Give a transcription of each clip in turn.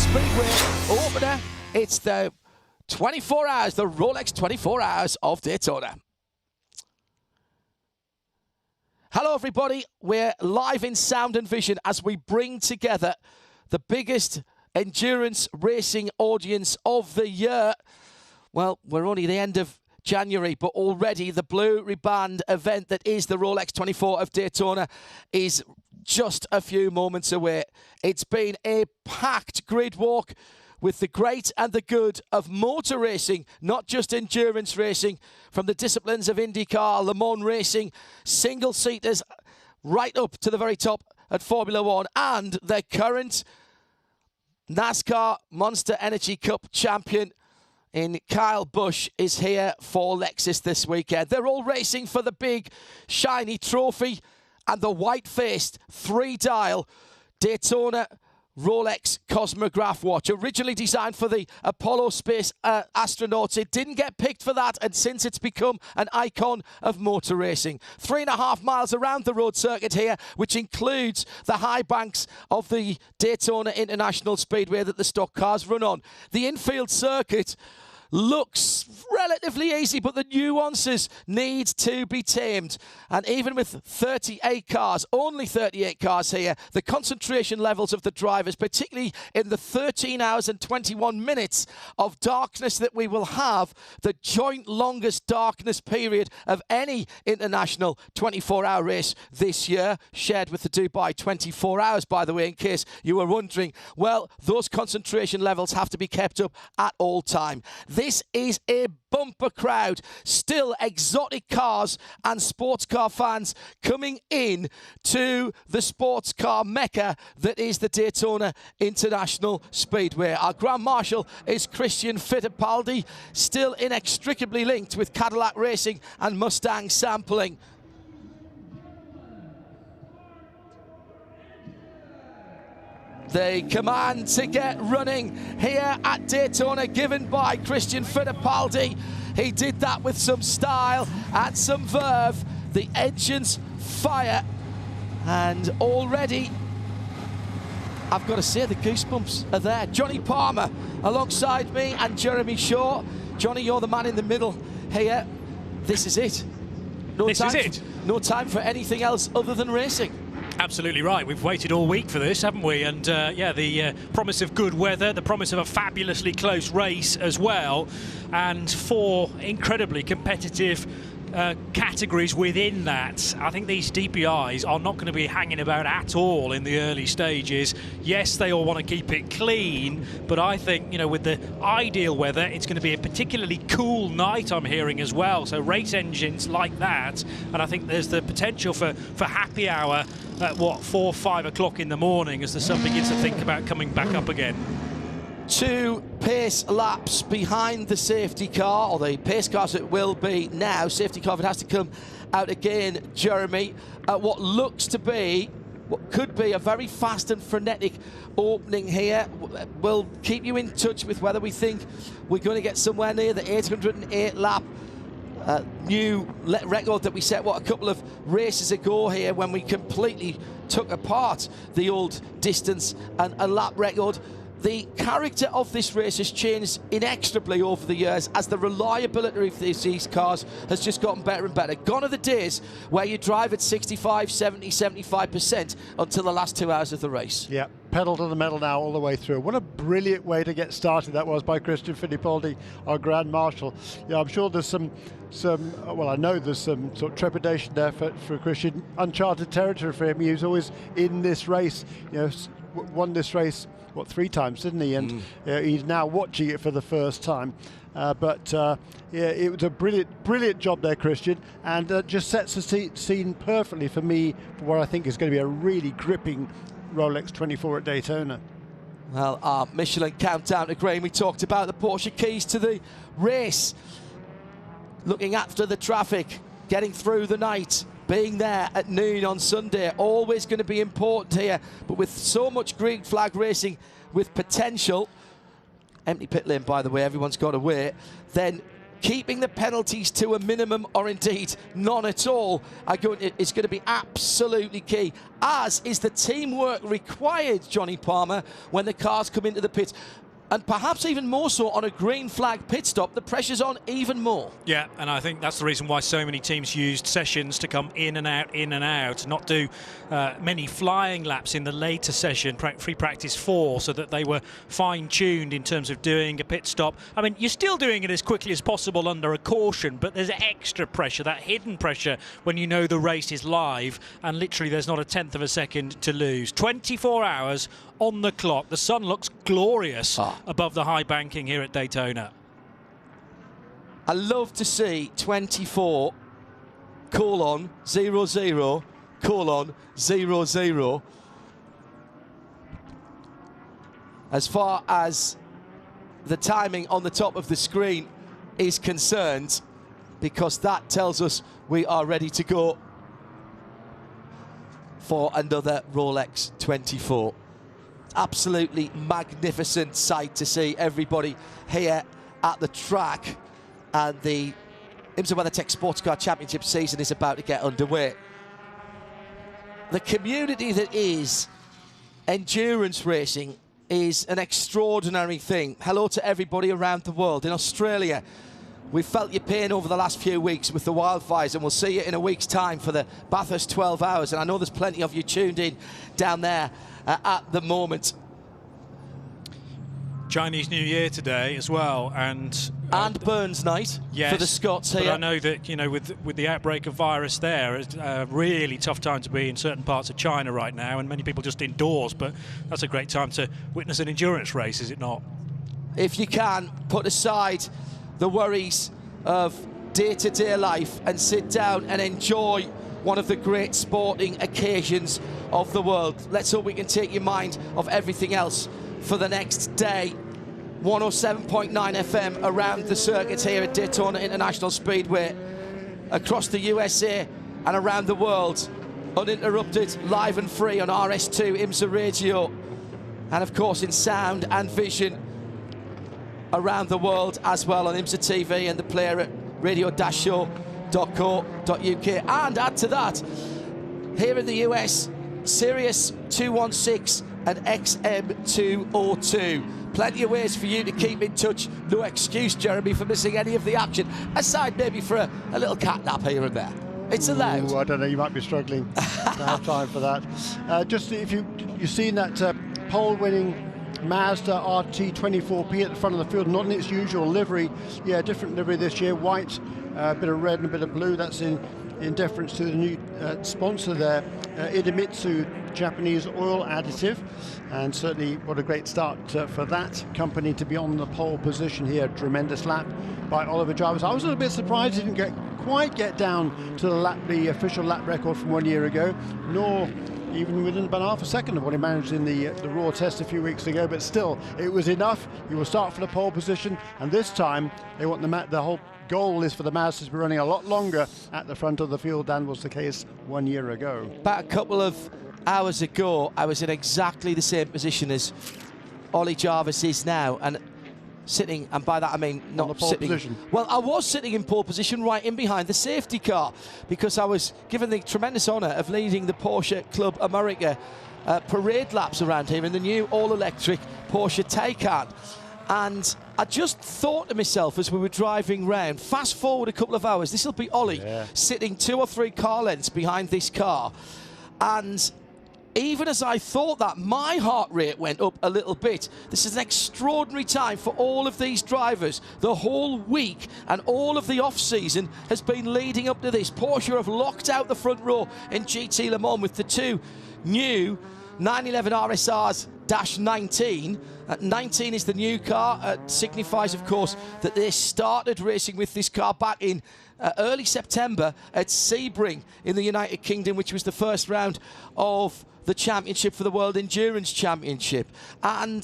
Speedway opener. It's the 24 hours, the Rolex 24 hours of Daytona. Hello everybody, we're live in sound and vision as we bring together the biggest endurance racing audience of the year. Well, we're only the end of January, but already the Blue Riband event that is the Rolex 24 of Daytona is just a few moments away. It's been a packed grid walk with the great and the good of motor racing, not just endurance racing, from the disciplines of IndyCar, Le Mans racing, single-seaters, right up to the very top at Formula One, and the current NASCAR Monster Energy Cup champion in Kyle Busch is here for Lexus this weekend. They're all racing for the big, shiny trophy and the white-faced three-dial Daytona Rolex Cosmograph watch, originally designed for the Apollo space astronauts. It didn't get picked for that, and since it's become an icon of motor racing. 3.5 miles around the road circuit here, which includes the high banks of the Daytona International Speedway that the stock cars run on. The infield circuit looks relatively easy, but the nuances need to be tamed. And even with 38 cars, only 38 cars here, the concentration levels of the drivers, particularly in the 13 hours and 21 minutes of darkness that we will have, the joint longest darkness period of any international 24-hour race this year, shared with the Dubai 24 hours, by the way, in case you were wondering. Well, those concentration levels have to be kept up at all time. This is a bumper crowd, still exotic cars and sports car fans coming in to the sports car mecca that is the Daytona International Speedway. Our Grand Marshal is Christian Fittipaldi, still inextricably linked with Cadillac Racing and Mustang sampling. The command to get running here at Daytona given by Christian Fittipaldi. He did that with some style and some verve. The engines fire, and already, I've got to say, the goosebumps are there. Johnny Palmer alongside me and Jeremy Shaw. Johnny, you're the man in the middle here. This is it. No time for anything else other than racing. Absolutely right. We've waited all week for this, haven't we? And yeah, the promise of good weather, the promise of a fabulously close race as well, and 4 incredibly competitive categories within that. I think these DPIs are not going to be hanging about at all in the early stages. Yes, they all want to keep it clean, but I think, you know, with the ideal weather, it's going to be a particularly cool night, I'm hearing as well. So race engines like that, and I think there's the potential for happy hour at what, 4 or 5 o'clock in the morning as the sun begins to think about coming back up again. 2 pace laps behind the safety car, or the pace cars it will be now. Safety car, if it has to come out again, Jeremy, what looks to be, what could be a very fast and frenetic opening here. We'll keep you in touch with whether we think we're going to get somewhere near the 808 lap new record that we set, a couple of races ago here, when we completely took apart the old distance and a lap record. The character of this race has changed inexorably over the years as the reliability of these cars has just gotten better and better. Gone are the days where you drive at 65, 70, 75% until the last 2 hours of the race. Yeah, pedal to the metal now all the way through. What a brilliant way to get started that was by Christian Fittipaldi, our Grand Marshal. Yeah, I'm sure there's well, I know there's some sort of trepidation there for Christian. Uncharted territory for him. He was always in this race, you know, won this race, 3 times, didn't he? And he's now watching it for the first time. Yeah, it was a brilliant job there, Christian, and just sets the scene perfectly for me for what I think is going to be a really gripping Rolex 24 at Daytona. Well, our Michelin countdown to Graham, we talked about the Porsche keys to the race. Looking after the traffic, getting through the night, being there at noon on Sunday, always going to be important here. But with so much green flag racing with potential, empty pit lane, by the way, everyone's got to wait, then keeping the penalties to a minimum, or indeed none at all, is going to be absolutely key, as is the teamwork required, Johnny Palmer, when the cars come into the pit. And perhaps even more so on a green flag pit stop, the pressure's on even more. Yeah, and I think that's the reason why so many teams used sessions to come in and out, not do many flying laps in the later session, free practice 4, so that they were fine-tuned in terms of doing a pit stop. I mean, you're still doing it as quickly as possible under a caution, but there's extra pressure, that hidden pressure, when you know the race is live, and literally there's not a tenth of a second to lose. 24 hours on the clock. The sun looks glorious above the high banking here at Daytona. I love to see 24 :00 :00. As far as the timing on the top of the screen is concerned, because that tells us we are ready to go for another Rolex 24. Absolutely magnificent sight to see everybody here at the track, and the IMSA WeatherTech Sports Car Championship season is about to get underway. The community that is endurance racing is an extraordinary thing. Hello to everybody around the world. In Australia, we've felt your pain over the last few weeks with the wildfires, and we'll see you in a week's time for the Bathurst 12 Hours. And I know there's plenty of you tuned in down there at the moment. Chinese New Year today as well, and Burns Night, yes, for the Scots here. But I know that, you know, with the outbreak of virus there, it's a really tough time to be in certain parts of China right now, and many people just indoors. But that's a great time to witness an endurance race, is it not? If you can, put aside the worries of day-to-day life and sit down and enjoy one of the great sporting occasions of the world. Let's hope we can take your mind off everything else for the next day. 107.9 FM around the circuit here at Daytona International Speedway, across the USA and around the world, uninterrupted, live and free on RS2 IMSA Radio, and of course in sound and vision around the world as well on IMSA TV and the player at radio-show.co.uk. And add to that, here in the US, Sirius 216 and XM202. Plenty of ways for you to keep in touch. No excuse, Jeremy, for missing any of the action, aside maybe for a little cat nap here and there. It's allowed. Ooh, I don't know, you might be struggling to have time for that. Just if you've seen that pole-winning Mazda RT24P at the front of the field, not in its usual livery. Yeah, different livery this year, white, a bit of red and a bit of blue. That's in deference to the new sponsor there, Idemitsu Japanese oil additive, and certainly what a great start for that company to be on the pole position here. Tremendous lap by Oliver Jarvis. I was a little bit surprised he didn't quite get down to the official lap record from 1 year ago, nor even within about half a second of what he managed in the Raw test a few weeks ago, but still, it was enough. He will start for the pole position, and this time they want the whole goal is for the Mazdas to be running a lot longer at the front of the field than was the case 1 year ago. About a couple of hours ago, I was in exactly the same position as Ollie Jarvis is now, and sitting, and by that I mean not sitting. Position. Well, I was sitting in pole position right in behind the safety car, because I was given the tremendous honour of leading the Porsche Club America parade laps around here in the new all-electric Porsche Taycan. And I just thought to myself as we were driving round, fast forward a couple of hours, this will be Ollie sitting 2 or 3 car lengths behind this car. And even as I thought that, my heart rate went up a little bit. This is an extraordinary time for all of these drivers. The whole week and all of the off-season has been leading up to this. Porsche have locked out the front row in GT Le Mans with the 2 new 911 RSRs -19. 19 is the new car. Signifies, of course, that they started racing with this car back in early September at Sebring in the United Kingdom, which was the first round of the championship for the World Endurance Championship. And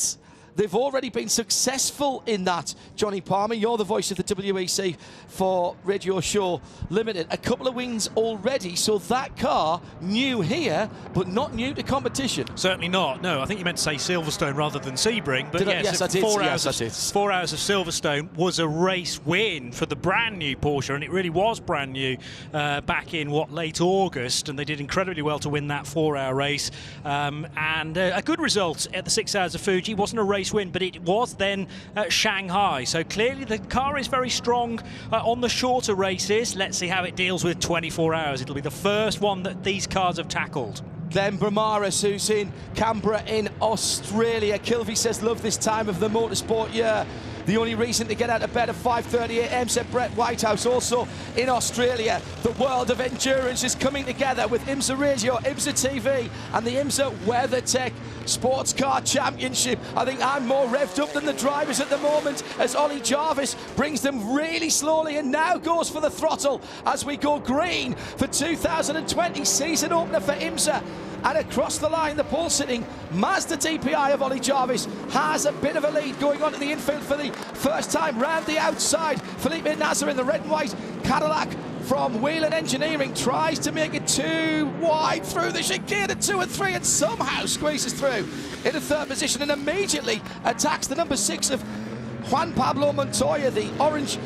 they've already been successful in that. Johnny Palmer, you're the voice of the WEC for Radio Show Limited. A couple of wins already, so that car new here, but not new to competition. Certainly not. No, I think you meant to say Silverstone rather than Sebring. But Yes, I did. 4 Yes, hours, I did. 4 hours of Silverstone was a race win for the brand new Porsche, and it really was brand new back in late August, and they did incredibly well to win that 4-hour race. And a good result at the 6 hours of Fuji. Wasn't a race win, but it was then at Shanghai. So clearly the car is very strong on the shorter races. Let's see how it deals with 24 hours. It'll be the first one that these cars have tackled. Glenn Bramaris, who's in Canberra in Australia. Kilvey says, love this time of the motorsport year. The only reason to get out of bed at 5:30 a.m, said Brett Whitehouse. Also in Australia, the world of endurance is coming together with IMSA Radio, IMSA TV and the IMSA WeatherTech Sports Car Championship. I think I'm more revved up than the drivers at the moment as Ollie Jarvis brings them really slowly and now goes for the throttle as we go green for 2020 season opener for IMSA. And across the line, the pole sitting Mazda DPI of Ollie Jarvis has a bit of a lead going on to the infield for the first time. Round the outside, Felipe Nasser in the red and white Cadillac from Whelan Engineering tries to make it too wide through the chicane at 2 and 3 and somehow squeezes through into third position and immediately attacks the number 6 of Juan Pablo Montoya, the orange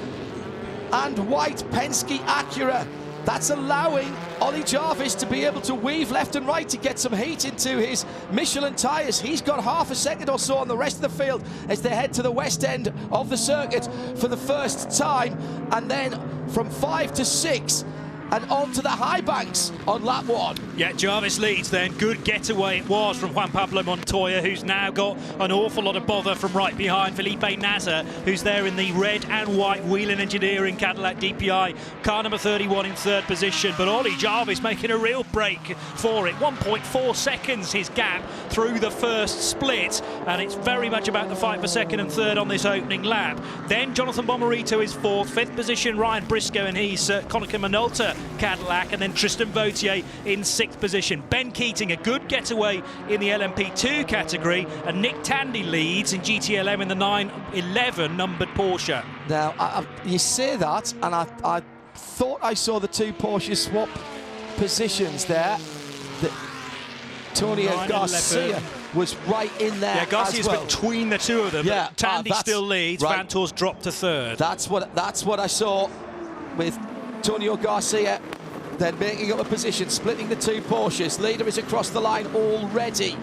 and white Penske Acura. That's allowing Ollie Jarvis to be able to weave left and right to get some heat into his Michelin tyres. He's got half a second or so on the rest of the field as they head to the west end of the circuit for the first time. And then from 5 to 6 and on to the high banks on lap 1. Yeah, Jarvis leads then. Good getaway it was from Juan Pablo Montoya, who's now got an awful lot of bother from right behind Felipe Nasser, who's there in the red and white Whelan Engineering Cadillac DPI, car number 31 in third position. But Ollie Jarvis making a real break for it. 1.4 seconds his gap through the first split, and it's very much about the fight for second and third on this opening lap. Then Jonathan Bomarito is fourth, fifth position Ryan Briscoe and he's Konica Minolta Cadillac, and then Tristan Vautier in sixth position. Ben Keating, a good getaway in the LMP2 category, and Nick Tandy leads in GTLM in the 911 numbered Porsche. Now, you say that, and I thought I saw the two Porsches swap positions there. Antonio Garcia was right in there. Yeah, Garcia's as well. between the two of them. Yeah, Tandy still leads. Right. Vantor's dropped to third. That's what I saw with Antonio Garcia. Then making up a position, splitting the two Porsches. Leader is across the line already.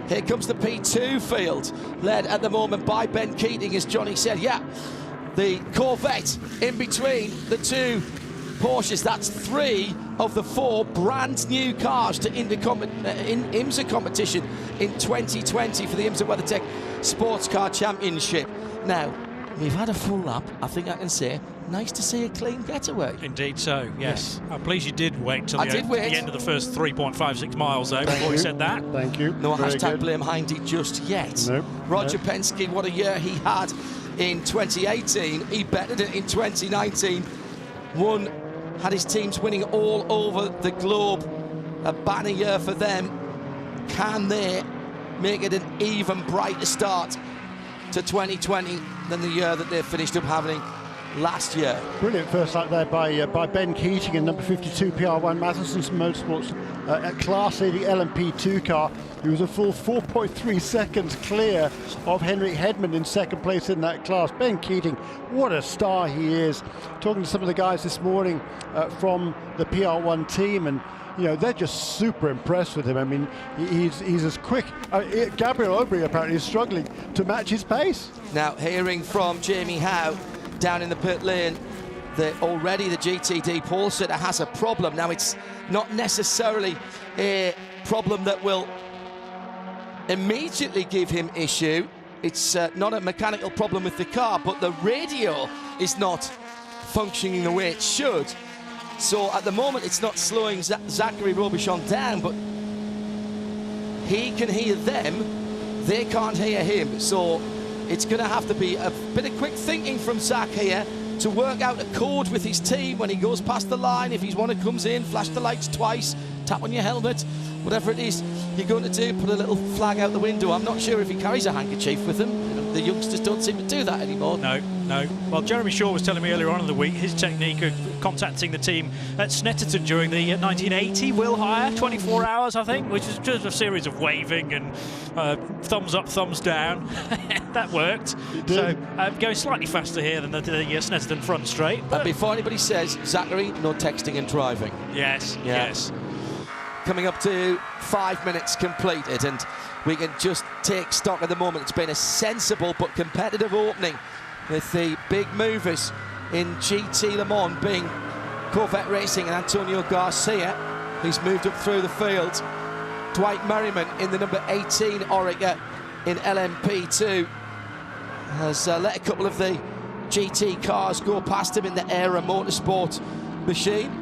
Here comes the P2 field, led at the moment by Ben Keating, as Johnny said. Yeah, the Corvette in between the two Porsches. That's 3 of the 4 brand new cars to IMSA competition in 2020 for the IMSA WeatherTech Sports Car Championship. Now, we've had a full lap, I think I can say. Nice to see a clean getaway. Indeed so, yes. I'm pleased you did wait till the end of the first 3.56 miles, though, before you said that. Thank you. No Very hashtag good. blame Hindy just yet. Nope. Roger Penske, what a year he had in 2018. He bettered it in 2019. Had his teams winning all over the globe. A banner year for them. Can they make it an even brighter start to 2020 than the year that they finished up having last year? Brilliant first lap there by Ben Keating in number 52 PR1 Matheson's Motorsports Class A, the LMP2 car. He was a full 4.3 seconds clear of Henrik Hedman in second place in that class. Ben Keating, what a star he is. Talking to some of the guys this morning from the PR1 team, and you know, they're just super impressed with him. I mean, he's as quick. Gabriel Aubry apparently is struggling to match his pace. Now, hearing from Jamie Howe down in the pit lane that already the GTD pole sitter has a problem. Now, it's not necessarily a problem that will immediately give him issue. It's not a mechanical problem with the car, but the radio is not functioning the way it should. So at the moment, it's not slowing Zachary Robichon down, but he can hear them, they can't hear him. So it's going to have to be a bit of quick thinking from Zach here to work out a code with his team when he goes past the line. If he's one who comes in, flash the lights twice, tap on your helmet, whatever it is you're going to do, put a little flag out the window. I'm not sure if he carries a handkerchief with him. You know, the youngsters don't seem to do that anymore. No. Well, Jeremy Shaw was telling me earlier on in the week his technique of contacting the team at Snetterton during the 1980 Will Hire 24 hours, I think, which is just a series of waving and thumbs up, thumbs down. That worked. So going slightly faster here than the Snetterton front straight. But before anybody says, Zachary, no texting and driving. Yes. Coming up to 5 minutes completed, and we can just take stock at the moment. It's been a sensible but competitive opening, with the big movers in GT Le Mans being Corvette Racing and Antonio Garcia, who's moved up through the field. Dwight Merriman in the number 18 Oreca in LMP2 has let a couple of the GT cars go past him in the Era Motorsport machine.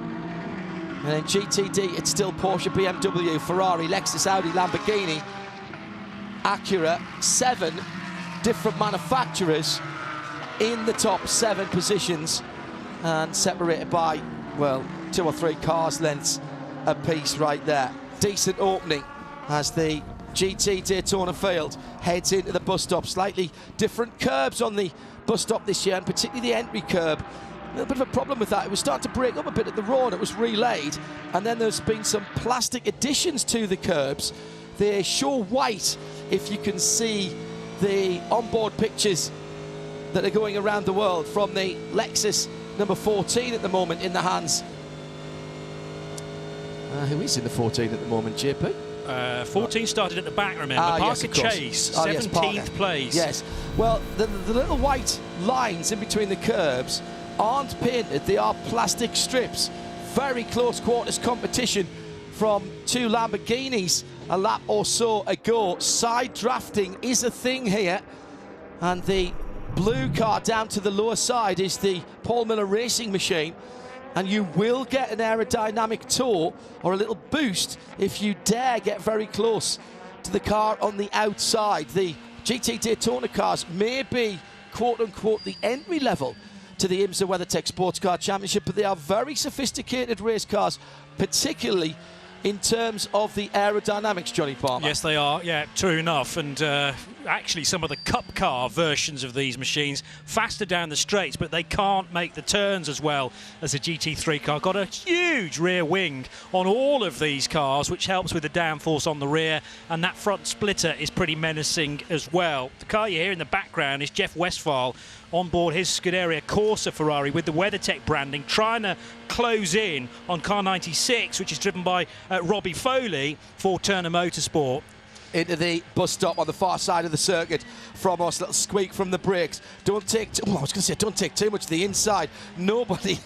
And in GTD, it's still Porsche, BMW, Ferrari, Lexus, Audi, Lamborghini, Acura. 7 different manufacturers in the top 7 positions, and separated by, well, 2 or 3 cars lengths apiece right there. Decent opening as the GT Daytona field heads into the bus stop. Slightly different curbs on the bus stop this year, and particularly the entry curb. A little bit of a problem with that. It was starting to break up a bit at the road. It was relayed, and then there's been some plastic additions to the curbs. They show white if you can see the onboard pictures that are going around the world from the Lexus number 14 at the moment in the hands. Who is in the 14 at the moment, JP? 14 started at the back, remember. Parker Chase, 17th place. Yes. Well, the little white lines in between the curbs aren't painted, they are plastic strips. Very close quarters competition from 2 Lamborghinis a lap or so ago. Side drafting is a thing here, and the blue car down to the lower side is the Paul Miller Racing machine, and you will get an aerodynamic tow or a little boost if you dare get very close to the car on the outside. The GT Daytona cars may be quote-unquote the entry level to the IMSA WeatherTech Sports Car Championship, but they are very sophisticated race cars, particularly in terms of the aerodynamics, Johnny Palmer. Yes, they are. Yeah, true enough. And actually, some of the cup car versions of these machines faster down the straights, but they can't make the turns as well as a GT3 car. Got a huge rear wing on all of these cars, which helps with the downforce on the rear, and that front splitter is pretty menacing as well. The car you hear in the background is Jeff Westphal on board his Scuderia Corsa Ferrari with the WeatherTech branding, trying to close in on car 96, which is driven by Robbie Foley for Turner Motorsport. Into the bus stop on the far side of the circuit from us. Little squeak from the brakes. Don't take too much to the inside. Nobody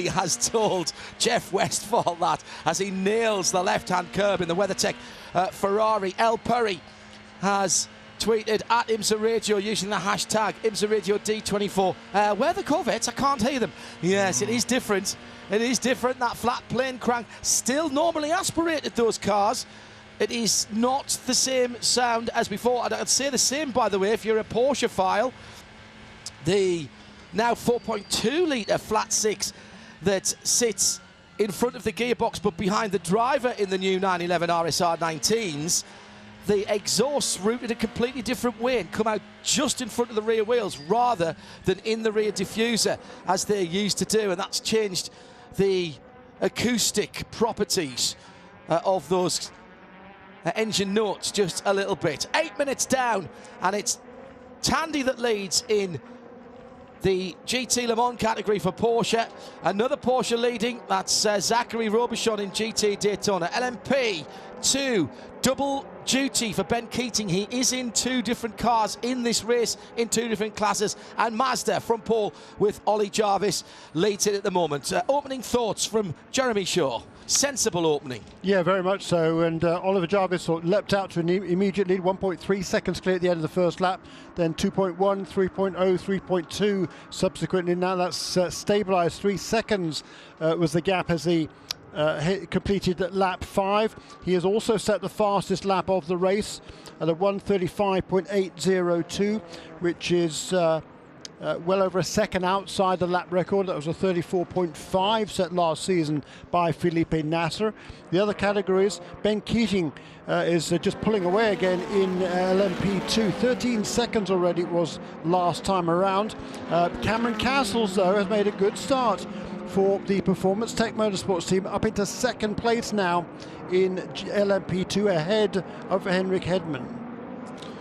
has told Jeff Westphal that as he nails the left-hand curb in the WeatherTech Ferrari. El Puri has tweeted at IMSA Radio using the hashtag IMSA Radio D24. Where are the Corvettes? I can't hear them. Yes, it is different. It is different. That flat plane crank still normally aspirated, those cars. It is not the same sound as before. I'd say the same, by the way, if you're a Porsche file. The now 4.2 litre flat 6 that sits in front of the gearbox but behind the driver in the new 911 RSR 19s. The exhausts routed a completely different way and come out just in front of the rear wheels rather than in the rear diffuser as they're used to do, and that's changed the acoustic properties of those engine notes just a little bit. 8 minutes down, and it's Tandy that leads in the GT Le Mans category for Porsche. Another Porsche leading, that's Zachary Robichon in GT Daytona. LMP2, double duty for Ben Keating. He is in 2 different cars in this race, in 2 different classes. And Mazda from Paul with Ollie Jarvis leads it at the moment. Opening thoughts from Jeremy Shaw. Sensible opening. Yeah, very much so. And Oliver Jarvis leapt out to an immediate lead, 1.3 seconds clear at the end of the first lap, then 2.1, 3.0, 3.2 subsequently. Now that's stabilised. 3 seconds was the gap as he completed at lap 5. He has also set the fastest lap of the race at a 1:35.802, which is well over a second outside the lap record. That was a 34.5 set last season by Felipe Nasser. The other categories, Ben Keating is just pulling away again in LMP2. 13 seconds already it was last time around. Cameron Castles, though, has made a good start for the Performance Tech Motorsports team, up into second place now in LMP2 ahead of Henrik Hedman.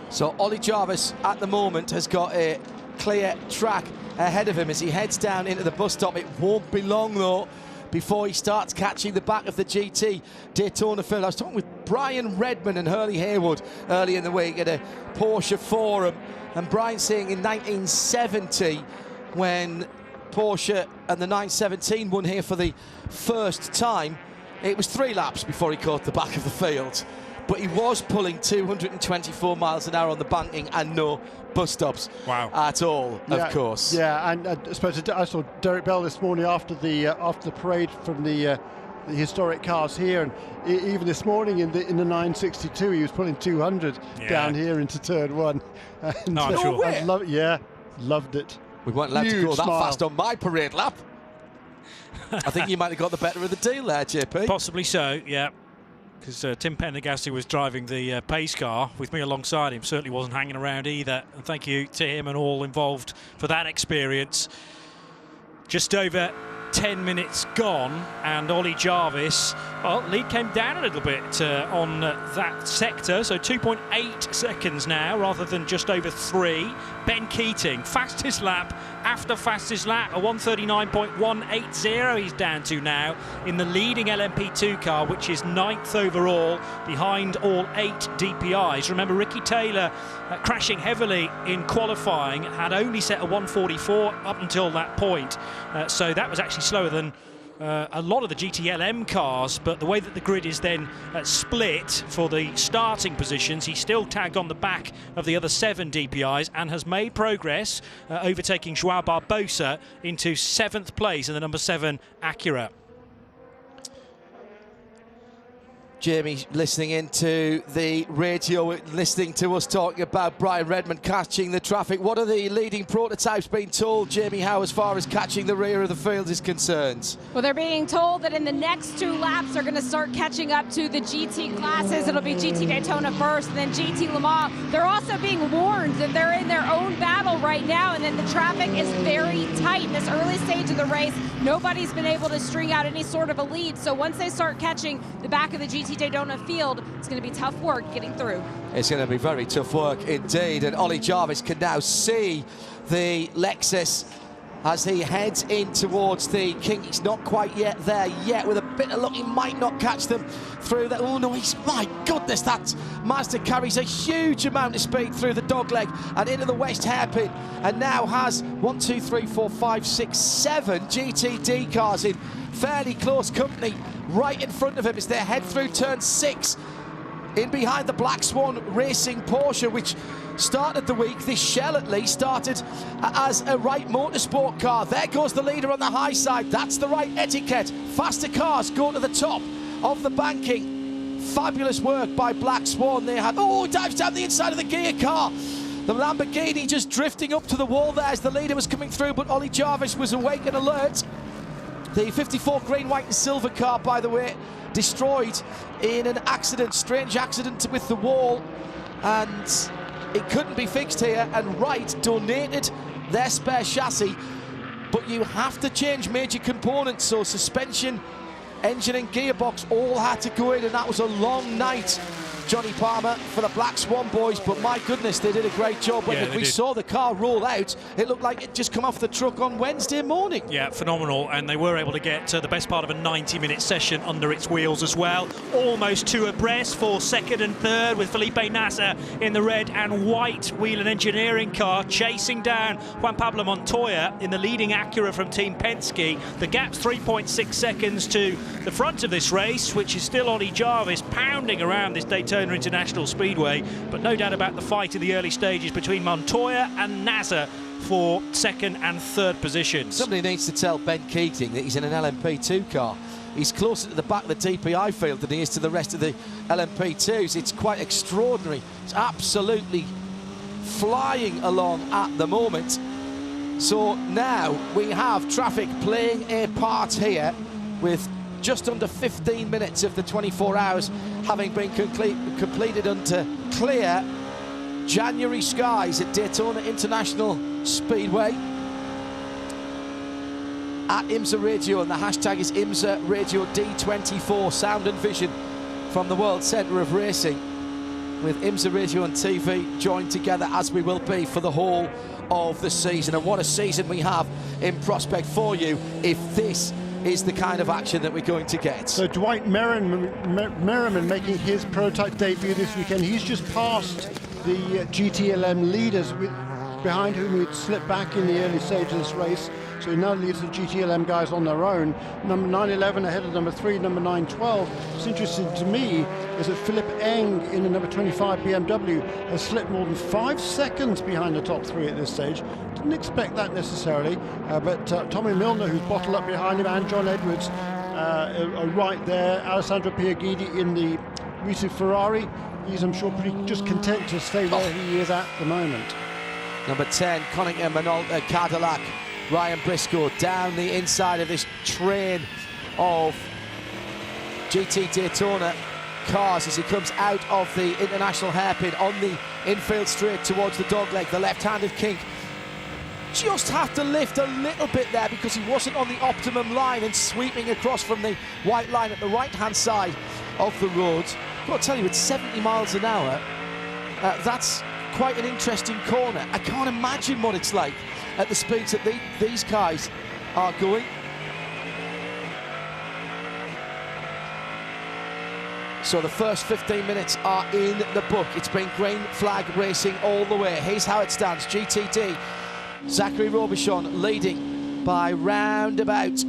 So Ollie Jarvis at the moment has got a clear track ahead of him as he heads down into the bus stop. It won't be long though before he starts catching the back of the GT Daytona field. I was talking with Brian Redman and Hurley Haywood early in the week at a Porsche forum, and Brian saying in 1970 when Porsche and the 917 won here for the first time, it was 3 laps before he caught the back of the field. But he was pulling 224 miles an hour on the banking and no bus stops at all, of course. Yeah, and I suppose I saw Derek Bell this morning after the parade from the historic cars here, and even this morning in the 962 he was pulling 200 down here into turn 1. And, no, I'm sure. Loved it. We weren't allowed to go that fast on my parade lap. I think you might have got the better of the deal there, JP. Possibly so, yeah. Because Tim Pendergast was driving the pace car with me alongside him. Certainly wasn't hanging around either. And thank you to him and all involved for that experience. Just over 10 minutes gone, and Ollie Jarvis, well, lead came down a little bit on that sector, so 2.8 seconds now rather than just over 3. Ben Keating, fastest lap after fastest lap, a 139.180 he's down to now in the leading LMP2 car, which is 9th overall behind all 8 DPIs. Remember, Ricky Taylor crashing heavily in qualifying, had only set a 144 up until that point, so that was actually slower than a lot of the GTLM cars, but the way that the grid is then split for the starting positions, he's still tagged on the back of the other 7 DPIs and has made progress, overtaking Joao Barbosa into 7th place in the number 7 Acura. Jamie listening into the radio, listening to us talking about Brian Redmond catching the traffic. What are the leading prototypes being told, Jamie Howe, as far as catching the rear of the field is concerned? Well, they're being told that in the next 2 laps they're going to start catching up to the GT classes. It'll be GT Daytona first and then GT Le Mans. They're also being warned that they're in their own battle right now, and then the traffic is very tight in this early stage of the race. Nobody's been able to string out any sort of a lead, so once they start catching the back of the GT Daytona field, it's going to be tough work getting through. It's going to be very tough work indeed, and Ollie Jarvis can now see the Lexus as he heads in towards the kink. He's not quite there yet. With a bit of luck, he might not catch them through that. Oh no, my goodness, that Mazda carries a huge amount of speed through the dogleg and into the west hairpin, and now has 1, 2, 3, 4, 5, 6, 7 GTD cars in fairly close company right in front of him as they head through turn 6 in behind the Black Swan Racing Porsche, which started the week, this shell at least, started as a Wright Motorsport car. There goes the leader on the high side. That's the right etiquette. Faster cars go to the top of the banking. Fabulous work by Black Swan. They had, dives down the inside of the gear car. The Lamborghini just drifting up to the wall there as the leader was coming through, but Ollie Jarvis was awake and alert. The 54 green, white and silver car, by the way, destroyed in an accident, strange accident with the wall, and it couldn't be fixed here, and Wright donated their spare chassis, but you have to change major components, so suspension, engine and gearbox all had to go in, and that was a long night, Johnny Palmer, for the Black Swan boys, but my goodness, they did a great job. When we saw the car roll out, it looked like it just come off the truck on Wednesday morning. Yeah, phenomenal, and they were able to get the best part of a 90-minute session under its wheels as well. Almost 2 abreast for second and third, with Felipe Nasser in the red and white wheel and engineering car chasing down Juan Pablo Montoya in the leading Acura from Team Penske. The gap's 3.6 seconds to the front of this race, which is still Ollie Jarvis pounding around this Daytona International Speedway, but no doubt about the fight in the early stages between Montoya and Nasser for second and third positions. Somebody needs to tell Ben Keating that he's in an LMP2 car. He's closer to the back of the DPI field than he is to the rest of the LMP2s. It's quite extraordinary. It's absolutely flying along at the moment. So now we have traffic playing a part here, with just under 15 minutes of the 24 hours having been completed under clear January skies at Daytona International Speedway. At IMSA Radio, and the hashtag is IMSA Radio D24, sound and vision from the World Centre of Racing, with IMSA Radio and TV joined together, as we will be for the whole of the season. And what a season we have in prospect for you if this is the kind of action that we're going to get. So Dwight Merriman making his prototype debut this weekend. He's just passed the GTLM leaders, behind whom he'd slipped back in the early stage of this race. So he now leads the GTLM guys on their own. Number 911 ahead of number 3, number 912. What's interesting to me is that Philip Eng in the number 25 BMW has slipped more than 5 seconds behind the top 3 at this stage. Didn't expect that necessarily, but Tommy Milner, who's bottled up behind him, and John Edwards are right there. Alessandro Pierguidi in the Risi Ferrari. He's, I'm sure, pretty just content to stay where he is at the moment. Number 10, Connington Minolta Cadillac. Ryan Briscoe down the inside of this train of GT Daytona cars as he comes out of the international hairpin on the infield straight towards the dogleg. The left-handed kink just had to lift a little bit there because he wasn't on the optimum line and sweeping across from the white line at the right-hand side of the road. I've got to tell you, at 70 miles an hour, that's quite an interesting corner. I can't imagine what it's like at the speeds that these guys are going. So the first 15 minutes are in the book. It's been green flag racing all the way. Here's how it stands. GTD, Zachary Robichon leading by round about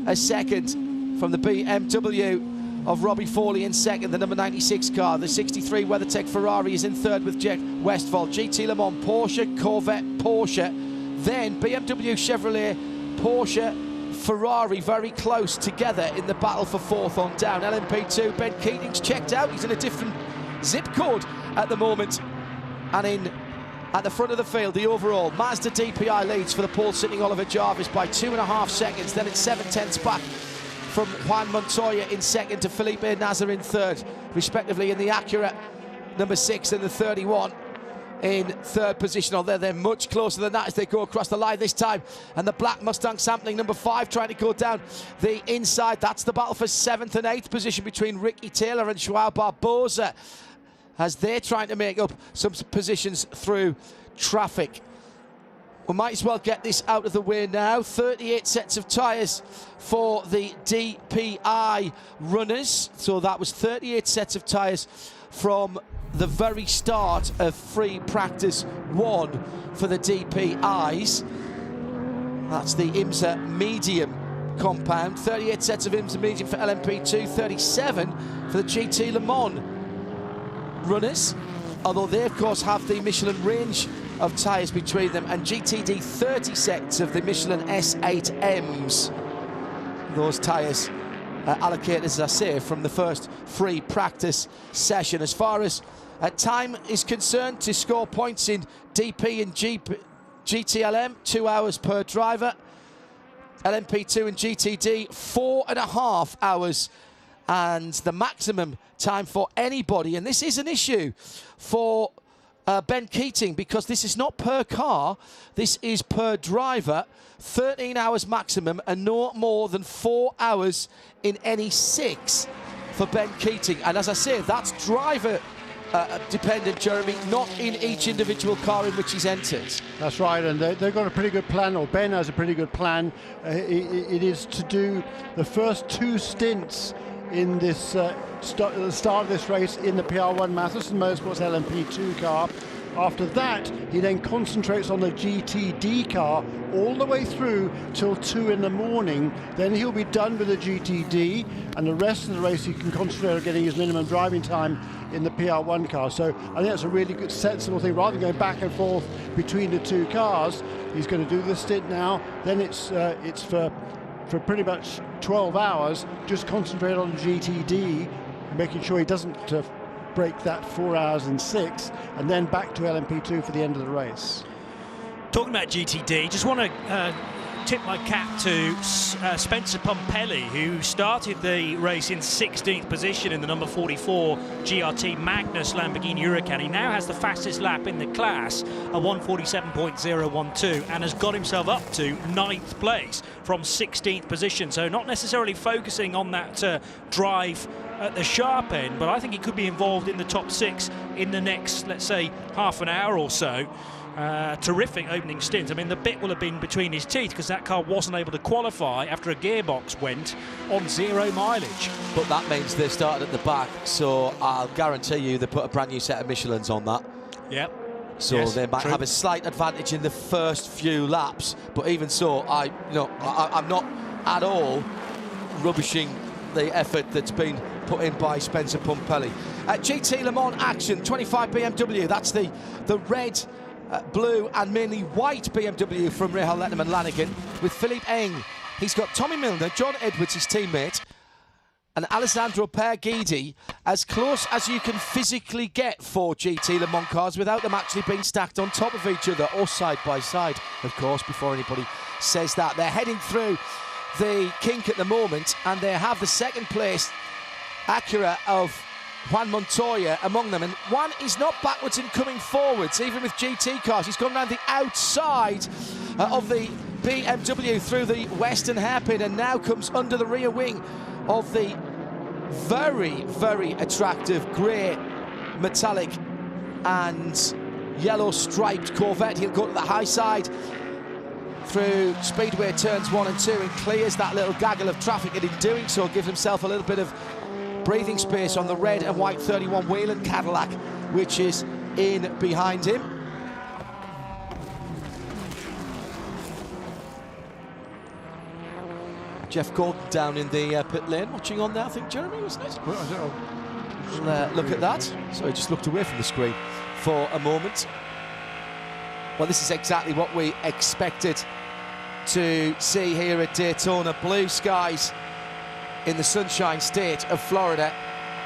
a second from the BMW of Robbie Foley in second, the number 96 car. The 63 WeatherTech Ferrari is in third with Jack Westphal. GT Le Mans, Porsche, Corvette, Porsche. Then BMW, Chevrolet, Porsche, Ferrari very close together in the battle for fourth on down. LMP2, Ben Keating's checked out. He's in a different zip code at the moment. And at the front of the field, the overall Mazda DPI leads for the pole sitting Oliver Jarvis by 2.5 seconds. Then it's 7/10 back from Juan Montoya in second to Felipe Nasr in third, respectively in the Acura number 6 and the 31 in third position. Although they're much closer than that as they go across the line this time. And the black Mustang sampling number 5 trying to go down the inside. That's the battle for 7th and 8th position between Ricky Taylor and Joao Barbosa as they're trying to make up some positions through traffic. We might as well get this out of the way now. 38 sets of tyres for the DPI runners. So that was 38 sets of tyres from the very start of free practice 1 for the DPIs. That's the IMSA medium compound. 38 sets of IMSA medium for LMP2, 37 for the GT Le Mans runners, although they of course have the Michelin range of tyres between them, and GTD 30 sets of the Michelin S8Ms. Those tyres allocated, as I say, from the first free practice session. As far as time is concerned, to score points in DP and GTLM, 2 hours per driver. LMP2 and GTD, 4.5 hours. And the maximum time for anybody, and this is an issue for Ben Keating, because this is not per car, this is per driver. 13 hours maximum and no more than 4 hours in any 6 for Ben Keating. And as I say, that's driver dependent, Jeremy, not in each individual car in which he's entered. That's right, and they've got a pretty good plan, or Ben has a pretty good plan. It is to do the first 2 stints in this the start of this race in the PR1 Mathiasen Motorsports LMP2 car. After that, he then concentrates on the GTD car all the way through till 2 in the morning. Then he'll be done with the GTD, and the rest of the race he can concentrate on getting his minimum driving time in the PR1 car. So I think that's a really good, sensible thing. Rather than going back and forth between the 2 cars, he's going to do the stint now. Then it's for pretty much 12 hours, just concentrate on GTD, making sure he doesn't break that 4 hours and 6, and then back to LMP2 for the end of the race. Talking about GTD, just want to tip my cap to Spencer Pumpelly, who started the race in 16th position in the number 44 GRT Magnus Lamborghini Huracan. He now has the fastest lap in the class, a 1:47.012, and has got himself up to 9th place from 16th position. So not necessarily focusing on that drive at the sharp end, but I think he could be involved in the top 6 in the next, let's say, half an hour or so. Terrific opening stint. I mean, the bit will have been between his teeth because that car wasn't able to qualify after a gearbox went on 0 mileage. But that means they started at the back, so I'll guarantee you they put a brand new set of Michelins on that. Yep. So yes, they might have a slight advantage in the first few laps. But even so, I'm not at all rubbishing the effort that's been put in by Spencer Pumpelly. GT Le Mans action, 25 BMW. That's the red, blue and mainly white BMW from Rahal Letterman Lanigan with Philippe Eng. He's got Tommy Milner, John Edwards, his teammate, and Alessandro Perguidi, as close as you can physically get for GT Le Mans cars without them actually being stacked on top of each other or side by side, of course, before anybody says that. They're heading through the kink at the moment, and they have the second place Acura of Juan Montoya among them, and Juan is not backwards and coming forwards, even with GT cars. He's gone around the outside of the BMW through the western hairpin and now comes under the rear wing of the very, very attractive grey, metallic and yellow striped Corvette. He'll go to the high side through speedway turns 1 and 2 and clears that little gaggle of traffic, and in doing so gives himself a little bit of breathing space on the red and white 31 Whelen Cadillac, which is in behind him. Jeff Gordon down in the pit lane, watching on there, I think, Jeremy, wasn't it? Look at that. So he just looked away from the screen for a moment. Well, this is exactly what we expected to see here at Daytona. Blue skies in the Sunshine State of Florida,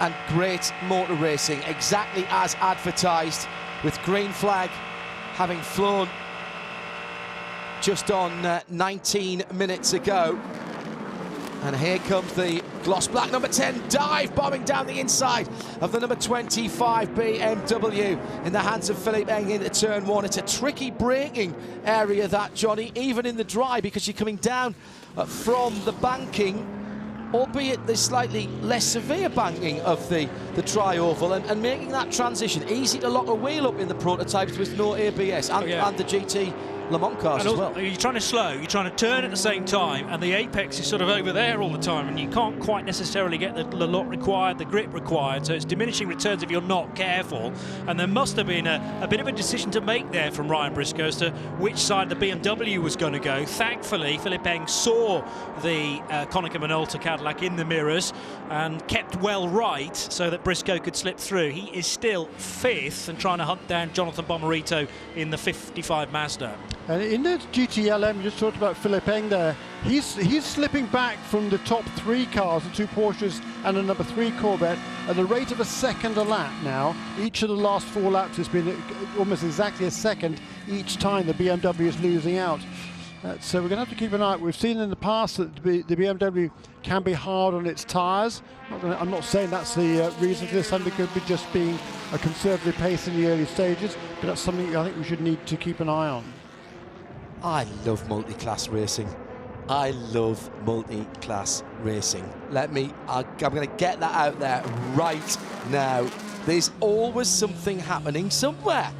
and great motor racing, exactly as advertised, with green flag having flown just on 19 minutes ago. And here comes the gloss black number 10 dive bombing down the inside of the number 25 BMW in the hands of Philippe Eng into turn 1. It's a tricky braking area, that, Johnny, even in the dry, because you're coming down from the banking, albeit the slightly less severe banking of the tri-oval, and making that transition easy to lock a wheel up in the prototypes with no ABS, and the GT Le Mans cars as well. You're trying to slow, you're trying to turn at the same time, and the apex is sort of over there all the time, and you can't quite necessarily get the lock required, the grip required, so it's diminishing returns if you're not careful. And there must have been a bit of a decision to make there from Ryan Briscoe as to which side the BMW was going to go. Thankfully, Philippe Eng saw the Konica Minolta Cadillac in the mirrors and kept well right so that Briscoe could slip through. He is still 5th and trying to hunt down Jonathan Bomarito in the 55 Mazda. And in the GTLM, you just talked about Philippe Eng there. He's slipping back from the top 3 cars, the 2 Porsches and a number 3 Corvette, at the rate of a second a lap now. Each of the last 4 laps has been almost exactly a second each time the BMW is losing out. So we're going to have to keep an eye. We've seen in the past that the BMW can be hard on its tyres. I'm not saying that's the reason for this. Something could be just being a conservative pace in the early stages, but that's something I think we should need to keep an eye on. I love multi-class racing. I love multi-class racing. I'm going to get that out there right now. There's always something happening somewhere.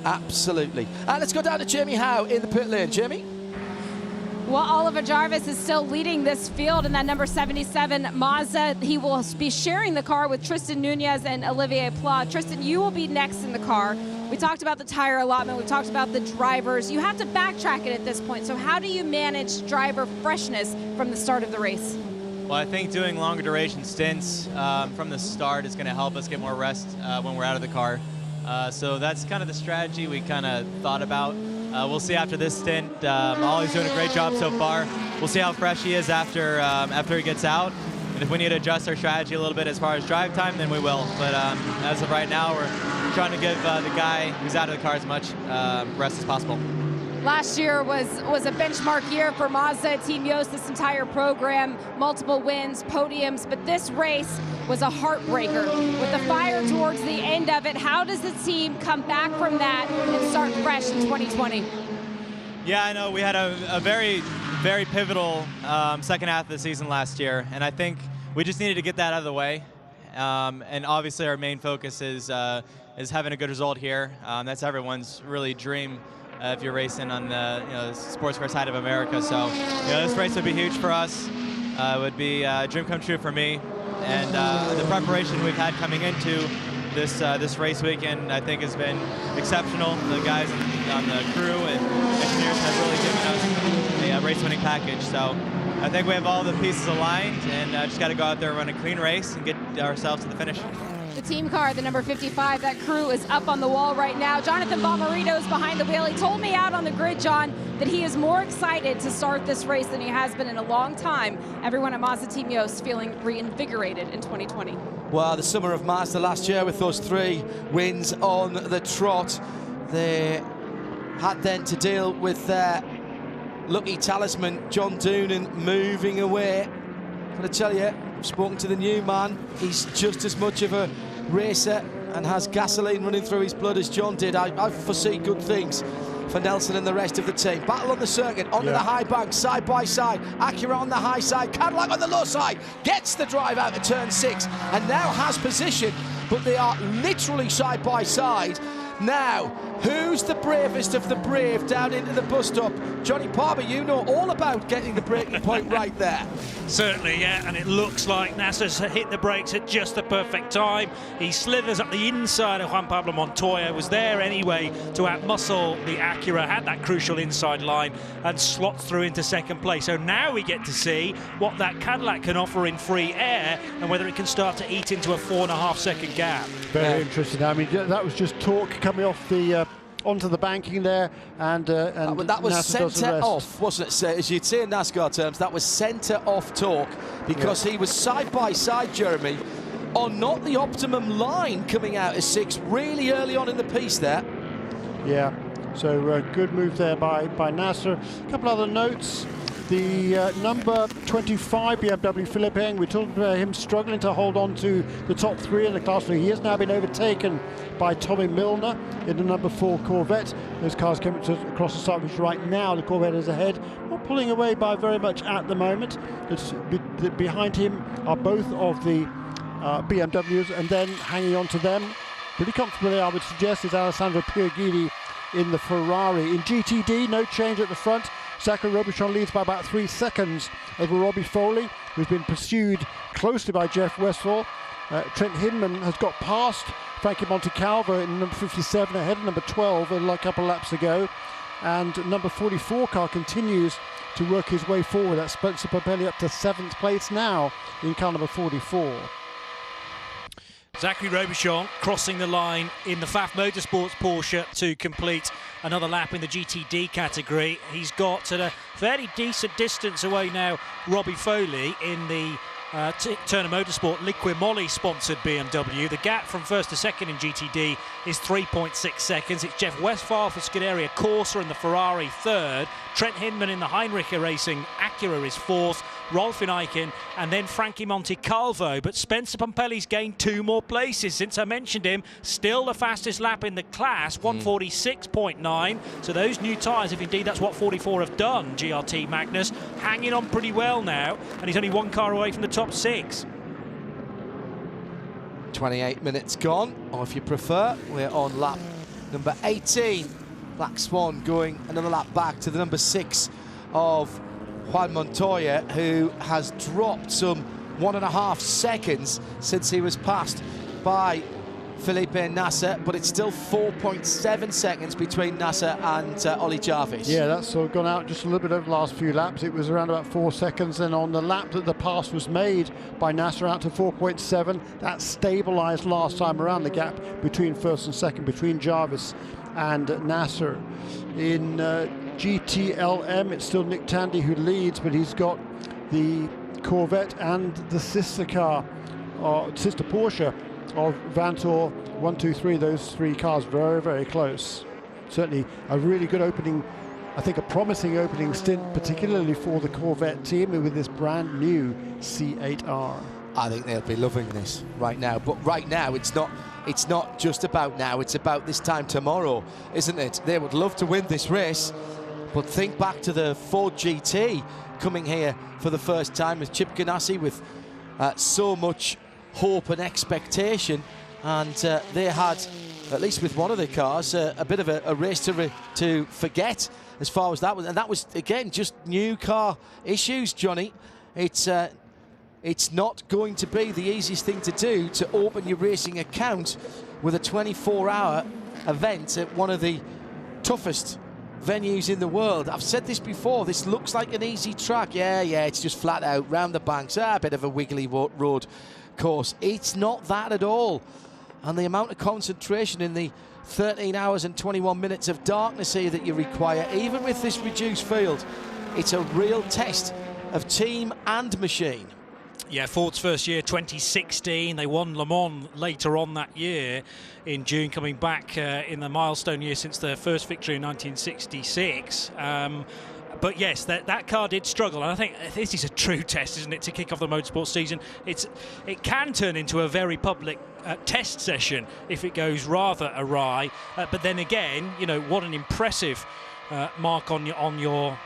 Absolutely. Let's go down to Jamie Howe in the pit lane. Jamie? Well, Oliver Jarvis is still leading this field in that number 77 Mazda. He will be sharing the car with Tristan Nunez and Olivier Pla. Tristan, you will be next in the car. We talked about the tire allotment. We talked about the drivers. You have to backtrack it at this point. So how do you manage driver freshness from the start of the race? Well, I think doing longer duration stints from the start is going to help us get more rest when we're out of the car. So that's kind of the strategy we kind of thought about. We'll see after this stint. Ollie's doing a great job so far. We'll see how fresh he is after he gets out. And if we need to adjust our strategy a little bit as far as drive time, then we will. But as of right now, we're trying to give the guy who's out of the car as much rest as possible. Last year was a benchmark year for Mazda Team Yost, this entire program, multiple wins, podiums, but this race was a heartbreaker. With the fire towards the end of it, how does the team come back from that and start fresh in 2020? Yeah, I know we had a very, very pivotal second half of the season last year, and I think we just needed to get that out of the way. And obviously our main focus is having a good result here. That's everyone's really dream. If you're racing on the sports car side of America. So this race would be huge for us. It would be a dream come true for me. And the preparation we've had coming into this race weekend, I think, has been exceptional. The guys on the crew and engineers have really given us a race-winning package. So I think we have all the pieces aligned, and just got to go out there and run a clean race and get ourselves to the finish. The team car, the number 55, that crew is up on the wall right now. Jonathan Bomarito's behind the wheel. He told me out on the grid, John, that he is more excited to start this race than he has been in a long time. Everyone at Mazda Team Yost feeling reinvigorated in 2020. Well, the summer of Mazda last year with those 3 wins on the trot, they had then to deal with their lucky talisman, John Doonan, moving away. But I tell you, I've spoken to the new man. He's just as much of a racer and has gasoline running through his blood as John did. I foresee good things for Nelson and the rest of the team. Battle on the circuit, onto the high bank, side by side. Acura on the high side, Cadillac on the low side. Gets the drive out of turn 6 and now has position, but they are literally side by side. Now, who's the bravest of the brave down into the bus stop? Johnny Palmer, you know all about getting the braking point right there. Certainly, yeah, and it looks like Nasser's hit the brakes at just the perfect time. He slithers up the inside of Juan Pablo Montoya, was there anyway to outmuscle the Acura, had that crucial inside line and slots through into second place. So now we get to see what that Cadillac can offer in free air and whether it can start to eat into a 4.5 second gap. Very interesting. I mean, that was just torque coming off the onto the banking there, and that was centre off, wasn't it? As you'd say in NASCAR terms, that was centre off torque, because he was side by side, Jeremy, on not the optimum line coming out of 6 really early on in the piece there. Yeah, so good move there by Nasser. A couple other notes. The number 25 BMW Philippe Eng, we talked about him struggling to hold on to the top 3 in the class 3. He has now been overtaken by Tommy Milner in the number 4 Corvette. Those cars coming across the start, which right now the Corvette is ahead, not pulling away by very much at the moment. Behind him are both of the BMWs, and then hanging on to them pretty comfortably, I would suggest, is Alessandro Pierguidi in the Ferrari. In GTD, no change at the front. Zachary Robichon leads by about 3 seconds over Robbie Foley, who's been pursued closely by Jeff Westphal. Trent Hinman has got past Frankie Montecalvo in number 57, ahead of number 12 a couple of laps ago. And number 44 car continues to work his way forward. That's Spencer Pompelli up to 7th place now in car number 44. Zachary Robichon crossing the line in the FAF Motorsports Porsche to complete another lap in the GTD category. He's got at a fairly decent distance away now Robbie Foley in the Turner Motorsport Liqui Moly sponsored BMW. The gap from first to second in GTD is 3.6 seconds. It's Jeff Westphal for Scuderia Corsa and the Ferrari 3rd. Trent Hinman in the Heinrich Racing Acura is 4th. Rolf Eichen and then Frankie Montecalvo. But Spencer Pompelli's gained 2 more places since I mentioned him. Still the fastest lap in the class, 146.9. So those new tyres, if indeed that's what 44 have done, GRT Magnus, hanging on pretty well now. And he's only 1 car away from the top 6. 28 minutes gone, or if you prefer, we're on lap number 18. Black Swan going another lap back to the number 6 of Juan Montoya, who has dropped some 1.5 seconds since he was passed by Felipe Nasser, but it's still 4.7 seconds between Nasser and Ollie Jarvis. Yeah, that's sort of gone out just a little bit over the last few laps. It was around about 4 seconds, and on the lap that the pass was made by Nasser out to 4.7, that stabilised last time around the gap between first and second, between Jarvis and Nasser. In GTLM, it's still Nick Tandy who leads, but he's got the Corvette and the sister car, or sister Porsche of Vanthoor. 1, 2, 3, those three cars very, very close. Certainly a really good opening, I think a promising opening stint, particularly for the Corvette team with this brand new C8R. I think they'll be loving this right now. But right now, it's not just about now, it's about this time tomorrow, isn't it? They would love to win this race, but think back to the Ford GT coming here for the first time with Chip Ganassi, with so much hope and expectation, and they had, at least with one of the cars, a bit of a race to forget as far as that was, and that was again just new car issues, Johnny. It's not going to be the easiest thing to do, to open your racing account with a 24-hour event at one of the toughest venues in the world. I've said this before, this looks like an easy track. Yeah, it's just flat out, round the banks, a bit of a wiggly road course. It's not that at all. And the amount of concentration in the 13 hours and 21 minutes of darkness here that you require, even with this reduced field, it's a real test of team and machine. Yeah, Ford's first year, 2016. They won Le Mans later on that year in June, coming back in the milestone year since their first victory in 1966. But yes, that car did struggle, and I think this is a true test, isn't it, to kick off the motorsport season. It can turn into a very public test session if it goes rather awry. But then again, you know, what an impressive mark on your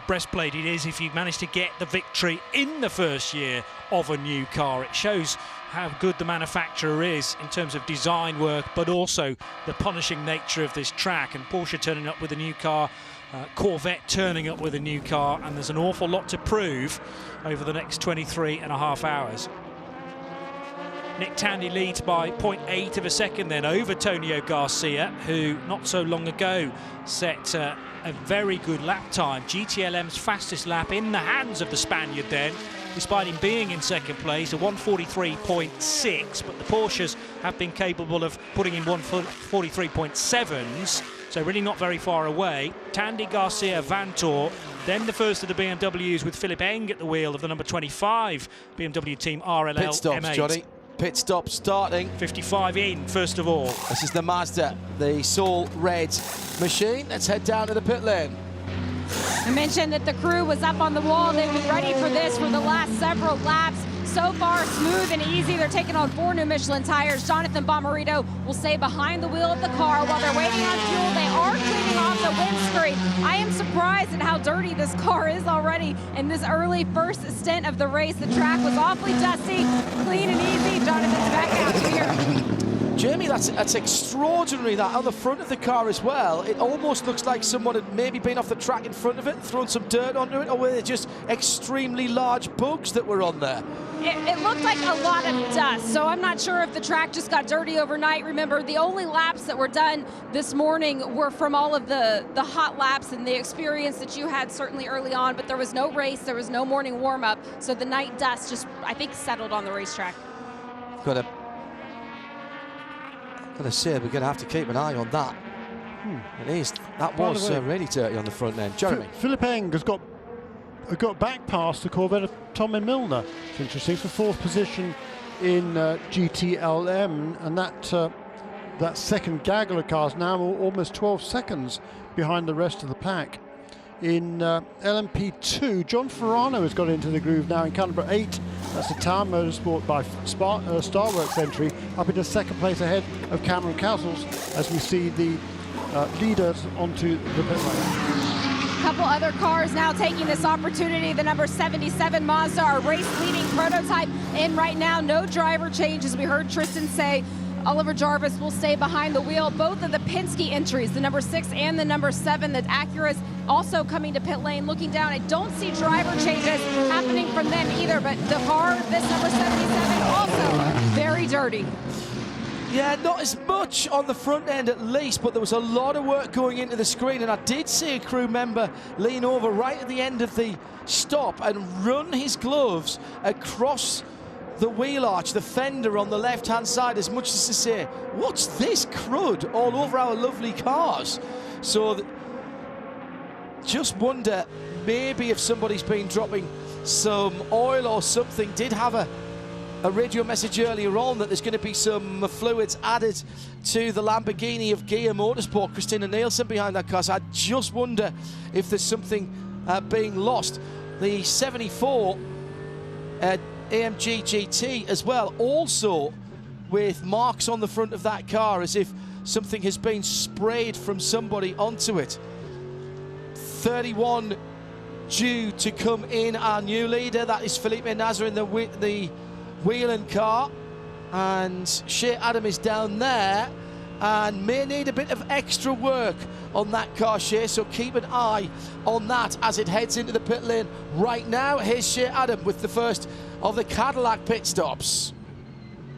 breastplate it is if you manage to get the victory in the first year of a new car. It shows how good the manufacturer is in terms of design work, but also the punishing nature of this track. And Porsche turning up with a new car, Corvette turning up with a new car, and there's an awful lot to prove over the next 23.5 hours. Nick Tandy leads by 0.8 of a second then over Tonio Garcia, who not so long ago set a very good lap time. GTLM's fastest lap in the hands of the Spaniard then, despite him being in second place, a 1:43.6, but the Porsches have been capable of putting in 1:43.7s, so really not very far away. Tandy, Garcia, Vanthoor, then the first of the BMWs with Philipp Eng at the wheel of the number 25 BMW team RLL Pit stops, M8. Johnny. Pit stop starting. 55 in, first of all. This is the Mazda, the Soul Red machine. Let's head down to the pit lane. I mentioned that the crew was up on the wall. They've been ready for this for the last several laps. So far, smooth and easy. They're taking on 4 new Michelin tires. Jonathan Bomarito will stay behind the wheel of the car while they're waiting on fuel. They are cleaning off the windscreen. I am surprised at how dirty this car is already in this early first stint of the race. The track was awfully dusty, clean and easy. Jonathan's back out here. Jamie, that's extraordinary, that on the front of the car as well. It almost looks like someone had maybe been off the track in front of it and thrown some dirt onto it, or were they just extremely large bugs that were on there? It looked like a lot of dust, so I'm not sure if the track just got dirty overnight. Remember, the only laps that were done this morning were from all of the hot laps and the experience that you had certainly early on, but there was no race, there was no morning warm-up, so the night dust just, I think, settled on the racetrack. Gotta say, we're going to have to keep an eye on that. It is. That was really dirty on the front end. Jeremy. Philipp Eng has got back past the Corvette of Tommy Milner. It's interesting, for 4th position in GTLM, and that second gaggle of cars now almost 12 seconds behind the rest of the pack. In LMP2, John Ferrano has got into the groove now in car number 8. That's the Tower Motorsport by Starworks entry, up into second place ahead of Cameron Castles, as we see the leaders onto the pit lane. A couple other cars now taking this opportunity. The number 77 Mazda, our race-leading prototype, in right now. No driver change, as we heard Tristan say. Oliver Jarvis will stay behind the wheel. Both of the Penske entries, the number 6 and the number 7, the Acura's also coming to pit lane. Looking down, I don't see driver changes happening from them either, but the car, this number 77, also very dirty. Yeah, not as much on the front end at least, but there was a lot of work going into the screen, and I did see a crew member lean over right at the end of the stop and run his gloves across the wheel arch, the fender on the left-hand side, as much as to say, what's this crud all over our lovely cars? So just wonder maybe if somebody's been dropping some oil or something. Did have a radio message earlier on that there's going to be some fluids added to the Lamborghini of Gia Motorsport. Christina Nielsen behind that car. So I just wonder if there's something being lost. The 74 AMG GT as well, also with marks on the front of that car as if something has been sprayed from somebody onto it. 31 due to come in, our new leader. That is Felipe Nasr in the Whelan car, and Shea Adam is down there and may need a bit of extra work on that car, Shea, so keep an eye on that as it heads into the pit lane right now. Here's Shea Adam with the first of the Cadillac pit stops.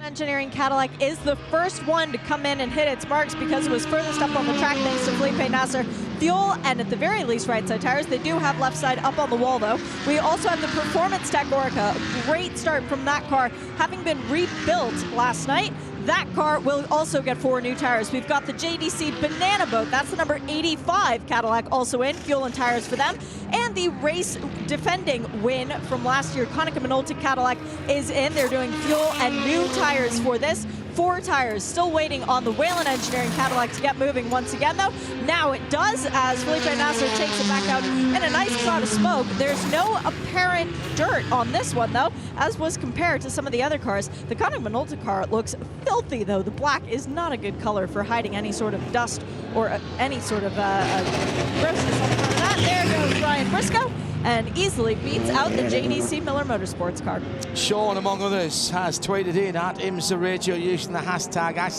Engineering Cadillac is the first one to come in and hit its marks because it was furthest up on the track thanks to Felipe Nasr. Fuel and at the very least right side tires. They do have left side up on the wall though. We also have the Performance Tech Orica. Great start from that car, having been rebuilt last night. That car will also get 4 new tires. We've got the JDC Banana Boat. That's the number 85 Cadillac also in. Fuel and tires for them. And the race defending win from last year, Konica Minolta Cadillac is in. They're doing fuel and new tires for this. 4 tires still waiting on the Whelen Engineering Cadillac to get moving once again though. Now it does as Felipe Nasr takes it back out in a nice cloud of smoke. There's no apparent dirt on this one though, as was compared to some of the other cars. The Konica Minolta car looks filthy though. The black is not a good color for hiding any sort of dust or any sort of grossness on the front of that. There goes Ryan Briscoe, and easily beats out the JDC Miller Motorsports car. Sean, among others, has tweeted in at IMSA Radio using the hashtag at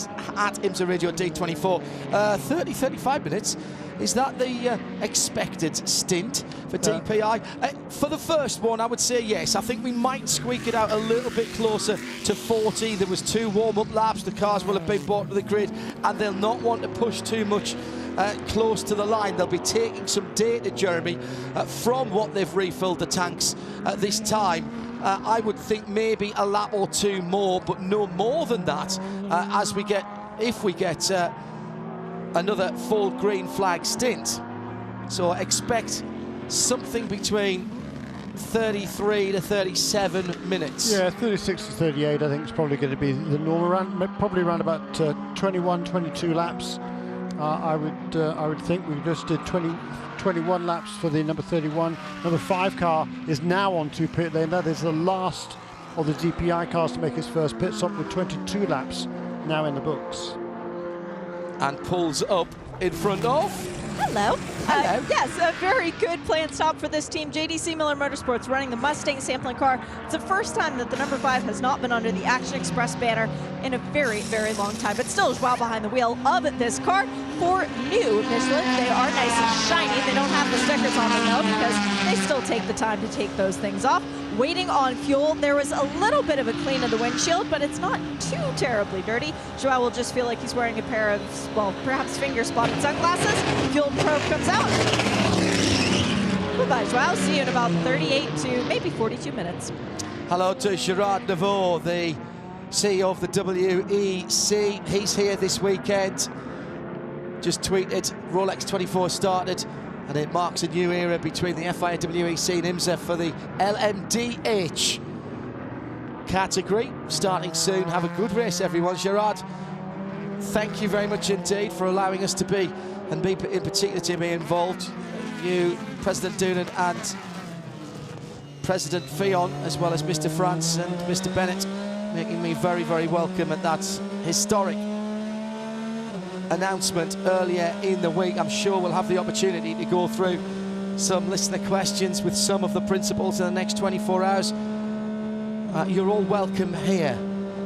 IMSA Radio D24. 30-35 minutes. Is that the expected stint for DPI? For the first one, I would say yes. I think we might squeak it out a little bit closer to 40. There was 2 warm-up laps. The cars will have been brought to the grid, and they'll not want to push too much close to the line. They'll be taking some data, Jeremy, from what they've refilled the tanks this time. I would think maybe a lap or 2 more, but no more than that if we get another full green flag stint. So expect something between 33 to 37 minutes. Yeah, 36 to 38 I think is probably going to be the normal, probably around about 21, 22 laps. I would think we just did 21 laps for the number 31. Number 5 car is now onto pit lane. That is the last of the DPI cars to make his first pit stop with 22 laps now in the books. And pulls up in front of... Hello. Hello. Yes, a very good planned stop for this team. JDC Miller Motorsports running the Mustang sampling car. It's the first time that the number 5 has not been under the Action Express banner in a very, very long time, but still is well behind the wheel of this car. 4 new Michelin. They are nice and shiny. They don't have the stickers on them though because they still take the time to take those things off. Waiting on fuel. There was a little bit of a clean of the windshield, but it's not too terribly dirty. Joao will just feel like he's wearing a pair of, well, perhaps finger-spotted sunglasses. Fuel probe comes out. Goodbye, Joao. See you in about 38 to maybe 42 minutes. Hello to Gerard Neveu, the CEO of the WEC. He's here this weekend. Just tweeted, Rolex 24 started, and it marks a new era between the FIA, WEC and IMSA for the LMDH category. Starting soon. Have a good race, everyone. Gerard, thank you very much indeed for allowing us to be, and me in particular to be involved. You, President Doonan and President Fionn, as well as Mr. France and Mr. Bennett, making me very, very welcome at that historic announcement earlier in the week. I'm sure we'll have the opportunity to go through some listener questions with some of the principals in the next 24 hours. You're all welcome here,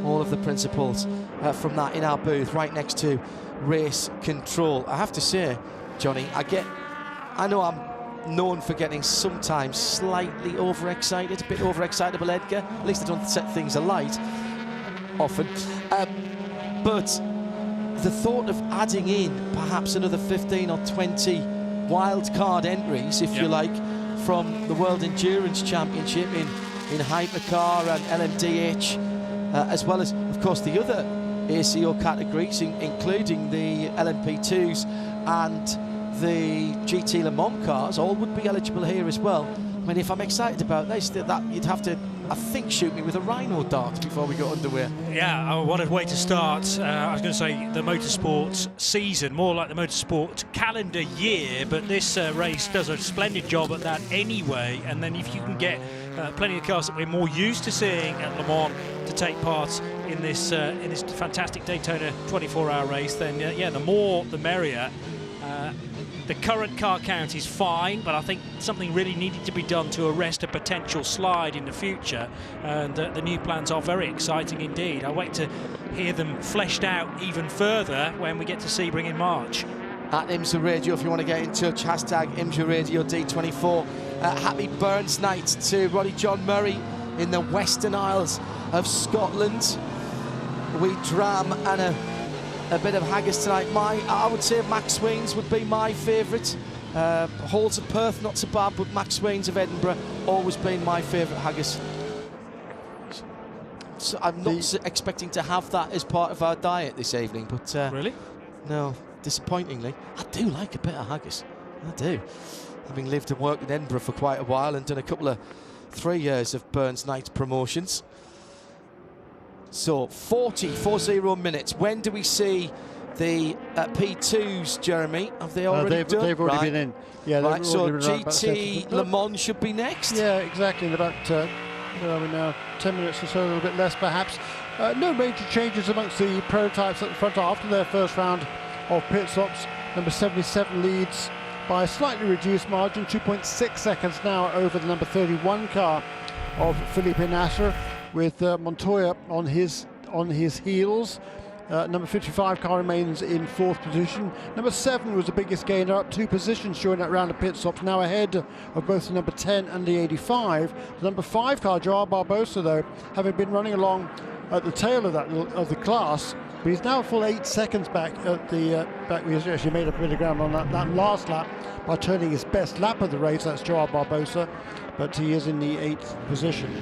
all of the principals from that in our booth right next to race control. I have to say, Johnny, I know I'm known for getting sometimes slightly overexcited, a bit overexcitable, Edgar. At least I don't set things alight often. But the thought of adding in perhaps another 15 or 20 wildcard entries, if you like, from the World Endurance Championship in Hypercar and LMDH, as well as, of course, the other ACO categories, including the LMP2s and the GT Le Mans cars, all would be eligible here as well. I mean, if I'm excited about this, that you'd have to, I think, shoot me with a rhino dart before we got underway. Yeah, what a way to start. I was going to say the motorsport season, more like the motorsport calendar year, but this race does a splendid job at that anyway. And then if you can get plenty of cars that we're more used to seeing at Le Mans to take part in this fantastic Daytona 24-hour race, then yeah, the more the merrier. The current car count is fine, but I think something really needed to be done to arrest a potential slide in the future, and the new plans are very exciting indeed. I wait to hear them fleshed out even further when we get to Sebring in March. At IMSA Radio, if you want to get in touch, hashtag IMSA Radio D24. Happy Burns Night to Roddy John Murray in the Western Isles of Scotland. We dram and a bit of haggis tonight. I would say Max Swain's would be my favourite. Halls of Perth, not so bad, but Max Swain's of Edinburgh, always been my favourite haggis. So I'm not expecting to have that as part of our diet this evening, but... Really? No, disappointingly. I do like a bit of haggis. I do. Having lived and worked in Edinburgh for quite a while and done a couple of 3 years of Burns Night promotions. So 40 minutes. When do we see the P2s, Jeremy? Have they already done? They've already been in. Yeah, right. So GT Le Mans should be next. Yeah, exactly. In about where are we now? 10 minutes or so, a little bit less perhaps. No major changes amongst the prototypes at the front after their first round of pit stops. Number 77 leads by a slightly reduced margin, 2.6 seconds now over the number 31 car of Felipe Nasser, with Montoya on his heels. Number 55 car remains in 4th position. Number 7 was the biggest gainer, up 2 positions during that round of pit stops, now ahead of both the number 10 and the 85. The number 5 car, Joao Barbosa, though, having been running along at the tail of the class, but he's now a full 8 seconds back at the back. He actually made a bit of ground on that last lap by turning his best lap of the race. That's Joao Barbosa, but he is in the 8th position.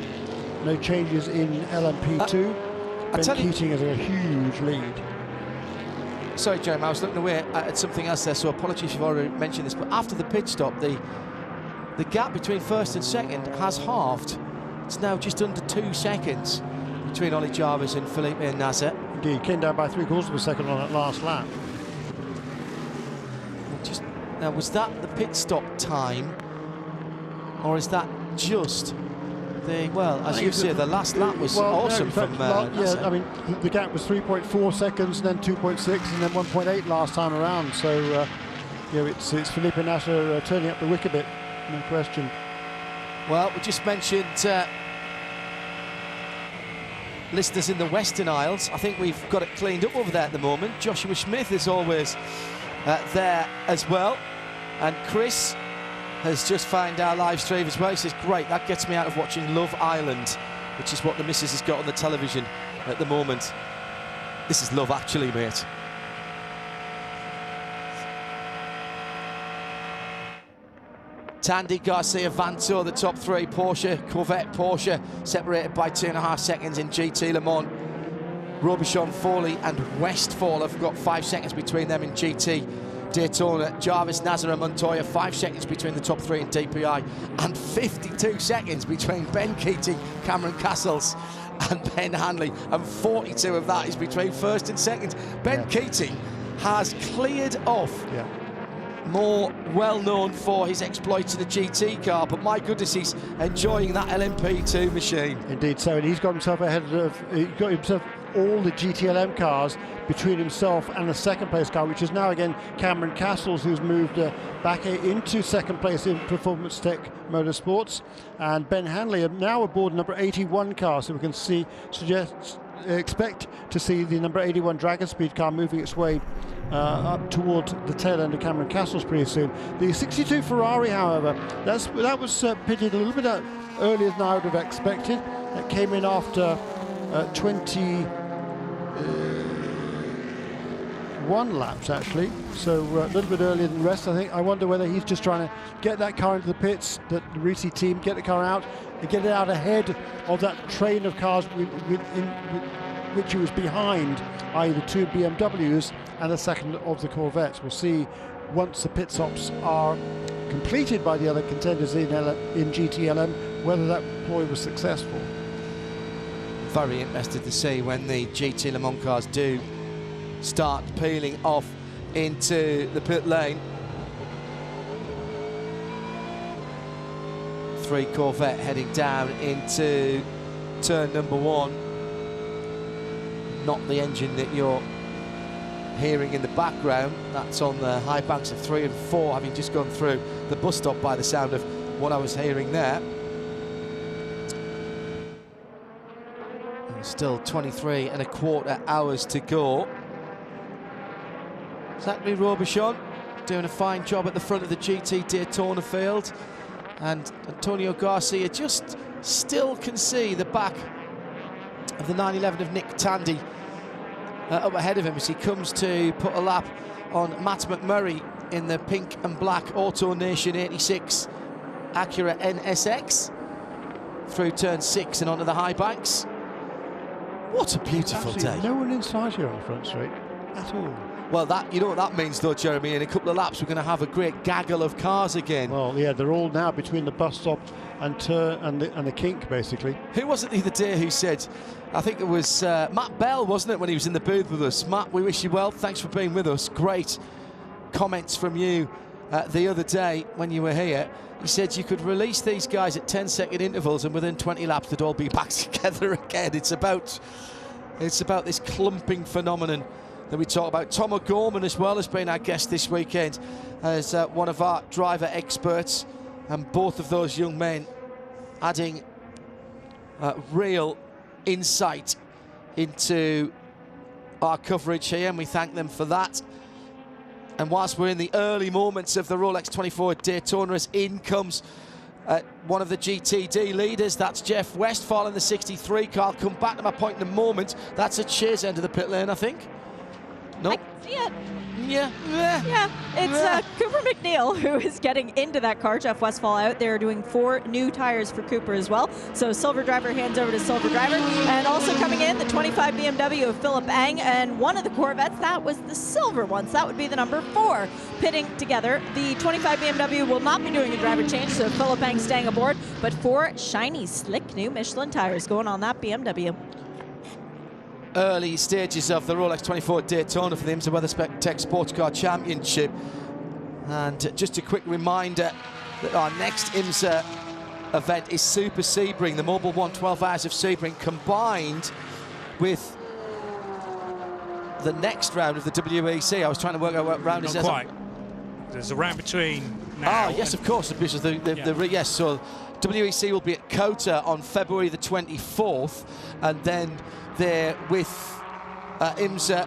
No changes in LMP2. Ben Keating has a huge lead. Sorry, Jeremy, I was looking away at something else there, so apologies if you've already mentioned this, but after the pit stop, the gap between first and second has halved. It's now just under 2 seconds between Ollie Jarvis and Felipe Nasser. Indeed, came down by 3/4 of a second on that last lap. Now, was that the pit stop time, or is that just... as you say, the last lap was awesome from Nasser. Yeah, I mean, the gap was 3.4 seconds, and then 2.6, and then 1.8 last time around. So, it's Felipe Nasser turning up the wick a bit, no question. Well, we just mentioned listeners in the Western Isles. I think we've got it cleaned up over there at the moment. Joshua Smith is always there as well, and Chris has just found our live stream as well. He says, great, that gets me out of watching Love Island, which is what the missus has got on the television at the moment. This is Love Actually, mate. Tandy, Garcia, Vanto, the top 3. Porsche, Corvette, Porsche, separated by 2.5 seconds in GT Le Mans. Robichon, Foley and Westfall have got 5 seconds between them in GT Daytona. Jarvis, Nasser and Montoya, 5 seconds between the top 3 in DPI, and 52 seconds between Ben Keating, Cameron Castles and Ben Hanley, and 42 of that is between first and second. Ben Keating has cleared off. More well known for his exploits in the GT car, but my goodness, he's enjoying that LMP2 machine. Indeed so, and he's got himself all the GTLM cars between himself and the second place car, which is now again Cameron Castles, who's moved back into second place in Performance Tech Motorsports, and Ben Hanley are now aboard number 81 car, so we can expect to see the number 81 Dragon Speed car moving its way up towards the tail end of Cameron Castles pretty soon. The 62 Ferrari, however, that was pitted a little bit earlier than I would have expected. That came in after 21 laps actually, so a little bit earlier than the rest. I wonder whether he's just trying to get that car into the pits, that the Risi team get the car out and get it out ahead of that train of cars which he was behind, i.e. the 2 BMWs and the second of the Corvettes. We'll see once the pit stops are completed by the other contenders in GTLM, whether that ploy was successful. Very interested to see when the GT Le Mans cars do start peeling off into the pit lane. 3 Corvette heading down into turn number 1. Not the engine that you're hearing in the background. That's on the high banks of 3 and 4, having just gone through the bus stop by the sound of what I was hearing there. And still 23 and a quarter hours to go. Zachary Robichon doing a fine job at the front of the GT Daytona field, and Antonio Garcia just still can see the back of the 911 of Nick Tandy up ahead of him as he comes to put a lap on Matt McMurray in the pink and black Auto Nation 86 Acura NSX through turn 6 and onto the high banks. What a beautiful day. No one inside here on the front straight at all. Well, you know what that means, though, Jeremy. In a couple of laps, we're going to have a great gaggle of cars again. Well, yeah, they're all now between the bus stop and the kink, basically. Who was it the other day who said, I think it was Matt Bell, wasn't it, when he was in the booth with us? Matt, we wish you well. Thanks for being with us. Great comments from you the other day when you were here. He said you could release these guys at 10-second intervals and within 20 laps they'd all be back together again. It's about this clumping phenomenon that we talk about. Tom O'Gorman as well has been our guest this weekend as one of our driver experts, and both of those young men adding real insight into our coverage here, and we thank them for that. And whilst we're in the early moments of the Rolex 24 Daytona, as in comes one of the GTD leaders, that's Jeff Westphal in the 63 car. I'll come back to my point in a moment. That's at Shear's end of the pit lane, I think. Nope. I see it. Yeah. It's Cooper McNeil who is getting into that car. Jeff Westphal out there doing 4 new tires for Cooper as well. So Silver Driver hands over to Silver Driver. And also coming in, the 25 BMW of Philip Ang, and one of the Corvettes, that was the silver one. So that would be the number 4 pitting together. The 25 BMW will not be doing a driver change, so Philip Ang staying aboard, but 4 shiny, slick new Michelin tires going on that BMW. Early stages of the Rolex 24 Daytona for the IMSA WeatherTech Sports Car Championship. And just a quick reminder that our next IMSA event is Super Sebring, the Mobile 1 12 Hours of Sebring, combined with the next round of the WEC. I was trying to work out what round is. Not quite. There's a round between now. Ah, yes, of course. Because yes, so WEC will be at COTA on February the 24th, and then they're with IMSA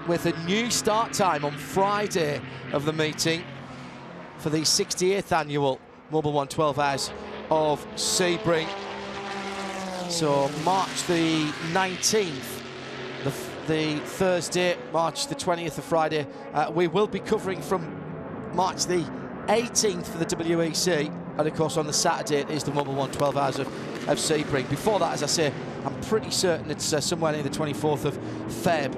with a new start time on Friday of the meeting for the 68th annual Mobile 1 12 Hours of Sebring. So March the 19th, the Thursday, March the 20th, the Friday. We will be covering from March the 18th for the WEC, and of course on the Saturday it is the Mobile 1 12 Hours of Sebring. Before that, as I say, I'm pretty certain it's somewhere near the 24th of Feb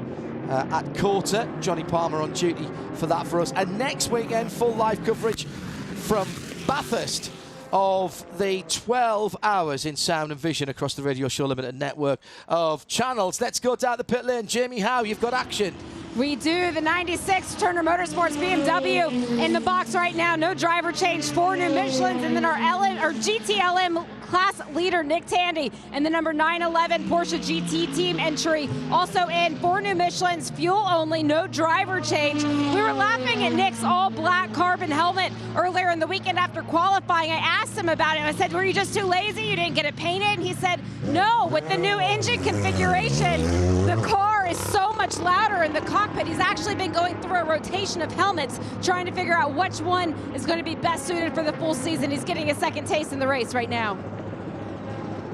at COTA. Johnny Palmer on duty for that for us. And next weekend, full live coverage from Bathurst of the 12 hours in sound and vision across the Radio Show Limited network of channels. Let's go down the pit lane. Jamie Howe, you've got action. We do. The 96 Turner Motorsports BMW in the box right now. No driver change, 4 new Michelins, and then our GTLM class leader Nick Tandy and the number 911 Porsche GT team entry also in. 4 new Michelins, fuel only, no driver change. We were laughing at Nick's all black carbon helmet earlier in the weekend after qualifying. I asked him about it. I said, were you just too lazy? You didn't get it painted? And he said, no, with the new engine configuration, the car is so much louder in the cockpit. He's actually been going through a rotation of helmets trying to figure out which one is going to be best suited for the full season. He's getting a second taste in the race right now.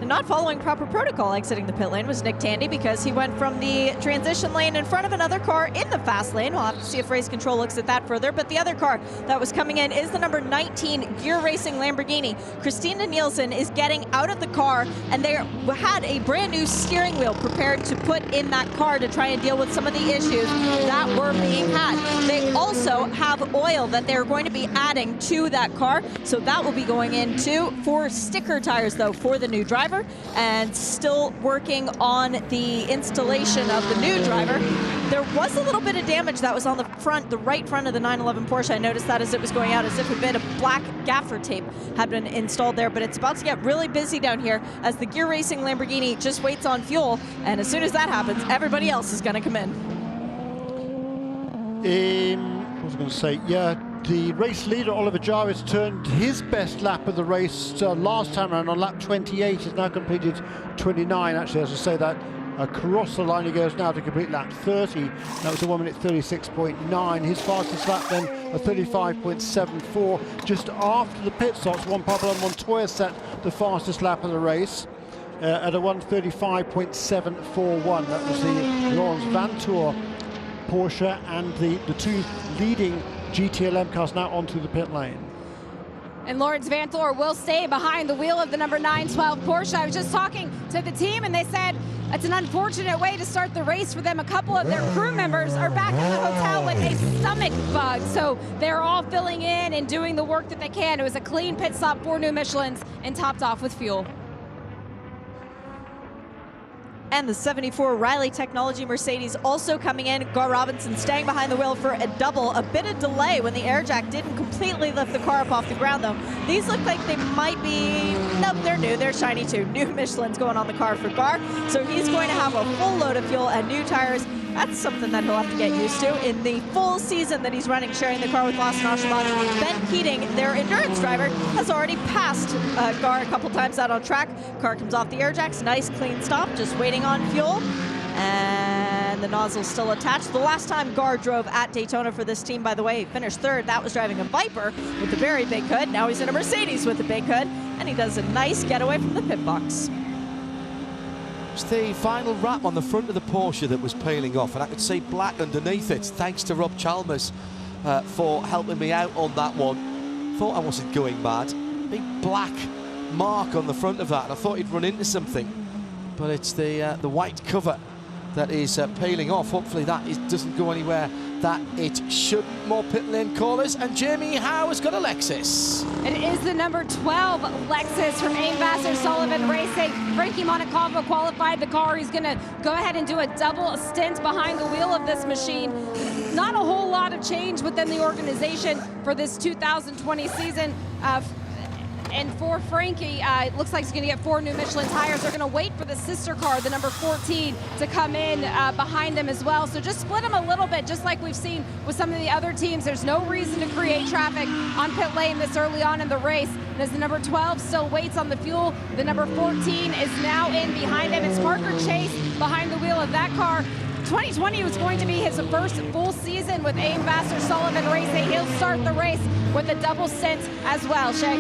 And not following proper protocol exiting the pit lane was Nick Tandy, because he went from the transition lane in front of another car in the fast lane. We'll have to see if race control looks at that further. But the other car that was coming in is the number 19 Gear Racing Lamborghini. Christina Nielsen is getting out of the car, and they had a brand new steering wheel prepared to put in that car to try and deal with some of the issues that were being had. They also have oil that they're going to be adding to that car, so that will be going in too. For sticker tires though for the new driver, and still working on the installation of the new driver. There was a little bit of damage that was on the front, the right front of the 911 Porsche. I noticed that as it was going out, as if a bit of black gaffer tape had been installed there, but it's about to get really busy down here as the Gear Racing Lamborghini just waits on fuel, and as soon as that happens, everybody else is going to come in. What was I going to say? Yeah, the race leader, Oliver Jarvis, turned his best lap of the race last time around on lap 28. He's now completed 29. Actually, as I say that, across the line he goes now to complete lap 30. That was a 1 minute 36.9. His fastest lap then a 35.74. Just after the pit stops, Juan Pablo Montoya set the fastest lap of the race at a 1:35.741. That was the Laurens Vanthoor Porsche, and the two leading GTLM cars now onto the pit lane. And Laurens Vanthoor will stay behind the wheel of the number 912 Porsche. I was just talking to the team, and they said it's an unfortunate way to start the race for them. A couple of their crew members are back at the hotel with a stomach bug, so they're all filling in and doing the work that they can. It was a clean pit stop, 4 new Michelins, and topped off with fuel. And the 74 Riley Technology Mercedes also coming in. Gar Robinson staying behind the wheel for a double. A bit of delay when the air jack didn't completely lift the car up off the ground, though. These look like they might be, nope, they're new, they're shiny too. New Michelin's going on the car for Gar. So he's going to have a full load of fuel and new tires. That's something that he'll have to get used to in the full season that he's running, sharing the car with Lawson Archibald. Ben Keating, their endurance driver, has already passed Gar a couple times out on track. Car comes off the air jacks, nice clean stop, just waiting on fuel. And the nozzle's still attached. The last time Gar drove at Daytona for this team, by the way, he finished third. That was driving a Viper with a very big hood. Now he's in a Mercedes with a big hood, and he does a nice getaway from the pit box. It's the final wrap on the front of the Porsche that was peeling off, and I could see black underneath it. Thanks to Rob Chalmers for helping me out on that one. Thought I wasn't going mad. Big black mark on the front of that, and I thought he'd run into something. But it's the white cover that is peeling off. Hopefully that doesn't go anywhere that it should. More pit lane callers, and Jamie Howe has got a Lexus. It is the number 12 Lexus from Aim Vassar Sullivan Racing. Frankie Monacovo qualified the car. He's going to go ahead and do a double stint behind the wheel of this machine. Not a whole lot of change within the organization for this 2020 season. And for Frankie, it looks like he's going to get 4 new Michelin tires. They're going to wait for the sister car, the number 14, to come in behind them as well. So just split them a little bit, just like we've seen with some of the other teams. There's no reason to create traffic on pit lane this early on in the race. And as the number 12 still waits on the fuel, the number 14 is now in behind him. It's Parker Chase behind the wheel of that car. 2020 was going to be his first full season with Aim Vassar Sullivan Racing. He'll start the race with a double stint as well, Shay.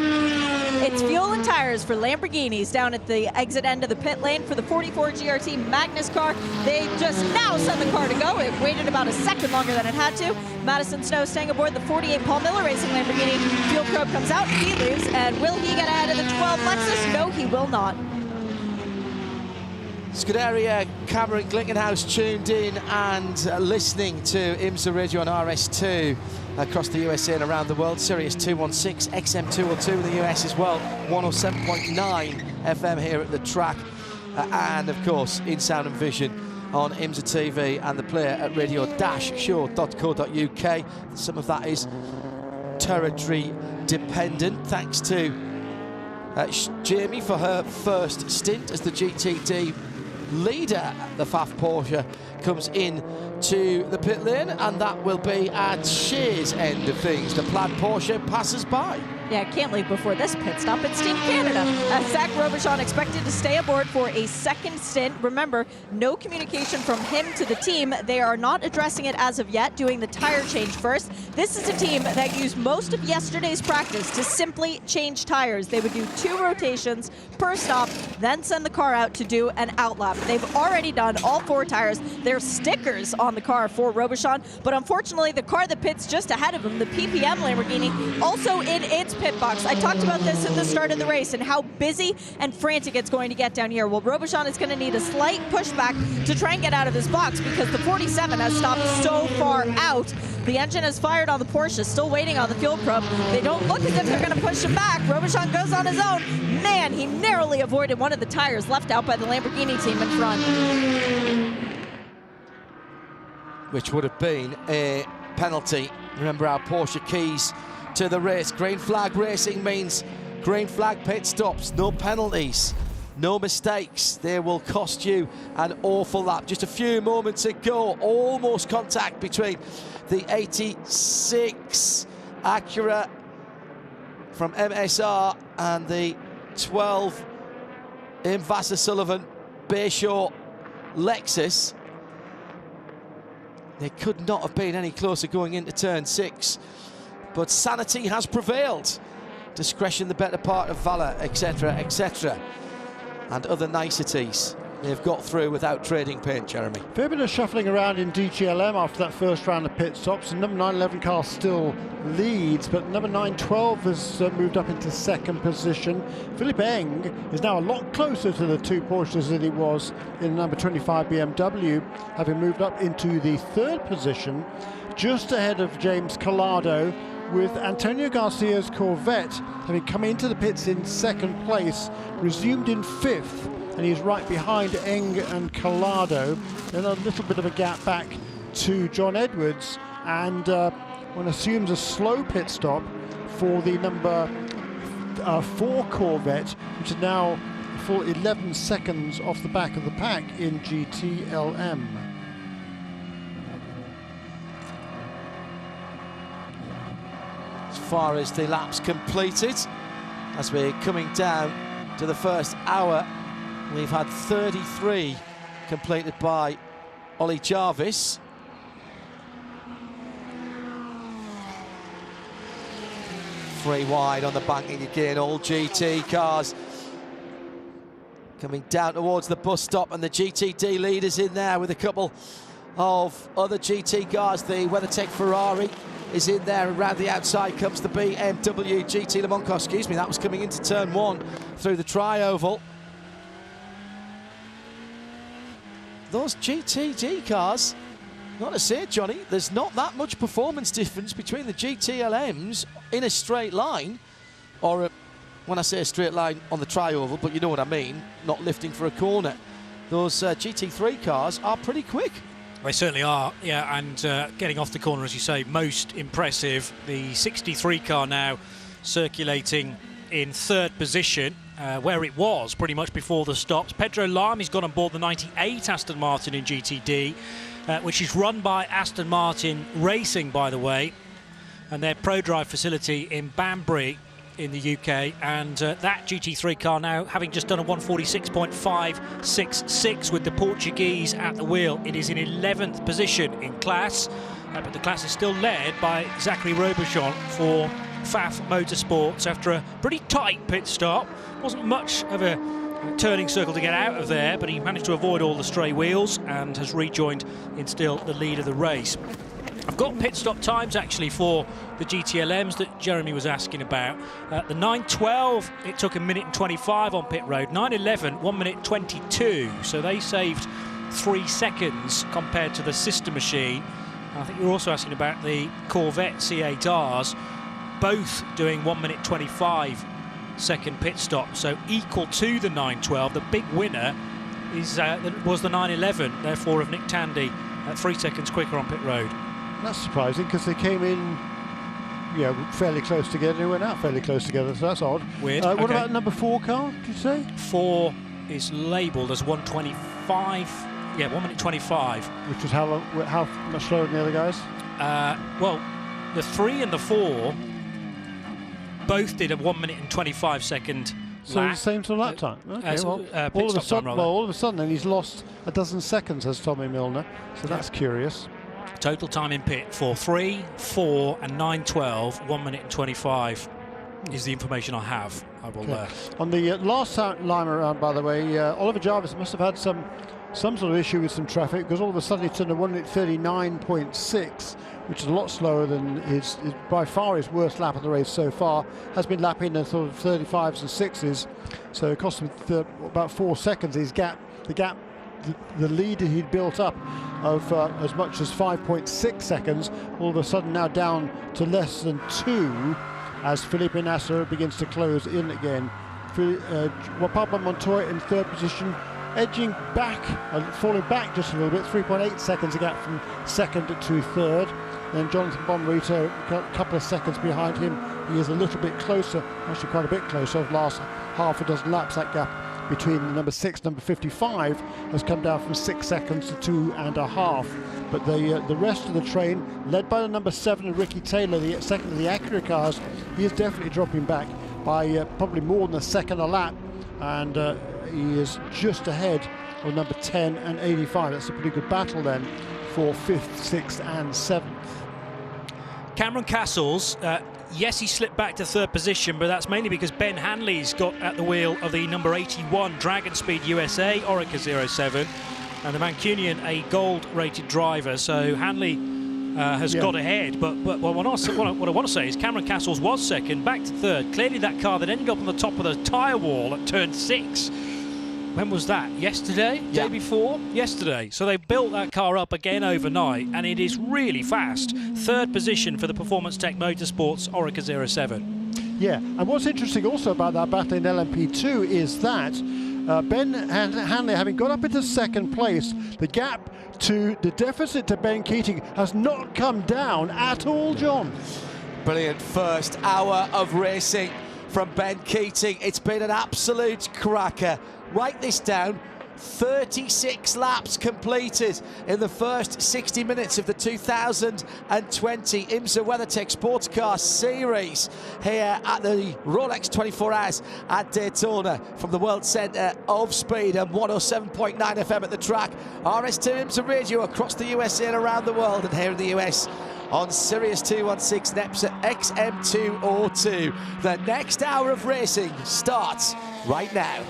It's fuel and tires for Lamborghinis down at the exit end of the pit lane for the 44 GRT Magnus car. They just now sent the car to go. It waited about a second longer than it had to. Madison Snow staying aboard the 48 Paul Miller Racing Lamborghini. Fuel probe comes out, he leaves, and will he get ahead of the 12 Lexus? No, he will not. Scuderia Cameron Glickenhaus tuned in and listening to IMSA Radio on RS2 across the USA and around the world. Sirius 216, XM 202 in the US as well, 107.9 FM here at the track, and of course in Sound and Vision on IMSA TV and the player at radio-show.co.uk. Some of that is territory dependent. Thanks to Jamie for her first stint as the GTD leader. The FAF Porsche comes in to the pit lane, and that will be at Shea's end of things. The plaid Porsche passes by. Yeah, can't leave before this pit stop. It's Team Canada. Zach Robichon expected to stay aboard for a second stint. Remember, no communication from him to the team. They are not addressing it as of yet, doing the tire change first. This is a team that used most of yesterday's practice to simply change tires. They would do 2 rotations per stop, then send the car out to do an outlap. They've already done all 4 tires. There's stickers on the car for Robichon, but unfortunately, the car that pits just ahead of him, the PPM Lamborghini, also in its pit box. I talked about this at the start of the race and how busy and frantic it's going to get down here. Well, Robichon is going to need a slight pushback to try and get out of his box because the 47 has stopped so far out. The engine has fired on the Porsche, still waiting on the fuel probe. They don't look as if they're going to push him back. Robichon goes on his own. Man, he narrowly avoided one of the tires left out by the Lamborghini team in front. Which would have been a penalty. Remember our Porsche keys to the race. Green flag racing means green flag pit stops, no penalties, no mistakes. They will cost you an awful lap. Just a few moments ago, almost contact between the 86 Acura from MSR and the 12 in Vassar Sullivan Bayshore Lexus. They could not have been any closer going into turn 6. But sanity has prevailed. Discretion the better part of valour, etc., etc. And other niceties they've got through without trading paint, Jeremy. Fair bit of shuffling around in DTLM after that first round of pit stops, and number 911 car still leads, but number 912 has moved up into second position. Philipp Eng is now a lot closer to the 2 Porsches than he was in number 25 BMW, having moved up into the 3rd position, just ahead of James Collado, with Antonio Garcia's Corvette having come into the pits in 2nd place, resumed in 5th, and he's right behind Eng and Collado. Then a little bit of a gap back to John Edwards, and one assumes a slow pit stop for the number 4 Corvette, which is now a full 11 seconds off the back of the pack in GTLM. As far as the laps completed, as we're coming down to the first hour, we've had 33 completed by Ollie Jarvis. Three wide on the banking again, all GT cars coming down towards the bus stop, and the GTD leaders in there with a couple of other GT cars. The WeatherTech Ferrari is in there, and around the outside comes the BMW GT Le Mans car. Excuse me, that was coming into turn 1 through the tri-oval. Those GTD cars, not to say it, Johnny, there's not that much performance difference between the GTLMs in a straight line, or when I say a straight line on the tri-oval, but you know what I mean, not lifting for a corner. Those GT3 cars are pretty quick. They certainly are, yeah, and getting off the corner, as you say, most impressive. The 63 car now circulating in 3rd position, where it was pretty much before the stops. Pedro Lami's got on board the 98 Aston Martin in GTD, which is run by Aston Martin Racing, by the way, and their ProDrive facility in Banbury in the UK, and that GT3 car now having just done a 146.566 with the Portuguese at the wheel. It is in 11th position in class, but the class is still led by Zachary Robichon for Pfaff Motorsports after a pretty tight pit stop. Wasn't much of a turning circle to get out of there, but he managed to avoid all the stray wheels and has rejoined in still the lead of the race. I've got pit stop times actually for the GTLMs that Jeremy was asking about. The 912, it took 1 minute and 25 on pit road. 911, 1 minute 22. So they saved 3 seconds compared to the sister machine. I think you're also asking about the Corvette C8Rs, both doing 1 minute 25 second pit stop. So equal to the 912. The big winner is was the 911, therefore of Nick Tandy, 3 seconds quicker on pit road. That's surprising because they came in, fairly close together and went out fairly close together, so that's odd. Weird. What about number 4 car, did you say? 4 is labelled as 125, 1 minute 25. Which was how much slower than the other guys? Well, the 3 and the 4 both did a 1 minute and 25 second So lap. the same sort of lap time. Okay, pit stop time, rather. all of a sudden, then he's lost a dozen seconds, has Tommy Milner. So that's curious. Total time in pit for 3, 4 and 9:12, 1 minute and 25 is the information I have. I will On the last line around, by the way, Oliver Jarvis must have had some sort of issue with some traffic, because all of a sudden it's in a 1 minute 39.6, which is a lot slower than his by far his worst lap of the race so far. Has been lapping in sort of 35s and 6s, so it cost him about 4 seconds. The lead he'd built up of as much as 5.6 seconds, all of a sudden now down to less than 2, as Felipe Nasr begins to close in again. Juan Pablo Montoya in third position, edging back, falling back just a little bit, 3.8 seconds a gap from second to third. Then Jonathan Bonrito, a couple of seconds behind him. He is a little bit closer, actually quite a bit closer, of the last half a dozen laps. That gap between number 6, number 55 has come down from 6 seconds to 2.5. But the rest of the train, led by the number 7 Ricky Taylor, the second of the Acura cars, he is definitely dropping back by probably more than a second a lap, and he is just ahead of number 10 and 85. That's a pretty good battle then for 5th, 6th and 7th. Cameron Castles, yes, he slipped back to third position, but that's mainly because Ben Hanley's got at the wheel of the number 81 Dragon Speed USA Orica 07, and the Mancunian a gold-rated driver. So Hanley has got ahead, but what I want to say is Cameron Castles was second, back to third. Clearly that car that ended up on the top of the tyre wall at turn 6. When was that? Yesterday? Yeah. Day before? Yesterday. So they built that car up again overnight, and it is really fast. Third position for the Performance Tech Motorsports Orica 07. Yeah, and what's interesting also about that battle in LMP2 is that Ben Hanley, having got up into second place, the deficit to Ben Keating has not come down at all, John. Brilliant first hour of racing from Ben Keating. It's been an absolute cracker. Write this down: 36 laps completed in the first 60 minutes of the 2020 IMSA WeatherTech Sports Car Series here at the Rolex 24 Hours at Daytona from the World Centre of Speed and 107.9 FM at the track. RS2 IMSA Radio across the USA and around the world, and here in the US on Sirius 216 XM202. The next hour of racing starts right now.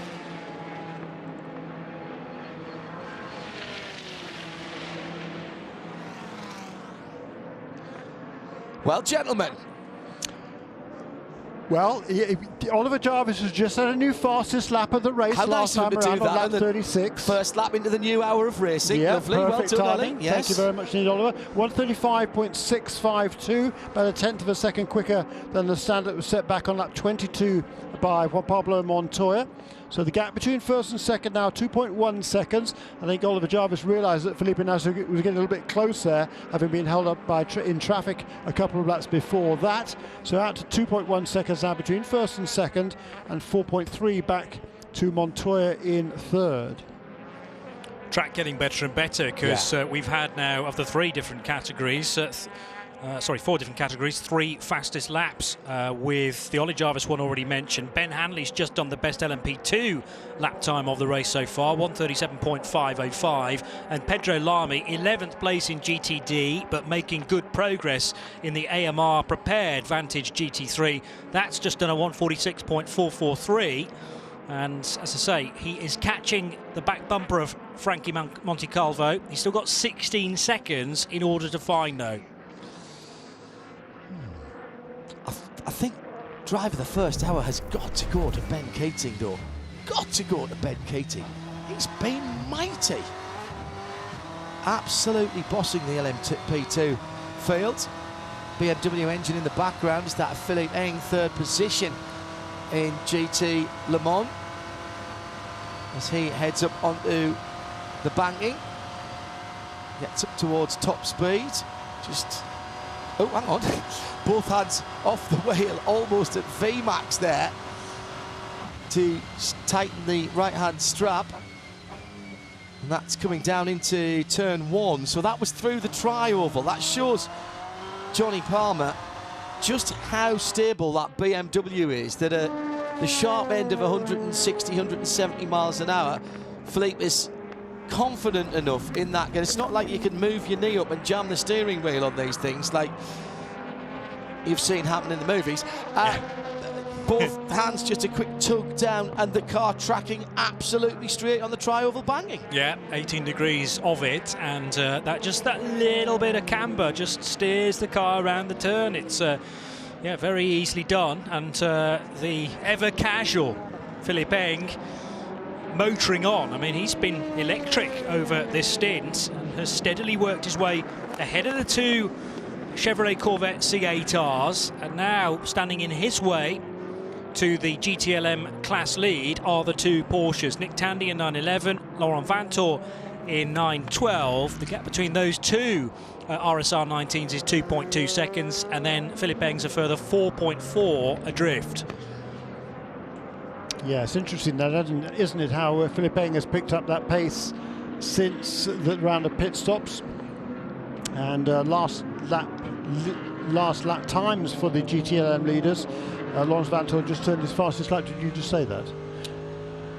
Well, gentlemen. Well, Oliver Jarvis has just had a new fastest lap of the race. How last nice of time him to around do on that. lap 36. First lap into the new hour of racing. Yeah, lovely. Well perfect done, timing. Ollie. Yes. Thank you very much indeed, Oliver. 1:35.652, about a tenth of a second quicker than the standard that was set back on lap 22 by Juan Pablo Montoya. So the gap between first and second now 2.1 seconds. I think Oliver Jarvis realised that Felipe Nasr was getting a little bit close there, having been held up in traffic a couple of laps before that. So out to 2.1 seconds now between first and second, and 4.3 back to Montoya in third. Track getting better and better, because we've had now, of the 4 different categories, 3 fastest laps, with the Ollie Jarvis one already mentioned. Ben Hanley's just done the best LMP2 lap time of the race so far, 1:37.505, and Pedro Lamy 11th place in GTD, but making good progress in the AMR prepared Vantage GT3. That's just done a 1:46.443. And as I say, he is catching the back bumper of Frankie Montecalvo. He's still got 16 seconds in order to find, though. I think driver the first hour has got to go to Ben Keating, though. Got to go to Ben Keating. He's been mighty. Absolutely bossing the LMP2 field. BMW engine in the background. Is that Philippe Eng, third position in GT Le Mans, as he heads up onto the banking. Gets up towards top speed. Just... oh, hang on. Both hands off the wheel, almost at VMAX there, to tighten the right-hand strap. And that's coming down into turn 1. So that was through the tri-oval. That shows Johnny Palmer just how stable that BMW is, that the sharp end of 160, 170 miles an hour, Philippe is confident enough in that. It's not like you can move your knee up and jam the steering wheel on these things like you've seen happen in the movies. Both hands, just a quick tug down, and the car tracking absolutely straight on the tri-oval banking. Yeah, 18 degrees of it, and that little bit of camber just steers the car around the turn. It's yeah, very easily done, and the ever casual Philippe Eng motoring on. I mean, he's been electric over this stint and has steadily worked his way ahead of the two Chevrolet Corvette C8Rs, and now standing in his way to the GTLM class lead are the two Porsches, Nick Tandy in 911, Laurent Vantor in 912. The gap between those two RSR 19s is 2.2 seconds, and then Philippe Eng's a further 4.4 adrift. Yeah, it's interesting that, isn't it, how Philippe Eng has picked up that pace since the round of pit stops, and last lap times for the GTLM leaders. Laurens Vanthoor just turned his fastest lap. Did you just say that?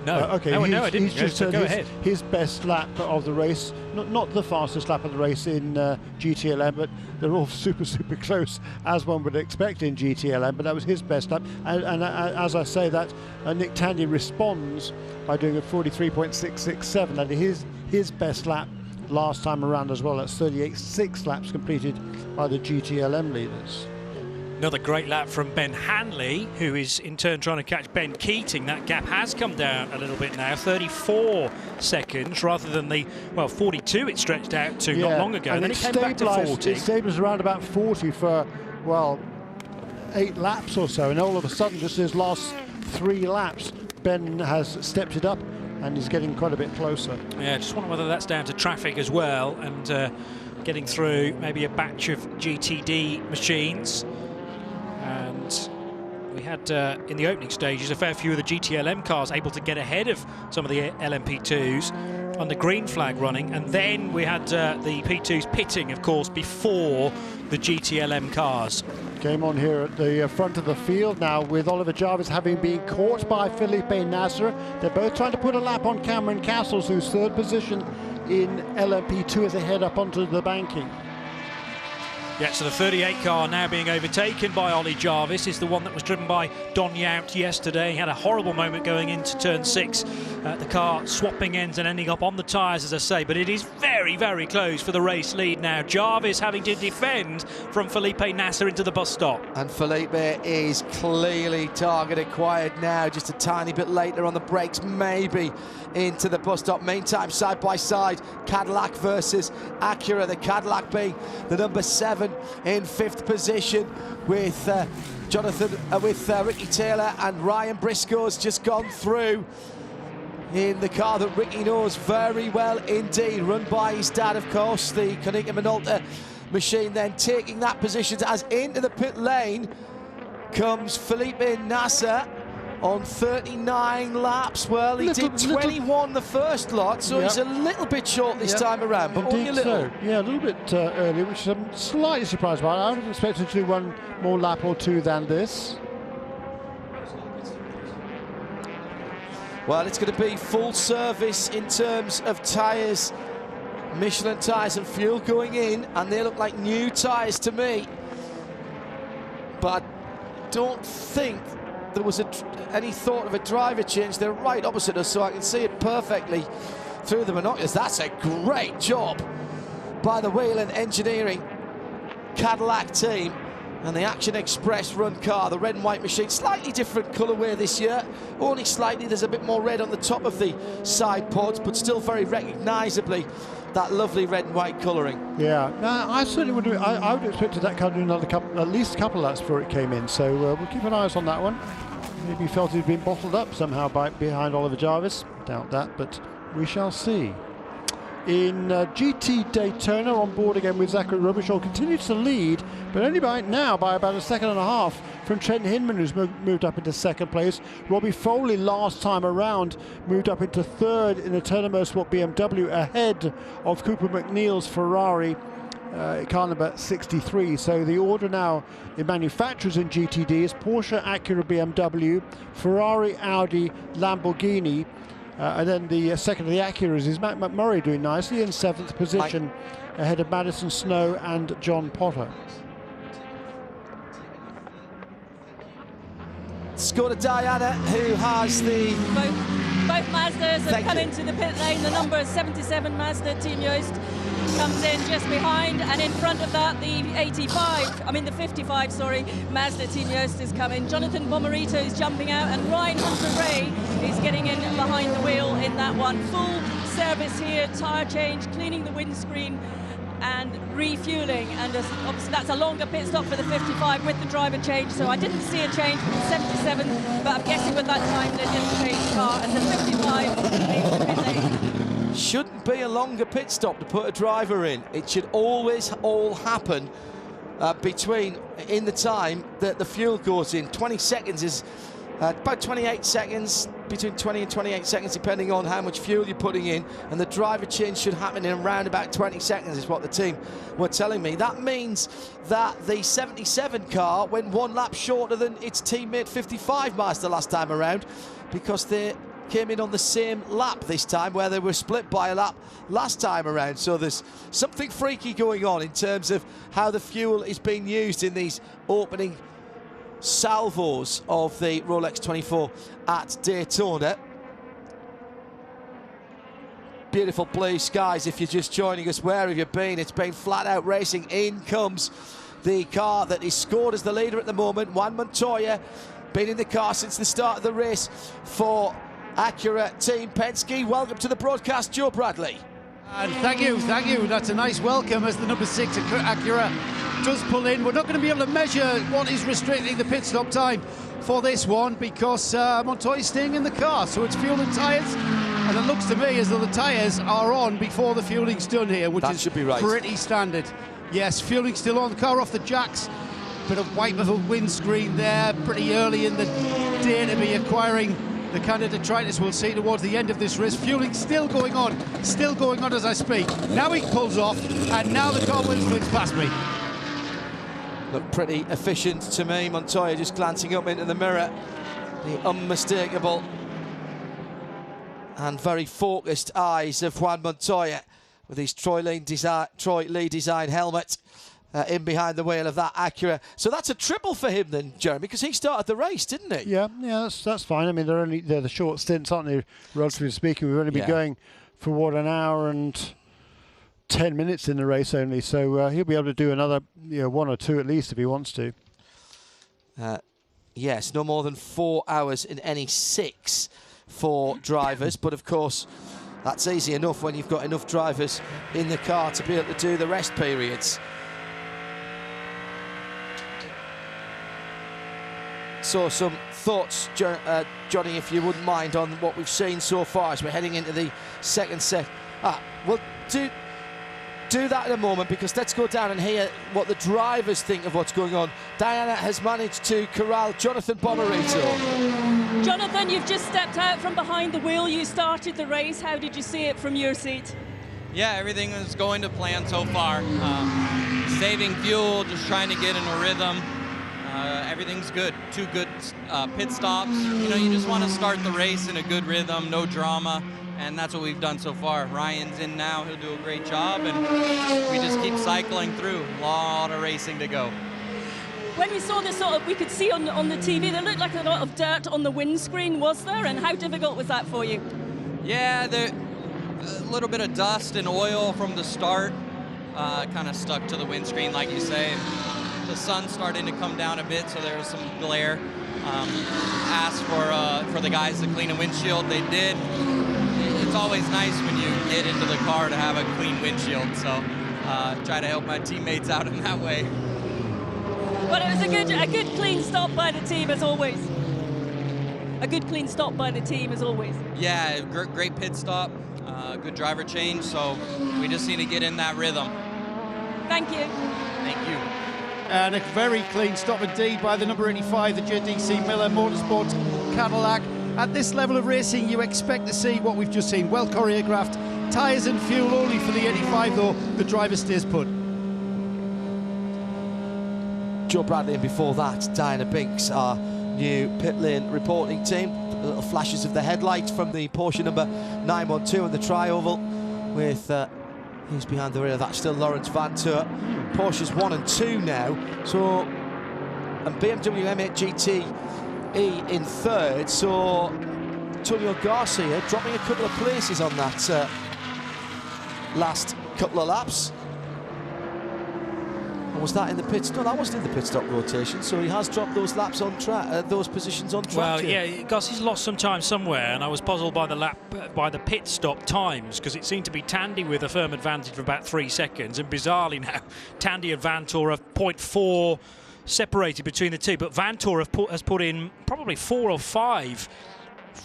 No. Okay. No, I didn't. He's just turned his best lap of the race. Not the fastest lap of the race in GTLM, but they're all super close, as one would expect in GTLM. But that was his best lap. And as I say that, Nick Tandy responds by doing a 43.667. That is his best lap last time around as well. That's 38.6 laps completed by the GTLM leaders. Another great lap from Ben Hanley, who is in turn trying to catch Ben Keating. That gap has come down a little bit now, 34 seconds rather than the, well, 42 it stretched out to not long ago. And then it came back to 40. It stabilised around about 40 for, well, 8 laps or so, and all of a sudden, just his last 3 laps, Ben has stepped it up and is getting quite a bit closer. Yeah, just wonder whether that's down to traffic as well, and getting through maybe a batch of GTD machines. And we had in the opening stages a fair few of the GTLM cars able to get ahead of some of the LMP2s on the green flag running, and then we had the P2s pitting, of course, before the GTLM cars. Game on here at the front of the field now, with Oliver Jarvis having been caught by Felipe Nasser. They're both trying to put a lap on Cameron Castles, who's third position in LMP2 as they head up onto the banking. Yeah, so the 38 car now being overtaken by Ollie Jarvis is the one that was driven by Don Yount yesterday. He had a horrible moment going into turn 6. The car swapping ends and ending up on the tyres, as I say, but it is very close for the race lead now. Jarvis having to defend from Felipe Nasser into the bus stop. And Felipe is clearly target acquired now, just a tiny bit later on the brakes, maybe into the bus stop. Meantime, side by side, Cadillac versus Acura. The Cadillac being the number 7 in 5th position, with Ricky Taylor, and Ryan Briscoe's just gone through in the car that Ricky knows very well indeed, run by his dad, of course, the Konica Minolta machine. Then taking that position as into the pit lane comes Felipe Nasser on 39 laps. Well, he did 21 the first lot, so he's a little bit short this time around, but only a little. So. Yeah, a little bit early, which I'm slightly surprised by. I would have expected to do one more lap or two than this. Well, it's going to be full service in terms of tyres, Michelin tyres and fuel going in, and they look like new tyres to me. But I don't think there was any thought of a driver change. They're right opposite us, so I can see it perfectly through the binoculars. That's a great job by the Whelen Engineering Cadillac team and the Action Express run car, the red and white machine. Slightly different colourway this year, only slightly. There's a bit more red on the top of the side pods, but still very recognisably that lovely red and white colouring. Yeah, I certainly would. I would have expected that car to do another couple, at least a couple of laps before it came in. So we'll keep an eye on that one. Maybe he felt he'd been bottled up somehow behind Oliver Jarvis. Doubt that, but we shall see. In GT Daytona, on board again with Zachary Robichaud, continues to lead, but only by about a second and a half from Trent Hinman, who's moved up into second place. Robbie Foley last time around moved up into third in the Turner Motorsport BMW, ahead of Cooper McNeil's Ferrari car number 63. So the order now in manufacturers in GTD is Porsche, Acura, BMW, Ferrari, Audi, Lamborghini, and then the second of the Acuras is Matt McMurray doing nicely in 7th position ahead of Madison Snow and John Potter. Let's go to Diana, who has the... Both Mazdas have come into the pit lane. The number 77 Mazda Team Yost comes in just behind, and in front of that the 55 Mazda Team Yost is coming. Jonathan Bomarito is jumping out, and Ryan Hunter-Reay is getting in behind the wheel in that one. Full service here, tyre change, cleaning the windscreen and refueling, and obviously that's a longer pit stop for the 55 with the driver change, so I didn't see a change from the 77, but I'm guessing with that time they didn't change the car, and the 55 leaves the pit lane. Shouldn't be a longer pit stop to put a driver in. It should always all happen in the time that the fuel goes in. 20 seconds is about 28 seconds, between 20 and 28 seconds, depending on how much fuel you're putting in, and the driver change should happen in around about 20 seconds, is what the team were telling me. That means that the 77 car went 1 lap shorter than its teammate 55 Mazda last time around, because they came in on the same lap this time, where they were split by a lap last time around. So there's something freaky going on in terms of how the fuel is being used in these opening salvos of the Rolex 24 at Daytona. Beautiful blue skies. If you're just joining us, where have you been? It's been flat out racing. In comes the car that is scored as the leader at the moment, Juan Montoya. Been in the car since the start of the race for Acura Team Penske. Welcome to the broadcast, Joe Bradley. And thank you. That's a nice welcome as the number 6 Acura does pull in. We're not going to be able to measure what is restricting the pit stop time for this one, because Montoya's staying in the car, so it's fuel and tyres, and it looks to me as though the tyres are on before the fueling's done here, which that is should be right. Pretty standard. Yes, fueling's still on, the car off the jacks, bit of wipe of a windscreen there, pretty early in the day to be acquiring the kind of detritus we'll see towards the end of this race. Fueling still going on as I speak. Now he pulls off, and now the car flicks past me. Look pretty efficient to me. Montoya just glancing up into the mirror. The unmistakable and very focused eyes of Juan Montoya with his Troy Lee design helmet in behind the wheel of that Acura. So that's a triple for him then, Jeremy, because he started the race, didn't he? Yeah, that's fine. I mean, they're the short stints, aren't they? Relatively speaking, we've only been going for what, an hour and 10 minutes in the race only. So he'll be able to do another 1 or 2 at least if he wants to. Yes, no more than 4 hours in any 6 for drivers, but of course that's easy enough when you've got enough drivers in the car to be able to do the rest periods. So some thoughts, Johnny, if you wouldn't mind, on what we've seen so far as we're heading into the second set. We'll do that in a moment, because let's go down and hear what the drivers think of what's going on. Diana has managed to corral Jonathan Bomarito. Jonathan, you've just stepped out from behind the wheel. You started the race. How did you see it from your seat? Yeah, everything is going to plan so far. Saving fuel, just trying to get in a rhythm. Everything's good. 2 good pit stops. You just want to start the race in a good rhythm, no drama, and that's what we've done so far. Ryan's in now. He'll do a great job, and we just keep cycling through. A lot of racing to go. When we saw this we could see on the TV, there looked like a lot of dirt on the windscreen, was there? And how difficult was that for you? Yeah, a little bit of dust and oil from the start kind of stuck to the windscreen, like you say. The sun's starting to come down a bit, so there was some glare. Asked for the guys to clean a windshield. They did. It's always nice when you get into the car to have a clean windshield, so try to help my teammates out in that way. Well, it was a good clean stop by the team, as always. A good clean stop by the team, as always. Yeah, great pit stop, good driver change, so we just need to get in that rhythm. Thank you. Thank you. And a very clean stop indeed by the number 85, the JDC Miller Motorsports Cadillac. At this level of racing, you expect to see what we've just seen. Well choreographed, tyres and fuel only for the 85, though the driver stays put. Joe Bradley, and before that, Diana Binks, our new pit lane reporting team. The little flashes of the headlights from the Porsche number 912 and the tri-oval with who's behind the rear of that, still Lawrence Vantour. Porsche's 1 and 2 now, so, and BMW M8 GTE in third, so Antonio Garcia dropping a couple of places on that last couple of laps. Or was that in the pits? No, that wasn't in the pit stop rotation, so he has dropped those laps on track, those positions on track. Well, yeah, Garcia's lost some time somewhere, and I was puzzled by the pit stop times, because it seemed to be Tandy with a firm advantage for about 3 seconds, and bizarrely now, Tandy and Vantour are 0.4 separated between the two, but Vantour has put in probably 4 or 5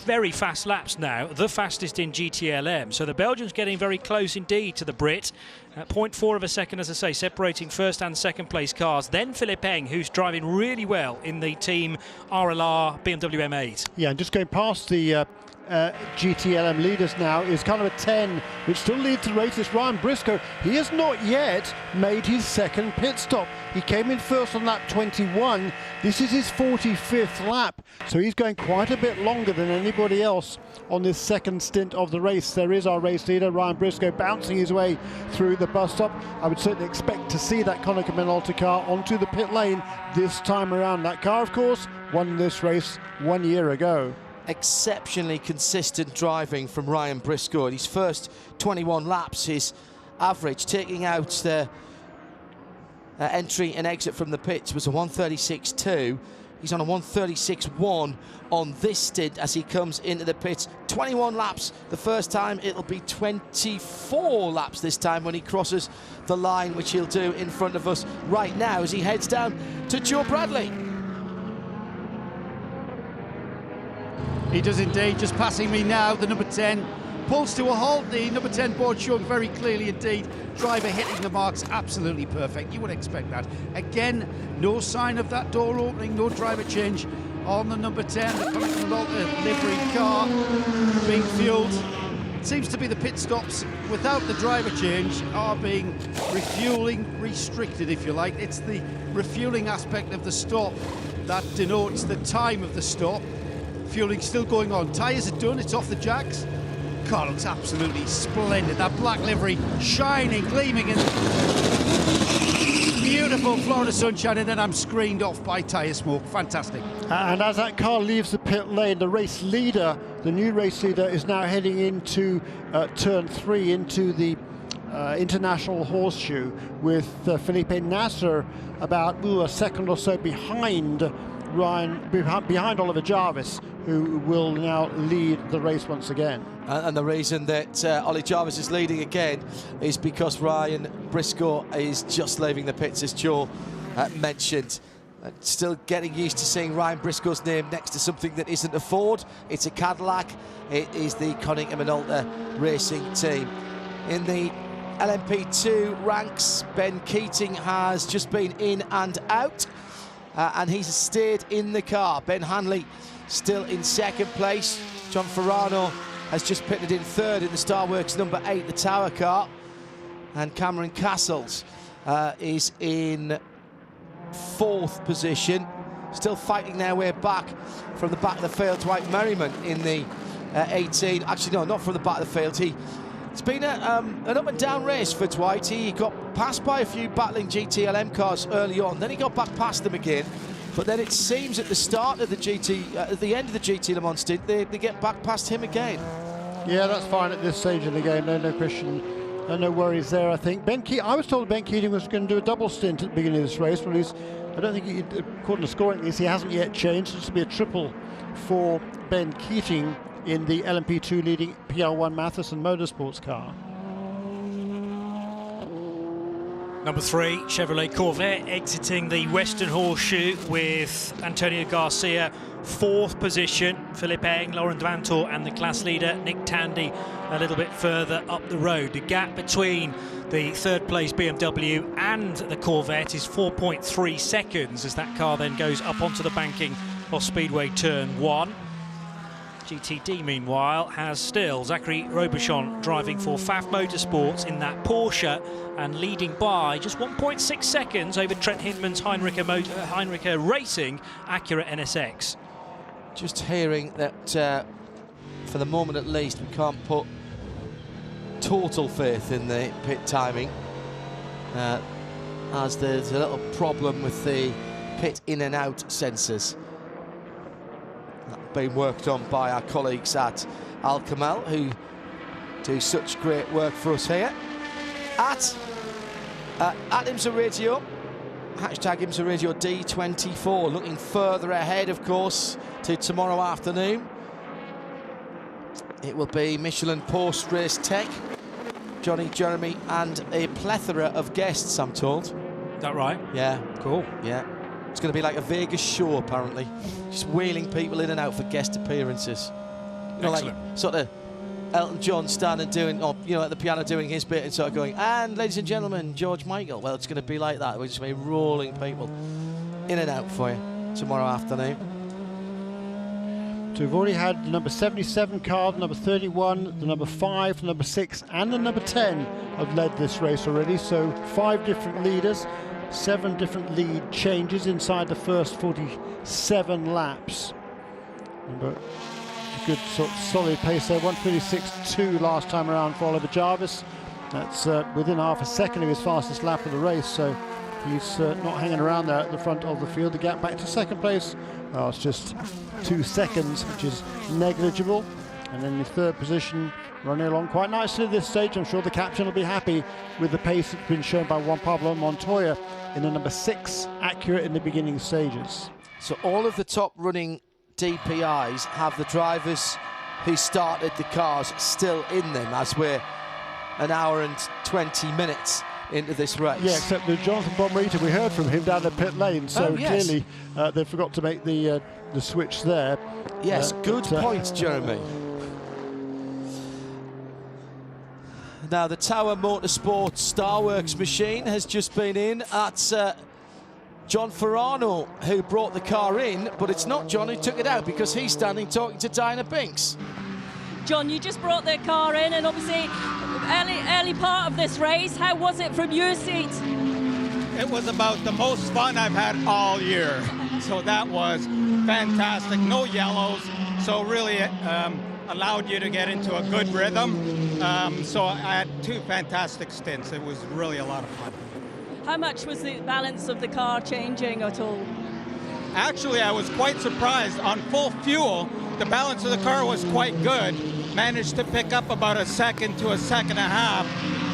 very fast laps now, the fastest in GTLM. So the Belgian's getting very close indeed to the Brit. 0.4 of a second, as I say, separating first and second place cars. Then Philippe Eng, who's driving really well in the team RLR BMW M8. Yeah, and just going past the GTLM leaders now is kind of a 10, which still leads the race. It's Ryan Briscoe. He has not yet made his second pit stop. He came in first on lap 21. This is his 45th lap, so he's going quite a bit longer than anybody else on this second stint of the race. There is our race leader, Ryan Briscoe, bouncing his way through the bus stop. I would certainly expect to see that Konica Minolta car onto the pit lane this time around. That car, of course, won this race 1 year ago. Exceptionally consistent driving from Ryan Briscoe. In his first 21 laps, his average, taking out the entry and exit from the pits, was a 136.2. He's on a 136.1 on this stint as he comes into the pits. 21 laps the first time. It'll be 24 laps this time when he crosses the line, which he'll do in front of us right now as he heads down to Joe Bradley. He does indeed, just passing me now, the number 10 pulls to a halt. The number 10 board showing very clearly indeed. Driver hitting the marks, absolutely perfect. You would expect that. Again, no sign of that door opening, no driver change on the number 10. The Konica Minolta livery car being fueled. It seems to be the pit stops without the driver change are being refueling restricted, if you like. It's the refueling aspect of the stop that denotes the time of the stop. Fueling still going on. Tyres are done, it's off the jacks. Car looks absolutely splendid. That black livery shining, gleaming in beautiful Florida sunshine, and then I'm screened off by tyre smoke. Fantastic. And as that car leaves the pit lane, the race leader, the new race leader, is now heading into turn 3, into the International Horseshoe, with Felipe Nasser about a second or so behind behind Oliver Jarvis, who will now lead the race once again. And the reason that Ollie Jarvis is leading again is because Ryan Briscoe is just leaving the pits, as Joe mentioned. Still getting used to seeing Ryan Briscoe's name next to something that isn't a Ford. It's a Cadillac. It is the Konica Minolta racing team. In the LMP2 ranks, Ben Keating has just been in and out. And he's stayed in the car. Ben Hanley still in second place. John Ferrano has just pitted in third in the Starworks number 8, the Tower car. And Cameron Castles is in fourth position. Still fighting their way back from the back of the field. Dwight Merriman in the 18. Actually, no, not from the back of the field. It's been an up and down race for Dwight. He got passed by a few battling GTLM cars early on, then he got back past them again. But then it seems at the start of the at the end of the GT Le Mans stint, they get back past him again. Yeah, that's fine at this stage of the game. No question, no worries there. I think I was told Ben Keating was going to do a double stint at the beginning of this race. Well, I don't think, according to scoring these, he hasn't yet changed. This will be a triple for Ben Keating in the LMP2 leading PR1 Matheson Motorsports car. Number 3, Chevrolet Corvette exiting the Western Horseshoe with Antonio Garcia, 4th position. Philippe Eng, Laurent Vantour and the class leader Nick Tandy a little bit further up the road. The gap between the third place BMW and the Corvette is 4.3 seconds as that car then goes up onto the banking of Speedway Turn 1. GTD, meanwhile, has still Zachary Robuchon driving for Pfaff Motorsports in that Porsche and leading by just 1.6 seconds over Trent Hindman's Heinricha Racing Acura NSX. Just hearing that, for the moment at least, we can't put total faith in the pit timing, as there's a little problem with the pit in and out sensors being worked on by our colleagues at Al Kamel, who do such great work for us here at IMSA Radio, hashtag IMSA Radio D24, looking further ahead, of course, to tomorrow afternoon. It will be Michelin post-race tech, Johnny, Jeremy, and a plethora of guests, I'm told. Is that right? Yeah. Cool. Yeah. It's going to be like a Vegas show, apparently. Just wheeling people in and out for guest appearances. You know, excellent. like sort of Elton John standing doing, or, you know, at the piano doing his bit and sort of going, and ladies and gentlemen, George Michael. Well, it's going to be like that. We're just going to be rolling people in and out for you tomorrow afternoon. So we've already had the number 77 car, the number 31, the number 5, the number 6 and the number 10 have led this race already. So 5 different leaders, 7 different lead changes inside the first 47 laps. But a good sort of solid pace there, 1:36.2 last time around for Oliver Jarvis. That's within half a second of his fastest lap of the race, so he's not hanging around there at the front of the field. The gap back to second place, well, it's just 2 seconds, which is negligible. And then the third position running along quite nicely at this stage. I'm sure the captain will be happy with the pace that's been shown by Juan Pablo Montoya in the number 6 Acura in the beginning stages. So all of the top running DPIs have the drivers who started the cars still in them, as we're an hour and 20 minutes into this race. Yeah, except with Jonathan Bonrita, we heard from him down the pit lane, so yes. clearly they forgot to make the switch there. Yes, good point, Jeremy. Now the Tower Motorsport Starworks machine has just been in at John Ferrano, who brought the car in, but it's not John who took it out because he's standing talking to Diana Binks. John, you just brought the car in, and obviously early part of this race. How was it from your seat? It was about the most fun I've had all year. So that was fantastic. No yellows, so really allowed you to get into a good rhythm. So I had 2 fantastic stints. It was really a lot of fun. How much was the balance of the car changing at all? Actually, I was quite surprised. On full fuel, the balance of the car was quite good. Managed to pick up about a second to a second and a half,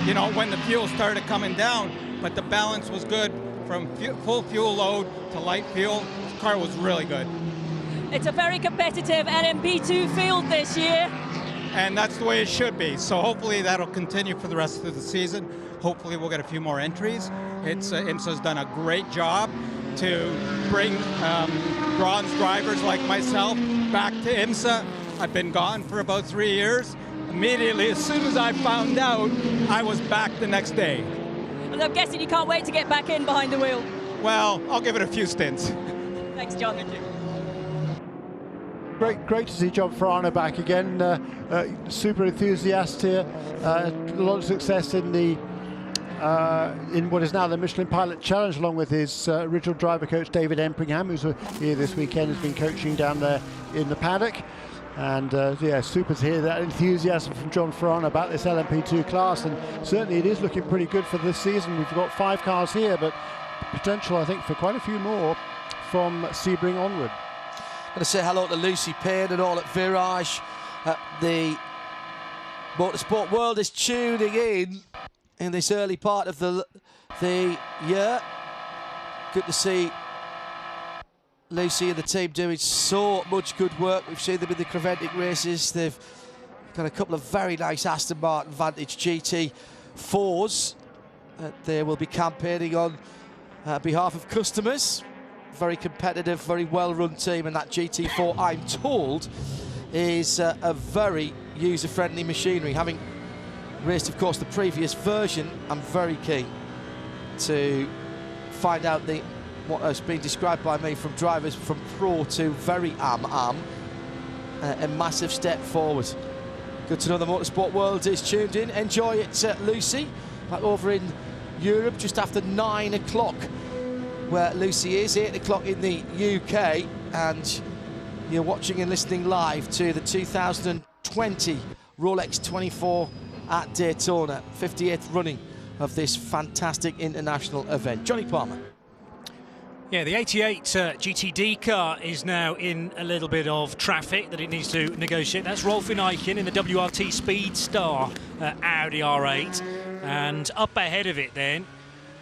you know, when the fuel started coming down. But the balance was good from full fuel load to light fuel. The car was really good. It's a very competitive LMP2 field this year. And that's the way it should be. So hopefully that'll continue for the rest of the season. Hopefully we'll get a few more entries. IMSA's done a great job to bring bronze drivers like myself back to IMSA. I've been gone for about 3 years. Immediately, as soon as I found out, I was back the next day. And I'm guessing you can't wait to get back in behind the wheel. Well, I'll give it a few stints. Thanks, John. Thank you. Great to see John Ferrano back again. Super enthusiast here. A lot of success in what is now the Michelin Pilot Challenge, along with his original driver coach David Empringham, who's here this weekend, has been coaching down there in the paddock. And yeah, super to hear that enthusiasm from John Ferrano about this LMP2 class, and certainly it is looking pretty good for this season. We've got 5 cars here, but potential, I think, for quite a few more from Sebring onward. I'm going to say hello to Lucy Payne and all at Virage. The motorsport world is tuning in this early part of the year. Good to see Lucy and the team doing so much good work. We've seen them in the Creventic races. They've got a couple of very nice Aston Martin Vantage GT4s that they will be campaigning on behalf of customers. Very competitive, very well-run team, and that GT4, I'm told, is a very user-friendly machinery. Having raced, of course, the previous version, I'm very keen to find out what has been described by me from drivers from pro to very am. a massive step forward. Good to know the motorsport world is tuned in. Enjoy it, Lucy. Back over in Europe just after 9 o'clock, where Lucy is, 8 o'clock in the UK, and you're watching and listening live to the 2020 Rolex 24 at Daytona, 58th running of this fantastic international event. Johnny Palmer. Yeah, the 88 GTD car is now in a little bit of traffic that it needs to negotiate. That's Rolfin Eichen in the WRT Speedstar Audi R8. And up ahead of it then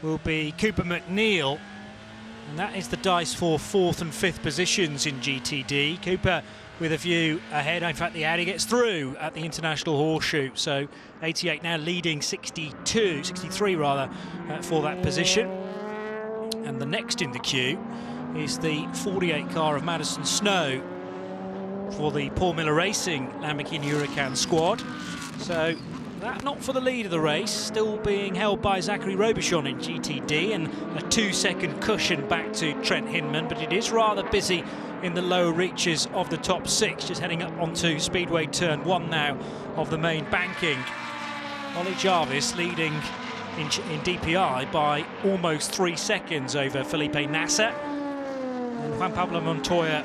will be Cooper McNeil. And that is the dice for 4th and 5th positions in GTD. Cooper with a view ahead. In fact, the Audi gets through at the International Horseshoe. So 88 now leading 63 rather, for that position. And the next in the queue is the 48 car of Madison Snow for the Paul Miller Racing Lamborghini Huracan squad. So that not for the lead of the race, still being held by Zachary Robichon in GTD, and a 2-second cushion back to Trent Hinman, but it is rather busy in the lower reaches of the top 6, just heading up onto Speedway Turn 1 now of the main banking. Ollie Jarvis leading in DPI by almost 3 seconds over Felipe Nasser. And Juan Pablo Montoya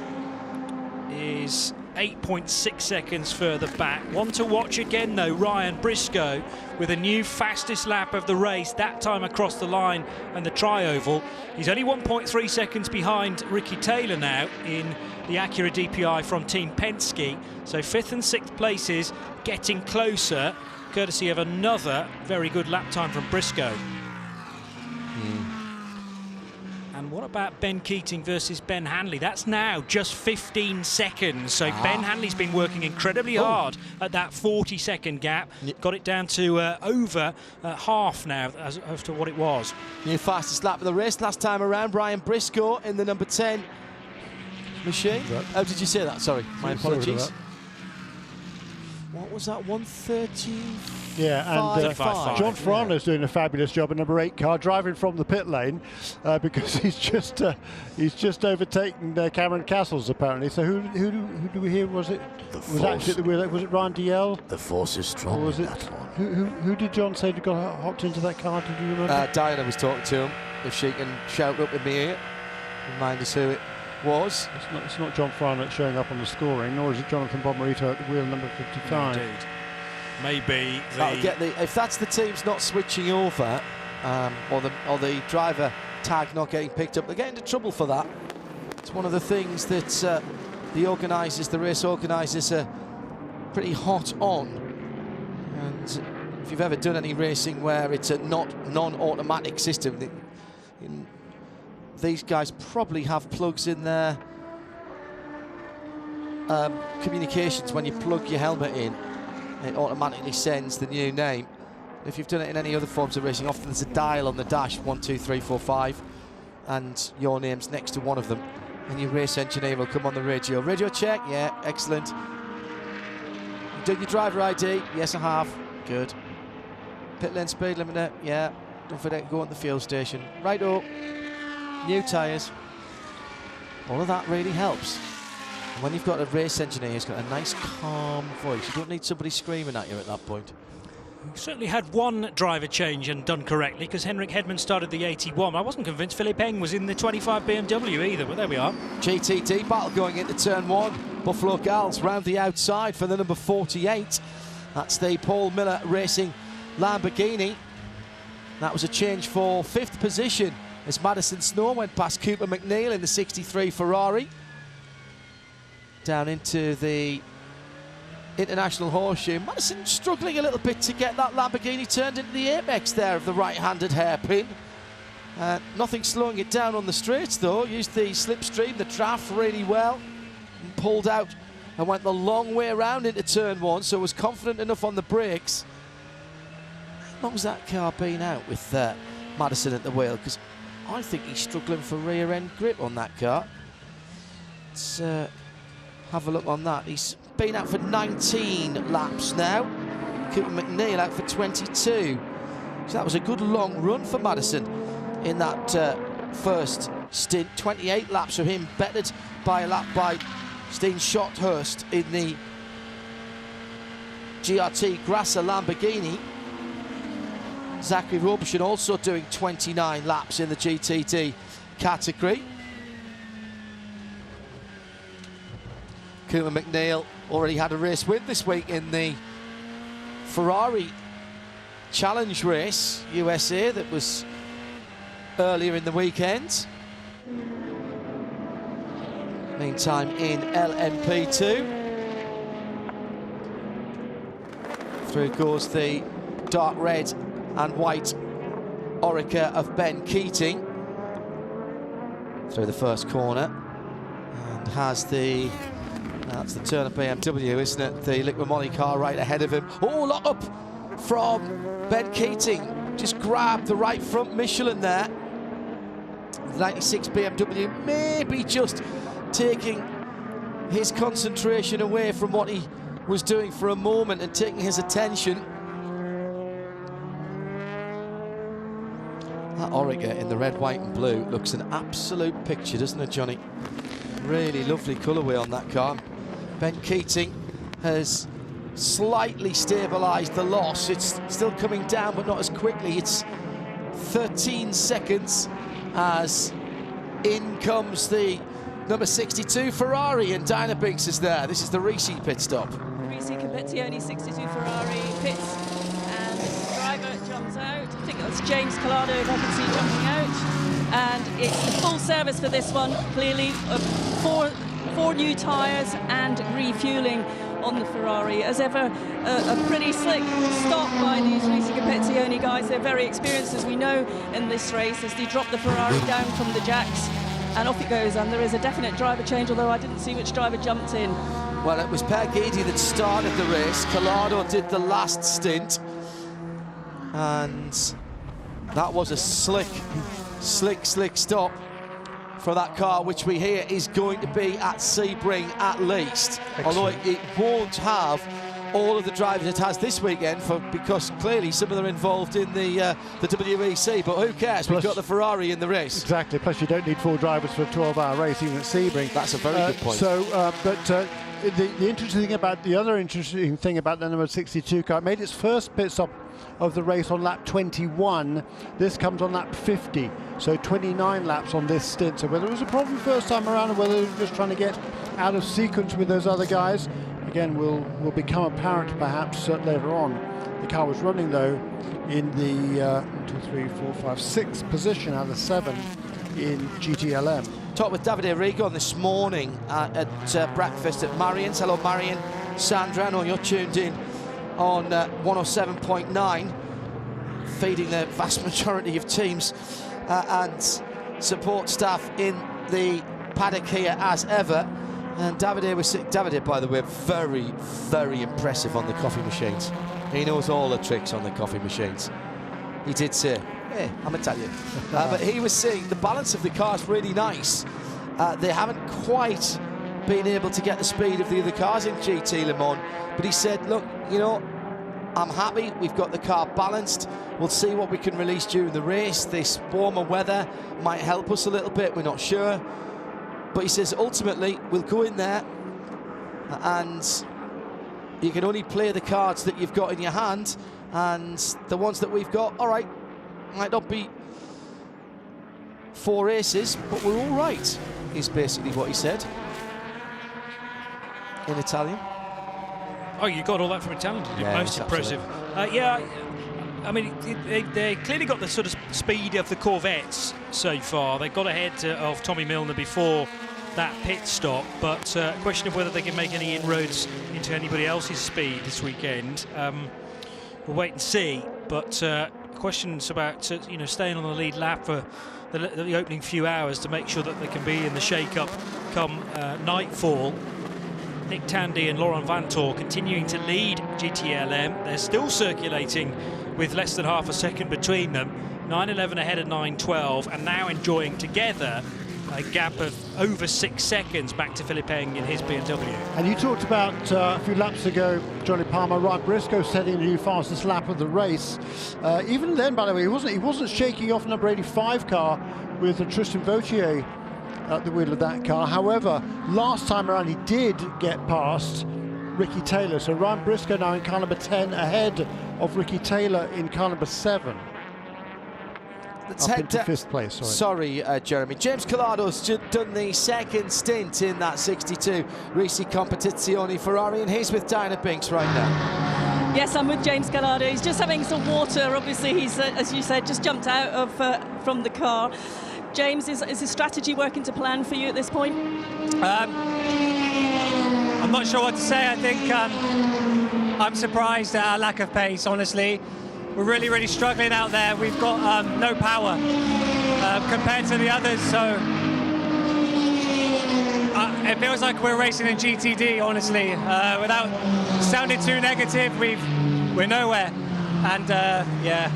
is 8.6 seconds further back. One to watch again though, Ryan Briscoe with a new fastest lap of the race, that time across the line and the tri-oval. He's only 1.3 seconds behind Ricky Taylor now in the Acura DPI from Team Penske. So 5th and 6th places getting closer, courtesy of another very good lap time from Briscoe. And what about Ben Keating versus Ben Hanley? That's now just 15 seconds. So Ben Hanley's been working incredibly hard at that 40-second gap. Got it down to over half now as to what it was. New fastest lap of the race last time around. Brian Briscoe in the number 10 machine. Oh, did you say that? Sorry, my apologies. What was that, 130? Yeah, and John Farano's doing a fabulous job in number 8 car, driving from the pit lane because he's just overtaken Cameron Castles apparently. So who do we hear? Was it? Was it Ryan DL? The force is strong. Or was it? Who did John say got hopped into that car? Did you remember? Diana was talking to him. If she can shout up in my ear, remind us who it was. It's not John Farano showing up on the scoring, nor is it Jonathan Bomarito at the wheel number 55. Indeed. Maybe if that's the team's not switching over, or the driver tag not getting picked up, they get into trouble for that. It's one of the things that the race organisers are pretty hot on. And if you've ever done any racing where it's a non-automatic system, these guys probably have plugs in their communications. When you plug your helmet in, it automatically sends the new name. If you've done it in any other forms of racing, often there's a dial on the dash, 1, 2, 3, 4, 5, and your name's next to one of them, and your race engineer will come on the radio. Radio check, yeah, excellent. You done your driver ID? Yes, I have. Good. Pit lane speed limiter? Yeah. Don't forget to go on the fuel station. Righto. New tyres. All of that really helps. And when you've got a race engineer who's got a nice calm voice, you don't need somebody screaming at you at that point. We certainly had one driver change and done correctly, because Henrik Hedman started the 81. I wasn't convinced Philip Eng was in the 25 BMW either, but there we are. GTD battle going into turn 1. Buffalo Gals round the outside for the number 48. That's the Paul Miller Racing Lamborghini. That was a change for 5th position as Madison Snow went past Cooper McNeil in the 63 Ferrari. Down into the International Horseshoe. Madison struggling a little bit to get that Lamborghini turned into the apex there of the right-handed hairpin. Nothing slowing it down on the straights though. Used the slipstream, the draft really well, and pulled out and went the long way around into turn 1, so was confident enough on the brakes. How long's that car been out with Madison at the wheel? Because I think he's struggling for rear end grip on that car. Let's have a look on that. He's been out for 19 laps now. Cooper McNeil out for 22. So that was a good long run for Madison in that first stint. 28 laps for him, bettered by a lap by Steen Schotthurst in the GRT Grasser Lamborghini. Zachary Robertson also doing 29 laps in the GTD category. Cooper McNeil already had a race win this week in the Ferrari Challenge race USA that was earlier in the weekend. Meantime, in LMP2, through goes the dark red and white Orica of Ben Keating through the first corner, and has the, that's the Turner BMW, isn't it? The Liqui Moly car right ahead of him. Oh, lock up from Ben Keating. Just grabbed the right front Michelin there. The 96 BMW maybe just taking his concentration away from what he was doing for a moment and taking his attention. That Orica in the red, white and blue looks an absolute picture, doesn't it, Johnny? Really lovely colourway on that car. Ben Keating has slightly stabilised the loss. It's still coming down, but not as quickly. It's 13 seconds as in comes the number 62 Ferrari, and Dinah Binks is there. This is the Risi pit stop. Risi Competizione 62 Ferrari pits, and the driver jumps out. I think that's James Collado, if I can see, jumping out. And it's the full service for this one, clearly. Four new tyres and refuelling on the Ferrari. As ever, a pretty slick stop by these Risi Competizione guys. They're very experienced, as we know, in this race, as they drop the Ferrari down from the jacks. And off it goes, and there is a definite driver change, although I didn't see which driver jumped in. Well, it was Per Guidi that started the race. Collado did the last stint. And that was a slick stop for that car, which we hear is going to be at Sebring at least. Excellent. Although it won't have all of the drivers it has this weekend, because clearly some of them are involved in the WEC, but who cares? We've got the Ferrari in the race. Exactly, plus you don't need 4 drivers for a 12-hour race, even at Sebring. That's a very good point. The other interesting thing about the number 62 car, it made its first pit stop of the race on lap 21. This comes on lap 50, so 29 laps on this stint. So whether it was a problem first time around or whether it was just trying to get out of sequence with those other guys, again, will become apparent perhaps later on. The car was running, though, in the 6th position out of 7 in GTLM. Talked with Davide Rigon this morning at breakfast at Marion's. Hello, Marion. Sandra, I know you're tuned in on 107.9, feeding the vast majority of teams and support staff in the paddock here as ever. And Davide, by the way, very, very impressive on the coffee machines. He knows all the tricks on the coffee machines. He did say, hey, I'm Italian. But he was saying the balance of the car is really nice. They haven't quite been able to get the speed of the other cars in GT Le Mans. But he said, look, you know, I'm happy. We've got the car balanced. We'll see what we can release during the race. This warmer weather might help us a little bit. We're not sure. But he says, ultimately, we'll go in there and you can only play the cards that you've got in your hand, and the ones that we've got, all right, might not be 4 races, but we're all right, is basically what he said in Italian. Oh, you got all that from Italian, didn't you? Yeah, most impressive. Yeah, I mean, they clearly got the sort of speed of the Corvettes so far. They got ahead of Tommy Milner before that pit stop, but a question of whether they can make any inroads into anybody else's speed this weekend. We'll wait and see, but questions about staying on the lead lap for the opening few hours to make sure that they can be in the shake-up come nightfall. Nick Tandy and Laurent Vantor continuing to lead GTLM. They're still circulating with less than half a second between them. 9:11 ahead of 9:12, and now enjoying together a gap of over 6 seconds back to Philippe Eng in his BMW. And you talked about a few laps ago, Johnny Palmer, Ryan Briscoe setting the new fastest lap of the race. Even then, by the way, he wasn't shaking off number 85 car with Tristan Vautier at the wheel of that car. However, last time around he did get past Ricky Taylor. So Ryan Briscoe now in car number 10 ahead of Ricky Taylor in car number 7. Let's up head into 5th place. Sorry, Jeremy. James Collado's done the second stint in that 62 Risi Competizione Ferrari, and he's with Diana Binks right now. Yes, I'm with James Collado. He's just having some water. Obviously, he's, as you said, just jumped out of from the car. James, is his strategy working to plan for you at this point? I'm not sure what to say. I think I'm surprised at our lack of pace, honestly. We're really, really struggling out there. We've got no power compared to the others, so it feels like we're racing in GTD, honestly. Without sounding too negative, we're nowhere. And yeah,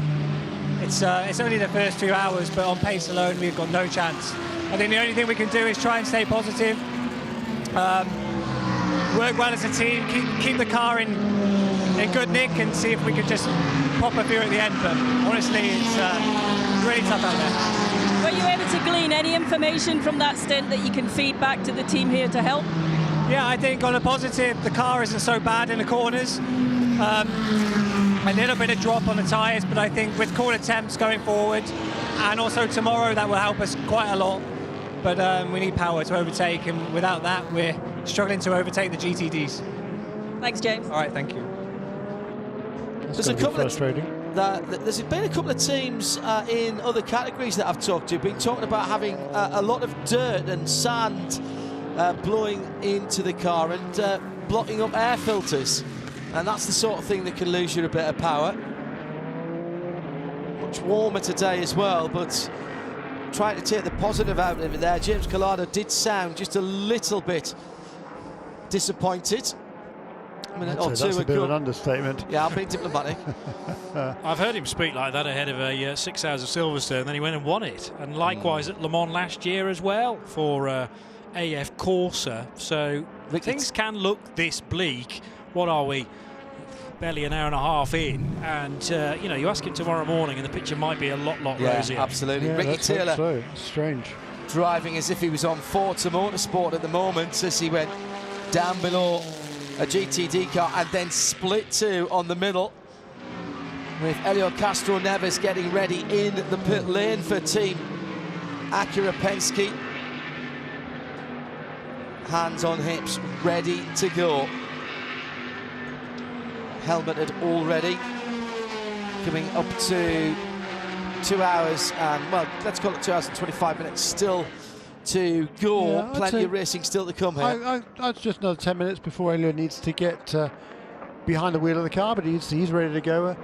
it's only the first 2 hours, but on pace alone, we've got no chance. I think the only thing we can do is try and stay positive, work well as a team, keep the car in good nick, and see if we can just pop a few at the end. But honestly, it's really tough out there. Were you able to glean any information from that stint that you can feed back to the team here to help? Yeah, I think on a positive, the car isn't so bad in the corners. A little bit of drop on the tyres, but I think with corner temps going forward, and also tomorrow, that will help us quite a lot. But we need power to overtake, and without that, we're struggling to overtake the GTDs. Thanks, James. All right, thank you. There's a couple frustrating. There's been a couple of teams in other categories that I've talked to, been talking about having a lot of dirt and sand blowing into the car and blocking up air filters, and that's the sort of thing that can lose you a bit of power. Much warmer today as well, but trying to take the positive out of it there. James Collado did sound just a little bit disappointed. That's a bit of an understatement. Yeah, I'm being diplomatic. I've heard him speak like that ahead of 6 hours of Silverstone, then he went and won it. And likewise at Le Mans last year as well for AF Corsa. So things can look this bleak. What are we? Barely an hour and a half in, and you know, you ask him tomorrow morning and the picture might be a lot rosier. Absolutely. Yeah, Ricky Taylor so strange, driving as if he was on Forza Motorsport at the moment as he went down below a GTD car and then split two on the middle, with Elio Castro Neves getting ready in the pit lane for Team Acura Penske. Hands on hips, ready to go. Helmeted already, coming up to 2 hours and, well, let's call it 2 hours and 25 minutes still to go. Yeah, plenty of racing still to come here. I'd just another 10 minutes before Elio needs to get behind the wheel of the car, but he's ready to go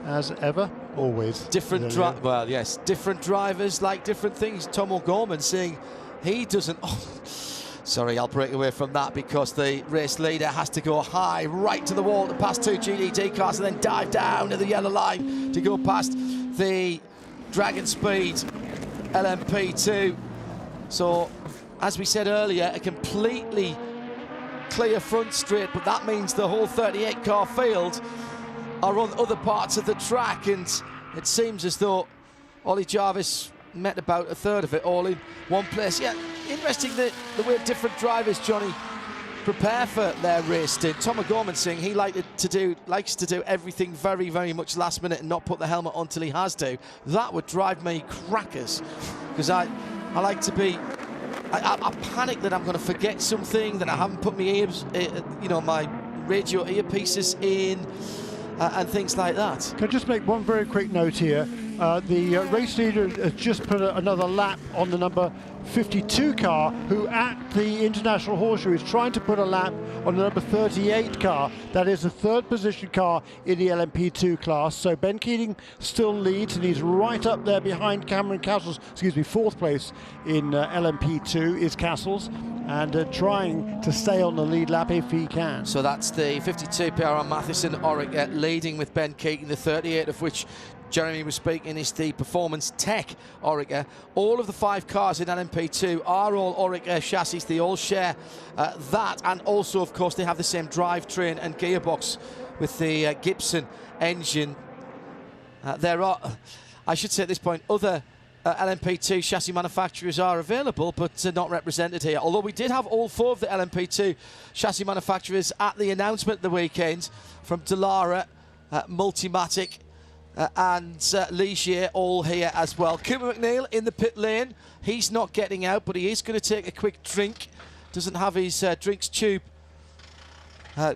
as ever, always. Different drivers like different things. Tom O'Gorman saying he doesn't. Sorry, I'll break away from that because the race leader has to go high right to the wall to pass two GTD cars and then dive down to the yellow line to go past the Dragon Speed LMP2. So, as we said earlier, a completely clear front straight, but that means the whole 38 car field are on other parts of the track, and it seems as though Ollie Jarvis met about a third of it all in one place. Yeah, interesting the way different drivers, Johnny, prepare for their race stint. Tom O'Gorman saying he likes to do everything very, very much last minute and not put the helmet on till he has to. That would drive me crackers, because I like to be. I panic that I'm going to forget something, that I haven't put my ears, my radio earpieces in, and things like that. Can I just make one very quick note here? The race leader has just put another lap on the number 52 car, who at the International Horseshoe is trying to put a lap on the number 38 car. That is a third position car in the LMP2 class. So Ben Keating still leads, and he's right up there behind Cameron Castles. Fourth place in LMP2 is Castles, and trying to stay on the lead lap if he can. So that's the 52 PR Matheson Orica leading with Ben Keating, the 38 of which Jeremy was speaking is the Performance Tech Orica. All of the 5 cars in LMP2 are all Orica chassis. They all share that, and also, of course, they have the same drivetrain and gearbox with the Gibson engine. There are, I should say at this point, other LMP2 chassis manufacturers are available, but not represented here. Although we did have all 4 of the LMP2 chassis manufacturers at the announcement of the weekend, from Dallara, Multimatic, and Ligier, all here as well. Cooper McNeil in the pit lane. He's not getting out, but he is going to take a quick drink. Doesn't have his drinks tube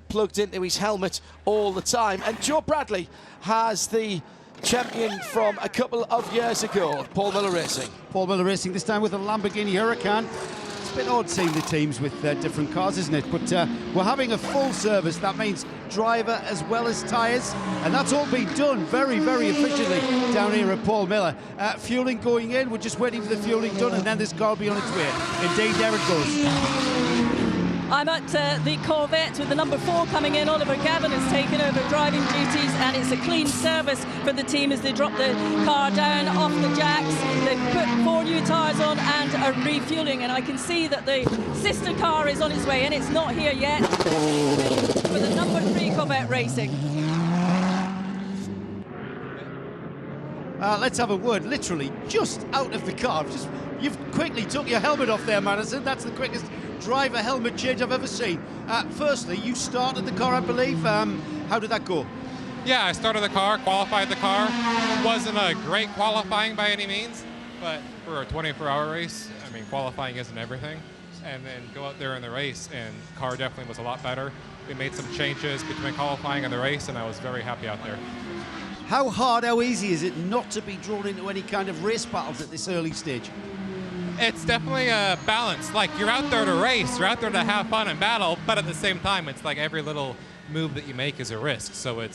plugged into his helmet all the time. And Joe Bradley has the champion from a couple of years ago, Paul Miller Racing. Paul Miller Racing, this time with a Lamborghini Huracan. It's a bit odd seeing the teams with different cars, isn't it? But we're having a full service. That means driver as well as tyres. And that's all been done very, very efficiently down here at Paul Miller. Fueling going in. We're just waiting for the fueling done, and then this car will be on its way. Indeed, there it goes. I'm at the Corvette with the number 4 coming in. Oliver Gavin has taken over driving duties, and it's a clean service for the team as they drop the car down off the jacks. They've put 4 new tyres on and are refueling, and I can see that the sister car is on its way, and it's not here yet for the number 3 Corvette Racing. Let's have a word, literally just out of the car. You've quickly took your helmet off there, Madison. That's the quickest driver helmet change I've ever seen. Firstly, you started the car, I believe. How did that go? Yeah, I started the car, qualified the car. Wasn't a great qualifying by any means, but for a 24-hour race, I mean, qualifying isn't everything. And then go out there in the race, and the car definitely was a lot better. We made some changes between qualifying and the race, and I was very happy out there. How hard, how easy is it not to be drawn into any kind of race battles at this early stage? It's definitely a balance. Like, you're out there to race, you're out there to have fun and battle, but at the same time, it's like every little move that you make is a risk. So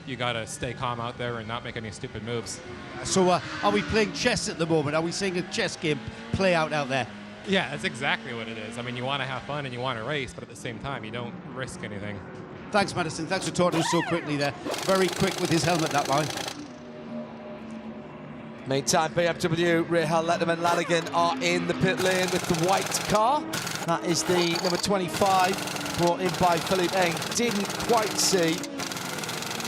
you got to stay calm out there and not make any stupid moves. So are we playing chess at the moment? Are we seeing a chess game play out there? Yeah, that's exactly what it is. I mean, you want to have fun and you want to race, but at the same time, you don't risk anything. Thanks, Madison. Thanks for talking to us so quickly there. Very quick with his helmet, that line. Meantime, BMW, Rahal, Letterman, Lanigan are in the pit lane with the white car. That is the number 25, brought in by Philippe Eng. Didn't quite see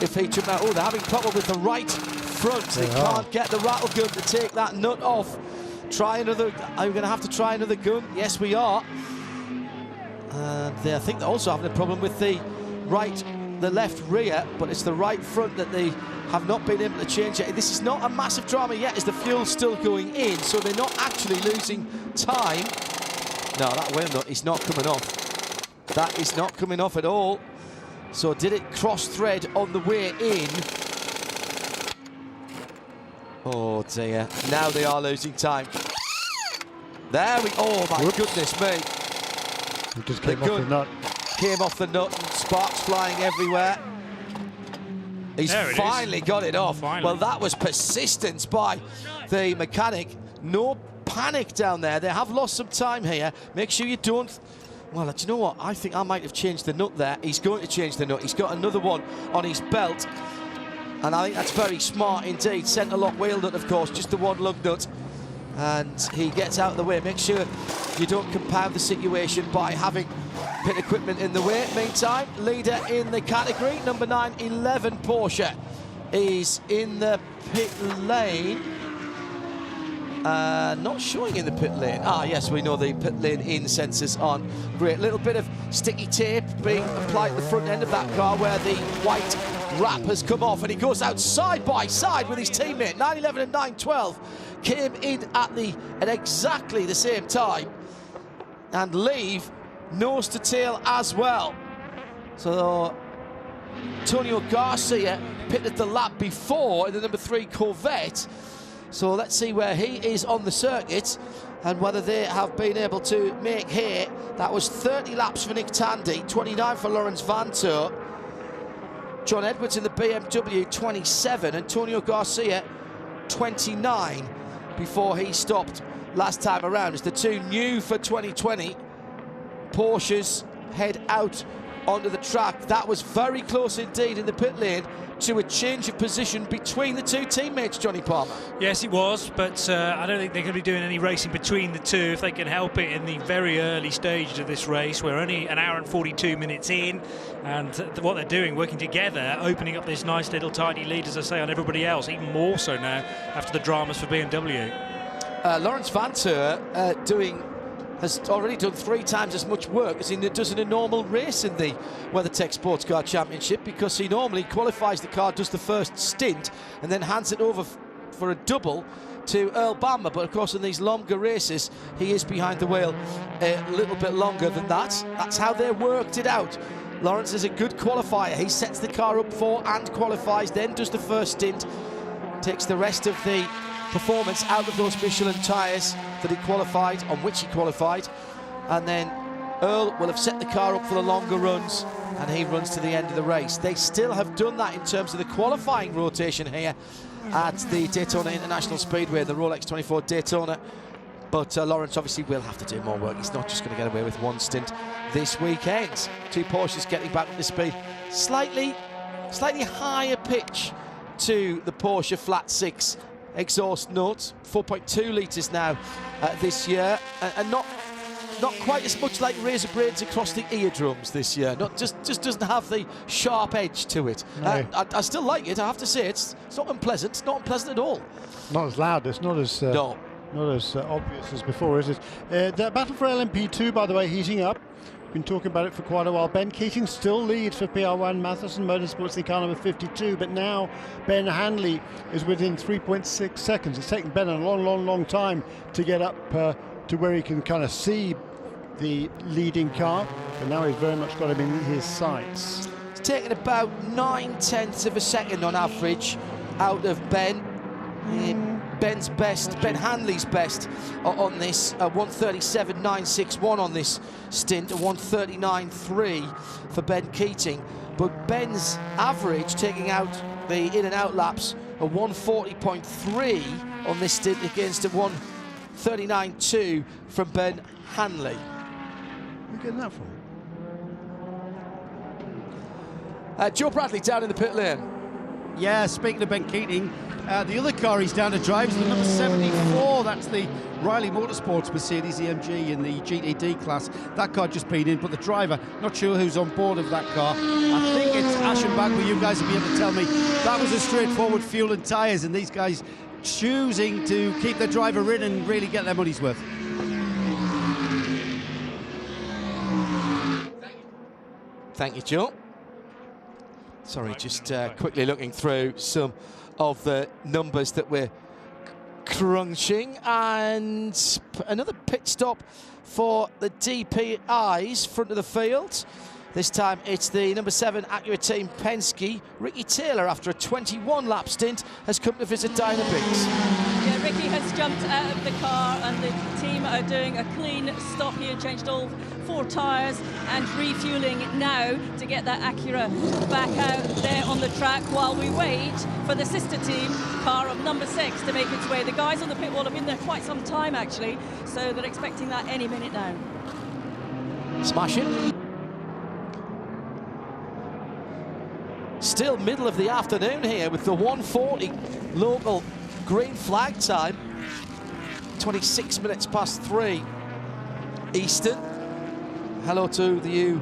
if he took that. Oh, they're having trouble with the right front. They can't get the rattle gun to take that nut off. Try another. Are we going to have to try another gun? Yes, we are. And I think they're also having a problem with the left rear, but it's the right front that they have not been able to change it. This is not a massive drama yet as the fuel's still going in, so they're not actually losing time. No, that wheel nut is not coming off. That is not coming off at all. So did it cross thread on the way in? Oh dear, now they are losing time. There we, oh my goodness me. It just came off the nut. Came off the nut and sparks flying everywhere. He's finally got it off. Finally. Well, that was persistence by the mechanic. No panic down there. They have lost some time here. Make sure you don't... Well, do you know what? I think I might have changed the nut there. He's going to change the nut. He's got another one on his belt. And I think that's very smart indeed. Centre lock wheel nut, of course, just the one lug nut. And he gets out of the way. Make sure you don't compound the situation by having pit equipment in the way. Meantime, leader in the category, number 911 Porsche, is in the pit lane. Not showing in the pit lane. Ah, yes, we know the pit lane in sensors aren't great. Little bit of sticky tape being applied to the front end of that car where the white wrap has come off, and he goes out side by side with his teammate. 911 and 912 came in at exactly the same time and leave nose to tail as well. So Antonio Garcia pitted the lap before in the number 3 Corvette. So let's see where he is on the circuit and whether they have been able to make hay. That was 30 laps for Nick Tandy, 29 for Lawrence Vanto. John Edwards in the BMW, 27. Antonio Garcia, 29, before he stopped last time around. It's the two new for 2020 Porsches head out onto the track. That was very close indeed in the pit lane to a change of position between the two teammates, Johnny Palmer. Yes, it was, but I don't think they're going to be doing any racing between the two if they can help it in the very early stages of this race. We're only an hour and 42 minutes in, and what they're doing, working together, opening up this nice little tidy lead, as I say, on everybody else, even more so now after the dramas for BMW. Lawrence Vanter has already done 3 times as much work as he does in a normal race in the WeatherTech Sports Car Championship, because he normally qualifies the car, does the first stint, and then hands it over for a double to Earl Bamber. But of course, in these longer races, he is behind the wheel a little bit longer than that. That's how they worked it out. Lawrence is a good qualifier. He sets the car up for and qualifies, then does the first stint, takes the rest of the performance out of those Michelin tyres that he qualified, on which he qualified, and then Earl will have set the car up for the longer runs, and he runs to the end of the race. They still have done that in terms of the qualifying rotation here at the Daytona International Speedway, the Rolex 24 Daytona. But Lawrence obviously will have to do more work. He's not just going to get away with one stint this weekend. 2 Porsches getting back up to speed. Slightly higher pitch to the Porsche Flat 6 exhaust note. 4.2 litres now this year, and not quite as much like razor blades across the eardrums this year. Not just doesn't have the sharp edge to it. No. I still like it, I have to say. It's not unpleasant. It's not unpleasant at all. Not as loud. It's not as no. Not as obvious as before, is it? The battle for LMP2, by the way, heating up. Been talking about it for quite a while. Ben Keating still leads for PR1 Mathiasen Motorsports, the car number 52, but now Ben Hanley is within 3.6 seconds. It's taken Ben a long time to get up to where he can kind of see the leading car, but now he's very much got him in his sights. It's taken about 9/10 of a second on average out of Ben. Ben's best, Ben Hanley's best on this, 1:37.961 on this stint, 1:39.3 for Ben Keating. But Ben's average, taking out the in and out laps, a 1:40.3 on this stint against a 1:39.2 from Ben Hanley. Where are you getting that from? Joe Bradley down in the pit lane. Yeah, speaking of Ben Keating, the other car he's down to drive is the number 74. That's the Riley Motorsports Mercedes EMG in the GTD class. That car just been in, but the driver, not sure who's on board of that car. I think it's Aschenbach, but you guys will be able to tell me. That was a straightforward fuel and tyres, and these guys choosing to keep their driver in and really get their money's worth. Thank you, Joe. Sorry, just quickly looking through some of the numbers that we're crunching, and another pit stop for the DPIs front of the field. This time it's the number 7 Acura team Penske. Ricky Taylor, after a 21-lap stint, has come to visit Dynabix. Yeah, Ricky has jumped out of the car, and the team are doing a clean stop here, changed all 4 tyres and refueling now to get that Acura back out there on the track while we wait for the sister team car of number 6 to make its way. The guys on the pit wall have been there quite some time, actually, so they're expecting that any minute now. Smash it. Still middle of the afternoon here with the 1:40 local green flag time. 26 minutes past 3 Eastern. Hello to you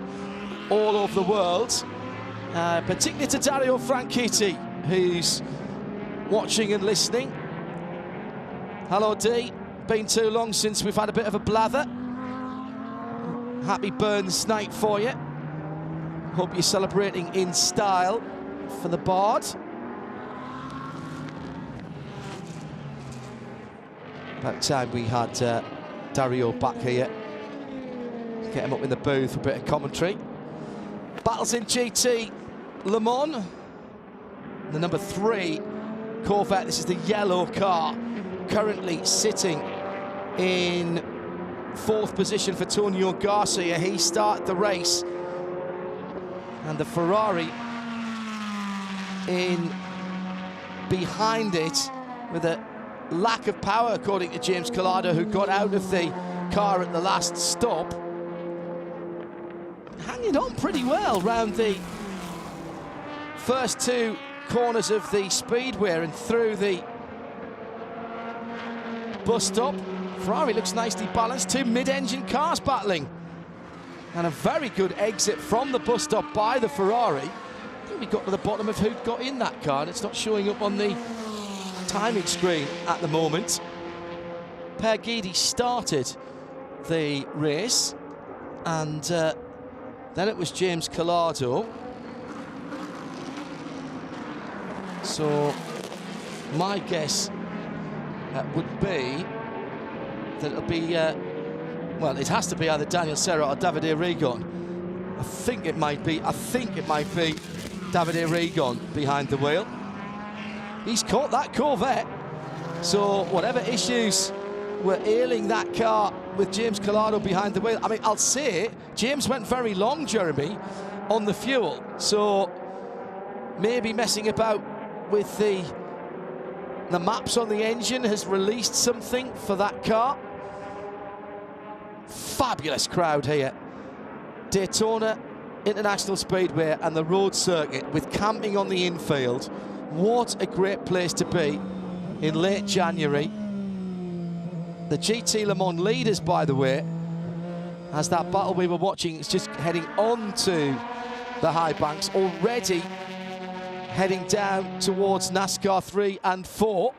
all over the world, particularly to Dario Franchitti, who's watching and listening. Hello D, been too long since we've had a bit of a blather. Happy Burns night for you. Hope you're celebrating in style for the Bard. About time we had Dario back here. Get him up in the booth for a bit of commentary. Battles in GT Le Mans. The number 3 Corvette. This is the yellow car. Currently sitting in 4th position for Tonio Garcia. He started the race. And the Ferrari in behind it with a lack of power, according to James Collado, who got out of the car at the last stop. Hanging on pretty well round the first 2 corners of the speedway and through the bus stop. Ferrari looks nicely balanced. 2 mid-engine cars battling. And a very good exit from the bus stop by the Ferrari. I think we got to the bottom of who got in that car, and it's not showing up on the timing screen at the moment. Per Guidi started the race, and then it was James Collado. So my guess would be that it'll be, well, it has to be either Daniel Serra or Davide Rigon. I think it might be Davide Rigon behind the wheel. He's caught that Corvette. So whatever issues were ailing that car with James Collado behind the wheel, I mean, I'll say James went very long, Jeremy, on the fuel. So maybe messing about with the maps on the engine has released something for that car. Fabulous crowd here. Daytona International Speedway and the road circuit with camping on the infield. What a great place to be in late January. The GT Le Mans leaders, by the way, as that battle we were watching is just heading on to the high banks, already heading down towards NASCAR 3 and 4.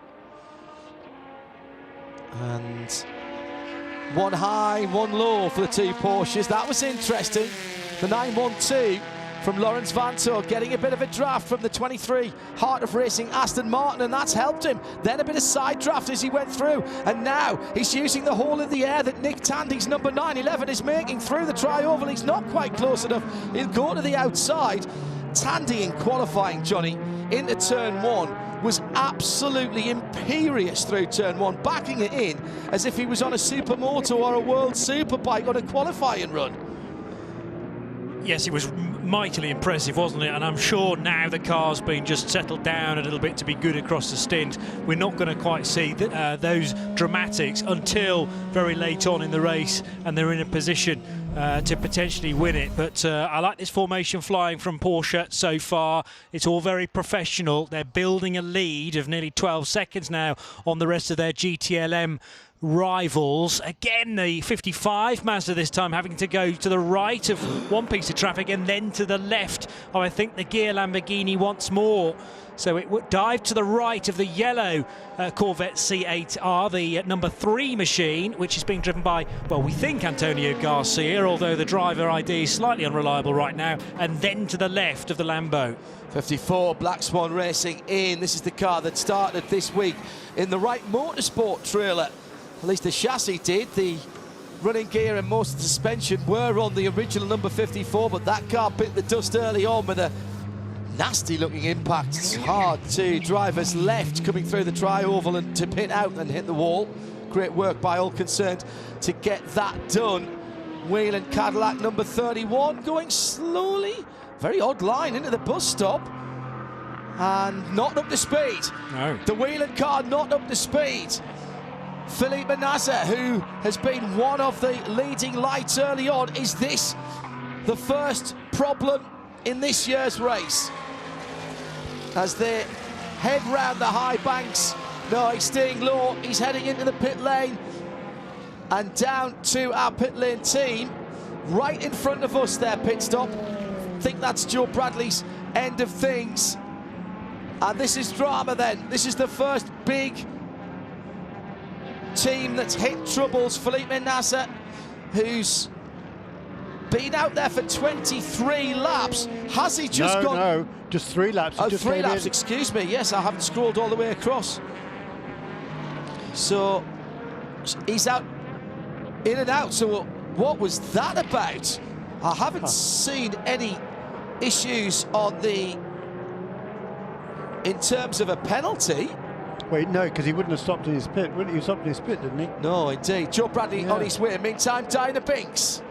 And one high, one low for the two Porsches. That was interesting. The 912 from Lawrence Vanthoor getting a bit of a draft from the 23 Heart of Racing Aston Martin, and that's helped him. Then a bit of side draft as he went through, and now he's using the hole in the air that Nick Tandy's number 911 is making through the tri-oval. He's not quite close enough. He'll go to the outside. Tandy in qualifying, Johnny, into turn 1 was absolutely imperious through turn 1, backing it in as if he was on a supermoto or a world superbike on a qualifying run. Yes, it was mightily impressive, wasn't it? And I'm sure now the car's been just settled down a little bit to be good across the stint. We're not going to quite see those dramatics until very late on in the race, and they're in a position to potentially win it. But I like this formation flying from Porsche so far. It's all very professional. They're building a lead of nearly 12 seconds now on the rest of their GTLM rivals. Again, the 55 Mazda this time having to go to the right of one piece of traffic and then to the left of, I think, the Gear Lamborghini once more. So it would dive to the right of the yellow Corvette C8R, the number 3 machine, which is being driven by, well, we think Antonio Garcia, although the driver ID is slightly unreliable right now, and then to the left of the Lambo. 54 Black Swan Racing in. This is the car that started this week in the Wright Motorsport trailer. At least the chassis did. The running gear and most of the suspension were on the original number 54, but that car bit the dust early on with a nasty looking impact. It's hard to drivers left coming through the tri-oval and to pit out and hit the wall. Great work by all concerned to get that done. Whelen Cadillac number 31 going slowly. Very odd line into the bus stop. And not up to speed. No. The Whelen car not up to speed. Felipe Nasser, who has been one of the leading lights early on. Is this the first problem in this year's race? As they head round the high banks. No, he's staying low. He's heading into the pit lane. And down to our pit lane team. Right in front of us there, pit stop. I think that's Joe Bradley's end of things. And this is drama then. This is the first big team that's hit troubles. Felipe Nasser, who's been out there for 23 laps. Has he just gone? No, just 3 laps. Oh, 3 laps, excuse me. Yes, I haven't scrolled all the way across. So he's out, in and out. So what was that about? I haven't seen any issues on the, in terms of a penalty. Wait, no, because he wouldn't have stopped in his pit. Wouldn't he? Stopped in his pit, didn't he? No, indeed. Joe Bradley on his way. Meantime, Dinah Binks.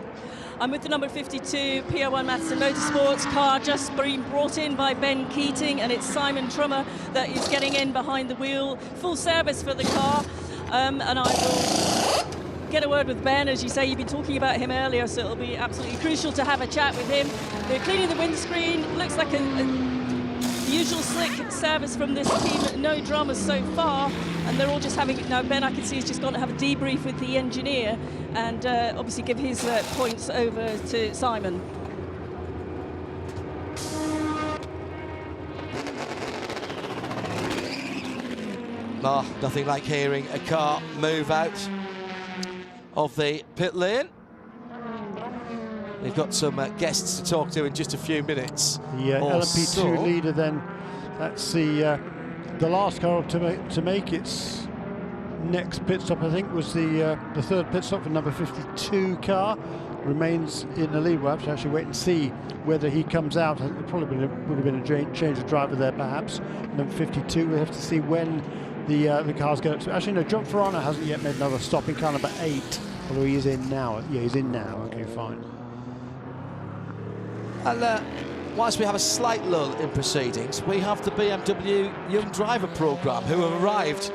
I'm with the number 52 PR1 Matson Motorsports car, just being brought in by Ben Keating, and it's Simon Trummer that is getting in behind the wheel. Full service for the car, and I will get a word with Ben. As you say, you've been talking about him earlier, so it'll be absolutely crucial to have a chat with him. They're cleaning the windscreen. Looks like a usual slick service from this team. No dramas so far, and they're all just having, now Ben I can see he's just gone to have a debrief with the engineer and obviously give his points over to Simon. Nothing like hearing a car move out of the pit lane. We've got some guests to talk to in just a few minutes. The LMP2 leader then, that's the last car to make its next pit stop, I think, was the third pit stop for number 52 car. Remains in the lead. We'll have to actually wait and see whether he comes out. It probably would have been a change of driver there, perhaps. Number 52, we'll have to see when the cars go. So actually, no, John Ferrano hasn't yet made another stop in car number 8, although he is in now. Yeah, he's in now. Okay, fine. And whilst we have a slight lull in proceedings, we have the BMW Young Driver Programme, who have arrived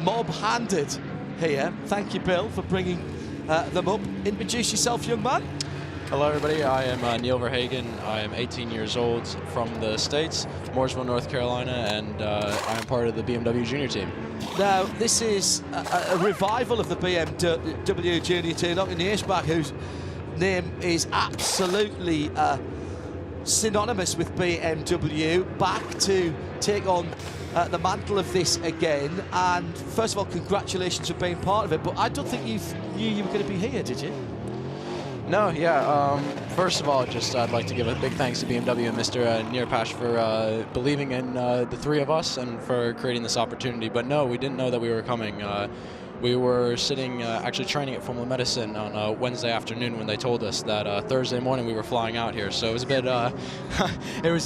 mob-handed here. Thank you, Bill, for bringing them up. Introduce yourself, young man. Hello, everybody. I am Neil Verhagen. I am 18 years old from the States, Mooresville, North Carolina, and I am part of the BMW Junior team. Now, this is a revival of the BMW Junior team. Not in the Ishbach, whose name is absolutely synonymous with BMW, back to take on the mantle of this again. And first of all, congratulations for being part of it, but I don't think you knew you were going to be here, did you? No, yeah. First of all, I'd like to give a big thanks to BMW and Mr. Nirpash for believing in the three of us and for creating this opportunity. But no, we didn't know that we were coming. We were sitting, actually training at Formula Medicine on Wednesday afternoon when they told us that Thursday morning we were flying out here. So it was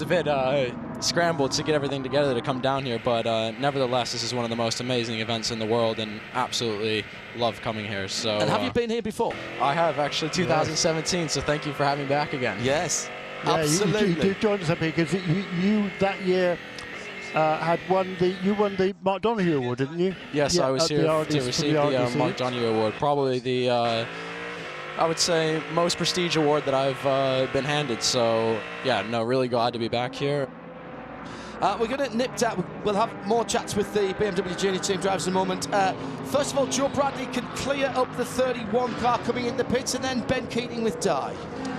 a bit, scrambled to get everything together to come down here. But nevertheless, this is one of the most amazing events in the world, and absolutely love coming here. So. And have you been here before? I have, actually, 2017. So thank you for having me back again. Yes, yeah, absolutely. You joined us up here because you that year. Won the Mark Donoghue Award, didn't you? Yes, I was here to receive the Mark Donoghue Award. Probably the, I would say, most prestige award that I've been handed. So, yeah, no, really glad to be back here. We're going to nip that. We'll have more chats with the BMW Junior team drivers in a moment. First of all, Joe Bradley can clear up the 31 car coming in the pits, and then Ben Keating with Dye.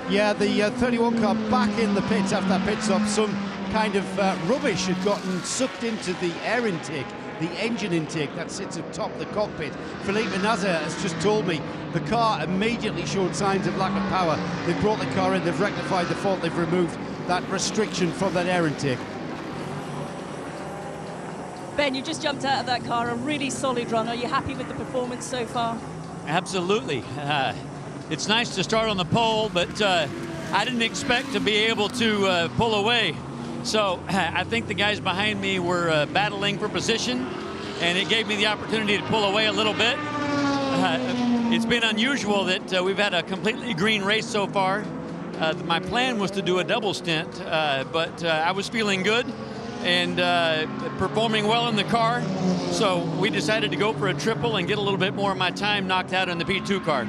Yeah, the 31 car back in the pits after that pit stop. Some kind of rubbish had gotten sucked into the air intake, the engine intake that sits atop the cockpit. Felipe Nasser has just told me the car immediately showed signs of lack of power. They've brought the car in, they've rectified the fault, they've removed that restriction from that air intake. Ben, you just jumped out of that car, a really solid run. Are you happy with the performance so far? Absolutely. It's nice to start on the pole, but I didn't expect to be able to pull away. So I think the guys behind me were battling for position, and it gave me the opportunity to pull away a little bit. It's been unusual that we've had a completely green race so far. My plan was to do a double stint, but I was feeling good and performing well in the car. So we decided to go for a triple and get a little bit more of my time knocked out in the P2 car.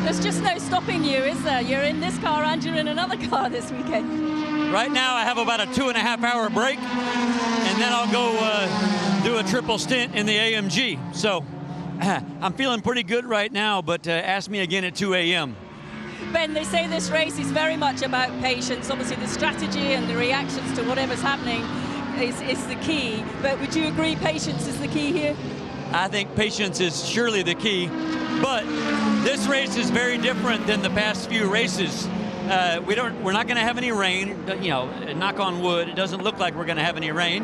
There's just no stopping you, is there? You're in this car and you're in another car this weekend. Right now I have about a 2.5-hour break, and then I'll go do a triple stint in the AMG. So I'm feeling pretty good right now, but ask me again at 2 a.m. Ben, they say this race is very much about patience. Obviously the strategy and the reactions to whatever's happening is the key, but would you agree patience is the key here? I think patience is surely the key, but this race is very different than the past few races. We're not going to have any rain, you know, knock on wood. It doesn't look like we're going to have any rain,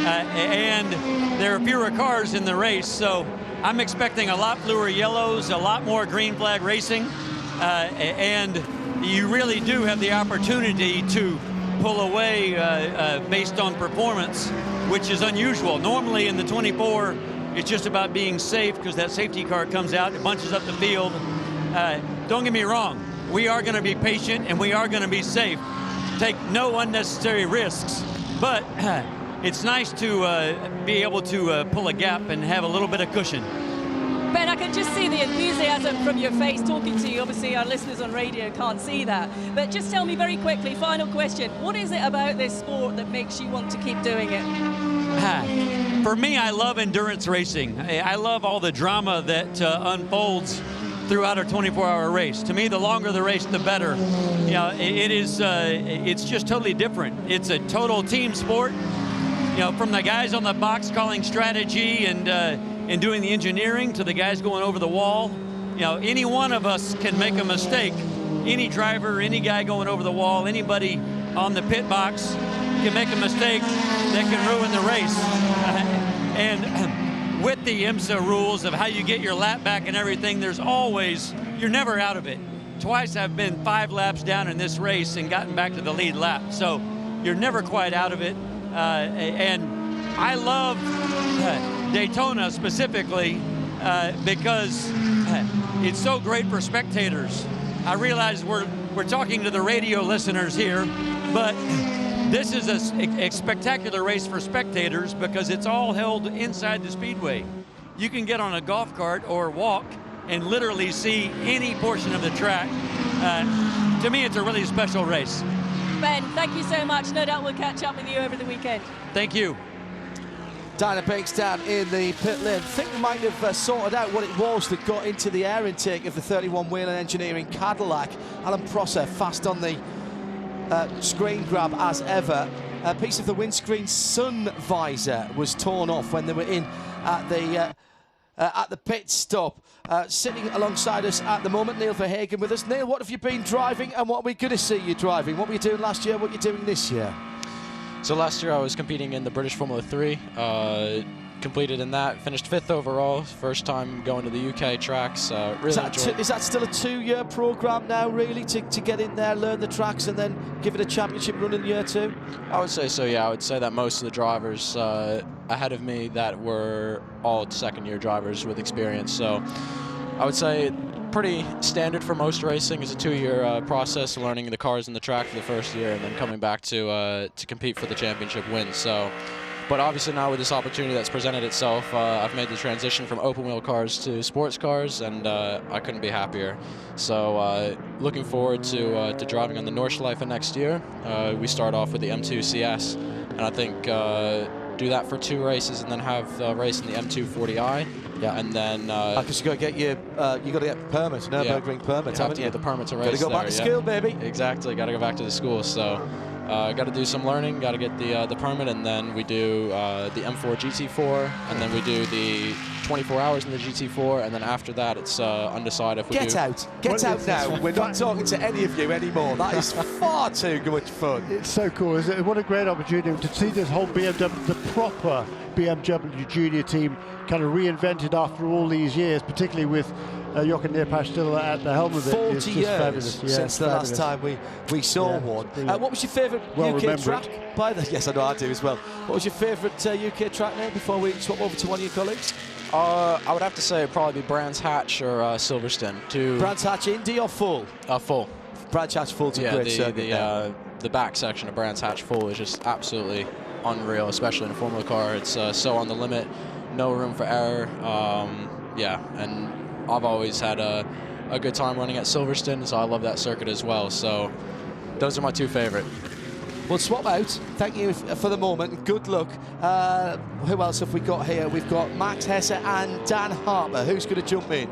and there are fewer cars in the race, so I'm expecting a lot fewer yellows, a lot more green flag racing, and you really do have the opportunity to pull away based on performance, which is unusual. Normally in the 24, it's just about being safe because that safety car comes out, it bunches up the field. Don't get me wrong, we are going to be patient and we are going to be safe, take no unnecessary risks, but it's nice to be able to pull a gap and have a little bit of cushion. Ben, I can just see the enthusiasm from your face talking to you. Obviously, our listeners on radio can't see that. But just tell me very quickly, final question, what is it about this sport that makes you want to keep doing it? For me, I love endurance racing. I love all the drama that unfolds throughout a 24-hour race. To me, the longer the race, the better. You know, it's just totally different. It's a total team sport. you know, from the guys on the box calling strategy and doing the engineering to the guys going over the wall. You know, any one of us can make a mistake. Any driver, any guy going over the wall, anybody on the pit box can make a mistake that can ruin the race. And with the IMSA rules of how you get your lap back and everything, there's always, you're never out of it. Twice I've been 5 laps down in this race and gotten back to the lead lap. So you're never quite out of it. And I love Daytona specifically because it's so great for spectators. I realize we're talking to the radio listeners here, but this is a spectacular race for spectators because it's all held inside the speedway. You can get on a golf cart or walk and literally see any portion of the track. To me, it's a really special race. Ben, thank you so much. No doubt we'll catch up with you over the weekend. Thank you. Dinah Banks down in the pit lane. I think we might have sorted out what it was that got into the air intake of the 31 Whelen Engineering Cadillac. Alan Prosser fast on the screen grab as ever. A piece of the windscreen sun visor was torn off when they were in at the pit stop. Sitting alongside us at the moment, Neil Verhagen with us. Neil, what have you been driving and what are we going to see you driving? What were you doing last year? What are you doing this year? So last year I was competing in the British Formula 3, completed in that, finished 5th overall, first time going to the UK tracks. Really is that still a 2-year programme now, really, to get in there, learn the tracks and then give it a championship run in year 2? I would say so, yeah. I would say that most of the drivers ahead of me that were all second-year drivers with experience. So I would say pretty standard for most racing is a 2-year process, learning the cars and the track for the first year and then coming back to compete for the championship win. So, but obviously now with this opportunity that's presented itself, I've made the transition from open wheel cars to sports cars, and I couldn't be happier. So looking forward to driving on the Nordschleife next year. We start off with the M2 CS, and I think do that for 2 races and then have a race in the M2 40i. Yeah, and then because you got to get your permit, Nürburgring permit, haven't you? The permit to race. Got to go back to school, baby. Exactly, got to go back to the school. So, got to do some learning, got to get the permit, and then we do the M4 GT4, and then we do the 24 hours in the GT4, and then after that it's undecided if we Get out now. We're not talking to any of you anymore. That is far too much fun. It's so cool, isn't it? What a great opportunity to see this whole BMW, the proper BMW junior team, kind of reinvented after all these years, particularly with Jochen Neerpasch still at the helm of it. 40 years since the last time we saw one. What was your favourite UK track? Yes, I know I do as well. What was your favourite UK track now before we swap over to one of your colleagues? I would have to say it'd probably be Brands Hatch or Silverstone. Brands Hatch Indy or full? Full. Brands Hatch full's a great circuit. The back section of Brands Hatch full is just absolutely unreal, especially in a Formula car. It's so on the limit, no room for error. And I've always had a good time running at Silverstone, so I love that circuit as well. So those are my 2 favorite. We'll swap out. Thank you for the moment. Good luck. Who else have we got here? We've got Max Hesse and Dan Harper. Who's going to jump in?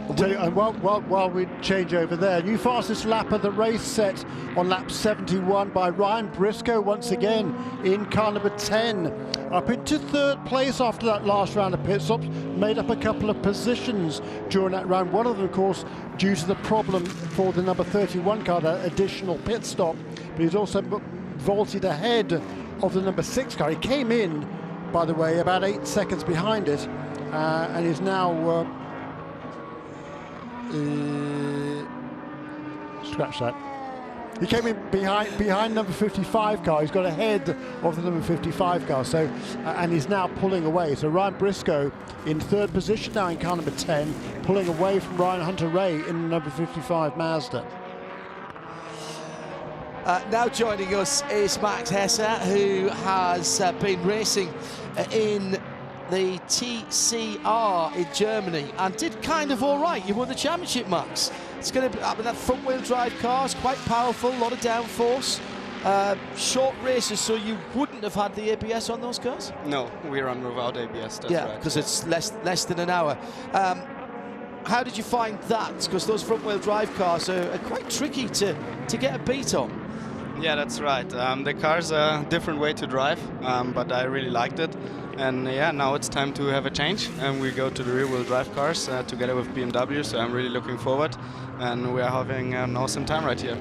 And while we change over there, new fastest lap of the race set on lap 71 by Ryan Briscoe once again in car number 10. Up into 3rd place after that last round of pit stops, made up a couple of positions during that round. One of them, of course, due to the problem for the number 31 car, that additional pit stop. But he's also vaulted ahead of the number 6 car. He came in, by the way, about 8 seconds behind it, and is now scratch that. He came in behind number 55 car. He's got ahead of the number 55 car. So, and he's now pulling away. So Ryan Briscoe in 3rd position now in car number 10, pulling away from Ryan Hunter-Ray in number 55 Mazda. Now joining us is Max Hesse, who has been racing in the TCR in Germany and did kind of all right. You won the championship, Max. It's going to be that front-wheel drive car is quite powerful, a lot of downforce. Short races, so you wouldn't have had the ABS on those cars? No, we run without ABS. That's right. Because it's less than an hour. How did you find that? Because those front-wheel drive cars are quite tricky to get a beat on. Yeah, that's right. The car's a different way to drive, but I really liked it. And yeah, now it's time to have a change, and we go to the rear-wheel drive cars together with BMW. So I'm really looking forward, and we are having an awesome time right here.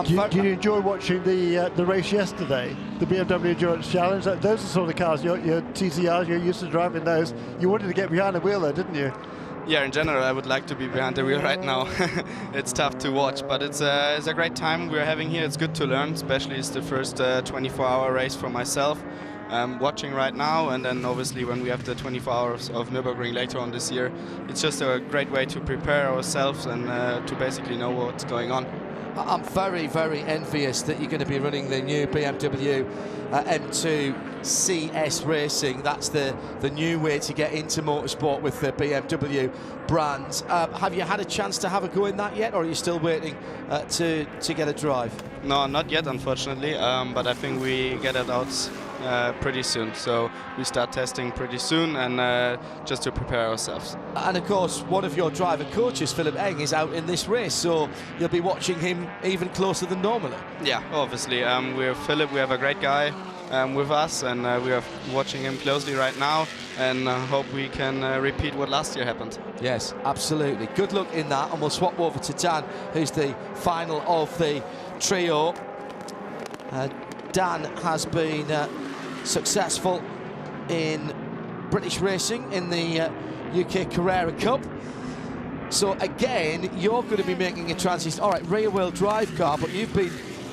Do you enjoy watching the race yesterday, the BMW Endurance Challenge? Those are the sort of cars, your TCRs, you're used to driving those. You wanted to get behind the wheel there, didn't you? Yeah, in general, I would like to be behind the wheel right now. It's tough to watch, but it's a great time we're having here. It's good to learn, especially it's the first 24-hour race for myself. Watching right now, and then obviously when we have the 24 hours of Nürburgring later on this year, it's just a great way to prepare ourselves and to basically know what's going on. I'm very, very envious that you're going to be running the new BMW M2 CS Racing. That's the new way to get into motorsport with the BMW brand. Have you had a chance to have a go in that yet, or are you still waiting to get a drive? No, not yet, unfortunately, but I think we get it out pretty soon. So we start testing pretty soon, and just to prepare ourselves. And of course, one of your driver coaches, Philip Eng, is out in this race, so you'll be watching him even closer than normally. Yeah, obviously. We're Philip, we have a great guy with us, and we are watching him closely right now, and hope we can repeat what last year happened. Yes, absolutely. Good luck in that, and we'll swap over to Dan, who's the final of the trio. Dan has been successful in British racing in the UK Carrera Cup. So again, you're going to be making a transition. All right, rear-wheel drive car, but you've been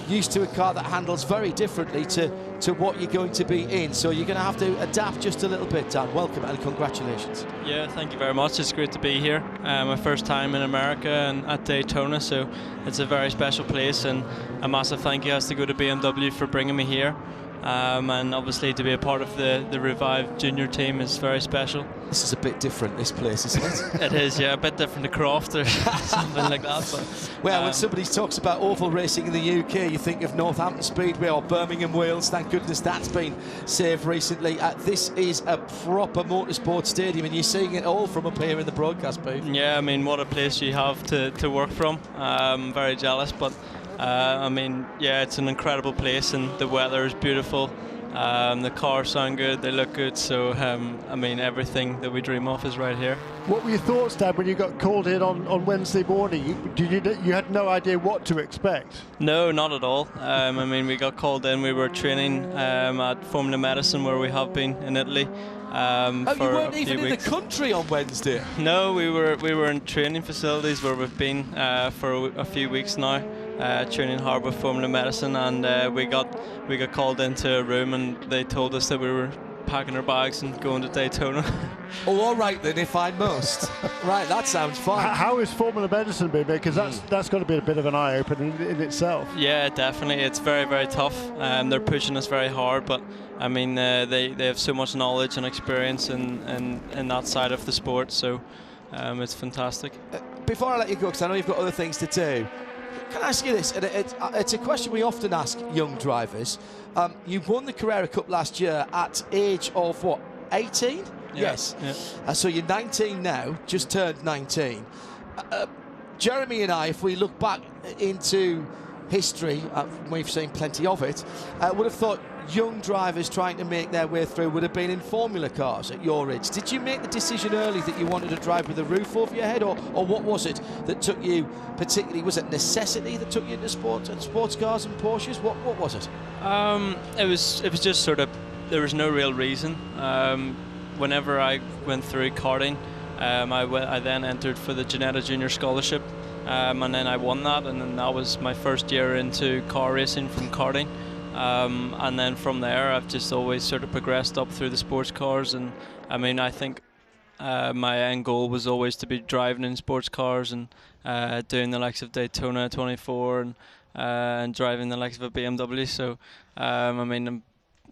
used to a car that handles very differently to what you're going to be in. So you're going to have to adapt just a little bit, Dan. Welcome and congratulations. Yeah, thank you very much. It's great to be here. My first time in America and at Daytona, so it's a very special place, and a massive thank you has to go to BMW for bringing me here. And obviously to be a part of the Revive Junior team is very special. This is a bit different, this place, isn't it? It is, yeah, a bit different to Croft or something like that. But, well, when somebody talks about oval racing in the UK, you think of Northampton Speedway or Birmingham, Wales. Thank goodness that's been saved recently. This is a proper motorsport stadium, and you're seeing it all from up here in the broadcast booth. Yeah, I mean, what a place you have to work from. I'm very jealous, but I mean, yeah, it's an incredible place, and the weather is beautiful. The cars sound good, they look good, so I mean, everything that we dream of is right here. What were your thoughts, Dad, when you got called in on Wednesday morning? You had no idea what to expect? No, not at all. I mean, we got called in, we were training at Formula Medicine, where we have been in Italy. You weren't even in the country on Wednesday? No, we were in training facilities where we've been for a few weeks now. Training hard with Formula Medicine, and we got called into a room, and they told us that we were packing our bags and going to Daytona. Oh, all right then, if I must. Right, that sounds fun. How is Formula Medicine been? Because that's got to be a bit of an eye-opener in itself. Yeah, definitely. It's very, very tough. They're pushing us very hard, but I mean, they have so much knowledge and experience in that side of the sport, so it's fantastic. Before I let you go, because I know you've got other things to do, can I ask you this? And it's a question we often ask young drivers. You won the Carrera Cup last year at age of what, 18? Yeah. Yes. Yeah. So you're 19 now, just turned 19. Jeremy and I, if we look back into history, we've seen plenty of it, would have thought young drivers trying to make their way through would have been in Formula cars at your age. Did you make the decision early that you wanted to drive with a roof over your head, or what was it that took you particularly? Was it necessity that took you into sports cars and Porsches? What was it? It was just sort of, there was no real reason. Whenever I went through karting, I then entered for the Ginetta Junior Scholarship, and then I won that, and then that was my first year into car racing from karting. And then from there, I've just always sort of progressed up through the sports cars, and I mean, I think my end goal was always to be driving in sports cars and doing the likes of Daytona 24 and driving the likes of a BMW. So I mean,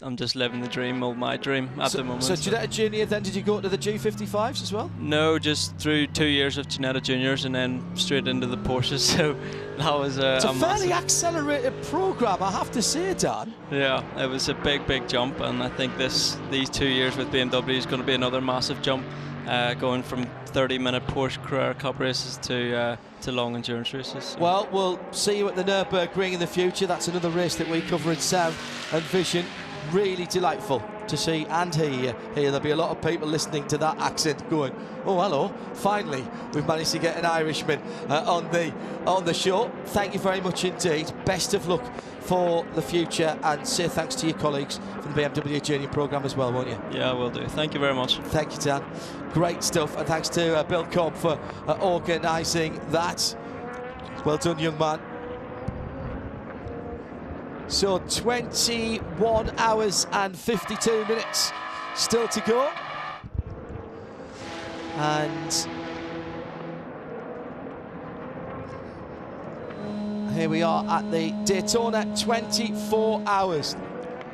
I'm just living the dream, my dream at the moment. So Ginetta Junior, then did you go to the G55s as well? No, just through 2 years of Ginetta Juniors and then straight into the Porsches. So that was it's a fairly accelerated program, I have to say, Dan. Yeah, it was a big jump, and I think these 2 years with BMW is going to be another massive jump. going from 30-minute Porsche Carrera Cup races to long endurance races. Well, we'll see you at the Nürburgring in the future. That's another race that we cover in Sound and Vision. Really delightful to see and hear here. There'll be a lot of people listening to that accent going, oh, hello, finally we've managed to get an Irishman on the show. Thank you very much indeed. Best of luck for the future, and say thanks to your colleagues from the BMW Journey programme as well, won't you? Yeah, I will do. Thank you very much. Thank you, Dan. Great stuff, and thanks to Bill Cobb for organising that. Well done, young man. So 21 hours and 52 minutes still to go. And here we are at the Daytona 24 hours.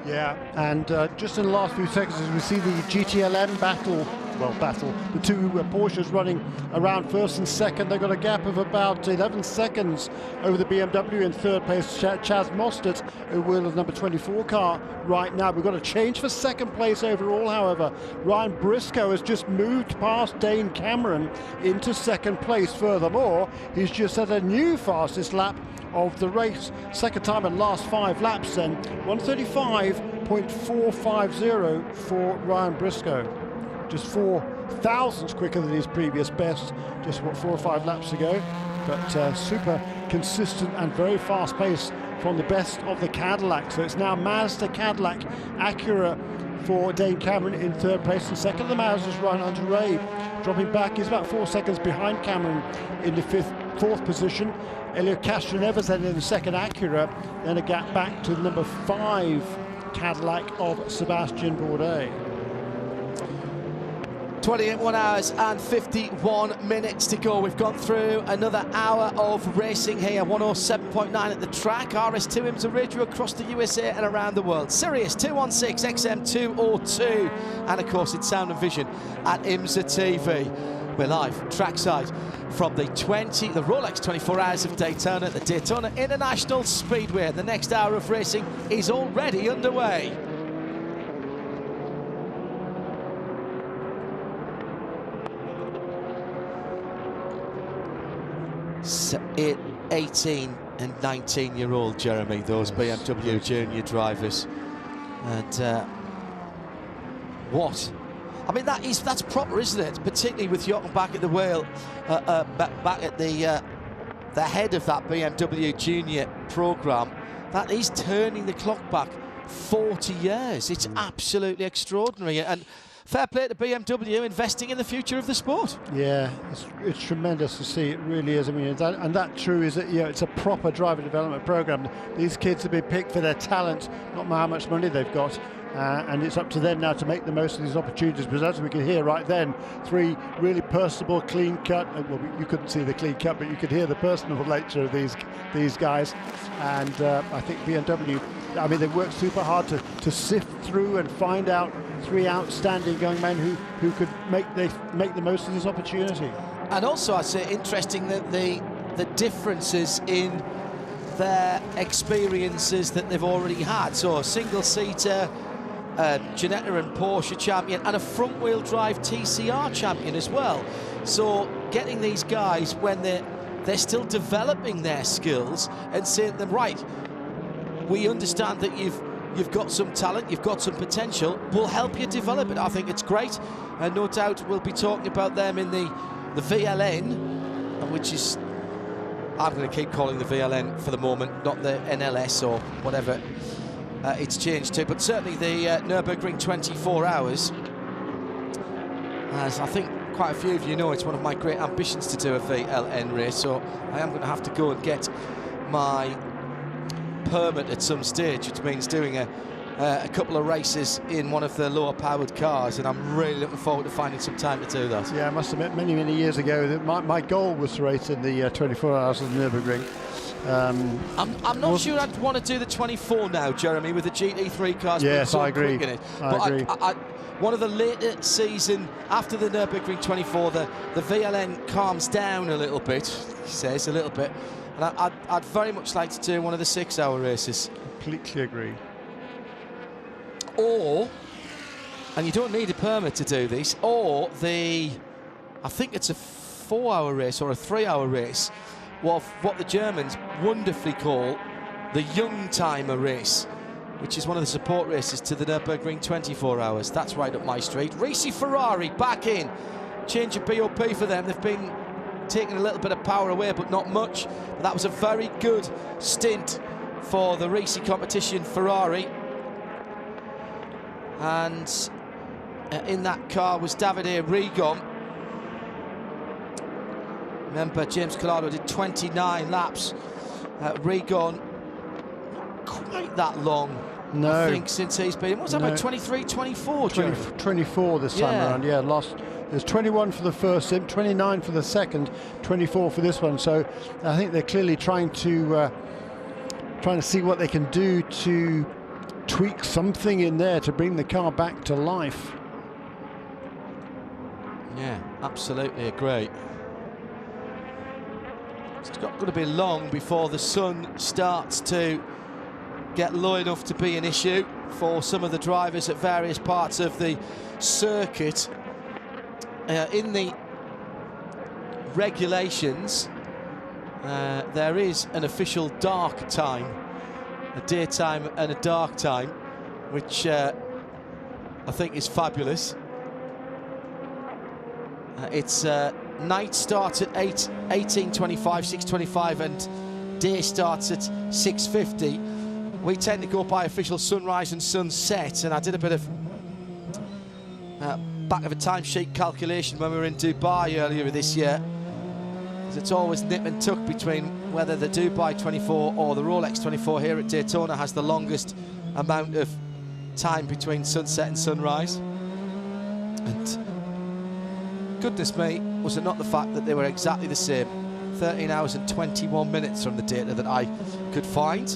Yeah, and just in the last few seconds, as we see the GTLM battle, the two Porsches running around first and second. They've got a gap of about 11 seconds over the BMW in third place. Chaz Mostert, who will the number 24 car right now. We've got a change for second place overall, however. Ryan Briscoe has just moved past Dane Cameron into second place. Furthermore, he's just set a new fastest lap of the race, second time in last 5 laps then, 135.450 for Ryan Briscoe. Just 4 thousandths quicker than his previous best, just 4 or 5 laps ago, but super consistent and very fast pace from the best of the Cadillac. So it's now Mazda, Cadillac, Acura for Dane Cameron in third place, and second the Mazda's Ryan Hunter-Reay. Dropping back, he's about 4 seconds behind Cameron in the fourth position. Elio Castroneves then in the second Acura, then a gap back to the number 5 Cadillac of Sebastian Bourdais. 21 hours and 51 minutes to go. We've gone through another hour of racing here. 107.9 at the track. RS2 IMSA Radio across the USA and around the world. Sirius 216 XM 202. And of course it's Sound and Vision at IMSA TV. We're live trackside from the Rolex 24 Hours of Daytona at the Daytona International Speedway. The next hour of racing is already underway. 18 and 19-year-old Jeremy, those BMW Junior drivers, and what? I mean, that's proper, isn't it? Particularly with Jochen back at the wheel, back at the head of that BMW Junior program. That is turning the clock back 40 years. It's absolutely extraordinary, and fair play to BMW investing in the future of the sport. Yeah, it's tremendous to see. It really is. I mean, that true is that, you know, it's a proper driver development program. These kids have been picked for their talent, not how much money they've got. And it's up to them now to make the most of these opportunities. Because as we could hear right then, 3 really personable, clean cut. Well, you couldn't see the clean cut, but you could hear the personable nature of these guys. And I think BMW, I mean, they worked super hard to sift through and find out 3 outstanding young men who could make the most of this opportunity. And also, I say, interesting that the differences in their experiences that they've already had. So a single-seater, Ginetta and Porsche champion, and a front-wheel drive TCR champion as well. So getting these guys when they're still developing their skills and saying to them, right, we understand that you've got some talent, you've got some potential, we'll help you develop it. I think it's great, and no doubt we'll be talking about them in the VLN, which is, I'm going to keep calling the VLN for the moment, not the NLS or whatever it's changed to, but certainly the Nürburgring 24 Hours, as I think quite a few of you know, it's one of my great ambitions to do a VLN race, so I am going to have to go and get my permit at some stage, which means doing a couple of races in one of the lower powered cars, and I'm really looking forward to finding some time to do that. Yeah, I must admit, many years ago that my goal was to race in the 24 Hours of the Nürburgring. I'm not sure I'd want to do the 24 now, Jeremy, with the GT3 cars. Yes, so I agree. Quick in it. I agree. One of the later season, after the Nürburgring 24, the VLN calms down a little bit, he says, a little bit. And I'd very much like to do one of the 6-hour races. Completely agree. Or And you don't need a permit to do this, or I think it's a 4-hour race or a 3-hour race, what the Germans wonderfully call the Young Timer race, which is one of the support races to the Nürburgring 24 hours. That's right up my street. Ricci Ferrari back in. Change of BOP for them. They've been taking a little bit of power away, but not much. But that was a very good stint for the Ricci competition Ferrari. And in that car was Davide Rigon. Remember, James Collado did 29 laps. Rigon, not quite that long, no. I think, since he's been. What's that, about 23, 24? 24 this time around, yeah. There's 21 for the first sim, 29 for the second, 24 for this one. So I think they're clearly trying to see what they can do to tweak something in there to bring the car back to life. Yeah, absolutely agree. It's not going to be long before the sun starts to get low enough to be an issue for some of the drivers at various parts of the circuit. In the regulations, there is an official dark time, a daytime and a dark time, which I think is fabulous. It's night starts at 18:25, 6:25, and day starts at 6:50. We tend to go by official sunrise and sunset, and I did a bit of back of a timesheet calculation when we were in Dubai earlier this year. It's always nip and tuck between whether the Dubai 24 or the Rolex 24 here at Daytona has the longest amount of time between sunset and sunrise. And goodness me, was it not the fact that they were exactly the same. 13 hours and 21 minutes from the data that I could find.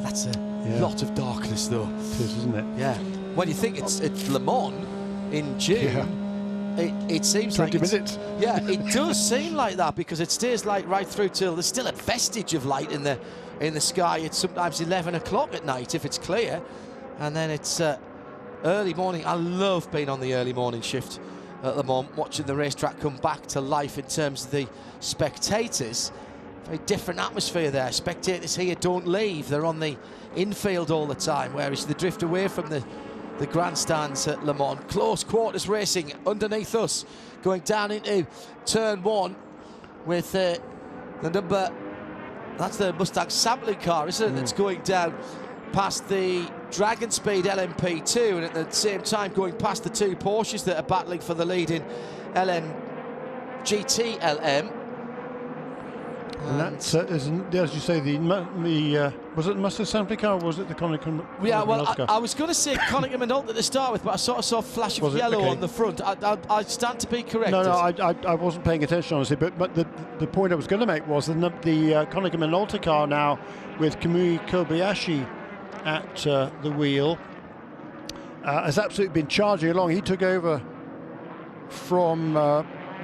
That's a lot of darkness, though. It is, isn't it? Yeah. When you think it's Le Mans in June, it seems 20 like minutes. Yeah, it does seem like that, because it stays light right through till there's still a vestige of light in the sky. It's sometimes 11 o'clock at night if it's clear, and then it's early morning. I love being on the early morning shift at Le Mans, watching the racetrack come back to life in terms of the spectators. Very different atmosphere there. Spectators here don't leave. They're on the infield all the time, whereas they drift away from the grandstands at Le Mans. Close quarters racing underneath us, going down into turn 1 with the number, that's the Mustang sampling car, isn't it, that's going down past the Dragon Speed LMP2, and at the same time going past the two Porsches that are battling for the lead in GT LM. And that isn't, as you say, was it the Mustang sampling car, or was it the Konica? Yeah, well, I was going to say Konica Minolta to start with, but I sort of saw a flash of yellow on the front. I stand to be corrected. No, I wasn't paying attention, honestly, but the point I was going to make was the Konica Minolta car now with Kamui Kobayashi at the wheel has absolutely been charging along. He took over from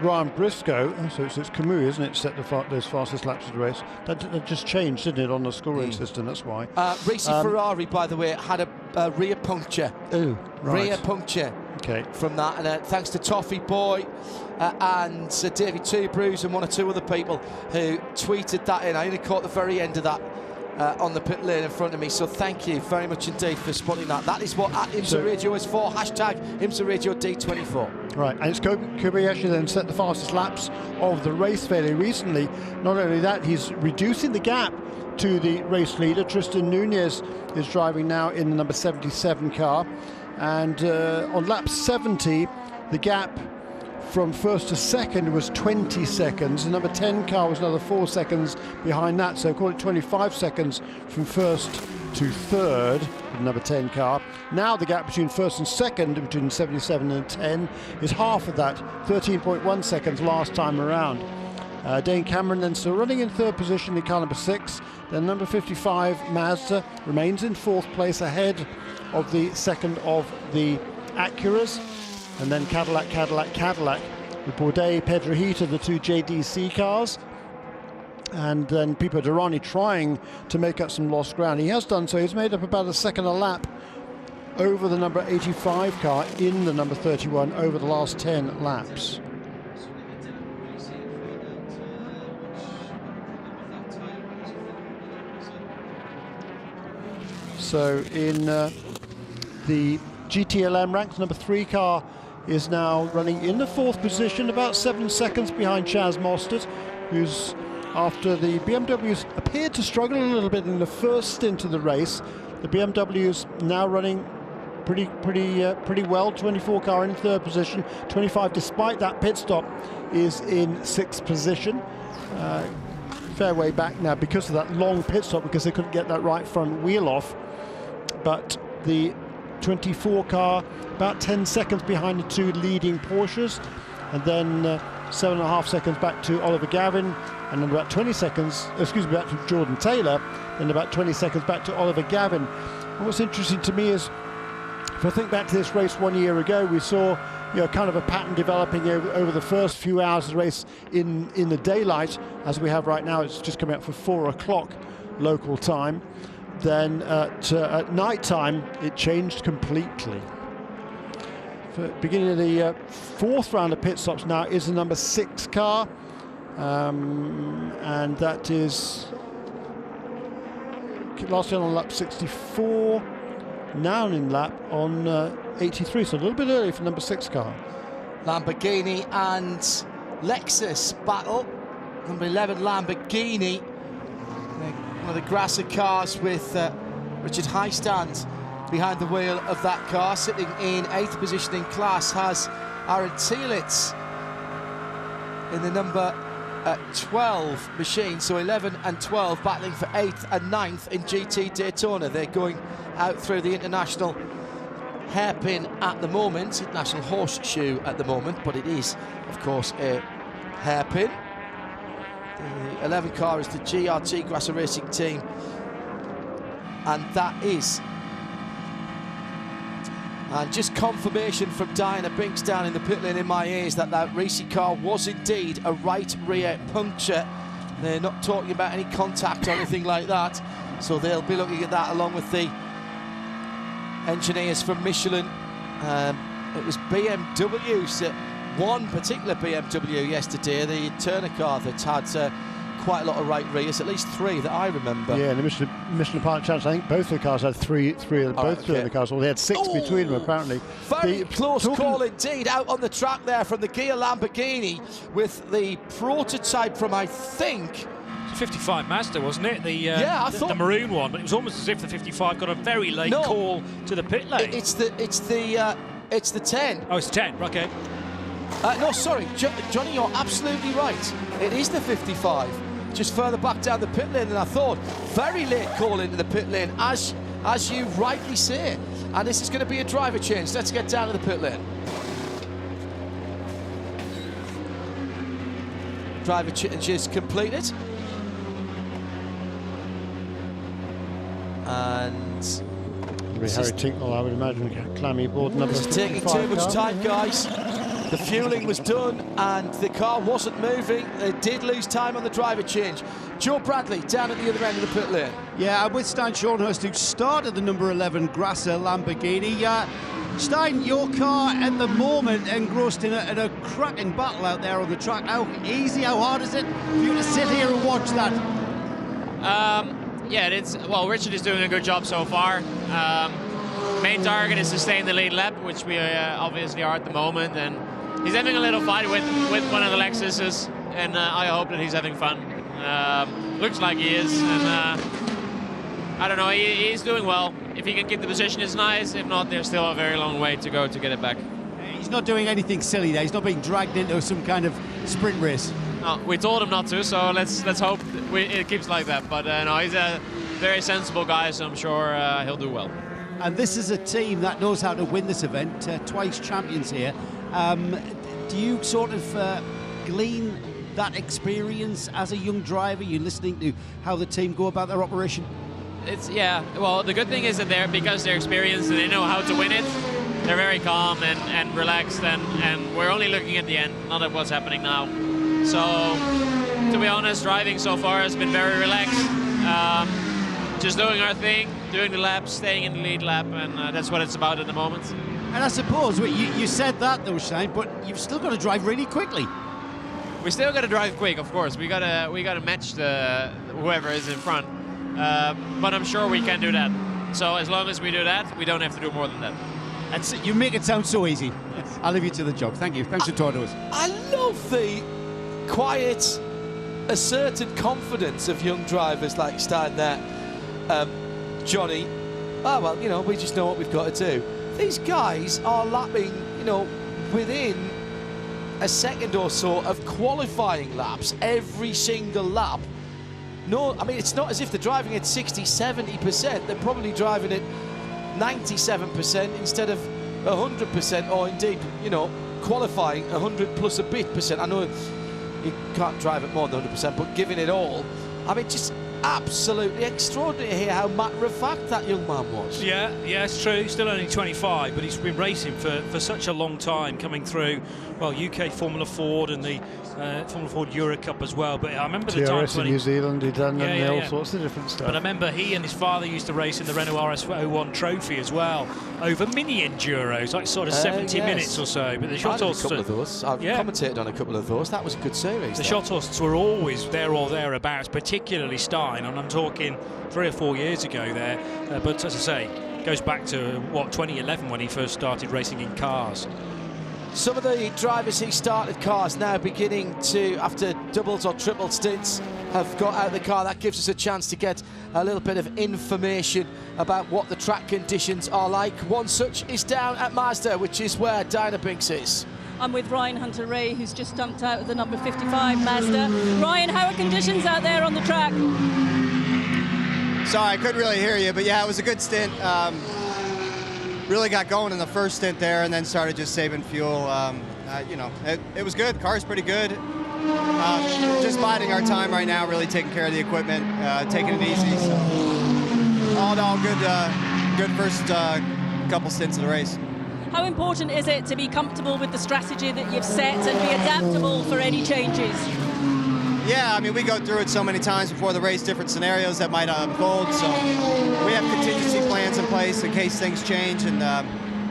Ryan Briscoe, so it's Kamui, isn't it, set those fastest laps of the race. That just changed, didn't it, on the scoring system, that's why. Ricci Ferrari, by the way, had a rear puncture. Oh, right. Rear puncture. Okay. From that, and thanks to Toffee Boy and David Two-Brews and one or two other people who tweeted that in. I only caught the very end of that on the pit lane in front of me, so thank you very much indeed for spotting that. That is what @IMSA Radio is for, hashtag IMSA Radio D24. Right, and it's Kobayashi then set the fastest laps of the race fairly recently. Not only that, he's reducing the gap to the race leader. Tristan Nunez is driving now in the number 77 car, and on lap 70 the gap from first to second was 20 seconds. The number 10 car was another 4 seconds behind that, so call it 25 seconds from first to third, the number 10 car. Now the gap between first and second, between 77 and 10, is half of that, 13.1 seconds last time around. Dane Cameron then still running in third position in car number 6. Then number 55 Mazda remains in fourth place ahead of the second of the Acuras. And then Cadillac with Bourdais, Pedrohita, the two JDC cars. And then Pipo Derani trying to make up some lost ground. He has done so. He's made up about a second a lap over the number 85 car in the number 31 over the last 10 laps. So in the GTLM ranks, number 3 car is now running in the 4th position, about 7 seconds behind Chaz Mostert, who's, after the BMWs appeared to struggle a little bit in the first stint of the race, the BMWs now running pretty well. 24 car in 3rd position, 25 despite that pit stop is in 6th position. Fair way back now because of that long pit stop, because they couldn't get that right front wheel off. But the 24 car about 10 seconds behind the 2 leading Porsches, and then 7.5 seconds back to Oliver Gavin, and then about 20 seconds, back to Jordan Taylor, then about 20 seconds back to Oliver Gavin. And what's interesting to me is, if I think back to this race 1 year ago, we saw kind of a pattern developing over the first few hours of the race in the daylight, as we have right now. It's just coming up for 4 o'clock local time. Then at night time, it changed completely. For beginning of the 4th round of pit stops now is the number 6 car, and that is last year on lap 64, now in lap on 83, so a little bit early for number 6 car. Lamborghini and Lexus battle. Number 11 Lamborghini, one of the Grasser cars, with Richard Highstand behind the wheel of that car. Sitting in 8th position in class has Aaron Tielitz in the number 12 machine. So 11 and 12 battling for 8th and 9th in GT Daytona. They're going out through the international hairpin at the moment, international horseshoe at the moment, but it is, of course, a hairpin. The 11 car is the GRT Grasser Racing Team, and that is, and just confirmation from Diana Binks down in the pit lane in my ears that that racing car was indeed a right rear puncture. They're not talking about any contact or anything like that, so they'll be looking at that along with the engineers from Michelin. It was BMWs, one particular BMW yesterday, the Turner car, that had quite a lot of right rears, at least 3 that I remember. Yeah, and the Michelin Pilot Challenge, I think both of the cars had three of the cars, well, they had 6 between them apparently. Very close call indeed, out on the track there from the Ghia Lamborghini with the prototype from, I think, 55 Mazda, wasn't it? Yeah, I thought the maroon one, but it was almost as if the 55 got a very late call to the pit lane. It's the 10. Oh, it's 10. Okay. No, sorry, Johnny, you're absolutely right. It is the 55. Just further back down the pit lane than I thought. Very late call into the pit lane, as you rightly say. And this is going to be a driver change. Let's get down to the pit lane. Driver change is completed. And Harry Tinknell, I would imagine, clammy aboard number 55. This is taking too much time, guys. The fueling was done and the car wasn't moving. They did lose time on the driver change. Joe Bradley down at the other end of the pit lane. Yeah, I'm with Stein Schornhurst, who started the number 11 Grasser Lamborghini. Stein, your car at the moment engrossed in a cracking battle out there on the track. How easy, how hard is it for you to sit here and watch that? Yeah, it's, well, Richard is doing a good job so far. Main target is to stay in the lead lap, which we obviously are at the moment, and he's having a little fight with one of the Lexuses, and I hope that he's having fun. Looks like he is, and I don't know, he's doing well. If he can keep the position, it's nice. If not, there's still a very long way to go to get it back. He's not doing anything silly there. He's not being dragged into some kind of sprint race. No, we told him not to, so let's hope it keeps like that. But no, he's a very sensible guy, so I'm sure he'll do well. And this is a team that knows how to win this event, twice champions here. Do you sort of glean that experience as a young driver? You're listening to how the team go about their operation? Yeah, well, the good thing is that because they're experienced and they know how to win it, they're very calm and relaxed, and we're only looking at the end, not at what's happening now. So, to be honest, driving so far has been very relaxed. Just doing our thing, doing the laps, staying in the lead lap, and that's what it's about at the moment. And I suppose you said that though, Shane, but you've still got to drive really quickly. We still got to drive quick, of course. We gotta match whoever is in front, but I'm sure we can do that. So as long as we do that, we don't have to do more than that. You make it sound so easy. Yes. I'll leave you to the job. Thank you. Thanks for talking to us. I love the quiet, asserted confidence of young drivers like Stein there. Johnny, oh well, you know, we just know what we've got to do. These guys are lapping, you know, within a second or so of qualifying laps every single lap. No, I mean, it's not as if they're driving at 60, 70%. They're probably driving at 97% instead of 100%, or indeed, you know, qualifying 100 plus a bit percent. I know you can't drive at more than 100%, but giving it all, I mean, just absolutely extraordinary here how matter-of-fact that young man was. Yeah, it's true. Still only 25, but he's been racing for such a long time, coming through, well, UK Formula Ford and the Formula Ford Euro Cup as well. But I remember the times when in New Zealand, he'd done all sorts of different stuff. But I remember he and his father used to race in the Renault RS01 Trophy as well, over mini enduros, like sort of 70 minutes or so. But the shot horses, a couple of those. I've commentated on a couple of those. That was a good series. The shot horses were always there or thereabouts, particularly Stein, and I'm talking 3 or 4 years ago there. But as I say, goes back to what, 2011 when he first started racing in cars. Some of the drivers who started cars now beginning to, after doubles or triple stints, have got out of the car. That gives us a chance to get a little bit of information about what the track conditions are like. One such is down at Mazda, which is where Dinah Binks is. I'm with Ryan Hunter-Ray, who's just jumped out of the number 55 Mazda. Ryan, how are conditions out there on the track? Sorry, I couldn't really hear you, but yeah, it was a good stint. Really got going in the first stint there, and then started just saving fuel. You know, it was good. The car's pretty good. Just biding our time right now, really taking care of the equipment, taking it easy. So all in all, good first couple stints of the race. How important is it to be comfortable with the strategy that you've set and be adaptable for any changes? Yeah, I mean, we go through it so many times before the race, different scenarios that might unfold. So we have contingency plans in place in case things change, and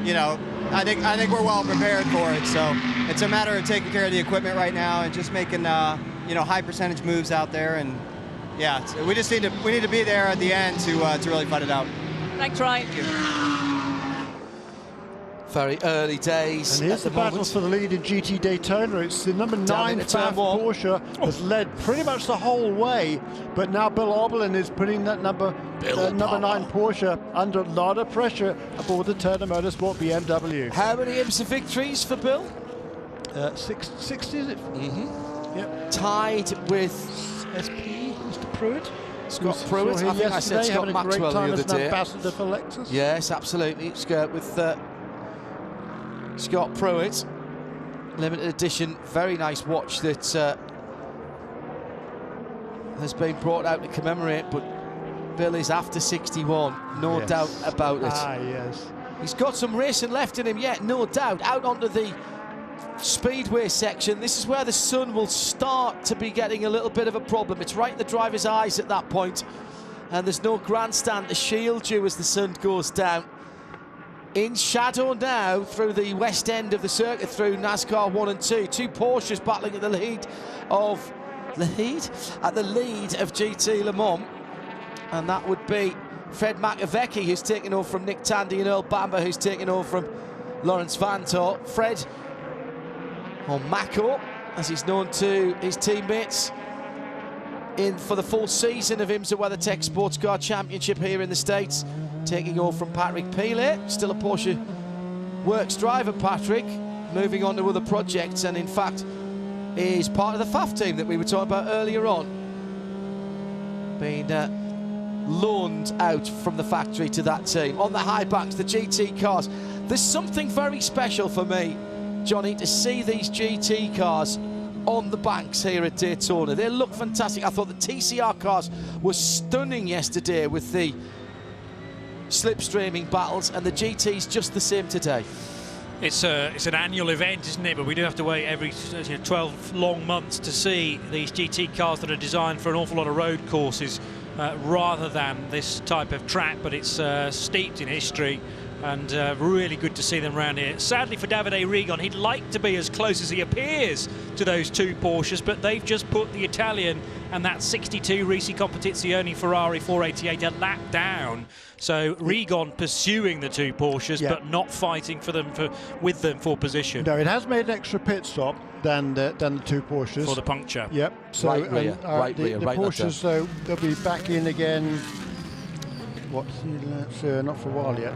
you know, I think we're well prepared for it. So it's a matter of taking care of the equipment right now and just making you know, high percentage moves out there. And yeah, we just need to be there at the end to really fight it out. Thanks, Ryan. Thank you. Very early days. And here's the battle for the lead in GT Daytona. It's the number 9 FAF Porsche has led pretty much the whole way, but now Bill Oberlin is putting that number 9 Porsche under a lot of pressure aboard the Turner Motorsport BMW. How many IMSA victories for Bill? 60, is it? Mm-hmm. Yep. Tied with SP, Mr. Pruitt. Scott Pruitt. I think I said Scott Maxwell the other day. Ambassador for Lexus. Yes, absolutely. With Scott Pruitt, limited edition, very nice watch that has been brought out to commemorate, but Bill is after 61, no doubt about it. Yes. He's got some racing left in him yet, no doubt. Out onto the speedway section, this is where the sun will start to be getting a little bit of a problem. It's right in the driver's eyes at that point, and there's no grandstand to shield you as the sun goes down. In shadow now through the west end of the circuit, through NASCAR 1 and 2. 2 Porsches battling at the lead of GT Le Mans, and that would be Fred McAvecchi, who's taken over from Nick Tandy, and Earl Bamber, who's taken over from Lawrence Vanthoor. Fred, or Mako, as he's known to his teammates, in for the full season of IMSA WeatherTech Sports Car Championship here in the States, taking over from Patrick Pile, still a Porsche Works driver. Patrick moving on to other projects, and in fact is part of the FAF team that we were talking about earlier on, being loaned out from the factory to that team. On the high backs, the GT cars, there's something very special for me, Johnny, to see these GT cars on the banks here at Daytona. They look fantastic. I thought the TCR cars were stunning yesterday with the slipstreaming battles, and the GT's just the same today. It's an annual event, isn't it? But we do have to wait every 12 long months to see these GT cars that are designed for an awful lot of road courses rather than this type of track, but it's steeped in history. And really good to see them around here. Sadly for Davide Rigon, he'd like to be as close as he appears to those two Porsches, but they've just put the Italian and that 62 Risi Competizione Ferrari 488 a lap down. So Rigon pursuing the two Porsches, but not fighting for them with them for position. No, it has made an extra pit stop than the two Porsches. For the puncture. Yep. So right rear, the Porsches, so they'll be back in again. Not for a while yet.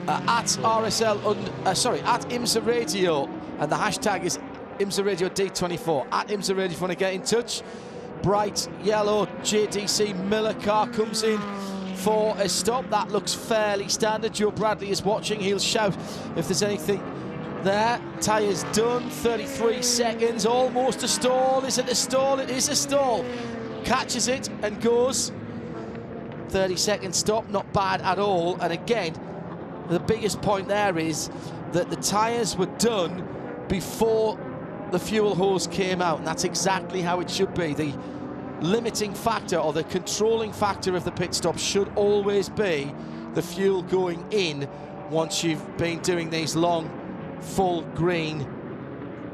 At RSL, at IMSA Radio, and the hashtag is IMSA Radio D24. At IMSA Radio, if you want to get in touch. Bright yellow JDC Miller car comes in for a stop. That looks fairly standard. Joe Bradley is watching. He'll shout if there's anything there. Tyres done. 33 seconds. Almost a stall. Is it a stall? It is a stall. Catches it and goes. 30-second stop. Not bad at all. And again, the biggest point there is that the tyres were done before the fuel hose came out, and that's exactly how it should be. The limiting factor or the controlling factor of the pit stop should always be the fuel going in once you've been doing these long, full green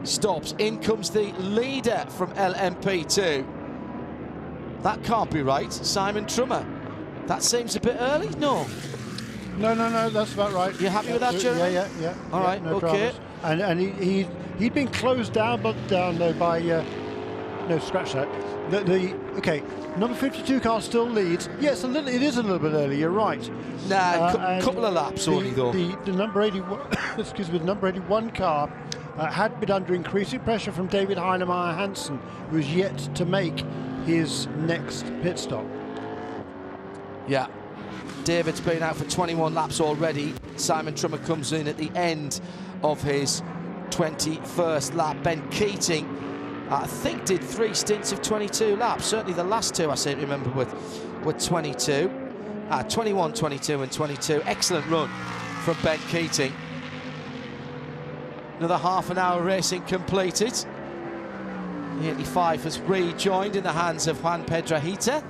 stops. In comes the leader from LMP2. That can't be right. Simon Trummer. That seems a bit early? No. No, that's about right. You happy with that, Jeremy? Yeah. All right, no okay. Dramas. And he'd been closed down, but down though by no, scratch that. Okay, number 52 car still leads. Yes, it is a little bit early. You're right. Nah, couple of laps only though. The number 81, excuse me, the number 81 car had been under increasing pressure from David Heinemeier Hansen, who's yet to make his next pit stop. Yeah. David's been out for 21 laps already. Simon Trummer comes in at the end of his 21st lap. Ben Keating, I think, did 3 stints of 22 laps. Certainly the last two I seem to remember with 22. 21, 22 and 22. Excellent run from Ben Keating. Another half an hour racing completed. The 85 has rejoined in the hands of Juan Pedrahita.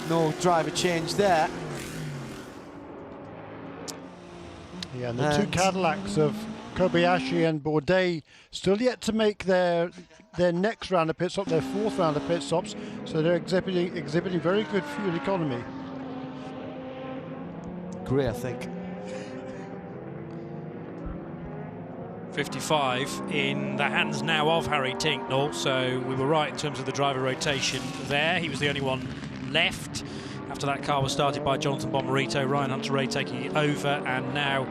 No driver change there. Yeah, and the two Cadillacs of Kobayashi and Bourdais still yet to make their next round of pit stop, their 4th round of pit stops. So they're exhibiting very good fuel economy. Great, I think. 55 in the hands now of Harry Tinknell, so we were right in terms of the driver rotation there. He was the only one left after that car was started by Jonathan Bomarito. Ryan Hunter-Reay taking it over, and now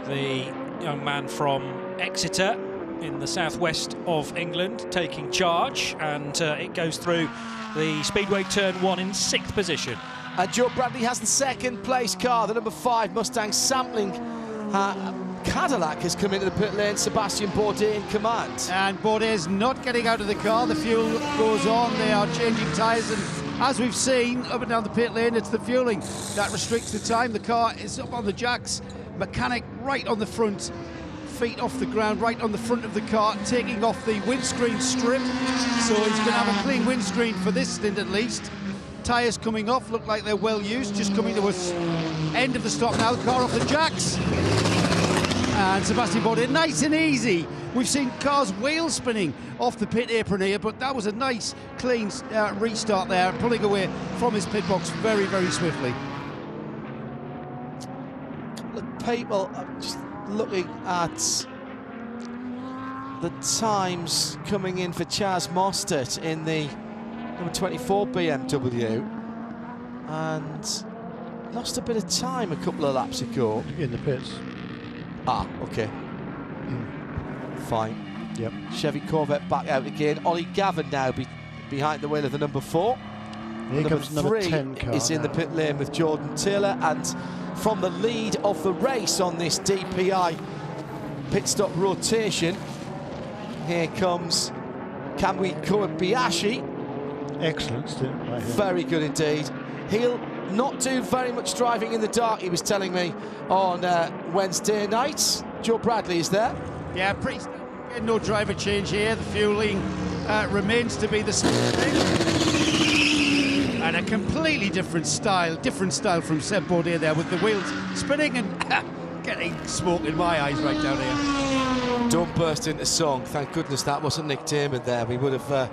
the young man from Exeter in the southwest of England taking charge, and it goes through the Speedway Turn 1 in 6th position. And Joe Bradley has the 2nd place car, the number 5 Mustang sampling Cadillac has come into the pit lane. Sebastian Bourdais in command. And Bourdais not getting out of the car. The fuel goes on. They are changing tyres, and as we've seen up and down the pit lane, it's the fueling that restricts the time. The car is up on the jacks. Mechanic right on the front, feet off the ground, right on the front of the car, taking off the windscreen strip. So he's going to have a clean windscreen for this stint at least. Tyres coming off, look like they're well used. Just coming to us end of the stop now. The car off the jacks. And Sebastian Bourdais, nice and easy. We've seen cars wheel spinning off the pit apron here, but that was a nice, clean restart there, pulling away from his pit box very, very swiftly. Look, people, I'm just looking at the times coming in for Chaz Mostert in the number 24 BMW, and lost a bit of time a couple of laps ago. In the pits. Ah, okay. Fine. Yep. Chevy Corvette back out again. Ollie Gavin now behind the wheel of the number 4. Here comes number 10 car is in the pit lane with Jordan Taylor, and from the lead of the race on this DPI pit stop rotation, here comes Kamui Kobayashi. Excellent stint right here. Very good indeed. He'll not do very much driving in the dark, he was telling me on Wednesday nights. Joe Bradley is there. Yeah, pretty No driver change here. The fueling remains to be the same. And a completely different style from Seb Bourdais there, with the wheels spinning and getting smoke in my eyes right down here. Don't burst into song. Thank goodness that wasn't Nick Diarmid there. We would have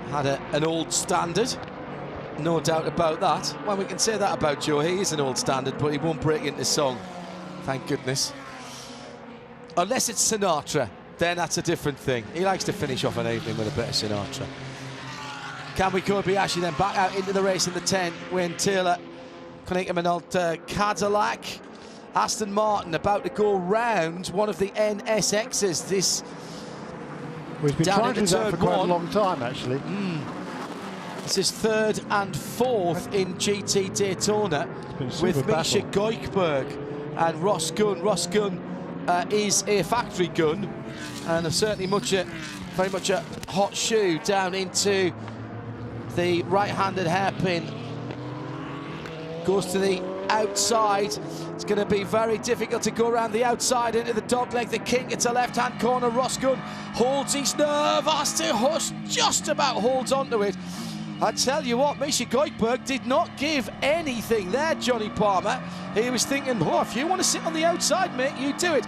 had an old standard. No doubt about that. Well, we can say that about Joe. He is an old standard, but he won't break into song. Thank goodness. Unless it's Sinatra, then that's a different thing. He likes to finish off an evening with a bit of Sinatra. Kamui Kobayashi then back out into the race in the 10 when Taylor connecting an old Cadillac. Aston Martin about to go round one of the NSXs. We've been trying to do that for quite a long time, actually. This is 3rd and 4th in GT Daytona with Misha Goikberg and Ross Gunn. Ross Gunn is a factory gun and certainly very much a hot shoe down into the right-handed hairpin. Goes to the outside. It's going to be very difficult to go around the outside into the dogleg. The King, it's a left-hand corner. Ross Gunn holds his nerve, has to hush, just about holds onto it. I tell you what, Misha Goikberg did not give anything there, Johnny Palmer. He was thinking, oh, if you want to sit on the outside, mate, you do it.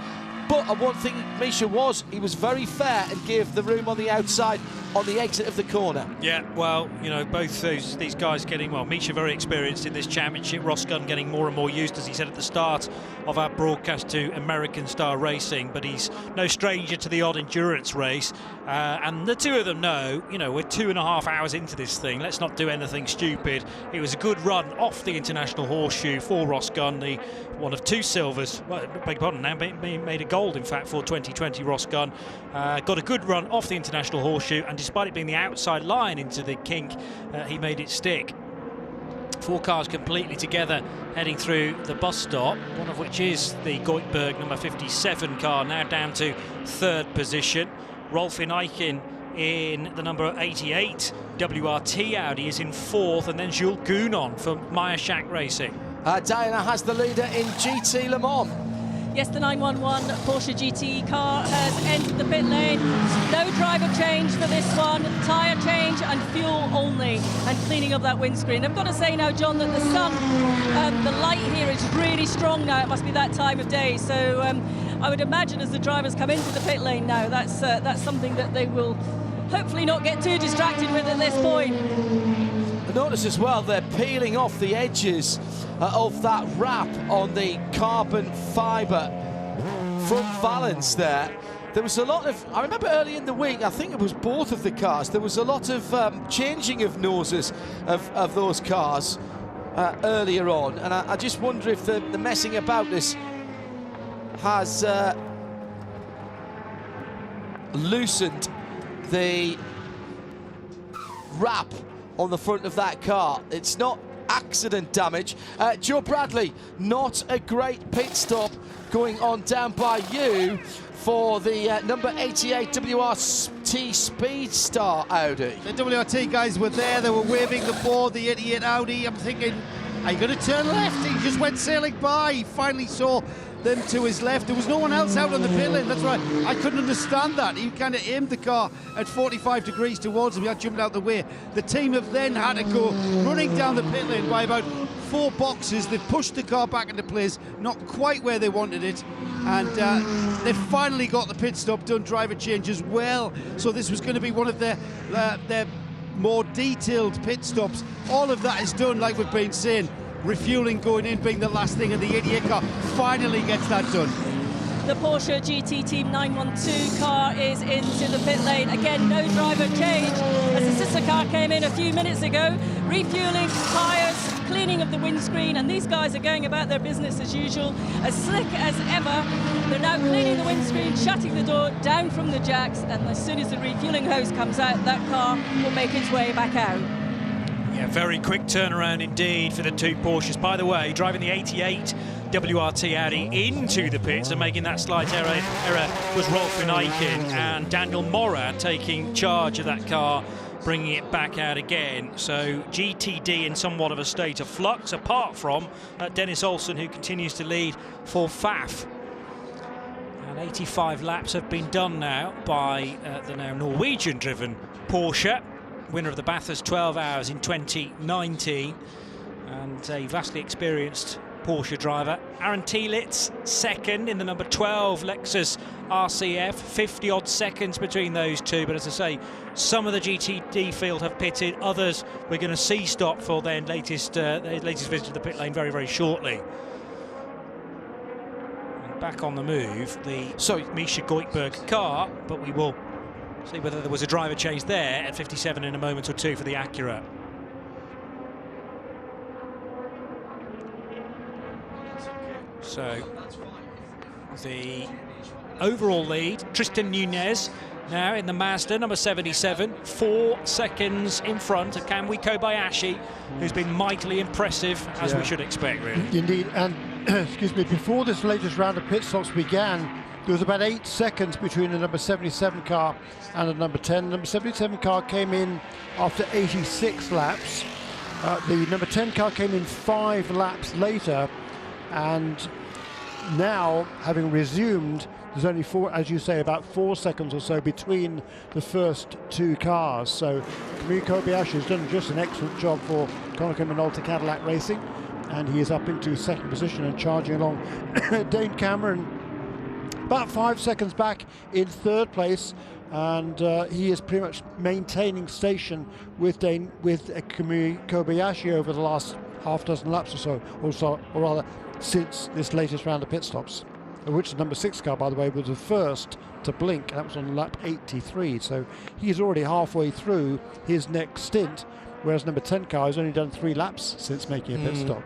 But one thing Misha he was very fair and gave the room on the outside on the exit of the corner. Yeah, well, you know, both these guys getting, well, Misha very experienced in this championship, Ross Gunn getting more and more used, as he said at the start of our broadcast, to American Star Racing, but he's no stranger to the odd endurance race. And the two of them know, you know, we're 2.5 hours into this thing. Let's not do anything stupid. It was a good run off the International Horseshoe for Ross Gunn, the one of 2 silvers. Well, beg your pardon, now made a gold, in fact, for 2020. Ross Gunn got a good run off the International Horseshoe, and despite it being the outside line into the kink, he made it stick. 4 cars completely together heading through the bus stop, one of which is the Goikberg number 57 car, now down to 3rd position. Rolf Eichen in the number 88 WRT Audi is in 4th, and then Jules Gounon for Meyer Shank Racing. Diana has the leader in GT Le Mans. Yes, the 911 Porsche GT car has entered the pit lane. No driver change for this one, tyre change and fuel only, and cleaning up that windscreen. I've got to say now, John, that the sun, the light here is really strong now. It must be that time of day. So I would imagine as the drivers come into the pit lane now, that's something that they will hopefully not get too distracted with at this point. Notice as well, they're peeling off the edges of that wrap on the carbon fibre front valance there. There was a lot of, I remember early in the week, I think it was both of the cars, there was a lot of changing of noses of those cars earlier on, and I just wonder if the messing about this has loosened the wrap on the front of that car. It's not accident damage. Joe Bradley, not a great pit stop going on down by you for the number 88 WRT Speedstar Audi. The WRT guys were there, they were waving the board, the 88 Audi. I'm thinking, are you going to turn left? He just went sailing by. He finally saw them to his left. There was no one else out on the pit lane. That's right. I couldn't understand that. He kind of aimed the car at 45 degrees towards him. He had jumped out the way. The team have then had to go running down the pit lane by about 4 boxes. They've pushed the car back into place, not quite where they wanted it. And they've finally got the pit stop done, driver change as well. So this was going to be one of their more detailed pit stops. All of that is done, like we've been saying. Refueling going in being the last thing, and the 88 car finally gets that done. The Porsche GT Team 912 car is into the pit lane. Again, no driver change as the sister car came in a few minutes ago. Refueling, tyres, cleaning of the windscreen, and these guys are going about their business as usual, as slick as ever. They're now cleaning the windscreen, shutting the door, down from the jacks, and as soon as the refueling hose comes out, that car will make its way back out. Yeah, very quick turnaround indeed for the 2 Porsches. By the way, driving the 88 WRT Audi into the pits and making that slight error was Rolf Eichen, and Daniel Morra taking charge of that car, bringing it back out again. So GTD in somewhat of a state of flux, apart from Dennis Olsen, who continues to lead for Pfaff. And And 85 laps have been done now by the now Norwegian-driven Porsche, winner of the Bathurst 12 Hours in 2019, and a vastly experienced Porsche driver. Aaron Telitz second in the number 12 Lexus RCF, 50-odd seconds between those two, but as I say, some of the GTD field have pitted, others we're going to see stop for their latest visit to the pit lane very, very shortly. And back on the move, the Misha Goikhberg car, but we will see whether there was a driver change there at 57 in a moment or two for the Acura. So the overall lead, Tristan Nunez now in the Mazda number 77, 4 seconds in front of Kamui Kobayashi, who's been mightily impressive, as we should expect, really. Indeed, and excuse me, before this latest round of pit stops began, there was about 8 seconds between the number 77 car and the number 10. The number 77 car came in after 86 laps. The number 10 car came in 5 laps later, and now, having resumed, there's only as you say, about 4 seconds or so between the first 2 cars. So Kamui Kobayashi has done just an excellent job for Konica Minolta Cadillac Racing, and he is up into second position and charging along. Dane Cameron about 5 seconds back in third place, and he is pretty much maintaining station with Kamui Kobayashi over the last half dozen laps or so, or rather since this latest round of pit stops, which the number 6 car, by the way, was the first to blink. That was on lap 83, so he's already halfway through his next stint, whereas number 10 car has only done 3 laps since making a pit stop.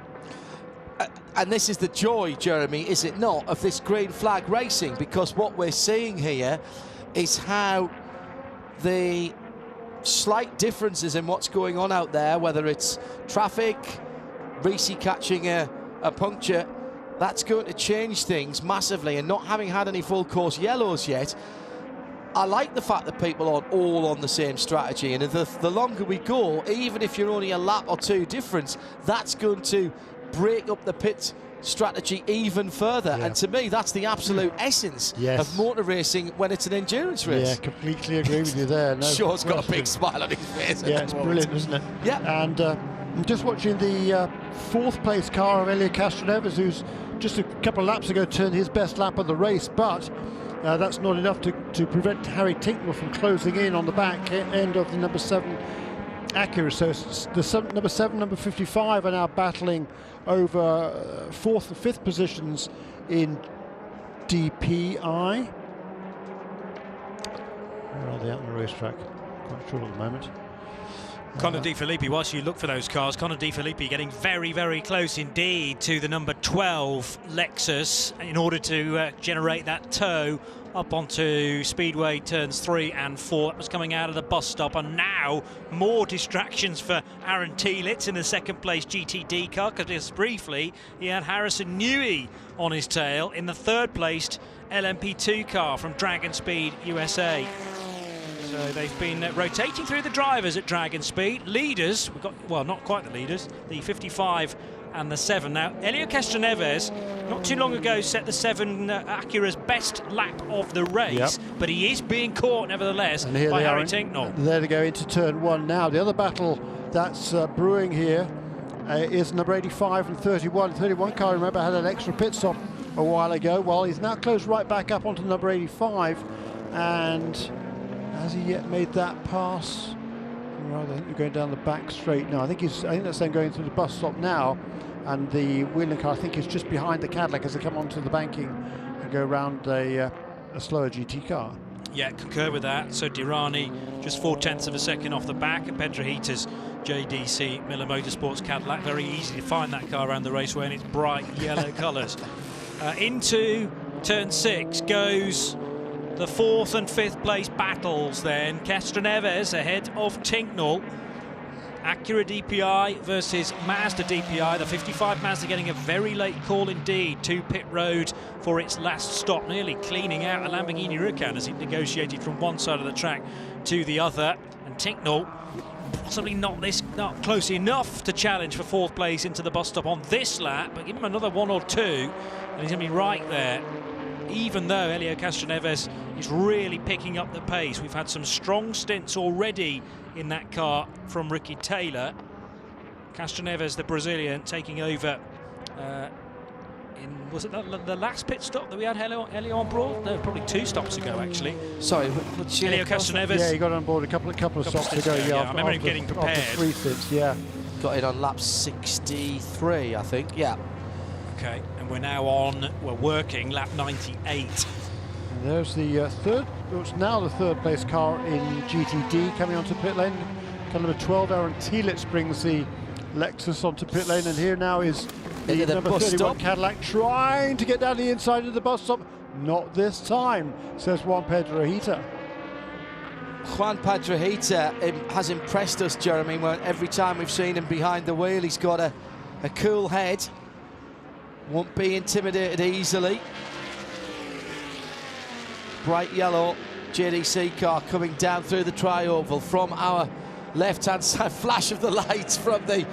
And this is the joy, Jeremy, is it not, of this green flag racing, because what we're seeing here is how the slight differences in what's going on out there, whether it's traffic, Risi catching a puncture, that's going to change things massively. And not having had any full course yellows yet, I like the fact that people are all on the same strategy, and the longer we go, even if you're only a lap or 2 difference, that's going to break up the pit strategy even further. And to me, that's the absolute essence of motor racing when it's an endurance race. Yeah, completely agree with you there. No Shaw's got a big smile on his face. Yeah, it's brilliant, isn't it? Yeah. And I'm just watching the 4th place car of Helio Castroneves, who's just a couple of laps ago turned his best lap of the race, but that's not enough to prevent Harry Tinknell from closing in on the back end of the number 7 Acura. So the number 7, number 55 are now battling over 4th and 5th positions in DPI. Where are they out on the racetrack? Quite sure at the moment. Conor De Filippi, whilst you look for those cars, Conor De Filippi getting very, very close indeed to the number 12 Lexus in order to generate that tow up onto Speedway turns 3 and 4. That was coming out of the bus stop, and now more distractions for Aaron Telitz in the 2nd place GTD car, because just briefly he had Harrison Newey on his tail in the 3rd placed LMP2 car from Dragon Speed USA. So they've been rotating through the drivers at Dragon Speed. Leaders, we've got, well, not quite the leaders, the 55 and the 7. Now, Helio Castroneves, not too long ago, set the 7 Acura's best lap of the race, but he is being caught, nevertheless, by Harry Tinknell. There they go into turn 1 now. The other battle that's brewing here is number 85 and 31. 31 car, remember, had an extra pit stop a while ago. Well, he's now closed right back up onto number 85, and has he yet made that pass? Rather, I think you're going down the back straight now. I think that's them going through the bus stop now, and the Wheeling car, I think, is just behind the Cadillac as they come onto the banking and go around a slower GT car. Yeah, concur with that. So Dirani just 0.4 of a second off the back, and Pedrahita's JDC Miller Motorsports Cadillac. Very easy to find that car around the raceway in its bright yellow colours. Into turn 6 goes the 4th and 5th place battles then. Castroneves ahead of Tinknell. Acura DPI versus Mazda DPI. The 55 Mazda getting a very late call indeed to pit road for its last stop, nearly cleaning out a Lamborghini Huracan as it negotiated from one side of the track to the other. And Tinknell possibly not close enough to challenge for 4th place into the bus stop on this lap, but give him another 1 or 2 and he's going to be right there even though Helio Castroneves is really picking up the pace. We've had some strong stints already in that car from Ricky Taylor. Castroneves, the Brazilian, taking over was it the last pit stop that we had Helio on board? No, probably 2 stops ago, actually. Sorry, what's Helio Castroneves? Yeah, he got on board a couple of stops ago. Yeah, I remember him getting prepared. After 3 stints, yeah. Got it on lap 63, I think. Yeah. Okay, and we're working lap 98. And there's the it's now the 3rd place car in GTD coming onto pit lane. Car number 12, Aaron Telitz brings the Lexus onto pit lane, and here now is the number 31 Cadillac trying to get down the inside of the bus stop. Not this time, says Juan Pedrahita. Juan Pedrahita has impressed us, Jeremy. Every time we've seen him behind the wheel, he's got a cool head. Won't be intimidated easily. Bright yellow JDC car coming down through the tri-oval from our left-hand side. Flash of the lights from the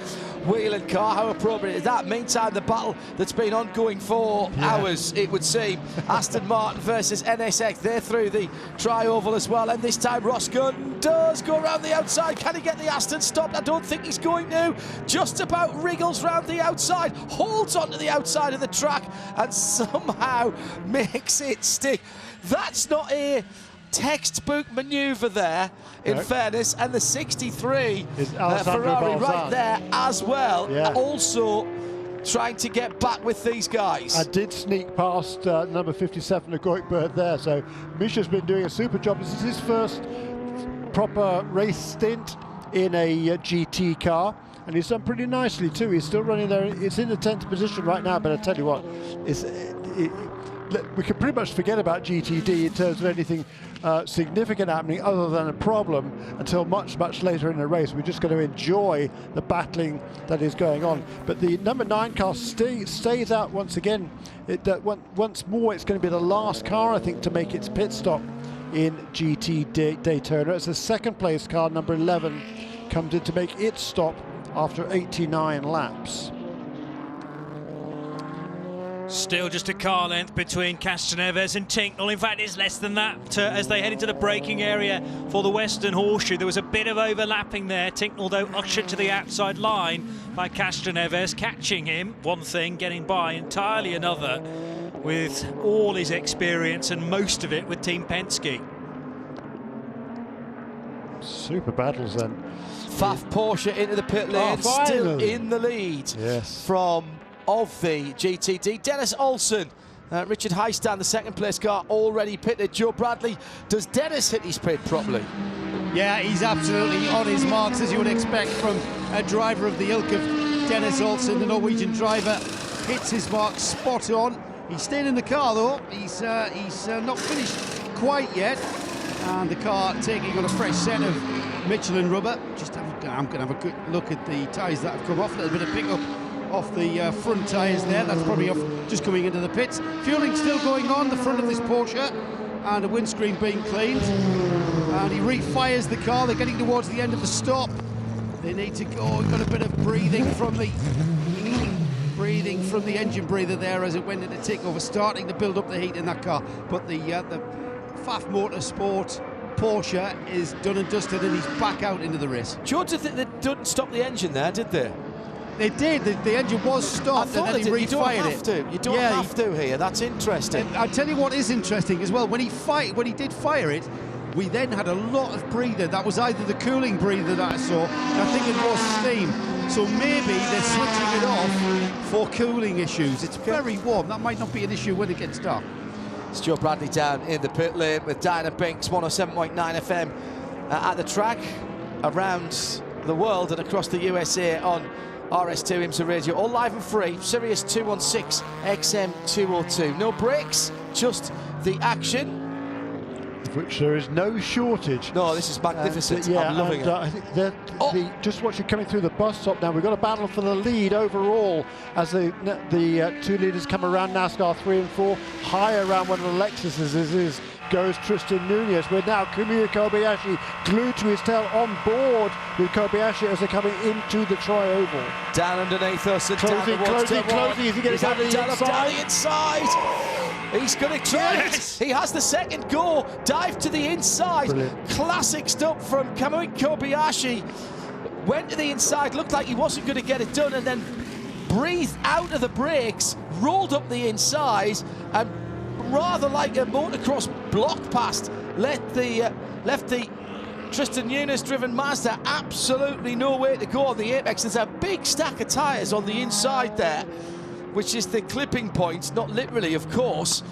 Whelan car. How appropriate is that? Meantime, the battle that's been ongoing for hours, it would seem. Aston Martin versus NSX. They're through the tri-oval as well, and this time Ross Gunn does go around the outside. Can he get the Aston stopped? I don't think he's going to. Just about wriggles round the outside, holds onto the outside of the track, and somehow makes it stick. That's not a textbook manoeuvre there, in fairness, and the 63 Ferrari right there as well, also trying to get back with these guys. I did sneak past number 57 Agoik Bird there, so Misha's been doing a super job. This is his first proper race stint in a GT car, and he's done pretty nicely too. He's still running there. It's in the 10th position right now, but I tell you what, we can pretty much forget about GTD in terms of anything significant happening other than a problem until much later in the race. We're just going to enjoy the battling that is going on. But the number 9 car stays out once again. Once more, it's going to be the last car, I think, to make its pit stop in GT Daytona. It's the 2nd place car, number 11, comes in to make its stop after 89 laps. Still just a car length between Castroneves and Tincknell. In fact, it's less than that as they head into the braking area for the Western Horseshoe. There was a bit of overlapping there. Tincknell, though, ushered to the outside line by Castroneves, catching him, one thing, getting by entirely another, with all his experience and most of it with Team Penske. Super battles then. Faf Porsche into the pit lane, still in the lead from the GTD. Dennis Olsen, Richard Heistan, the 2nd place car, already pitted. Joe Bradley, does Dennis hit his pit properly? Yeah, he's absolutely on his marks, as you would expect from a driver of the ilk of Dennis Olsen. The Norwegian driver hits his mark spot on. He's staying in the car though. He's not finished quite yet, and the car taking on a fresh set of Michelin rubber. I'm going to have a good look at the tyres that have come off. A little bit of pickup off the front tyres there. That's probably off just coming into the pits. Fueling still going on the front of this Porsche, and the windscreen being cleaned, and he refires the car. They're getting towards the end of the stop. They need to go. We've got a bit of breathing from the engine breather there as it went into takeover, starting to build up the heat in that car. But the Pfaff Motorsport Porsche is done and dusted, and he's back out into the race. George, do you think they didn't stop the engine there, did they? They did. The engine was stopped, and then he refired it. You don't have to here. That's interesting. And I'll tell you what is interesting as well. When he did fire it, we then had a lot of breather. That was either the cooling breather that I saw, and I think it was steam. So maybe they're switching it off for cooling issues. It's very warm. That might not be an issue when it gets dark. It's Joe Bradley down in the pit lane with Diana Binks, 107.9 FM at the track, around the world and across the USA on RS2 IMSA Radio, all live and free, Sirius 216 XM 202. No breaks, just the action. Which there is no shortage. No, this is magnificent. I'm loving it. I think just watch it coming through the bus stop now. We've got a battle for the lead overall as the 2 leaders come around NASCAR 3 and 4. High around one of the Lexuses goes Tristan Nunez. We're now Kumuya Kobayashi glued to his tail on board with Kobayashi as they're coming into the tri-oval. Down underneath us and closing. Is he getting down the inside? He's going to try Yes. it. He has the second go. Dive to the inside. Brilliant. Classic stuff from Kamui Kobayashi. Went to the inside, looked like he wasn't going to get it done, and then breathed out of the brakes, rolled up the inside, and rather like a motocross block past, left the Tristan Nunes-driven Mazda absolutely nowhere to go on the apex. There's a big stack of tyres on the inside there, which is the clipping point, not literally, of course.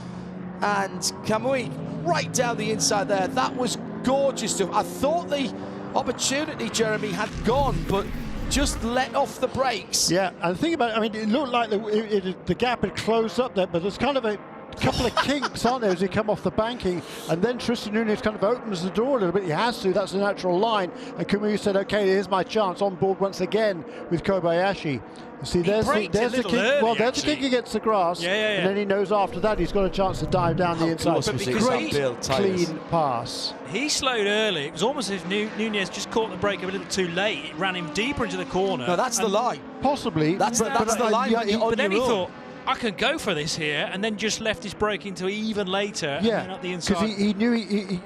And Kamui right down the inside there. That was gorgeous stuff. I thought the opportunity, Jeremy, had gone, but just let off the brakes. Yeah, and think about it, I mean, it looked like the gap had closed up there, but there's kind of a couple of kinks, aren't there, as you come off the banking, and then Tristan Nunes kind of opens the door a little bit. He has to, that's a natural line, and Kamui said, okay, here's my chance, on board once again with Kobayashi. You see, there's the kick. Well, there's the kick against the grass, and then he knows after that he's got a chance to dive down the inside. Great, clean pass. He slowed early. It was almost as if Nunes just caught the brake a little too late. It ran him deeper into the corner. No, that's the line. Possibly. That's the line. But then he thought, I can go for this here, and then just left his brake into even later, and then up the inside. Because he knew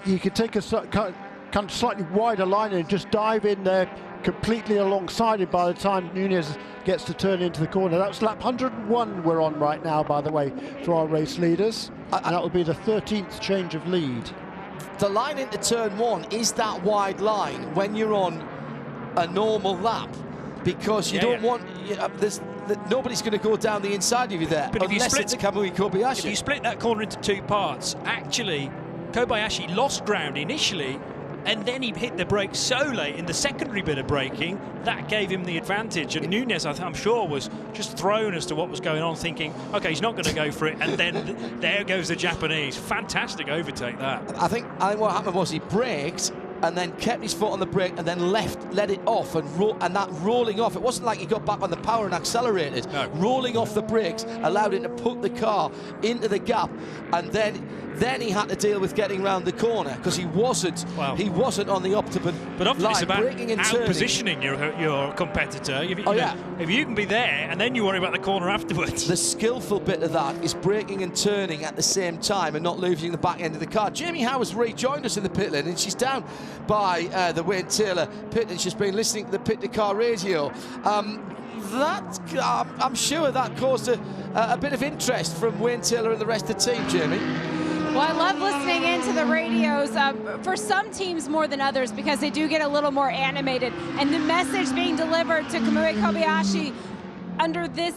he could take a kind of slightly wider line and just dive in there completely alongside it by the time Nunes gets to turn into the corner. That's lap 101 we're on right now, by the way, for our race leaders. And that will be the 13th change of lead. The line into turn one is that wide line when you're on a normal lap, because you don't want... nobody's going to go down the inside of you there, but unless it's Kamui Kobayashi. If you split that corner into two parts, actually, Kobayashi lost ground initially, and then he hit the brakes so late in the secondary bit of braking, that gave him the advantage. And Nunes, I'm sure, was just thrown as to what was going on, thinking, OK, he's not going to go for it, and then there goes the Japanese. Fantastic overtake, that. I think what happened was he braked and then kept his foot on the brake and then let it off, and that rolling off, it wasn't like he got back on the power and accelerated. No. Rolling off the brakes allowed him to put the car into the gap, and then he had to deal with getting round the corner, because he wasn't on the optimum But often line. it's about Braking and out-positioning your competitor. If you can be there, and then you worry about the corner afterwards. The skillful bit of that is braking and turning at the same time and not losing the back end of the car. Jamie Howe has rejoined us in the pit lane, and she's down by the Wayne Taylor pit, and she's been listening to the Pit to Car radio. I'm sure that caused a bit of interest from Wayne Taylor and the rest of the team, Jamie. Well, I love listening into the radios, for some teams more than others, because they do get a little more animated. And the message being delivered to Kamui Kobayashi under these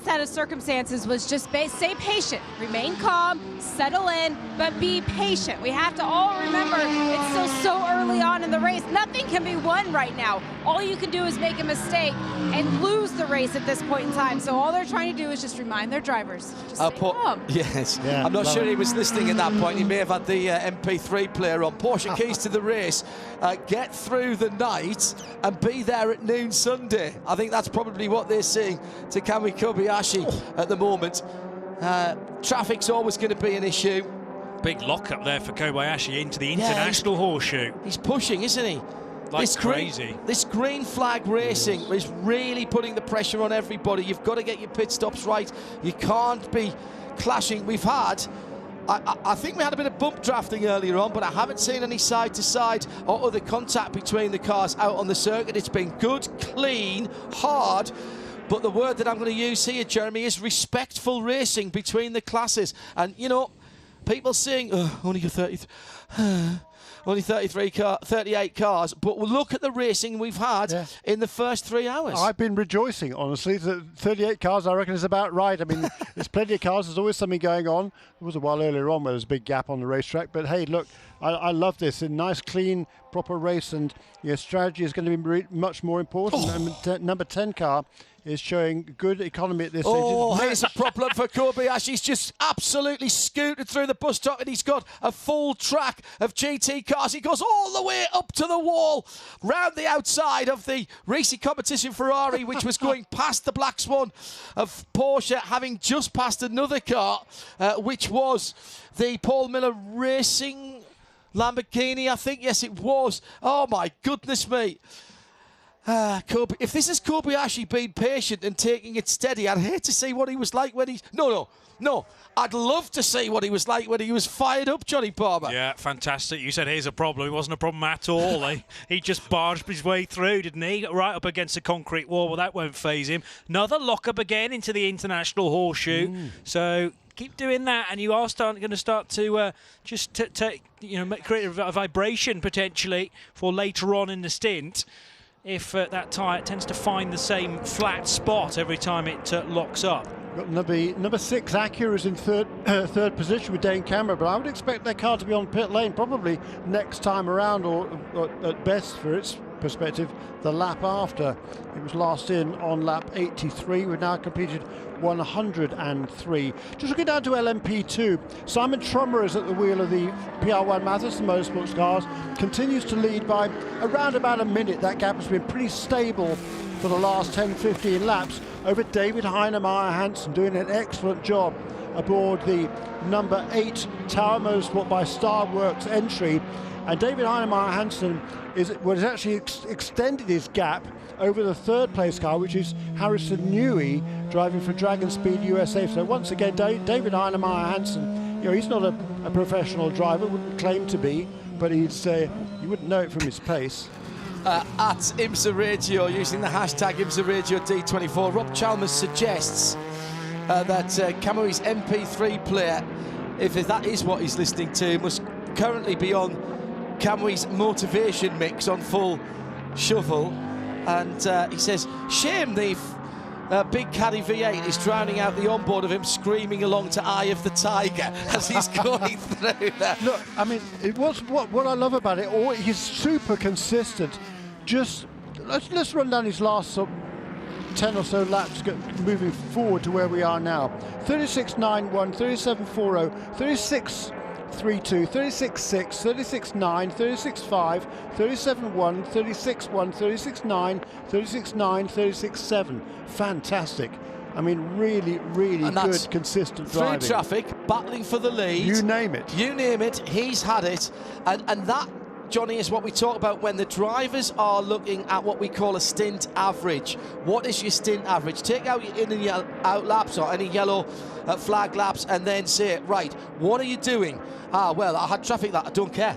set of circumstances was just stay patient, remain calm, settle in, but be patient. We have to all remember it's still so early on in the race. Nothing can be won right now. All you can do is make a mistake and lose the race at this point in time. So all they're trying to do is just remind their drivers, just stay calm. Yes, yeah, I'm not sure he was listening at that point. He may have had the MP3 player on. Porsche keys to the race. Get through the night and be there at noon Sunday. I think that's probably what they're saying to Kamui Kobayashi at the moment. Traffic's always going to be an issue. Big lock-up there for Kobayashi into the international horseshoe. He's pushing, isn't he? Like crazy. This green flag racing is really putting the pressure on everybody. You've got to get your pit stops right. You can't be clashing. I think we had a bit of bump drafting earlier on, but I haven't seen any side-to-side or other contact between the cars out on the circuit. It's been good, clean, hard. But the word that I'm going to use here, Jeremy, is respectful racing between the classes. And, people saying, only 38 cars, but look at the racing we've had in the first 3 hours. I've been rejoicing, honestly. The 38 cars, I reckon, is about right. I mean, there's plenty of cars. There's always something going on. There was a while earlier on where there was a big gap on the racetrack. But, hey, look, I love this. A nice, clean, proper race, and strategy is going to be much more important. And number 10 car is showing good economy at this stage. Oh, here's a problem for Kobayashi. He's just absolutely scooted through the bus stop, and he's got a full track of GT cars. He goes all the way up to the wall, round the outside of the racing competition Ferrari, which was going past the Black Swan of Porsche, having just passed another car, which was the Paul Miller Racing Lamborghini, I think. Yes, it was. Oh, my goodness me. Kobe, if this is Kobayashi being patient and taking it steady, I'd hate to see what he was like when he... No. I'd love to see what he was like when he was fired up, Johnny Palmer. Yeah, fantastic. You said here's a problem. It wasn't a problem at all. He just barged his way through, didn't he? Right up against a concrete wall. Well, that won't faze him. Another lock-up again into the International Horseshoe. So... keep doing that, and you are going to start to create a vibration potentially for later on in the stint. If that tyre tends to find the same flat spot every time it locks up. Got number 6 Acura is in third position with Dane Cameron, but I would expect their car to be on pit lane probably next time around, or at best for its perspective, the lap after. It was last in on lap 83. We've now completed 103. Just looking down to LMP2, Simon Trummer is at the wheel of the PR1 Mathiasen Motorsports cars, continues to lead by around about a minute. That gap has been pretty stable for the last 10-15 laps over David Heinemeier Hansen, doing an excellent job aboard the number 8 Tower Motorsport by Starworks entry. And David Heinemeier Hansen was actually extended his gap over the third place car, which is Harrison Newey, driving for Dragon Speed USA. So once again, David Heinemeier Hansen, he's not a professional driver, wouldn't claim to be, but you wouldn't know it from his pace. At IMSA Radio, using the hashtag IMSA Radio D24, Rob Chalmers suggests that Kamui MP3 player, if that is what he's listening to, must currently be on Kamui's motivation mix on full shuffle. And he says, shame the big Caddy V8 is drowning out the onboard of him screaming along to Eye of the Tiger as he's going through there. Look, I mean, it was what I love about it. He's super consistent. Just let's run down his last 10 or so laps, moving forward to where we are now. 36.91, 37.40, 36.32, 36.6, 36.9, 36.5, 37.1, 36.1, 36.9, 36.9, 36.7. Fantastic. I mean, really, really good, consistent driving. Through traffic, battling for the lead. You name it. You name it, he's had it. And that, Johnny, is what we talk about when the drivers are looking at what we call a stint average. What is your stint average? Take out your in and out laps or any yellow flag laps and then say, right, what are you doing? Well, I had traffic that I don't care.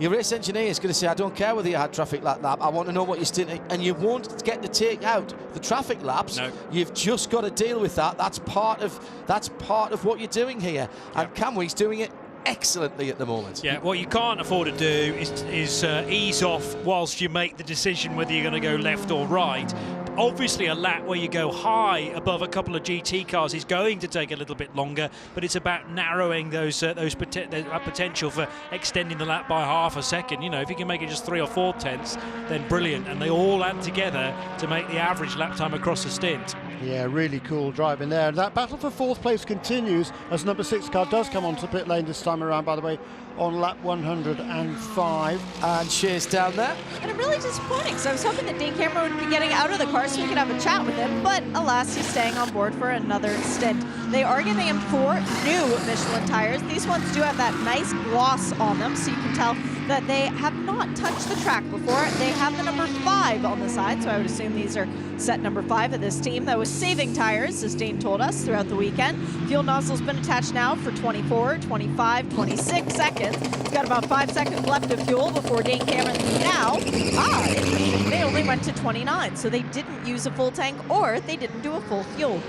Your race engineer is going to say, I don't care whether you had traffic lap. I want to know what your stint is. And you won't get to take out the traffic laps. No. You've just got to deal with that. That's part of what you're doing here. And Kamui's doing it excellently at the moment. Yeah, what you can't afford to do is ease off whilst you make the decision whether you're going to go left or right. Obviously, a lap where you go high above a couple of GT cars is going to take a little bit longer, but it's about narrowing that potential for extending the lap by half a second. If you can make it just 3 or 4 tenths, then brilliant, and they all add together to make the average lap time across the stint. Yeah, really cool driving there. That battle for 4th place continues as number 6 car does come onto pit lane this time around, by the way, on lap 105. And Shea's down there. And I'm really disappointing, because I was hoping that Dane Cameron would be getting out of the car so we could have a chat with him, but alas, he's staying on board for another stint. They are giving him 4 new Michelin tires. These ones do have that nice gloss on them, so you can tell that they have not touched the track before. They have the number 5 on the side, so I would assume these are set number 5 of this team that was saving tires, as Dane told us throughout the weekend. Fuel nozzle's been attached now for 24, 25, 26 seconds. We've got about 5 seconds left of fuel before Dane Cameron now. Interesting. They only went to 29, so they didn't use a full tank or they didn't do a full fuel.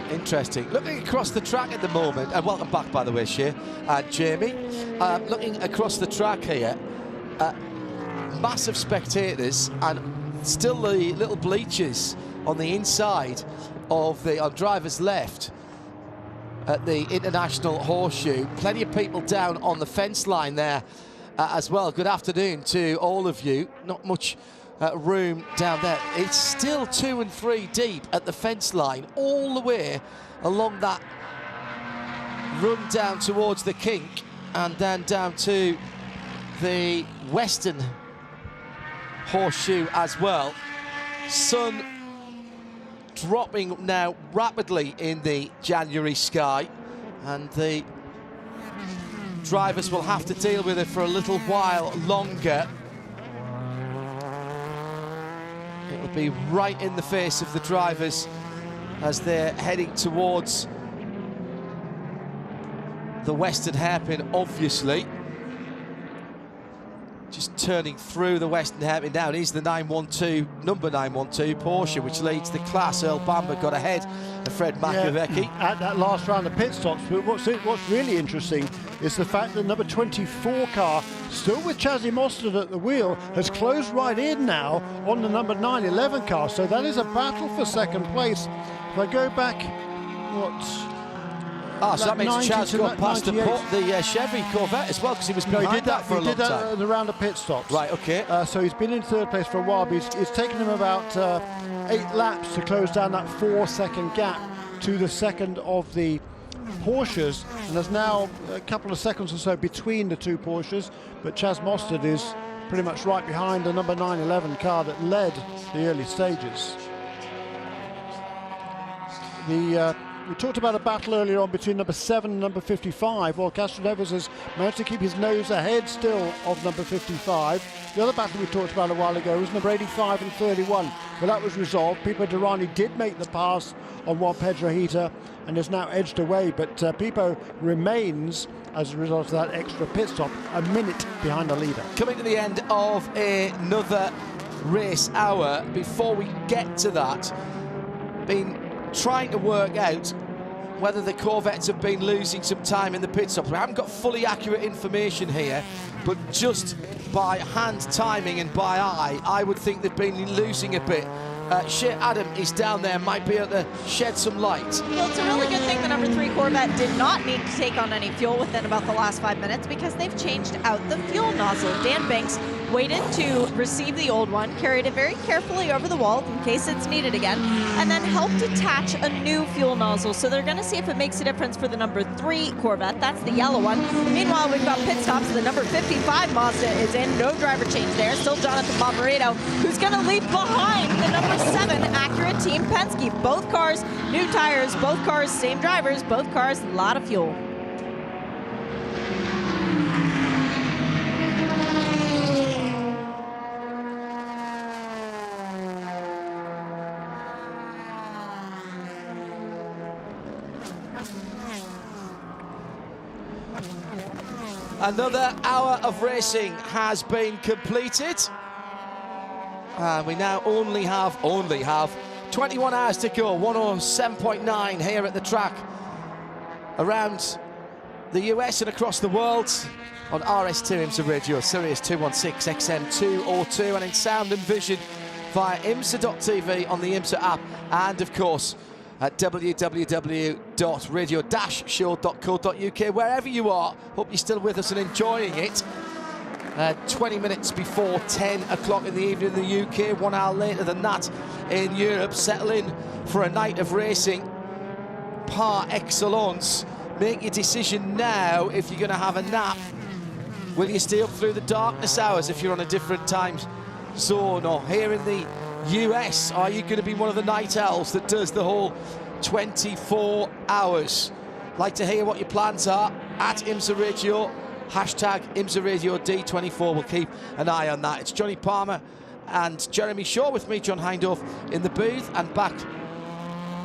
Interesting. Looking across the track at the moment, and welcome back, by the way, Shea and Jamie. Looking across the track here, massive spectators, and still the little bleachers on the inside of on driver's left at the International Horseshoe. Plenty of people down on the fence line there as well. Good afternoon to all of you. Not much room down there. It's still 2 and 3 deep at the fence line, all the way along that run down towards the kink and then down to the Western Horseshoe as well. Sun dropping now rapidly in the January sky, and the drivers will have to deal with it for a little while longer. It'll be right in the face of the drivers as they're heading towards the western hairpin, obviously. Just turning through the western hairpin down is the number 912 Porsche, which leads the class. Earl Bamber got ahead of Fred Makowiecki. At that last round of pit stops. But what's really interesting is the fact that number 24 car, still with Chazzy Mostert at the wheel, has closed right in now on the number 911 car. So that is a battle for second place. If I go back, so that means Chaz got past the Chevy Corvette as well, because he was behind that for a long time. He did that at the round of pit stops. Right, okay. So he's been in third place for a while, but it's taken him about 8 laps to close down that 4-second gap to the second of the Porsches, and there's now a couple of seconds or so between the two Porsches, but Chaz Mostert is pretty much right behind the number 911 car that led the early stages. We talked about a battle earlier on between number 7 and number 55. Well, Castroneves has managed to keep his nose ahead still of number 55. The other battle we talked about a while ago was number 85 and 31. But that was resolved. Pipo Derani did make the pass on Juan Pedrahita and is now edged away. But Pipo remains, as a result of that extra pit stop, a minute behind the leader. Coming to the end of another race hour. Before we get to that, been trying to work out whether the Corvettes have been losing some time in the pit stops. We haven't got fully accurate information here, but just by hand timing and by eye, I would think they've been losing a bit. Shea Adam is down there, might be able to shed some light. Well, it's a really good thing the number 3 Corvette did not need to take on any fuel within about the last 5 minutes, because they've changed out the fuel nozzle. Dan Banks waited to receive the old one, carried it very carefully over the wall in case it's needed again, and then helped attach a new fuel nozzle. So they're going to see if it makes a difference for the number 3 Corvette. That's the yellow one. Meanwhile, we've got pit stops. The number 55 Mazda is in. No driver change there. Still Jonathan Pomerado, who's going to leave behind the number 7 Acura Team Penske. Both cars, new tires, both cars, same drivers, both cars, a lot of fuel. Another hour of racing has been completed. And we now only have 21 hours to go. 107.9 here at the track around the US and across the world on RS2 IMSA Radio, Sirius 216 XM202, and in sound and vision via IMSA.tv on the IMSA app, and of course at www.radio-show.co.uk. Wherever you are, hope you're still with us and enjoying it. 20 minutes before 10 o'clock in the evening in the UK, 1 hour later than that in Europe. Settle in for a night of racing par excellence. Make your decision now if you're going to have a nap. Will you stay up through the darkness hours if you're on a different time zone? Or here in the US, are you going to be one of the night owls that does the whole 24 hours? Like to hear what your plans are at IMSA Radio. Hashtag IMSA Radio D24. We'll keep an eye on that. It's Johnny Palmer and Jeremy Shaw with me, John Hindorf, in the booth, and back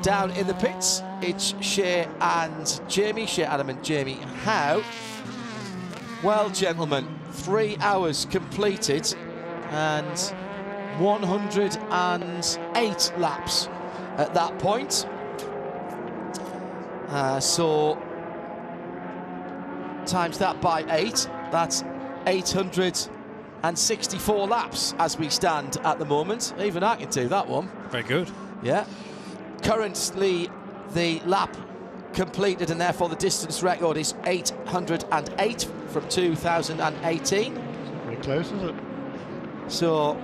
down in the pits. It's Shea and Jamie, Shea Adam and Jamie Howe. Well, gentlemen, 3 hours completed and 108 laps at that point. So times that by 8, that's 864 laps as we stand at the moment. Even I can do that one. Very good. Yeah. Currently, the lap completed, and therefore the distance record is 808 from 2018. Pretty close, isn't it? So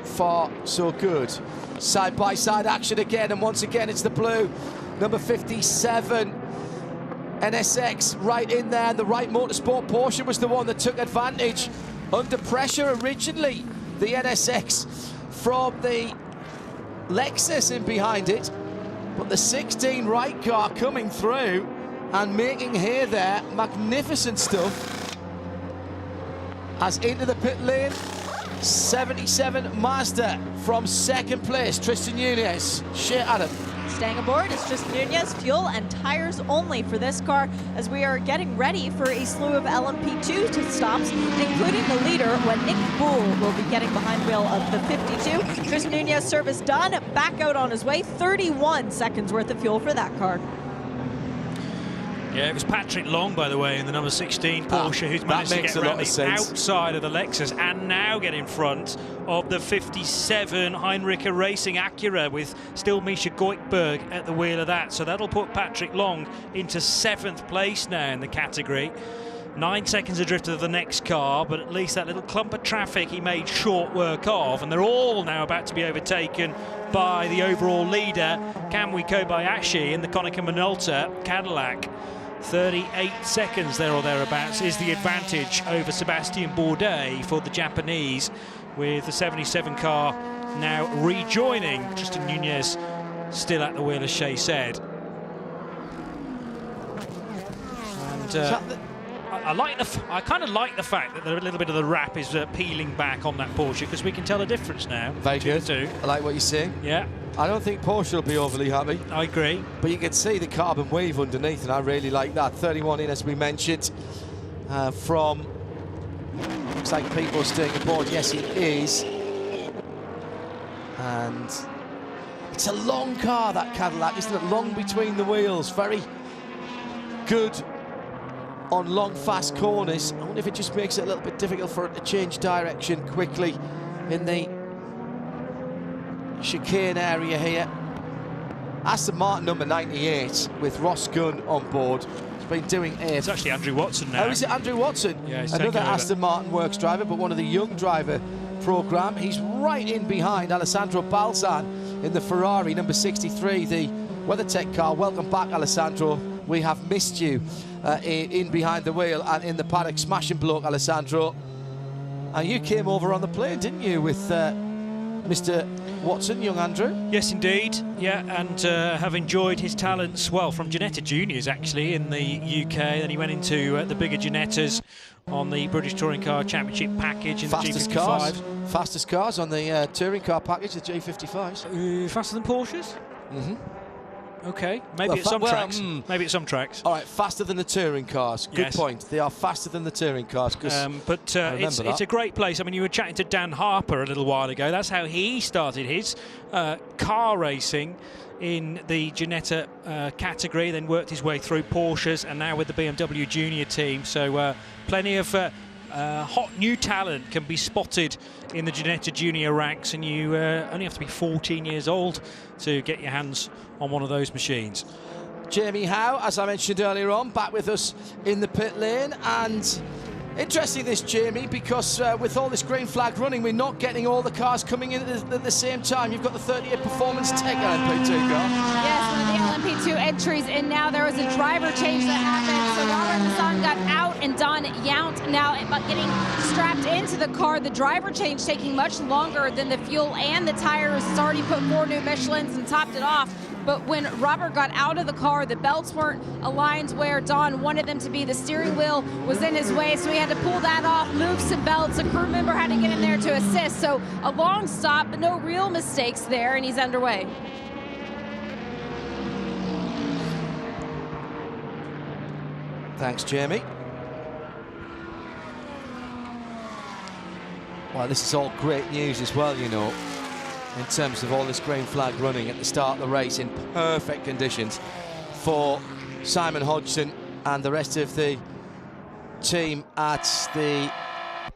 far, so good. Side-by-side action again, and once again it's the blue. Number 57, NSX right in there. The Wright Motorsport Porsche was the one that took advantage under pressure originally. The NSX from the Lexus in behind it. But the 16 Wright car coming through and making hay there. Magnificent stuff. As into the pit lane 77 Mazda from second place, Tristan Nunez. Shea Adam. Staying aboard is Tristan Nunez, fuel and tires only for this car as we are getting ready for a slew of LMP2 stops, including the leader when Nick Bull will be getting behind wheel of the 52. Tristan Nunez service done, back out on his way, 31 seconds worth of fuel for that car. Yeah, it was Patrick Long, by the way, in the number 16 Porsche, who's managed to get around the outside of the Lexus and now get in front of the 57 Heinricha Racing Acura with still Misha Goikhberg at the wheel of that. So that'll put Patrick Long into 7th place now in the category. 9 seconds adrift of the next car, but at least that little clump of traffic he made short work of, and they're all now about to be overtaken by the overall leader, Kamui Kobayashi, in the Konica Minolta Cadillac. 38 seconds there or thereabouts is the advantage over Sebastian Bourdais for the Japanese, with the 77 car now rejoining Tristan Nunez still at the wheel, as Shea said. And I kind of like the fact that a little bit of the wrap is peeling back on that Porsche, because we can tell the difference now. Very good. I like what you're saying. Yeah. I don't think Porsche will be overly happy. I agree. But you can see the carbon weave underneath, and I really like that. 31 in, as we mentioned, from... Looks like people staying aboard. Yes, it is. And it's a long car, that Cadillac, isn't it? Long between the wheels. Very good on long, fast corners. I wonder if it just makes it a little bit difficult for it to change direction quickly in the chicane area here. Aston Martin number 98 with Ross Gunn on board. He's been doing It's actually Andrew Watson now. Oh, is it Andrew Watson? Yeah, he's another taken over. Aston Martin Works driver, but one of the young driver program. He's right in behind Alessandro Balzan in the Ferrari number 63, the WeatherTech car. Welcome back, Alessandro. We have missed you in behind the wheel and in the paddock. Smashing bloke, Alessandro. And you came over on the plane, didn't you, with Mr. Watson, young Andrew? Yes, indeed. Yeah, and have enjoyed his talents, well, from Ginetta Juniors, actually, in the UK. Then he went into the bigger Ginettas on the British Touring Car Championship package in the G55. Fastest cars on the touring car package, the G55s. Faster than Porsches? Mm-hmm. Okay, maybe at some tracks. Maybe at some tracks. All right, faster than the touring cars. Good point. They are faster than the touring cars. But it's a great place. I mean, you were chatting to Dan Harper a little while ago. That's how he started his car racing in the Ginetta category, then worked his way through Porsches, and now with the BMW Junior team. So plenty of hot new talent can be spotted in the Ginetta Junior ranks, and you only have to be 14 years old to get your hands on one of those machines. Jamie Howe, as I mentioned earlier on, back with us in the pit lane. And interesting this, Jamie, because with all this green flag running, we're not getting all the cars coming in at the same time. You've got the 38 Performance Tech LMP2 car. Yes, one of the LMP2 entries, and now there was a driver change that happened. So Robert Hassan got out, and Don Yount now getting strapped into the car. The driver change taking much longer than the fuel and the tires. It's already put 4 new Michelins and topped it off. But when Robert got out of the car, the belts weren't aligned where Don wanted them to be. The steering wheel was in his way, so he had to pull that off, move some belts. A crew member had to get in there to assist. So a long stop, but no real mistakes there, and he's underway. Thanks, Jamie. Well, this is all great news as well, you know, in terms of all this green flag running at the start of the race in perfect conditions for Simon Hodgson and the rest of the team at the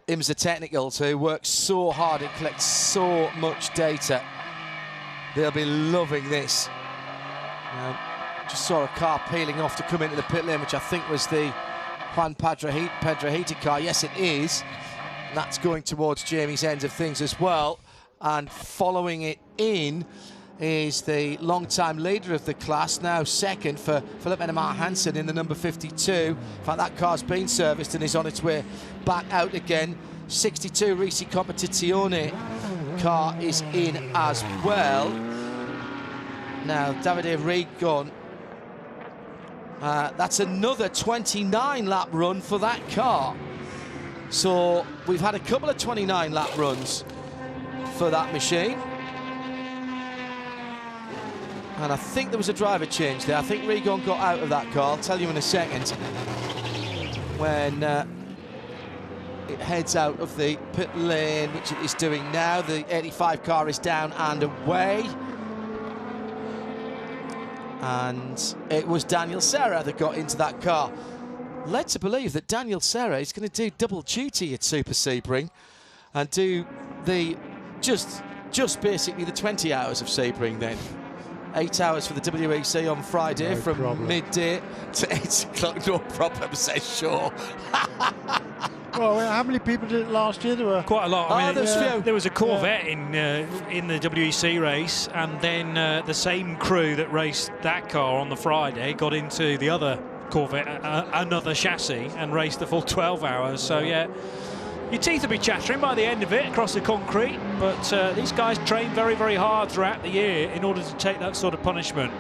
IMSA Technicals, who work so hard and collect so much data. They'll be loving this. Just saw a car peeling off to come into the pit lane, which I think was the Juan Pedrahita car. Yes, it is. And that's going towards Jamie's end of things as well. And following it in is the long-time leader of the class, now second for Philip Ennemar Hansen in the number 52. In fact, that car's been serviced and is on its way back out again. 62 Risi Competizione car is in as well. Now, Davide Rigon, that's another 29-lap run for that car. So we've had a couple of 29 lap runs for that machine. And I think there was a driver change there. I think Regon got out of that car. I'll tell you in a second. When it heads out of the pit lane, which it is doing now. The 85 car is down and away. And it was Daniel Serra that got into that car. Led to believe that Daniel Serra is going to do double duty at Super Sebring and do the just basically the 20 hours of Sebring then. 8 hours for the WEC on Friday from midday to 8 o'clock. No problem, says Shaw. Well, how many people did it last year? There were quite a lot. I mean, there was a Corvette yeah. in the WEC race, and then the same crew that raced that car on the Friday got into the other Corvette, another chassis, and raced the full 12 hours. So yeah, your teeth will be chattering by the end of it across the concrete. But these guys train very, very hard throughout the year in order to take that sort of punishment.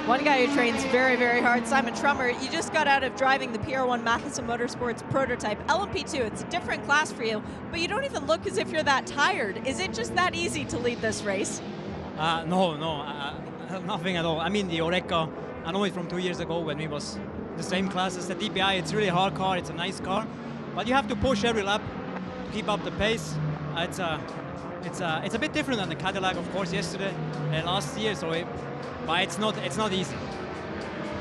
One guy who trains very, very hard, Simon Trummer, you just got out of driving the PR1 Matheson Motorsports prototype LMP2. It's a different class for you, but you don't even look as if you're that tired. Is it just that easy to lead this race? No, nothing at all. I mean, the Oreca, I know it from 2 years ago when we was the same class as the DPI. It's really a hard car, it's a nice car, but you have to push every lap to keep up the pace. It's a bit different than the Cadillac, of course, yesterday, last year, but it's not easy.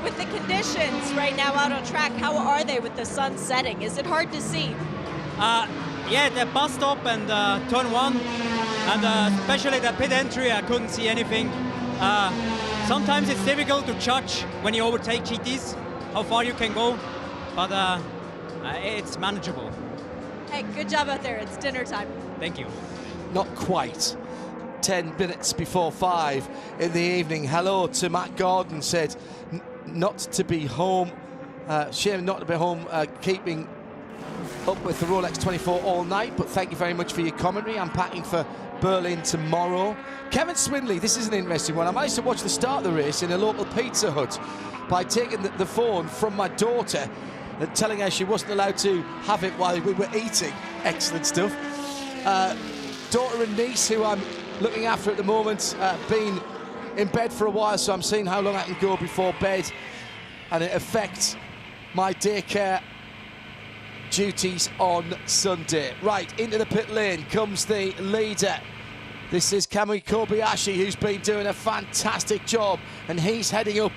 With the conditions right now out on track, how are they with the sun setting? Is it hard to see? Yeah, the bus stop and turn one, and especially the pit entry, I couldn't see anything. Sometimes it's difficult to judge when you overtake GTs, how far you can go, but it's manageable. Hey, good job out there. It's dinner time. Thank you. Not quite. 10 minutes before 5 in the evening. Hello to Matt Gordon, said not to be home. Shame not to be home keeping up with the Rolex 24 all night, but thank you very much for your commentary. I'm packing for Berlin tomorrow. Kevin Swindley, this is an interesting one. I managed to watch the start of the race in a local Pizza Hut by taking the phone from my daughter and telling her she wasn't allowed to have it while we were eating. Excellent stuff. Daughter and niece, who I'm looking after at the moment, been in bed for a while, so I'm seeing how long I can go before bed, and it affects my daycare duties on Sunday. Right, into the pit lane comes the leader. This is Kamui Kobayashi, who's been doing a fantastic job, and he's heading up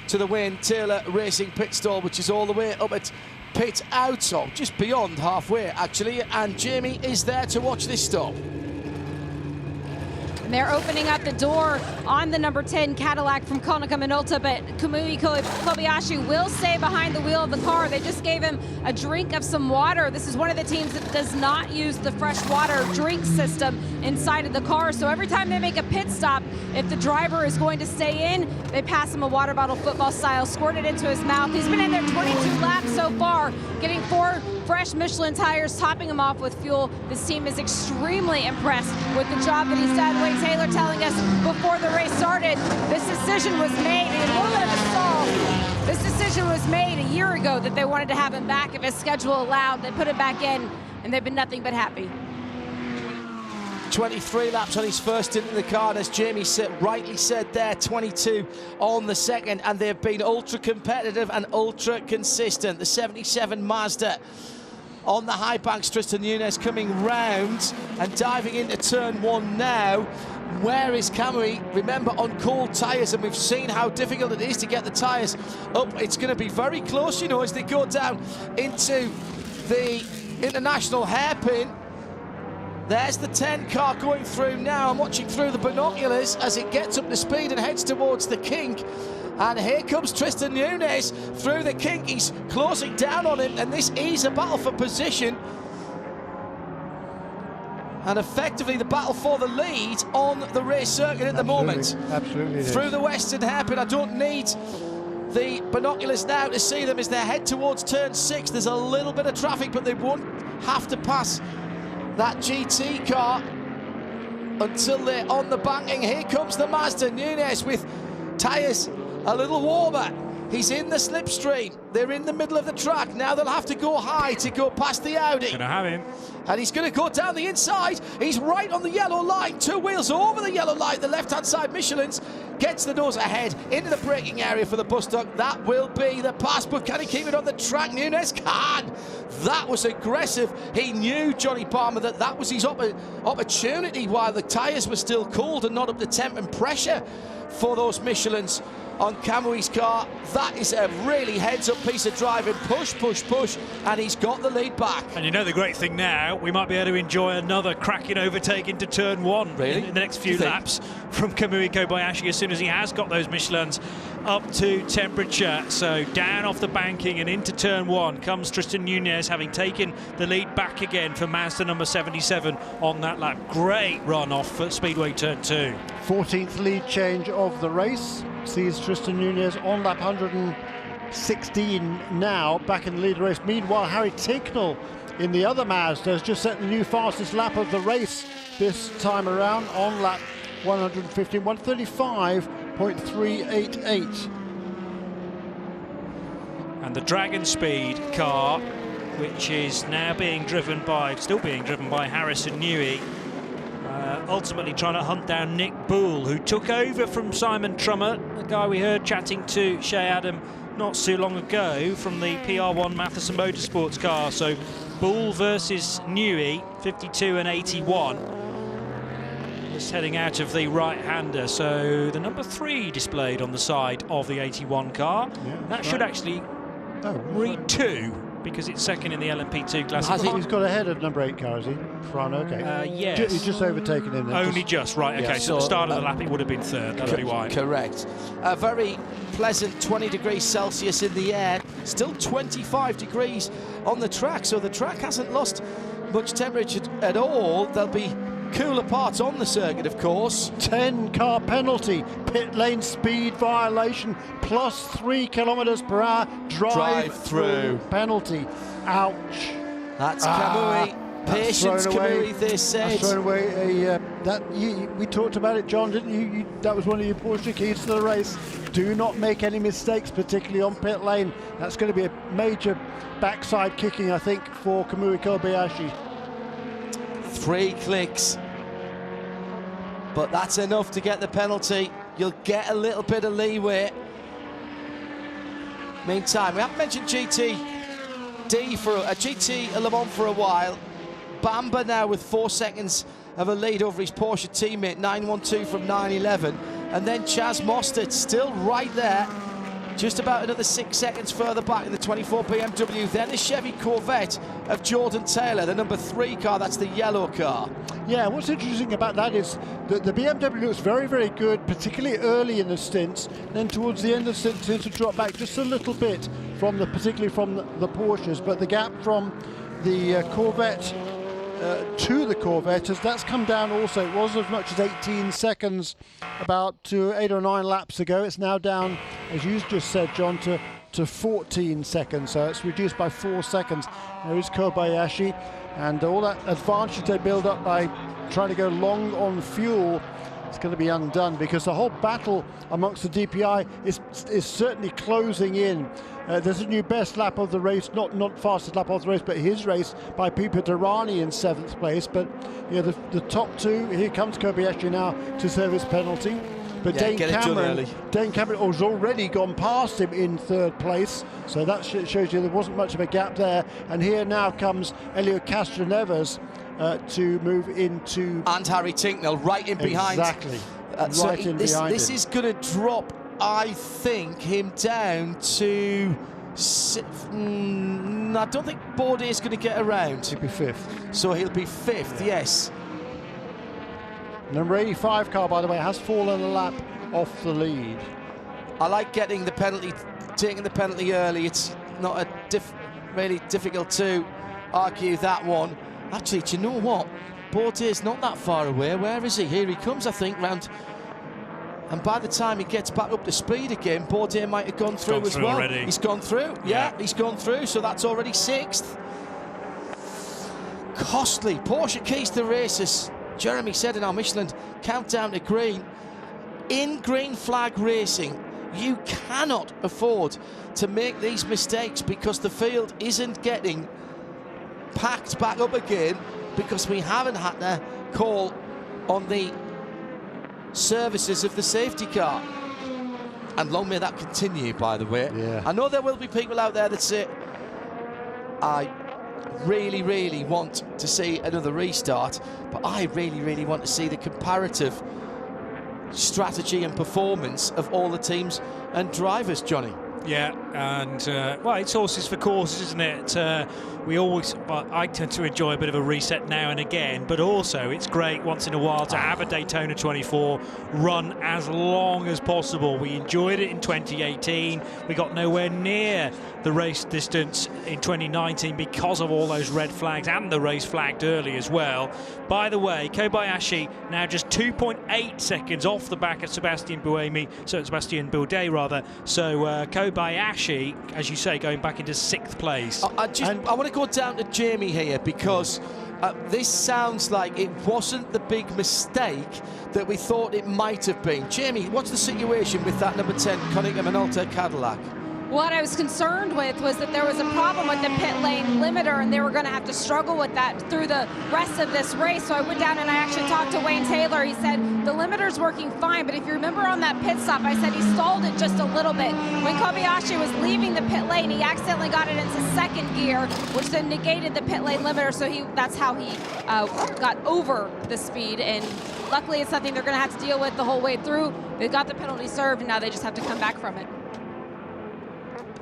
to the Wayne Taylor Racing pit stall, which is all the way up at pit out, so just beyond halfway actually, and Jamie is there to watch this stop. They're opening up the door on the number 10 Cadillac from Konica Minolta, but Kamui Kobayashi will stay behind the wheel of the car. They just gave him a drink of some water. This is one of the teams that does not use the fresh water drink system inside of the car. So every time they make a pit stop, if the driver is going to stay in, they pass him a water bottle football style, squirt it into his mouth. He's been in there 22 laps so far, getting 4 fresh Michelin tires, topping him off with fuel. This team is extremely impressed with the job that he's done. Wayne Taylor telling us before the race started, this decision was made, and a little bit of a stall. This decision was made a year ago that they wanted to have him back if his schedule allowed. They put him back in, and they've been nothing but happy. 23 laps on his first into the car, and as Jamie rightly said there, 22 on the second, and they've been ultra competitive and ultra consistent. The 77 Mazda on the high banks, Tristan Nunes coming round and diving into turn 1 now. Where is Kamui? Remember, on cold tyres, and we've seen how difficult it is to get the tyres up. It's going to be very close, you know, as they go down into the international hairpin. There's the 10 car going through now. I'm watching through the binoculars as it gets up to speed and heads towards the kink. And here comes Tristan Nunes through the kink. He's closing down on him, and this is a battle for position. And effectively the battle for the lead on the race circuit at the moment. Absolutely. Through the western hairpin. I don't need the binoculars now to see them as they head towards turn 6. There's a little bit of traffic, but they won't have to pass that GT car until they're on the banking. Here comes the Mazda. Nunes with tyres a little warmer. He's in the slipstream. They're in the middle of the track. Now they'll have to go high to go past the Audi. Gonna have him. And he's going to go down the inside. He's right on the yellow line. 2 wheels over the yellow line. The left-hand side Michelin's gets the nose ahead into the braking area for the bus duck. That will be the pass, but can he keep it on the track? Nunes can. That was aggressive. He knew, Johnny Palmer, that was his opportunity while the tyres were still cooled and not up to temp and pressure for those Michelins on Camui's car. That is a really heads-up piece of driving. Push, push, push, and he's got the lead back. And you know the great thing now, we might be able to enjoy another cracking overtake into turn 1 in the next few laps from Kamui Kobayashi as soon as he has got those Michelins up to temperature. So down off the banking and into turn 1 comes Tristan Nunez, having taken the lead back again for Mazda number 77 on that lap. Great run off at Speedway turn 2. 14th lead change of the race sees Tristan Nunez on lap 116 now, back in the lead race. Meanwhile, Harry Tinknell in the other Mazda has just set the new fastest lap of the race this time around on lap 115, 135.388. And the Dragon Speed car, which is now still being driven by Harrison Newey, ultimately trying to hunt down Nick Boole, who took over from Simon Trummer, the guy we heard chatting to Shea Adam not so long ago from the PR1 Matheson Motorsports car. So Boole versus Newey, 52 and 81. Just heading out of the right-hander. So the number 3 displayed on the side of the 81 car. Yeah, that should actually read 2, because it's second in the LMP2 class. He's got ahead of number 8 car, is he? Fran, okay. Yes. He's just overtaken him. Only just, right, okay. So at the start of the lap it would have been third, that'll be why. Correct. A very pleasant 20 degrees Celsius in the air, still 25 degrees on the track, so the track hasn't lost much temperature at all. There'll be cooler parts on the circuit, of course. 10-car penalty, pit lane speed violation, plus 3 kilometers per hour drive through penalty. Ouch. That's Kamui. Patience, Kamui, they said. That's thrown away we talked about it, John, didn't you? That was one of your Porsche keys to the race. Do not make any mistakes, particularly on pit lane. That's going to be a major backside kicking, I think, for Kamui Kobayashi. 3 clicks, but that's enough to get the penalty. You'll get a little bit of leeway. Meantime, we haven't mentioned GT Le Mans for a while. Bamba now with 4 seconds of a lead over his Porsche teammate, 912 from 911, and then Chaz Mostert still right there, just about another 6 seconds further back in the 24 BMW. Then the Chevy Corvette of Jordan Taylor, the number 3 car, that's the yellow car. Yeah, what's interesting about that is that the BMW looks very, very good, particularly early in the stints. Then towards the end of the stints, seems to drop back just a little bit particularly from the Porsches. But the gap from the Corvette to the Corvette, as that's come down also. It was as much as 18 seconds about 8 or 9 laps ago. It's now down, as you just said, John, to 14 seconds. So it's reduced by 4 seconds. There is Kobayashi, and all that advantage they build up by trying to go long on fuel, it's going to be undone, because the whole battle amongst the DPI is certainly closing in. There's a new best lap of the race, not fastest lap of the race, but his race by Pipo Derani in 7th place. But the top 2, here comes Kobayashi now to serve his penalty. But Dane Cameron has already gone past him in 3rd place, so that shows you there wasn't much of a gap there. And here now comes Elio Castroneves to move into... And Harry Tinknell right in behind. Exactly. This is going to drop, I think, him down to... I don't think Bourdais is going to get around. He'll be 5th. So he'll be 5th, yes. Number 85 car, by the way, has fallen a lap off the lead. I like taking the penalty early. It's not really difficult to argue that one. Actually, do you know what? Bourdais not that far away. Where is he? Here he comes, I think, round. And by the time he gets back up to speed again, Bourdais might have gone through as well. Already. He's gone through. Yeah, he's gone through. So that's already 6th. Costly. Porsche keys to races. Jeremy said in our Michelin countdown to green. In green flag racing, You cannot afford to make these mistakes because the field isn't getting packed back up again because we haven't had to call on the services of the safety car. And long may that continue, by the way. Yeah. I know there will be people out there that say, I really, really want to see another restart, but I really, really want to see the comparative strategy and performance of all the teams and drivers, Johnny. Yeah, and well, it's horses for courses, isn't it? We always, well, I tend to enjoy a bit of a reset now and again, but also it's great once in a while to have a Daytona 24 run as long as possible. We enjoyed it in 2018. We got nowhere near the race distance in 2019 because of all those red flags and the race flagged early as well. By the way, Kobayashi now just 2.8 seconds off the back of Sebastian Buemi, so Sebastian Bourdais rather. So Kobayashi, as you say, going back into 6th place. I want to go down to Jamie here because this sounds like it wasn't the big mistake that we thought it might have been. Jamie, what's the situation with that number 10 Konica Minolta Cadillac? What I was concerned with was that there was a problem with the pit lane limiter, and they were going to have to struggle with that through the rest of this race. So I went down and I actually talked to Wayne Taylor. He said the limiter's working fine, but if you remember on that pit stop, I said he stalled it just a little bit. When Kobayashi was leaving the pit lane, he accidentally got it into 2nd gear, which then negated the pit lane limiter. So that's how he got over the speed. And luckily, it's something they're going to have to deal with the whole way through. They got the penalty served, and now they just have to come back from it.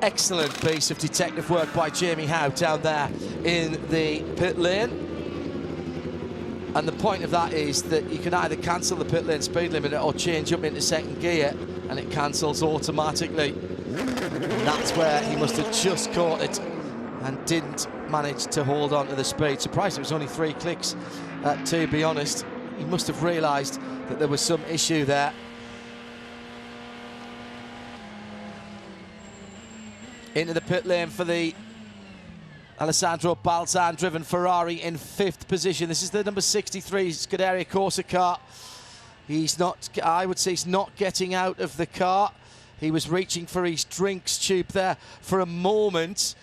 Excellent piece of detective work by Jamie Howe down there in the pit lane. And the point of that is that you can either cancel the pit lane speed limiter or change up into 2nd gear, and it cancels automatically. And that's where he must have just caught it and didn't manage to hold on to the speed. Surprised it was only 3 clicks, to be honest. He must have realised that there was some issue there. Into the pit lane for the Alessandro Balzan-driven Ferrari in 5th position. This is the number 63 Scuderia Corsa car. He's not, I would say he's not getting out of the car. He was reaching for his drinks tube there for a moment,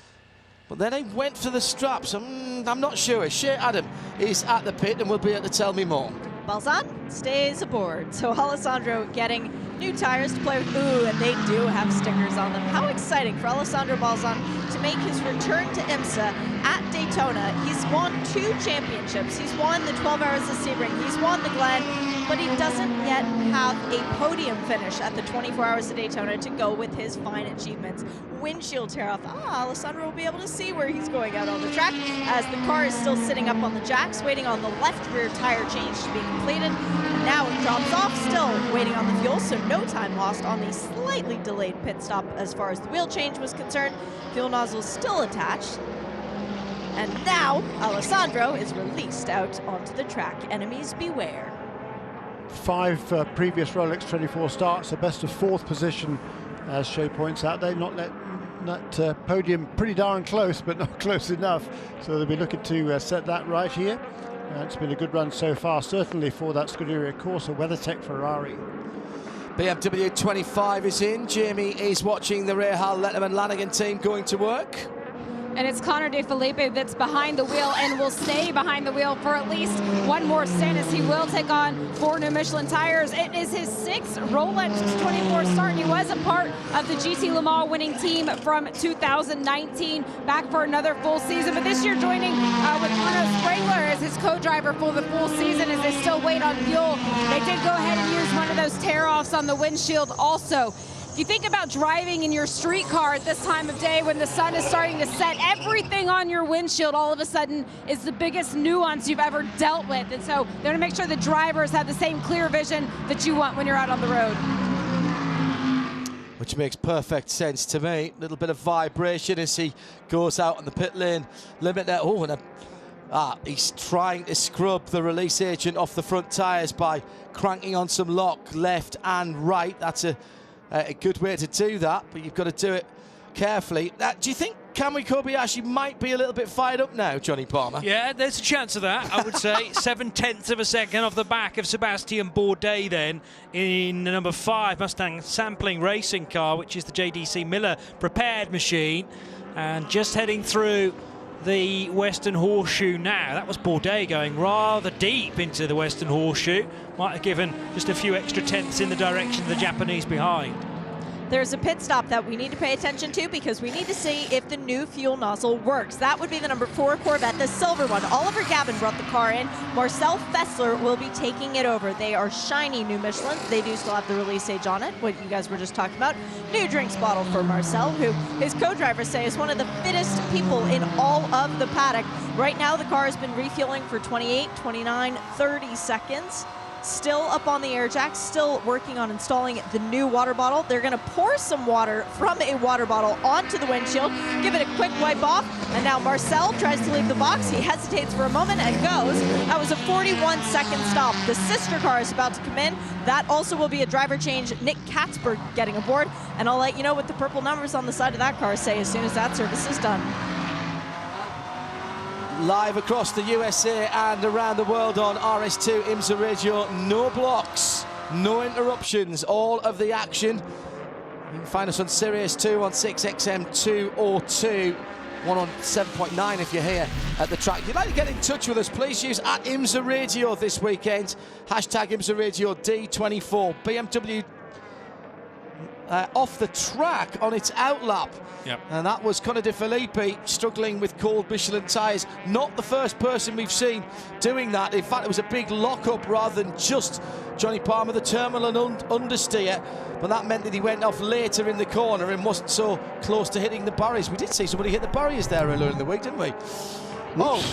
but then he went for the straps. I'm not sure. Shea Adam is at the pit and will be able to tell me more. Balzan stays aboard, so Alessandro getting new tires to play with. Ooh, and they do have stickers on them. How exciting for Alessandro Balzan to make his return to IMSA at Daytona. He's won 2 championships. He's won the 12 Hours of Sebring. He's won the Glen, but he doesn't yet have a podium finish at the 24 Hours of Daytona to go with his fine achievements. Windshield tear off. Alessandro will be able to see where he's going out on the track as the car is still sitting up on the jacks, waiting on the left rear tire change to be completed. And now it drops off, still waiting on the fuel, so no time lost on the slightly delayed pit stop as far as the wheel change was concerned. Fuel nozzle still attached. And now Alessandro is released out onto the track. Enemies beware. 5 previous Rolex 24 starts, a best of 4th position, as Shea points out. They've not let that podium pretty darn close, but not close enough. So they'll be looking to set that right here. It's been a good run so far, certainly for that Scuderia Corsa WeatherTech Ferrari. BMW 25 is in. Jamie is watching the Rahal Letterman Lanigan team going to work. And it's Connor De Felipe that's behind the wheel and will stay behind the wheel for at least one more stint as he will take on 4 new Michelin tires. It is his 6th Rolex 24 start, and he was a part of the GT Le Mans winning team from 2019, back for another full season. But this year joining with Bruno Sprengler as his co-driver for the full season as they still wait on fuel. They did go ahead and use one of those tear-offs on the windshield also. If you think about driving in your street car at this time of day when the sun is starting to set, everything on your windshield all of a sudden is the biggest nuance you've ever dealt with. And so they're gonna make sure the drivers have the same clear vision that you want when you're out on the road. Which makes perfect sense to me. A little bit of vibration as he goes out on the pit lane limiter. Oh, and he's trying to scrub the release agent off the front tyres by cranking on some lock left and right. That's a good way to do that, but you've got to do it carefully. Do you think can we, Kobayashi might be a little bit fired up now, Johnny Palmer? Yeah, there's a chance of that, I would say. 7/10 of a second off the back of Sebastian Bourdais then in the number 5 Mustang sampling racing car, which is the JDC Miller prepared machine. And just heading through the Western Horseshoe now. That was Bourdais going rather deep into the Western Horseshoe. Might have given just a few extra tenths in the direction of the Japanese behind. There's a pit stop that we need to pay attention to because we need to see if the new fuel nozzle works. That would be the number 4 Corvette, the silver one. Oliver Gavin brought the car in. Marcel Fessler will be taking it over. They are shiny new Michelin. They do still have the release age on it, what you guys were just talking about. New drinks bottle for Marcel, who his co-drivers say is one of the fittest people in all of the paddock. Right now, the car has been refueling for 28, 29, 30 seconds. Still up on the air jack, still working on installing the new water bottle. They're going to pour some water from a water bottle onto the windshield, give it a quick wipe off, and now Marcel tries to leave the box. He hesitates for a moment and goes. That was a 41-second stop. The sister car is about to come in. That also will be a driver change. Nick Katzberg getting aboard, and I'll let you know what the purple numbers on the side of that car say as soon as that service is done. Live across the USA and around the world on RS2 IMSA Radio. No blocks, no interruptions, all of the action. You can find us on Sirius 2 on 6XM 202, one on 7.9 if you're here at the track. If you'd like to get in touch with us, please use at IMSA Radio this weekend. Hashtag IMSA Radio D24. BMW off the track on its outlap. Yep. And that was Conor De Filippi struggling with cold Michelin tyres. Not the first person we've seen doing that. In fact, it was a big lock-up rather than just Johnny Palmer, the terminal and understeer. But that meant that he went off later in the corner and wasn't so close to hitting the barriers. We did see somebody hit the barriers there earlier in the week, didn't we? And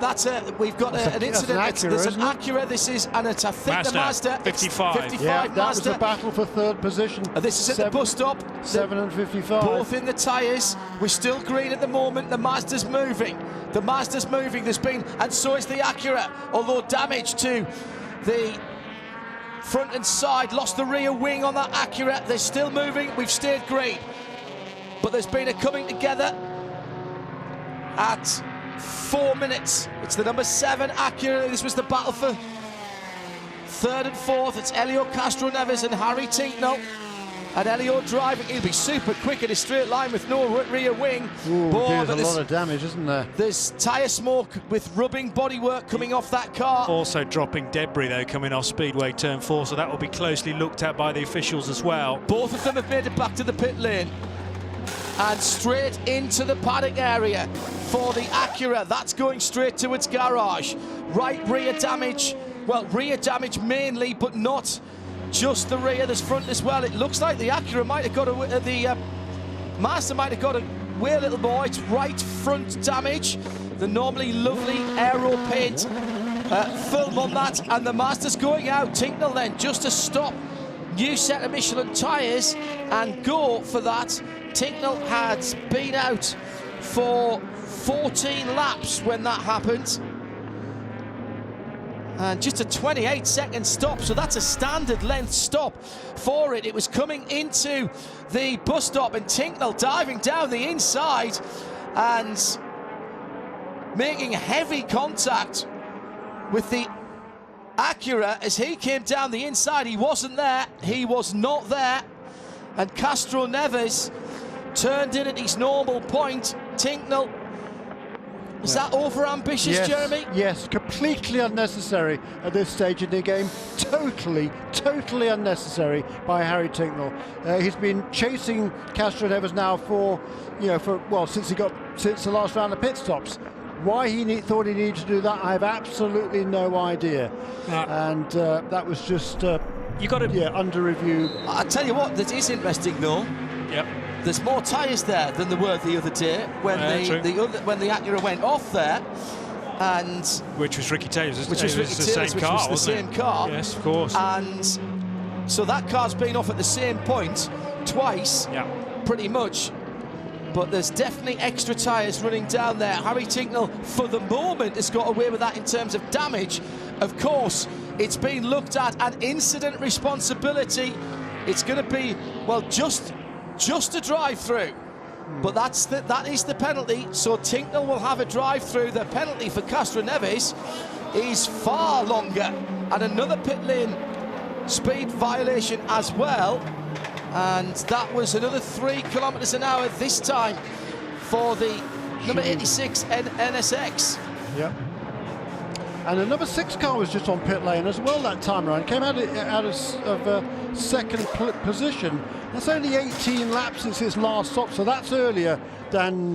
that's we've got an incident. There's an Acura. This is, and it's I think Mazda, the Mazda 55. Yeah, that was Mazda. a battle for third position. This is at the bus stop. 7 and 55. Both in the tyres. We're still green at the moment. The Mazda's moving. The Mazda's moving. There's been, and so is the Acura. Although damage to the front and side, lost the rear wing on that Acura. They're still moving. We've stayed green, but there's been a coming together at 4 minutes. It's the number 7 Acura. This was the battle for third and fourth. It's Elio Castro Neves and Harry Tinknell. And Elio driving. He'll be super quick in a straight line with no rear wing. Ooh, there's a lot of damage, isn't there? There's tyre smoke with rubbing bodywork coming off that car. Also dropping debris, though, coming off Speedway Turn 4, so that will be closely looked at by the officials as well. Both of them have made it back to the pit lane. And straight into the paddock area for the Acura. That's going straight to its garage. Right rear damage. Well, rear damage mainly, but not just the rear. There's front as well. It looks like the Acura might have got the Mazda might have got away a little more. It's right front damage. The normally lovely aero paint film on that, and the Mazda's going out. Tinknell then just to stop. New set of Michelin tyres and go for that. Tinknell had been out for 14 laps when that happened. And just a 28-second stop, so that's a standard length stop for it. It was coming into the bus stop, and Tinknell diving down the inside and making heavy contact with the Acura as he came down the inside. He wasn't there, he was not there, and Castro Neves turned in at his normal point. Tinknell, is that over-ambitious, yes, Jeremy? Yes, completely unnecessary at this stage in the game. Totally unnecessary by Harry Tinknell. He's been chasing Castro Neves now for since the last round of pit stops. Why he thought he needed to do that, I have absolutely no idea. And that was just under review. I tell you what, that is interesting though. Yep. There's more tyres there than there were the other day when when the Acura went off there, and which was Ricky Taylor's. Which was Ricky Taylor's, which was the same car. Yes, of course. And so that car's been off at the same point twice, pretty much. But there's definitely extra tyres running down there. Harry Tinknell, for the moment, has got away with that in terms of damage. Of course, it's been looked at an incident responsibility. It's going to be, well, just a drive-through. But that is the penalty. So Tinknell will have a drive through. The penalty for Castro Neves is far longer, and another pit lane speed violation as well. And that was another 3 kilometers an hour this time for the number 86 NSX. Yep. And the number 6 car was just on pit lane as well that time around. Came out of second position. That's only 18 laps since his last stop, so that's earlier than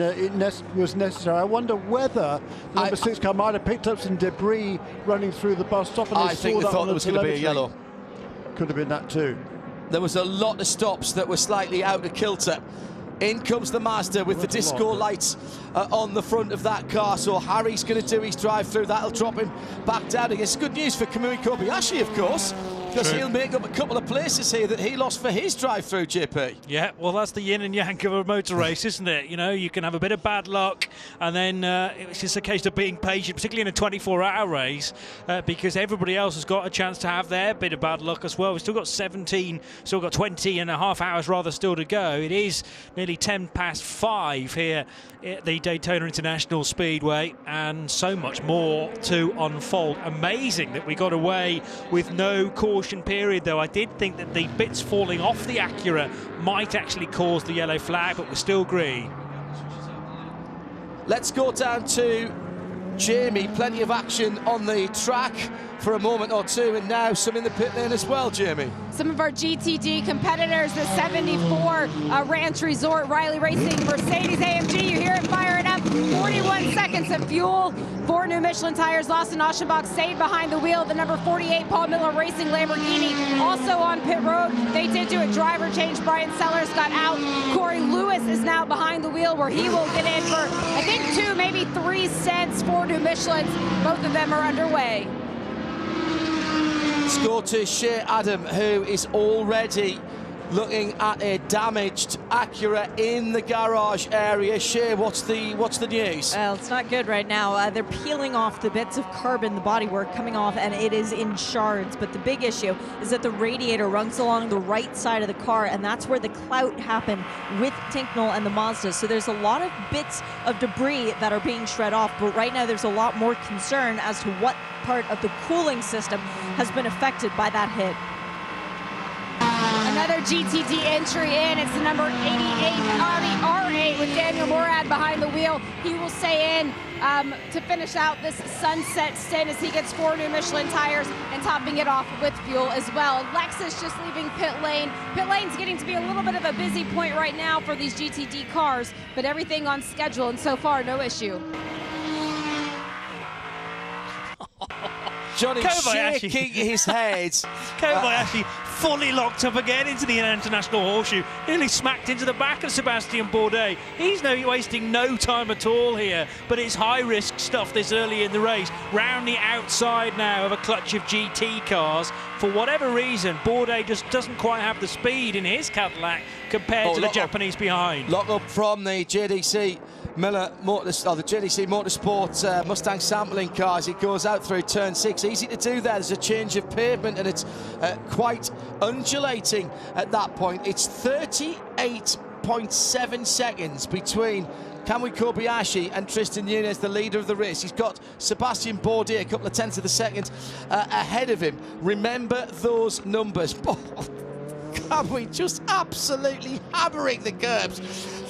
was necessary. I wonder whether the number 6 car might have picked up some debris running through the bus stop. And I think they thought there was going to be a yellow. Could have been that too. There was a lot of stops that were slightly out of kilter. In comes the Mazda with the disco lights on the front of that car. So Harry's going to do his drive-through. That'll drop him back down again. It's good news for Kamui Kobayashi, of course, because he'll make up a couple of places here that he lost for his drive-through, JP. Yeah, well, that's the yin and yang of a motor race, isn't it? You know, you can have a bit of bad luck, and then it's just a case of being patient, particularly in a 24-hour race, because everybody else has got a chance to have their bit of bad luck as well. We've still got 20 and a half hours rather still to go. It is nearly 10 past 5 here at the Daytona International Speedway, and so much more to unfold. Amazing that we got away with no caution period, though. I did think that the bits falling off the Acura might actually cause the yellow flag, but we're still green. Let's go down to Jamie. Plenty of action on the track for a moment or two, and now some in the pit lane as well, Jamie. Some of our GTD competitors, the 74 Ranch Resort, Riley Racing, Mercedes AMG, you hear it firing up. 41 seconds of fuel. 4 new Michelin tires. Lawson Aschenbach stayed behind the wheel. The number 48 Paul Miller Racing Lamborghini also on pit road. They did do a driver change. Brian Sellers got out. Corey Lewis is now behind the wheel, where he will get in for, I think, 2, maybe 3 cents. 4 new Michelins. Both of them are underway. Let's go to Shea Adam, who is already looking at a damaged Acura in the garage area. Shea, what's the news? Well, it's not good right now. They're peeling off the bits of carbon, the bodywork coming off, and it is in shards. But the big issue is that the radiator runs along the right side of the car, and that's where the clout happened with Tinknell and the Mazda. So there's a lot of bits of debris that are being shred off, but right now there's a lot more concern as to what part of the cooling system has been affected by that hit. Another GTD entry in. It's the number 88 Audi R8 with Daniel Morad behind the wheel. He will stay in to finish out this sunset stint as he gets 4 new Michelin tires and topping it off with fuel as well. Lexus just leaving pit lane. Pit lane's getting to be a little bit of a busy point right now for these GTD cars, but everything on schedule, and so far no issue. Johnny shaking his head. Kobayashi fully locked up again into the International Horseshoe, nearly smacked into the back of Sebastian Bourdais. He's wasting no time at all here, but it's high-risk stuff this early in the race. Round the outside now of a clutch of GT cars. For whatever reason, Bourdais just doesn't quite have the speed in his Cadillac compared to the Japanese behind. Lock up from the JDC Miller the JDC Motorsport Mustang sampling cars. It goes out through turn 6. Easy to do there. There's a change of pavement, and it's quite undulating at that point. It's 38.7 seconds between Kamui Kobayashi and Tristan Nunez, the leader of the race. He's got Sebastian Bourdais a couple of tenths of the second ahead of him. Remember those numbers. Kamui just absolutely hammering the curbs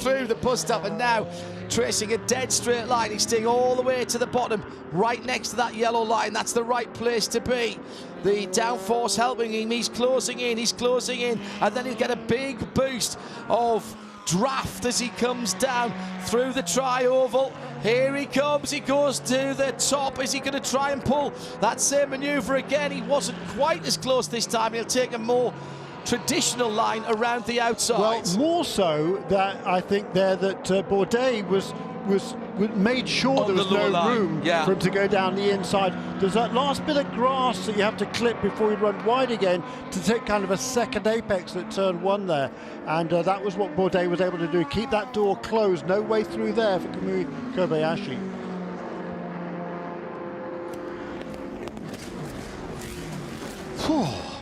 through the bus stop, and now tracing a dead straight line. He's staying all the way to the bottom, right next to that yellow line. That's the right place to be. The downforce helping him. He's closing in, and then he'll get a big boost of draft as he comes down through the tri-oval. Here he comes, he goes to the top. Is he going to try and pull that same manoeuvre again? He wasn't quite as close this time. He'll take a more traditional line around the outside. Well, more so that I think there that Bourdais was made sure on there was no room for him to go down the inside. There's that last bit of grass that you have to clip before you run wide again to take kind of a second apex at turn 1 there, and that was what Bourdais was able to do. Keep that door closed, no way through there for Kamui Kobayashi.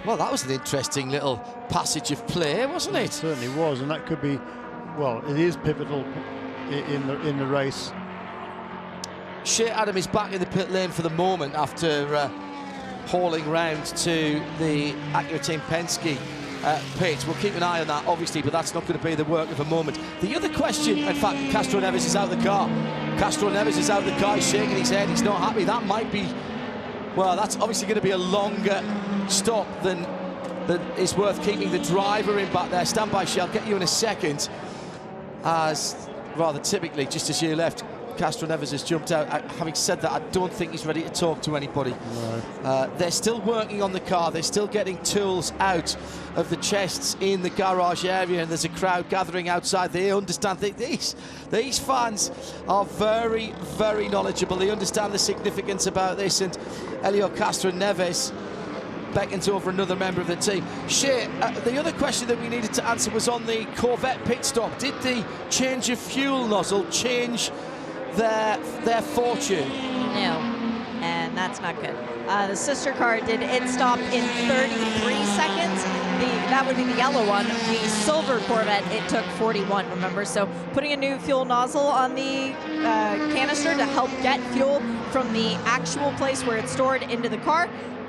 Well, that was an interesting little passage of play, wasn't it? It certainly was, and that could be well, it is pivotal in the race. Shea Adam is back in the pit lane for the moment after hauling round to the Acura Team Penske pit. We'll keep an eye on that, obviously, but that's not going to be the work of a moment. The other question, in fact, Castro Neves is out of the car. Castro Neves is out of the car. He's shaking his head. He's not happy. That might be, well, that's obviously going to be a longer stop than is worth keeping the driver in back there. Stand by, Shea. I'll get you in a second. As rather typically, just as you left, Castro Neves has jumped out. Having said that, I don't think he's ready to talk to anybody. No. They're still working on the car. They're still getting tools out of the chests in the garage area, and there's a crowd gathering outside. They understand these fans are very, very knowledgeable. They understand the significance about this, and Helio Castro Neves beckons over another member of the team. Shea, the other question that we needed to answer was on the Corvette pit stop. Did the change of fuel nozzle change their fortune? No, and that's not good. The sister car did its stop in 33 seconds. That would be the yellow one. The silver Corvette, it took 41, remember? So putting a new fuel nozzle on the canister to help get fuel from the actual place where it's stored into the car,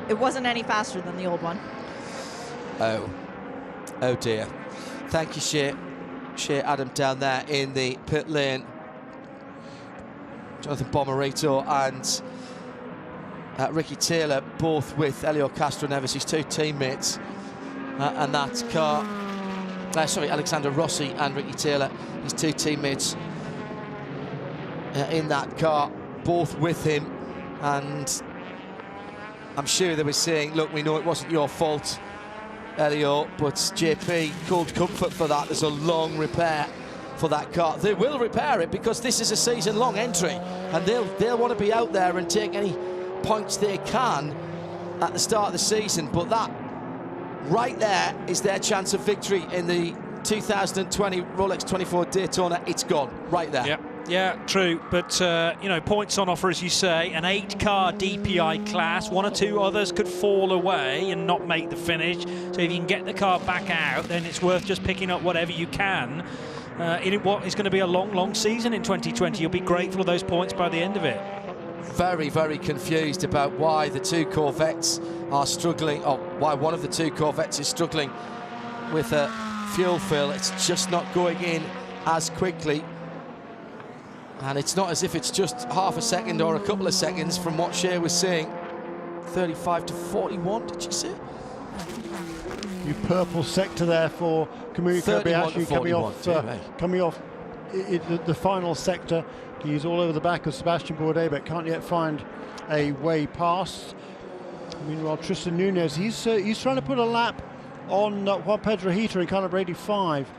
it wasn't any faster than the old one. Oh dear. Thank you, Shea Adam down there in the pit lane. Jonathan Bomarito and Ricky Taylor, both with Helio Castro Neves, his two teammates, and that car. Sorry, Alexander Rossi and Ricky Taylor, his two teammates in that car, both with him. And I'm sure they were saying, look, we know it wasn't your fault, Helio, but JP called comfort for that. There's a long repair for that car. They will repair it because this is a season-long entry, and they'll want to be out there and take any points they can at the start of the season. But that right there is their chance of victory in the 2020 Rolex 24 Daytona. It's gone right there. Yeah, true. But, you know, points on offer, as you say. An 8-car DPI class. One or two others could fall away and not make the finish. So if you can get the car back out, then it's worth just picking up whatever you can in what is going to be a long, long season in 2020. You'll be grateful of those points by the end of it. Very, very confused about why the two Corvettes are struggling, or why one of the two Corvettes is struggling with a fuel fill. It's just not going in as quickly. And it's not as if it's just half a second or a couple of seconds from what Shea was saying. 35 to 41, did you say? New purple sector there for Kamui Kobayashi coming off the final sector. He's all over the back of Sebastian Bourdais, but can't yet find a way past. Meanwhile, Tristan Nunez, he's trying to put a lap on Juan Pedro Hita in kind of 85.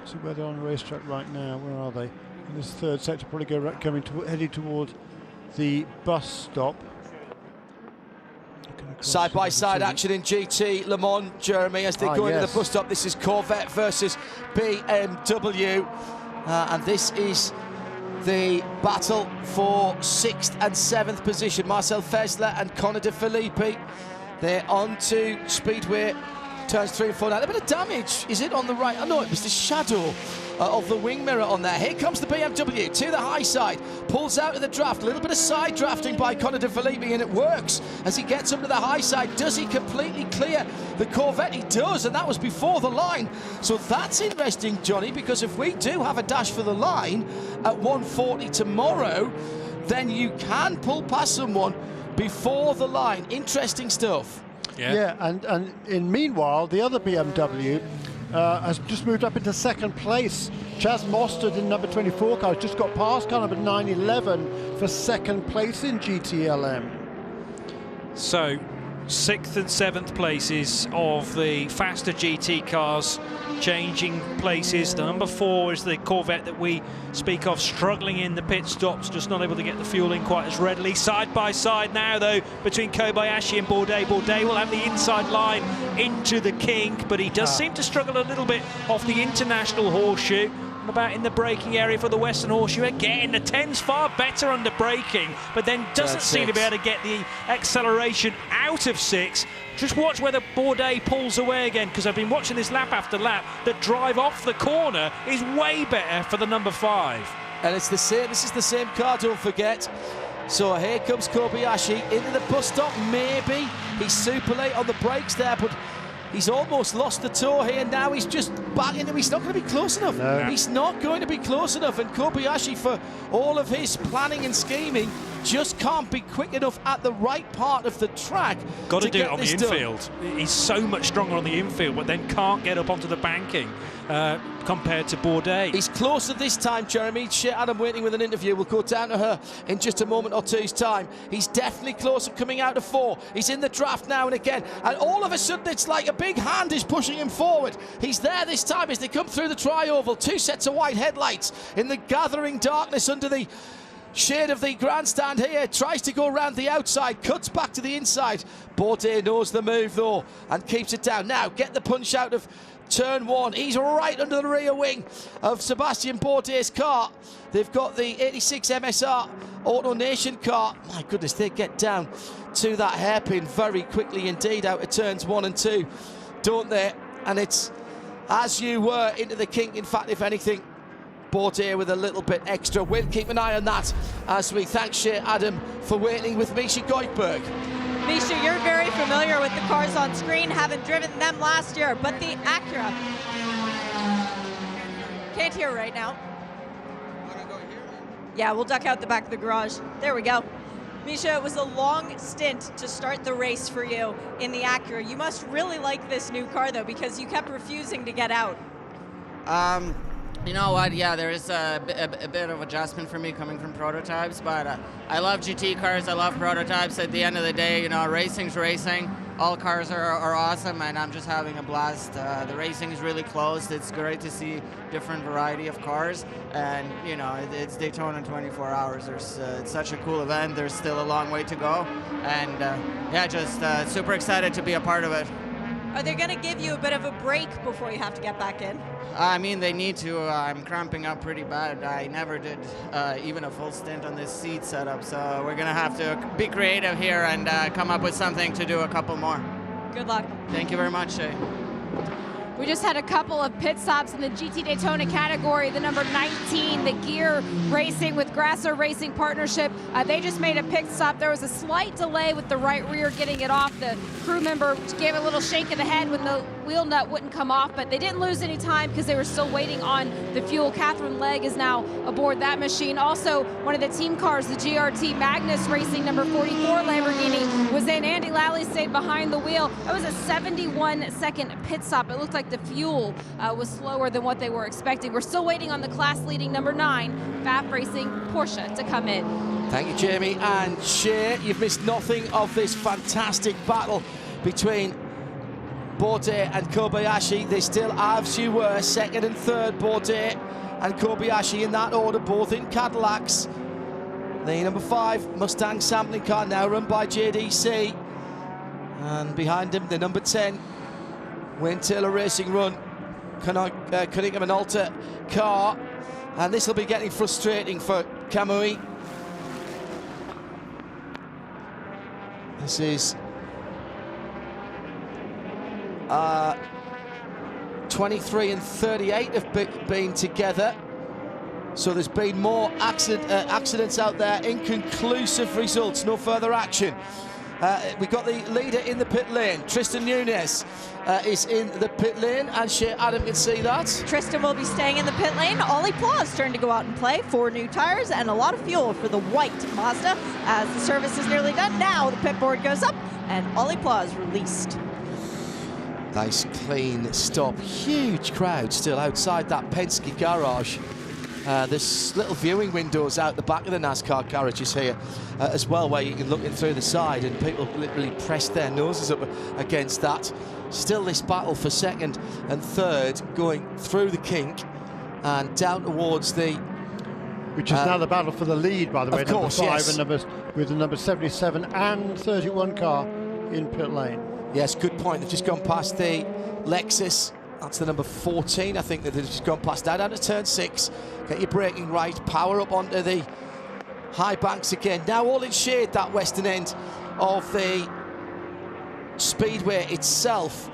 See where they're on the racetrack right now. Where are they? In this third sector, probably heading toward the bus stop. Side-by-side action in GT Le Mans, Jeremy, as they go into the bus stop. This is Corvette versus BMW, and this is the battle for 6th and 7th position. Marcel Fesler and Conor De Filippi, they're on to Speedway, turns 3 and 4 now. A bit of damage, is it on the right? Oh no, it was the shadow of the wing mirror on there. Here comes the BMW to the high side, pulls out of the draft, a little bit of side drafting by Conor De Filippi, and it works as he gets up to the high side. Does he completely clear the Corvette? He does, and that was before the line. So that's interesting, Johnny, because if we do have a dash for the line at 1:40 tomorrow, then you can pull past someone before the line. Interesting stuff. Yeah, and in meanwhile, the other BMW has just moved up into second place. Chaz Mostert in number 24 car has just got past car number 911 for second place in GTLM. So 6th and 7th places of the faster GT cars changing places. The number 4 is the Corvette that we speak of, struggling in the pit stops, just not able to get the fuel in quite as readily. Side by side now, though, between Kobayashi and Bourdais. Bourdais will have the inside line into the kink, but he does seem to struggle a little bit off the international horseshoe. about in the braking area for the Western Horseshoe. Again, the 10's far better under braking, but then doesn't seem to be able to get the acceleration out of 6. Just watch whether Bourdais pulls away again, because I've been watching this lap after lap. The drive off the corner is way better for the number 5. And it's the same. This is the same car, don't forget. So here comes Kobayashi into the bus stop. Maybe he's super late on the brakes there, but he's almost lost the toe here. Now he's just back into. He's not going to be close enough. No. He's not going to be close enough. And Kobayashi, for all of his planning and scheming, just can't be quick enough at the right part of the track. Got to do get it on the this done. infield. He's so much stronger on the infield, but then can't get up onto the banking compared to Bourdais. He's closer this time, Jeremy. Shea Adam waiting with an interview. We'll go down to her in just a moment or two's time. He's definitely closer coming out of 4. He's in the draft now and again. And all of a sudden, it's like a big hand is pushing him forward. He's there this time as they come through the tri-oval. 2 sets of white headlights in the gathering darkness under the shade of the grandstand here. Tries to go around the outside, cuts back to the inside. Bourdais knows the move though and keeps it down. Now get the punch out of turn 1. He's right under the rear wing of Sebastian Bourdais' car. They've got the 86 MSR Auto Nation car. My goodness, they get down to that hairpin very quickly indeed out of turns 1 and 2, don't they? And it's as you were into the kink. In fact, if anything, Bourdais with a little bit extra. We'll keep an eye on that as we thank Shea Adam for waiting with Misha Goldberg. Misha, you're very familiar with the cars on screen, having driven them last year, but the Acura. Can't hear right now. Yeah, we'll duck out the back of the garage. There we go. Misha, it was a long stint to start the race for you in the Acura. You must really like this new car, though, because you kept refusing to get out. You know what? Yeah, there is a bit of adjustment for me coming from prototypes, but I love GT cars. I love prototypes. At the end of the day, you know, racing's racing. All cars are awesome, and I'm just having a blast. The racing is really close. It's great to see different variety of cars, and you know, it's Daytona in 24 hours. It's such a cool event. There's still a long way to go, and yeah, just super excited to be a part of it. Are they going to give you a bit of a break before you have to get back in? I mean, they need to. I'm cramping up pretty bad. I never did even a full stint on this seat setup, so we're going to have to be creative here and come up with something to do a couple more. Good luck. Thank you very much, Shay. We just had a couple of pit stops in the GT Daytona category. The number 19, the Gear Racing with Grasser Racing Partnership. They just made a pit stop. There was a slight delay with the right rear getting it off. The crew member gave a little shake of the head when the wheel nut wouldn't come off, but they didn't lose any time because they were still waiting on the fuel. Catherine Legg is now aboard that machine. Also, one of the team cars, the GRT Magnus Racing number 44 Lamborghini, was in. Andy Lally stayed behind the wheel. That was a 71-second pit stop. It looked like the fuel was slower than what they were expecting. We're still waiting on the class-leading number 9, FAF Racing Porsche, to come in. Thank you, Jamie and Shea. You've missed nothing of this fantastic battle between Bourdais and Kobayashi. They still, as you were, second and third, Bourdais and Kobayashi in that order, both in Cadillacs. The number 5 Mustang sampling car now run by JDC. And behind him, the number 10 Wayne Taylor Racing Run Cunningham and Alta car. And this will be getting frustrating for Kamui. This is 23 and 38 have been together. So there's been more accidents out there, inconclusive results, no further action. We've got the leader in the pit lane. Tristan Nunes is in the pit lane, and Shea Adam can see that. Tristan will be staying in the pit lane. Ollie Plaw's turn to go out and play. 4 new tires and a lot of fuel for the white Mazda. As the service is nearly done, now the pit board goes up, and Ollie Plaw is released. Nice clean stop. Huge crowd still outside that Penske garage. There's little viewing windows out the back of the NASCAR garages here as well, where you can look in through the side, and people literally press their noses up against that. Still this battle for second and third going through the kink and down towards the... Which is now the battle for the lead, by the way, number 5, yes. And with the number 77 and 31 car in pit lane. Yes, good point. They've just gone past the Lexus That's the number 14, I think, that has just gone past that. Down to turn 6. Get your braking right. Power up onto the high banks again. Now all in shade, that western end of the speedway itself.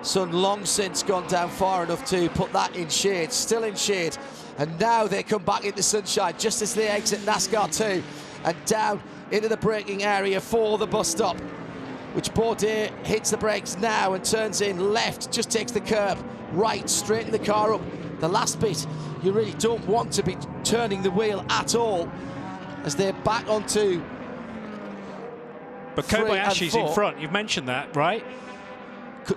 Sun long since gone down far enough to put that in shade. Still in shade. And now they come back into sunshine just as they exit NASCAR 2 and down into the braking area for the bus stop, which Bourdais hits the brakes now and turns in left, just takes the curb, right, straighten the car up. The last bit, you really don't want to be turning the wheel at all as they're back onto. But Kobayashi's in front, you've mentioned that, right?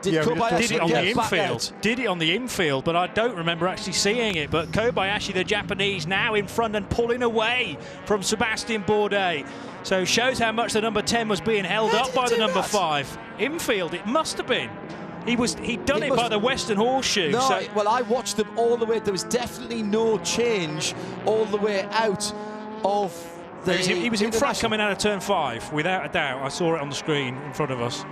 Did it on the infield. Did it on the infield, but I don't remember actually seeing it. But Kobayashi, the Japanese, now in front and pulling away from Sebastian Bourdais. So shows how much the number 10 was being held up by the number 5. Infield, it must have been. He'd done it by the Western Horseshoe. No, so. Well, I watched them all the way. There was definitely no change all the way out of the. He was in front coming out of turn 5, without a doubt. I saw it on the screen in front of us.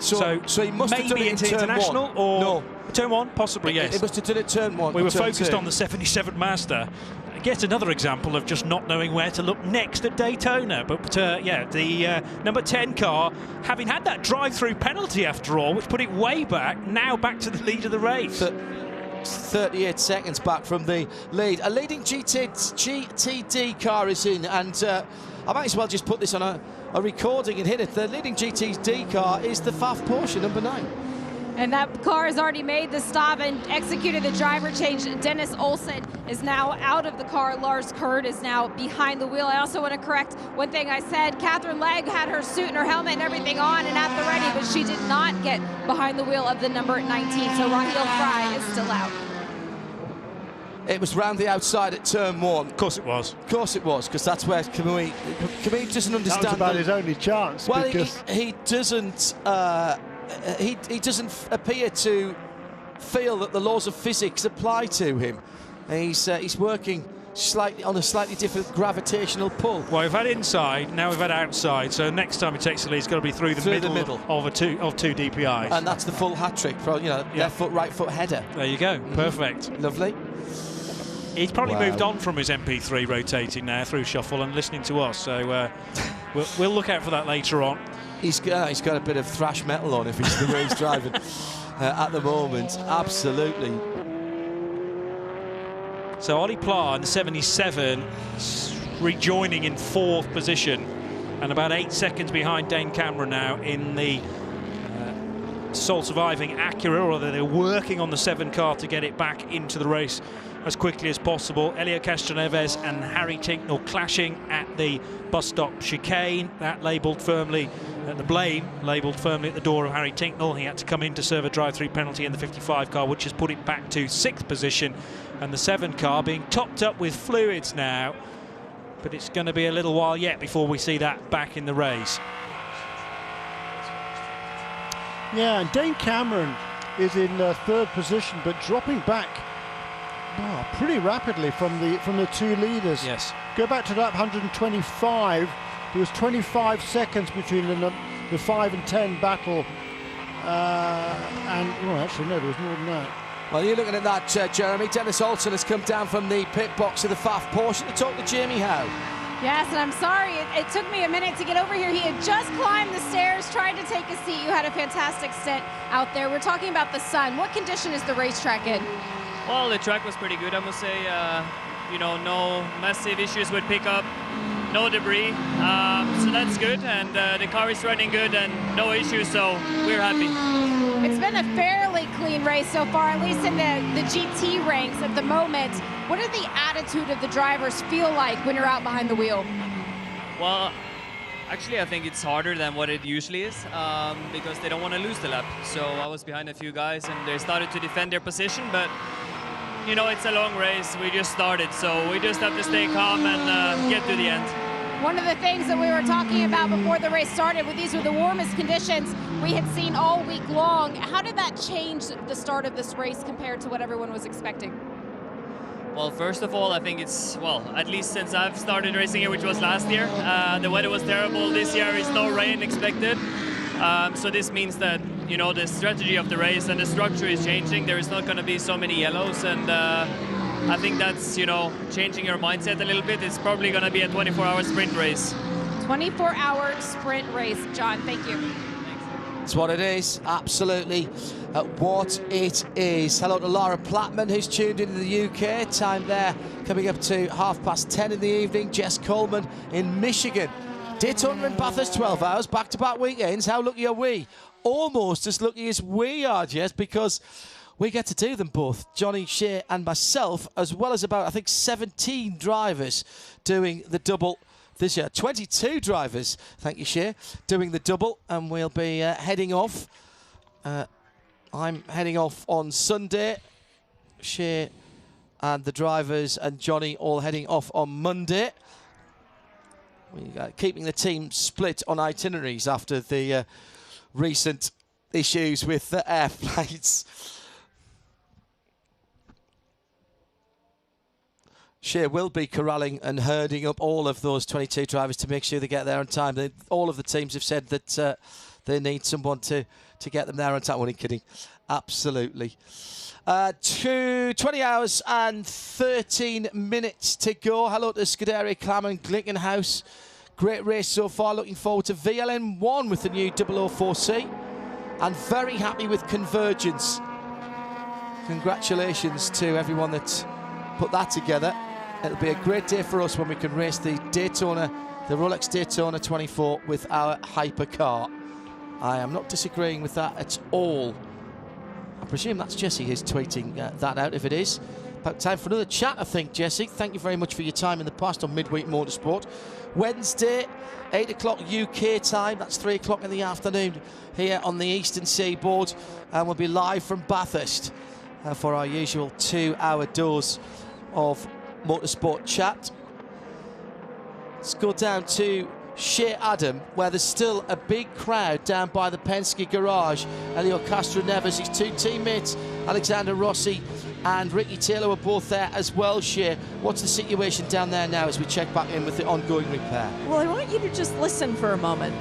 So he must have done it in turn international 1. Or no. Turn 1, possibly, yes. It must have done it turn 1. We were focused on the 77 Mazda. Yet another example of just not knowing where to look next at Daytona. But yeah, the number 10 car, having had that drive-through penalty after all, which put it way back, now back to the lead of the race. 38 seconds back from the lead. A leading GTD car is in, and I might as well just put this on a recording and hit it. The leading GTD car is the FAF Porsche, number 9. And that car has already made the stop and executed the driver change. Dennis Olsen is now out of the car. Lars Kurd is now behind the wheel. I also want to correct one thing I said. Catherine Legg had her suit and her helmet and everything on and at the ready, but she did not get behind the wheel of the number 19. So Raheel Fry is still out. It was round the outside at turn 1. Of course it was. Of course it was, because that's where Kamui doesn't understand. That was about his only chance. Well, he doesn't. He doesn't appear to feel that the laws of physics apply to him. He's working on a slightly different gravitational pull. Well, we've had inside, now we've had outside, so next time he takes the lead, it's got to be through the middle of two DPIs. And that's the full hat trick, left foot, right foot header. There you go, perfect. Lovely. He's probably moved on from his MP3 rotating now through shuffle and listening to us, so we'll look out for that later on. He's got a bit of thrash metal on if it's the way he's driving at the moment. Absolutely. So Ollie Pla in the 77 rejoining in 4th position and about 8 seconds behind Dane Cameron now in the sole surviving Acura, or they're working on the 7 car to get it back into the race as quickly as possible. Elio Castroneves and Harry Tinknell clashing at the bus stop chicane. That labelled firmly, the blame labelled firmly at the door of Harry Tinknell. He had to come in to serve a drive-through penalty in the 55 car, which has put it back to 6th position. And the 7 car being topped up with fluids now. But it's going to be a little while yet before we see that back in the race. Yeah, and Dane Cameron is in 3rd position, but dropping back pretty rapidly from the 2 leaders. Yes. Go back to lap 125. There was 25 seconds between the 5 and 10 battle, actually no, there was more than that. Well, you're looking at that, Jeremy. Dennis Olsen has come down from the pit box of the FAF Porsche to talk to Jamie Howe. Yes, and I'm sorry, it took me a minute to get over here. He had just climbed the stairs, tried to take a seat. You had a fantastic stint out there. We're talking about the sun. What condition is the racetrack in? Well, the track was pretty good, I must say. No massive issues with pickup, no debris, so that's good. And the car is running good and no issues, so we're happy. It's been a fairly clean race so far, at least in the GT ranks at the moment. What does the attitude of the drivers feel like when you're out behind the wheel? Well, actually, I think it's harder than what it usually is because they don't want to lose the lap. So I was behind a few guys and they started to defend their position, but it's a long race. We just started, so we just have to stay calm and get to the end. One of the things that we were talking about before the race started, these were the warmest conditions we had seen all week long. How did that change the start of this race compared to what everyone was expecting? Well, first of all, I think it's, at least since I've started racing here, which was last year, the weather was terrible. This year is no rain expected. So this means that you know, the strategy of the race and the structure is changing. There is not going to be so many yellows, and I think that's, you know, changing your mindset a little bit. It's probably going to be a 24-hour sprint race. 24-hour sprint race. John, thank you. That's what it is, absolutely what it is. Hello to Laura Plattman, who's tuned into the UK. Time there coming up to 10:30 in the evening. Jess Coleman in Michigan. Daytona and Bathurst 12 hours, back-to-back weekends. How lucky are we? Almost as lucky as we are, Jess, because we get to do them both, Johnny, Shea and myself, as well as about, I think, 17 drivers doing the double this year. 22 drivers, thank you, Shea, doing the double, and we'll be heading off. I'm heading off on Sunday. Shea and the drivers and Johnny all heading off on Monday. We're keeping the team split on itineraries after the recent issues with the air flights. Shea will be corralling and herding up all of those 22 drivers to make sure they get there on time. All of the teams have said that they need someone to get them there on time. Only kidding. Absolutely. 20 hours and 13 minutes to go. Hello to Scuderia Clam and Glickenhaus. Great race so far. Looking forward to VLN1 with the new 004C. And very happy with Convergence. Congratulations to everyone that put that together. It'll be a great day for us when we can race the Daytona, the Rolex Daytona 24 with our hypercar. I am not disagreeing with that at all. I presume that's Jesse who's tweeting that out. If it is, about time for another chat, I think, Jesse. Thank you very much for your time in the past on Midweek Motorsport. Wednesday, 8 o'clock UK time. That's 3 o'clock in the afternoon here on the Eastern Seaboard. And we'll be live from Bathurst for our usual 2-hour dose of motorsport chat. Let's go down to Shea Adam, where there's still a big crowd down by the Penske garage. Elio Castro-Neves, his two teammates, Alexander Rossi and Ricky Taylor, were both there as well. Shea, what's the situation down there now as we check back in with the ongoing repair? Well, I want you to just listen for a moment.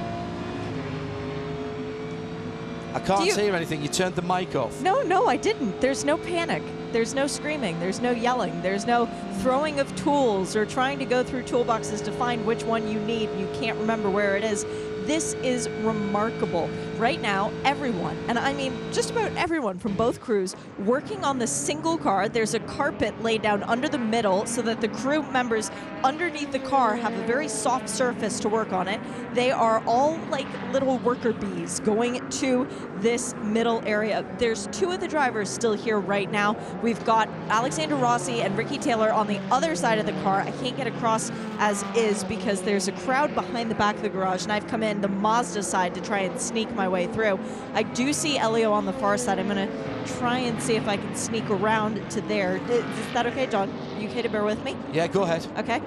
I can't hear anything. You turned the mic off. No, I didn't. There's no panic. There's no screaming. There's no yelling. There's no throwing of tools or trying to go through toolboxes to find which one you need. You can't remember where it is. This is remarkable. Right now, everyone, and I mean just about everyone from both crews, working on the single car. There's a carpet laid down under the middle so that the crew members underneath the car have a very soft surface to work on it. They are all like little worker bees going to this middle area. There's two of the drivers still here right now. We've got Alexander Rossi and Ricky Taylor on the other side of the car. I can't get across as is because there's a crowd behind the back of the garage, and I've come in the Mazda side to try and sneak my way through. I do see Elio on the far side. I'm going to try and see if I can sneak around to there. Is that okay, John? You okay to bear with me? Yeah, go ahead. Okay.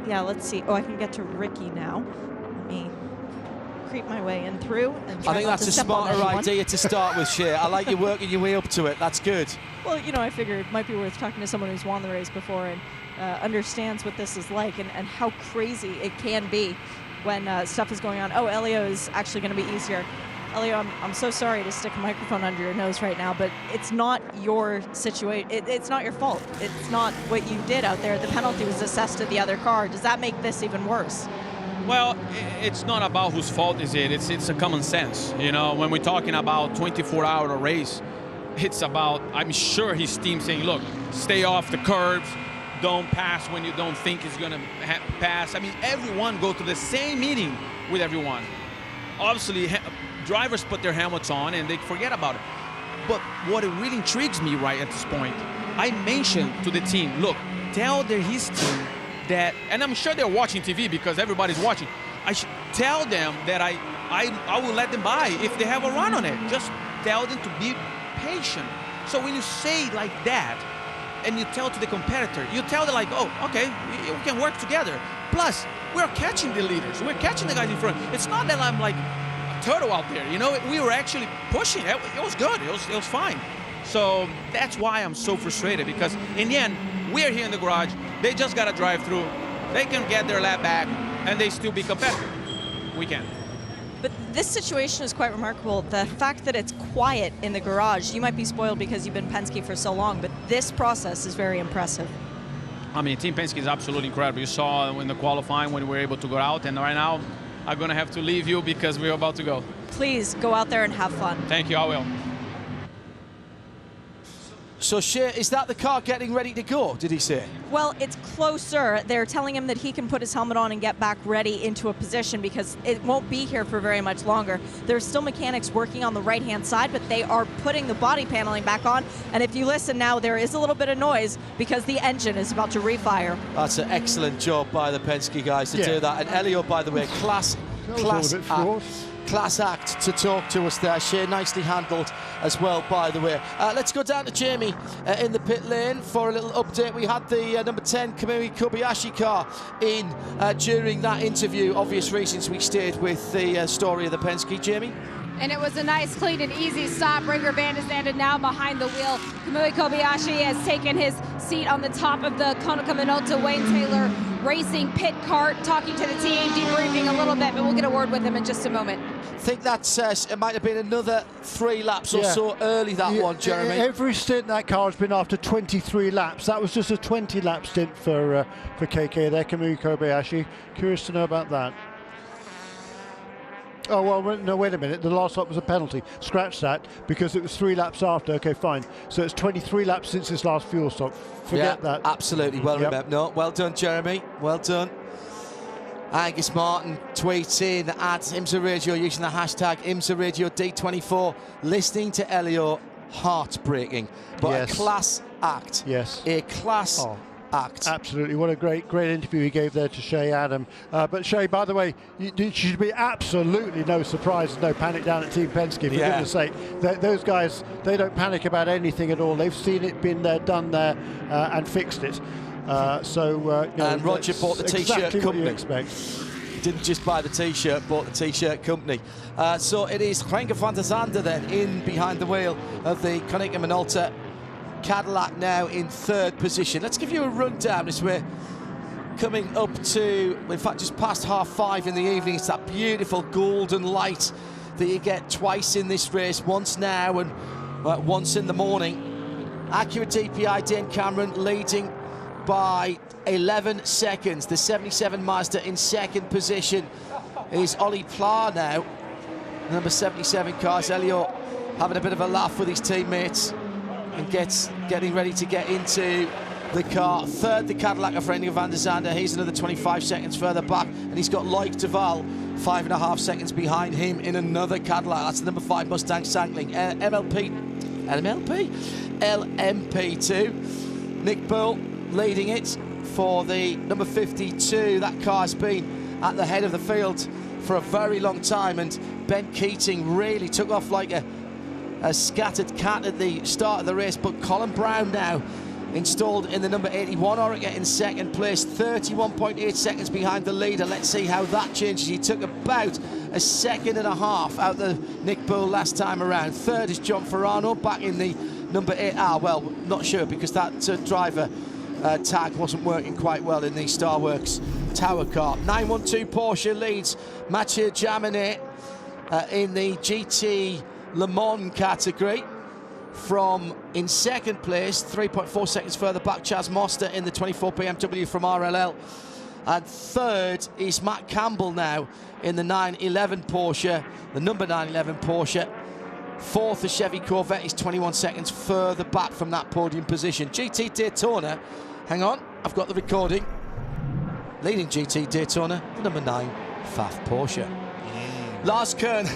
Yeah, let's see. Oh, I can get to Ricky now. Let me creep my way in through. And try I think that's a smarter idea to start with, Shea. I like you working your way up to it. That's good. Well, you know, I figured it might be worth talking to someone who's won the race before and understands what this is like and how crazy it can be when stuff is going on. Oh, Elio is actually going to be easier. Elio, I'm so sorry to stick a microphone under your nose right now, but it's not your situation. It's not your fault. It's not what you did out there. The penalty was assessed to the other car. Does that make this even worse? Well, it's not about whose fault is it. It's a common sense. You know, when we're talking about 24-hour race, it's about, I'm sure his team saying, look, stay off the curbs. Don't pass when you don't think it's going to pass. I mean, everyone go to the same meeting with everyone. Obviously, drivers put their helmets on and they forget about it. But what it really intrigues me right at this point, I mentioned to the team, look, tell his team that, and I'm sure they're watching TV because everybody's watching. I should tell them that I will let them by if they have a run on it. Just tell them to be patient. So when you say like that, and you tell to the competitor, you tell them like, oh, okay, we can work together. Plus, we're catching the leaders. We're catching the guys in front. It's not that I'm like a turtle out there, you know? We were actually pushing. It was good. It was fine. So that's why I'm so frustrated, because in the end, we're here in the garage. They just got to drive through. They can get their lap back, and they still be competitive. We can. But this situation is quite remarkable. The fact that it's quiet in the garage, you might be spoiled because you've been Penske for so long, but this process is very impressive. I mean, Team Penske is absolutely incredible. You saw in the qualifying when we were able to go out, and right now I'm going to have to leave you because we're about to go. Please go out there and have fun. Thank you, I will. So, Shea, is that the car getting ready to go, did he say? Well, it's closer. They're telling him that he can put his helmet on and get back ready into a position because it won't be here for very much longer. There's still mechanics working on the right-hand side, but they are putting the body paneling back on. And if you listen now, there is a little bit of noise because the engine is about to refire. That's an excellent job by the Penske guys to do that. And Elio, by the way, class act to talk to us there. Shea, nicely handled as well, by the way. Let's go down to Jamie in the pit lane for a little update. We had the number 10 Kamui Kobayashi car in during that interview. Obvious reasons we stayed with the story of the Penske. Jamie? And it was a nice, clean, and easy stop. Ringer Van de Zande now behind the wheel. Kamui Kobayashi has taken his seat on the top of the Konica Minolta Wayne Taylor Racing pit cart, talking to the team, debriefing a little bit, but we'll get a word with him in just a moment. I think that it might have been another 3 laps or so early, that one, Jeremy. Every stint that car has been after 23 laps. That was just a 20-lap stint for KK there, Kamui Kobayashi. Curious to know about that. Oh, well, no, wait a minute. The last lap was a penalty. Scratch that, because it was 3 laps after. Okay, fine. So it's 23 laps since his last fuel stop. Forget that. Absolutely. Well remembered. No, well done, Jeremy. Well done. Angus Martin tweets in at IMSA Radio using the hashtag IMSA Radio D24, listening to Elio, heartbreaking. But a class act. Yes. A class act. Absolutely. What a great interview he gave there to Shea Adam. But Shea, by the way, you should be absolutely no surprise, no panic down at Team Penske, for goodness sake. Those guys, they don't panic about anything at all. They've seen it, been there, done there, and fixed it. And Roger bought the T-shirt exactly company. What you expect. Didn't just buy the T-shirt, bought the T-shirt company. So it is Renger van der Zande then in behind the wheel of the Konica Minolta Cadillac now in 3rd position. Let's give you a rundown as we're coming up to, in fact, just past 5:30 in the evening. It's that beautiful golden light that you get twice in this race, once now and once in the morning. Acura DPI Dane Cameron leading by 11 seconds. The 77 Mazda in 2nd position is Ollie Pla now. Number 77 cars. Elio having a bit of a laugh with his teammates and getting ready to get into the car. 3rd, the Cadillac of Renger van der Zande. He's another 25 seconds further back, and he's got Loic Duval 5.5 seconds behind him in another Cadillac. That's the number 5 Mustang Sankling. LMP2. Nick Bull leading it for the number 52. That car's been at the head of the field for a very long time, and Ben Keating really took off like a scattered cat at the start of the race. But Colin Brown now installed in the number 81 Oreca in 2nd place, 31.8 seconds behind the leader. Let's see how that changes. He took about a 1.5 seconds out of Nick Bull last time around. 3rd is John Ferrano back in the number 8. Well, not sure, because that driver tag wasn't working quite well in the Starworks Tower car. 912 Porsche leads Mathieu Jaminet in the GT Le Mans category from in 2nd place, 3.4 seconds further back, Chaz Moster in the 24 BMW from RLL. And 3rd is Matt Campbell now in the 911 Porsche, the number 911 Porsche. 4th, the Chevy Corvette is 21 seconds further back from that podium position. GT Daytona, hang on, I've got the recording. Leading GT Daytona, the number 9 Pfaff Porsche. Lars Kern,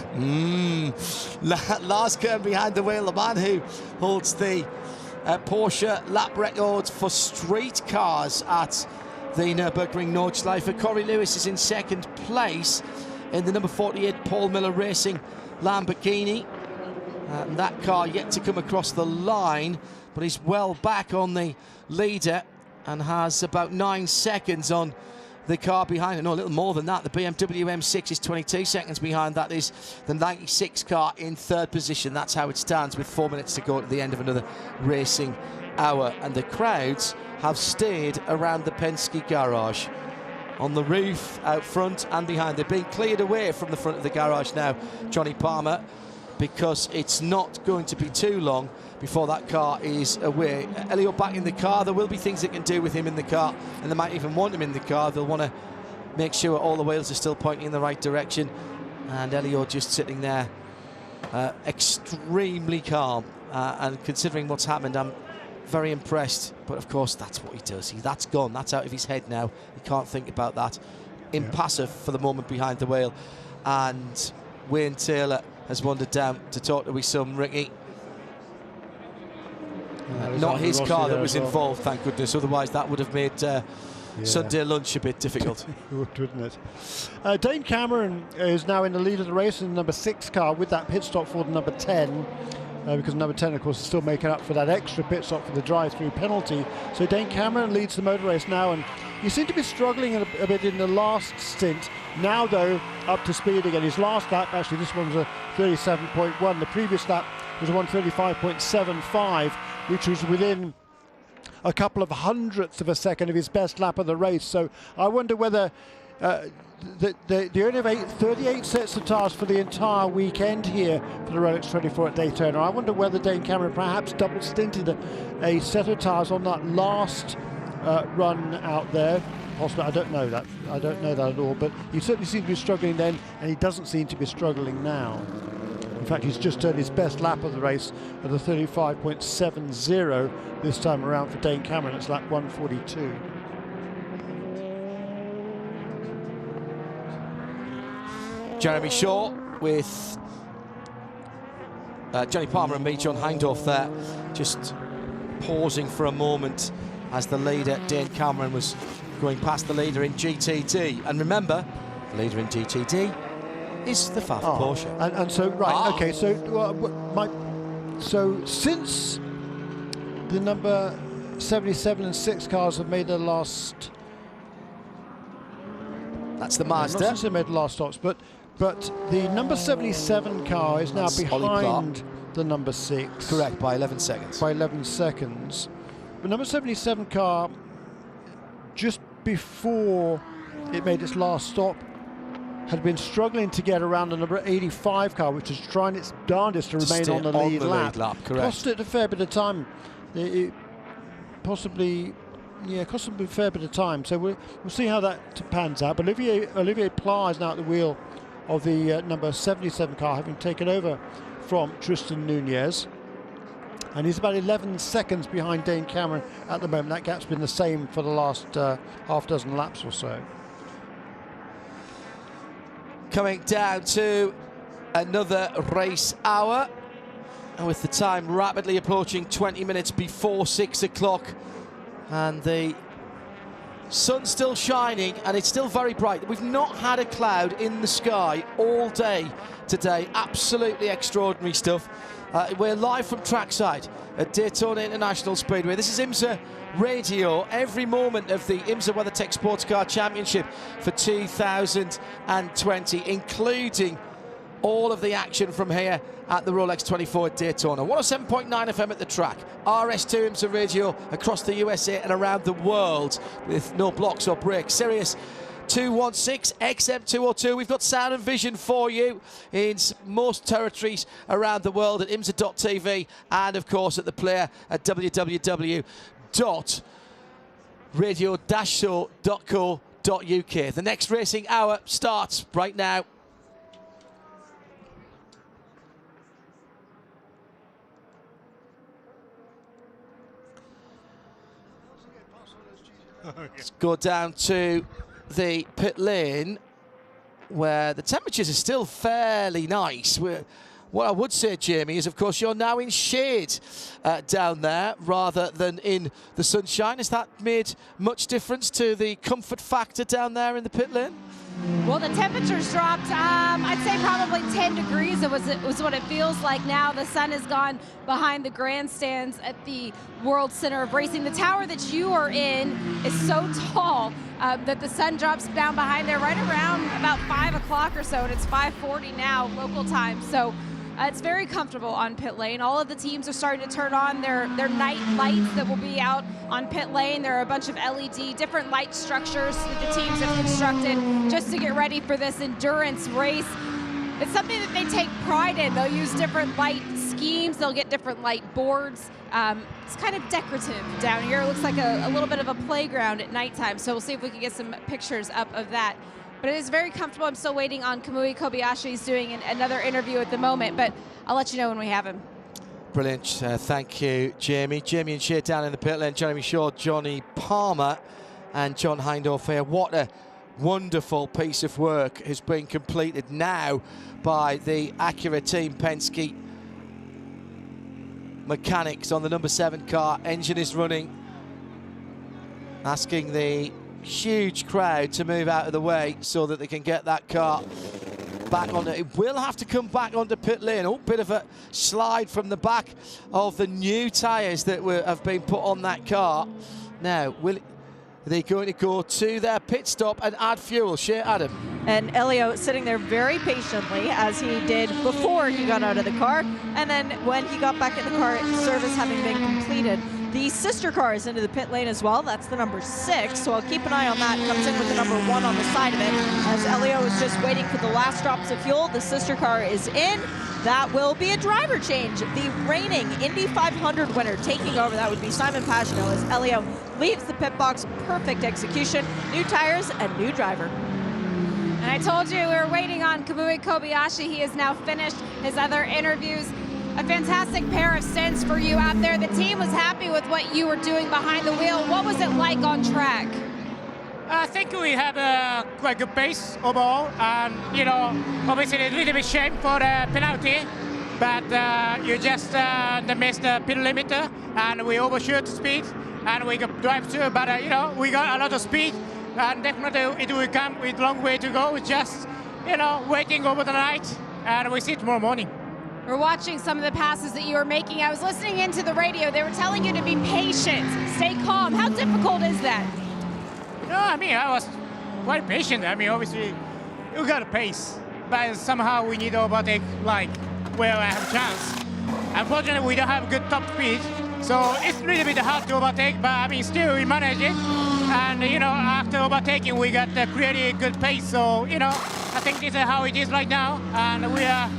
Lars Kern behind the wheel, the man who holds the Porsche lap record for street cars at the Nürburgring Nordschleife. Corey Lewis is in 2nd place in the number 48 Paul Miller Racing Lamborghini. That car yet to come across the line, but he's well back on the leader and has about 9 seconds on the car behind it. No, a little more than that. The BMW M6 is 22 seconds behind. That is the 96 car in 3rd position. That's how it stands with 4 minutes to go at the end of another racing hour. And the crowds have stayed around the Penske garage. on the roof, out front and behind. They're being cleared away from the front of the garage now, Johnny Palmer, because it's not going to be too long before that car is away. Elio back in the car. There will be things they can do with him in the car, and they might even want him in the car. They'll want to make sure all the wheels are still pointing in the right direction. And Elio just sitting there, extremely calm. And considering what's happened, I'm very impressed. But of course, that's what he does. That's gone. That's out of his head now. He can't think about that. Impassive for the moment behind the wheel. And Wayne Taylor has wandered down to talk to his son, Ricky. Not his car that was involved, thank goodness. Otherwise, that would have made Sunday lunch a bit difficult. It would, wouldn't it? Dane Cameron is now in the lead of the race in the number 6 car with that pit stop for the number 10. Because number 10, of course, is still making up for that extra pit stop for the drive-through penalty. So Dane Cameron leads the motor race now, and he seemed to be struggling a bit in the last stint. Now, though, up to speed again. His last lap, actually, this one was a 37.1. The previous lap was a 135.75, which was within a couple of hundredths of a second of his best lap of the race. So I wonder whether they only have 38 sets of tyres for the entire weekend here for the Rolex 24 at Daytona. I wonder whether Dane Cameron perhaps double stinted a set of tyres on that last run out there. Possibly, I don't know that. I don't know that at all. But he certainly seemed to be struggling then, and he doesn't seem to be struggling now. In fact, he's just turned his best lap of the race at a 35.70 this time around for Dane Cameron. It's lap 142. Jeremy Shaw with Johnny Palmer and me, John Hindhaugh there, just pausing for a moment as the leader, Dane Cameron, was going past the leader in GTD. And remember, the leader in GTD is the Pfaff Porsche. And so, right, okay, so so since the number 77 and 6 cars have made their last... That's the Mazda. Not since they made the last stops, but the number 77 car is now behind the number 6. Correct, by 11 seconds. By 11 seconds. The number 77 car, just before it made its last stop, had been struggling to get around the number 85 car, which is trying its darndest to remain on the lead lap. Correct. Cost it a fair bit of time. It possibly, cost them a fair bit of time. So we'll see how that pans out. But Olivier Pla is now at the wheel of the number 77 car, having taken over from Tristan Nunez. And he's about 11 seconds behind Dane Cameron at the moment. That gap's been the same for the last half dozen laps or so. Coming down to another race hour, and with the time rapidly approaching 20 minutes before 6 o'clock, and the sun's still shining and it's still very bright. We've not had a cloud in the sky all day today. Absolutely extraordinary stuff. We're live from trackside at Daytona International Speedway. This is IMSA Radio, every moment of the IMSA WeatherTech Sports Car Championship for 2020, including all of the action from here at the Rolex 24 at Daytona. 107.9 FM at the track. RS2 IMSA Radio across the USA and around the world with no blocks or breaks. Sirius 216, XM 202. We've got sound and vision for you in most territories around the world at IMSA.tv and, of course, at the player at www.radio-show.co.uk. The next racing hour starts right now. Let's go down to the pit lane where the temperatures are still fairly nice. What I would say, Jamie, is of course you're now in shade down there rather than in the sunshine. Has that made much difference to the comfort factor down there in the pit lane? Well, the temperatures dropped, I'd say probably 10 degrees. It was what it feels like now. The sun has gone behind the grandstands at the World Center of Racing. The tower that you are in is so tall that the sun drops down behind there right around about 5 o'clock or so, and it's 5:40 now local time. So it's very comfortable on pit lane. All of the teams are starting to turn on their night lights that will be out on pit lane. There are a bunch of LED, different light structures that the teams have constructed just to get ready for this endurance race. It's something that they take pride in. They'll use different light schemes. They'll get different light boards. It's kind of decorative down here. It looks like a little bit of a playground at nighttime. So we'll see if we can get some pictures up of that. But it is very comfortable. I'm still waiting on Kamui Kobayashi. He's doing another interview at the moment, but I'll let you know when we have him. Brilliant. Thank you, Jamie. Jamie and Shea down in the pit lane. Jeremy Shaw, Johnny Palmer, and John Hindorf here. What a wonderful piece of work has been completed now by the Acura team. Penske mechanics on the number 7 car. Engine is running, asking the huge crowd to move out of the way so that they can get that car back on. It will have to come back onto pit lane. Oh, bit of a slide from the back of the new tyres that have been put on that car. Now, they're going to go to their pit stop and add fuel. Shea, Adam. And Elio sitting there very patiently, as he did before he got out of the car, and then when he got back in the car, service having been completed. The sister car is into the pit lane as well. That's the number 6, so I'll keep an eye on that. Comes in with the number 1 on the side of it. As Elio is just waiting for the last drops of fuel, the sister car is in. That will be a driver change. The reigning Indy 500 winner taking over, that would be Simon Pagenaud, as Elio leaves the pit box. Perfect execution, new tires and new driver. And I told you we were waiting on Kamui Kobayashi. He has now finished his other interviews. A fantastic pair of stints for you out there. The team was happy with what you were doing behind the wheel. What was it like on track? I think we have a quite good pace overall, and obviously a little bit shame for the penalty, but you just missed the pit limiter, and we overshoot speed, and we could drive through. But we got a lot of speed, and definitely it will come with a long way to go. It's just waiting over the night, and we see it tomorrow morning. We're watching some of the passes that you were making. I was listening into the radio. They were telling you to be patient, stay calm. How difficult is that? No, I mean, I was quite patient. I mean, obviously, you got a pace, but somehow we need to overtake, like, where I have a chance. Unfortunately, we don't have good top speed, so it's a little bit hard to overtake, but I mean, still, we manage it. And, after overtaking, we got a really good pace, so, I think this is how it is right now, and we are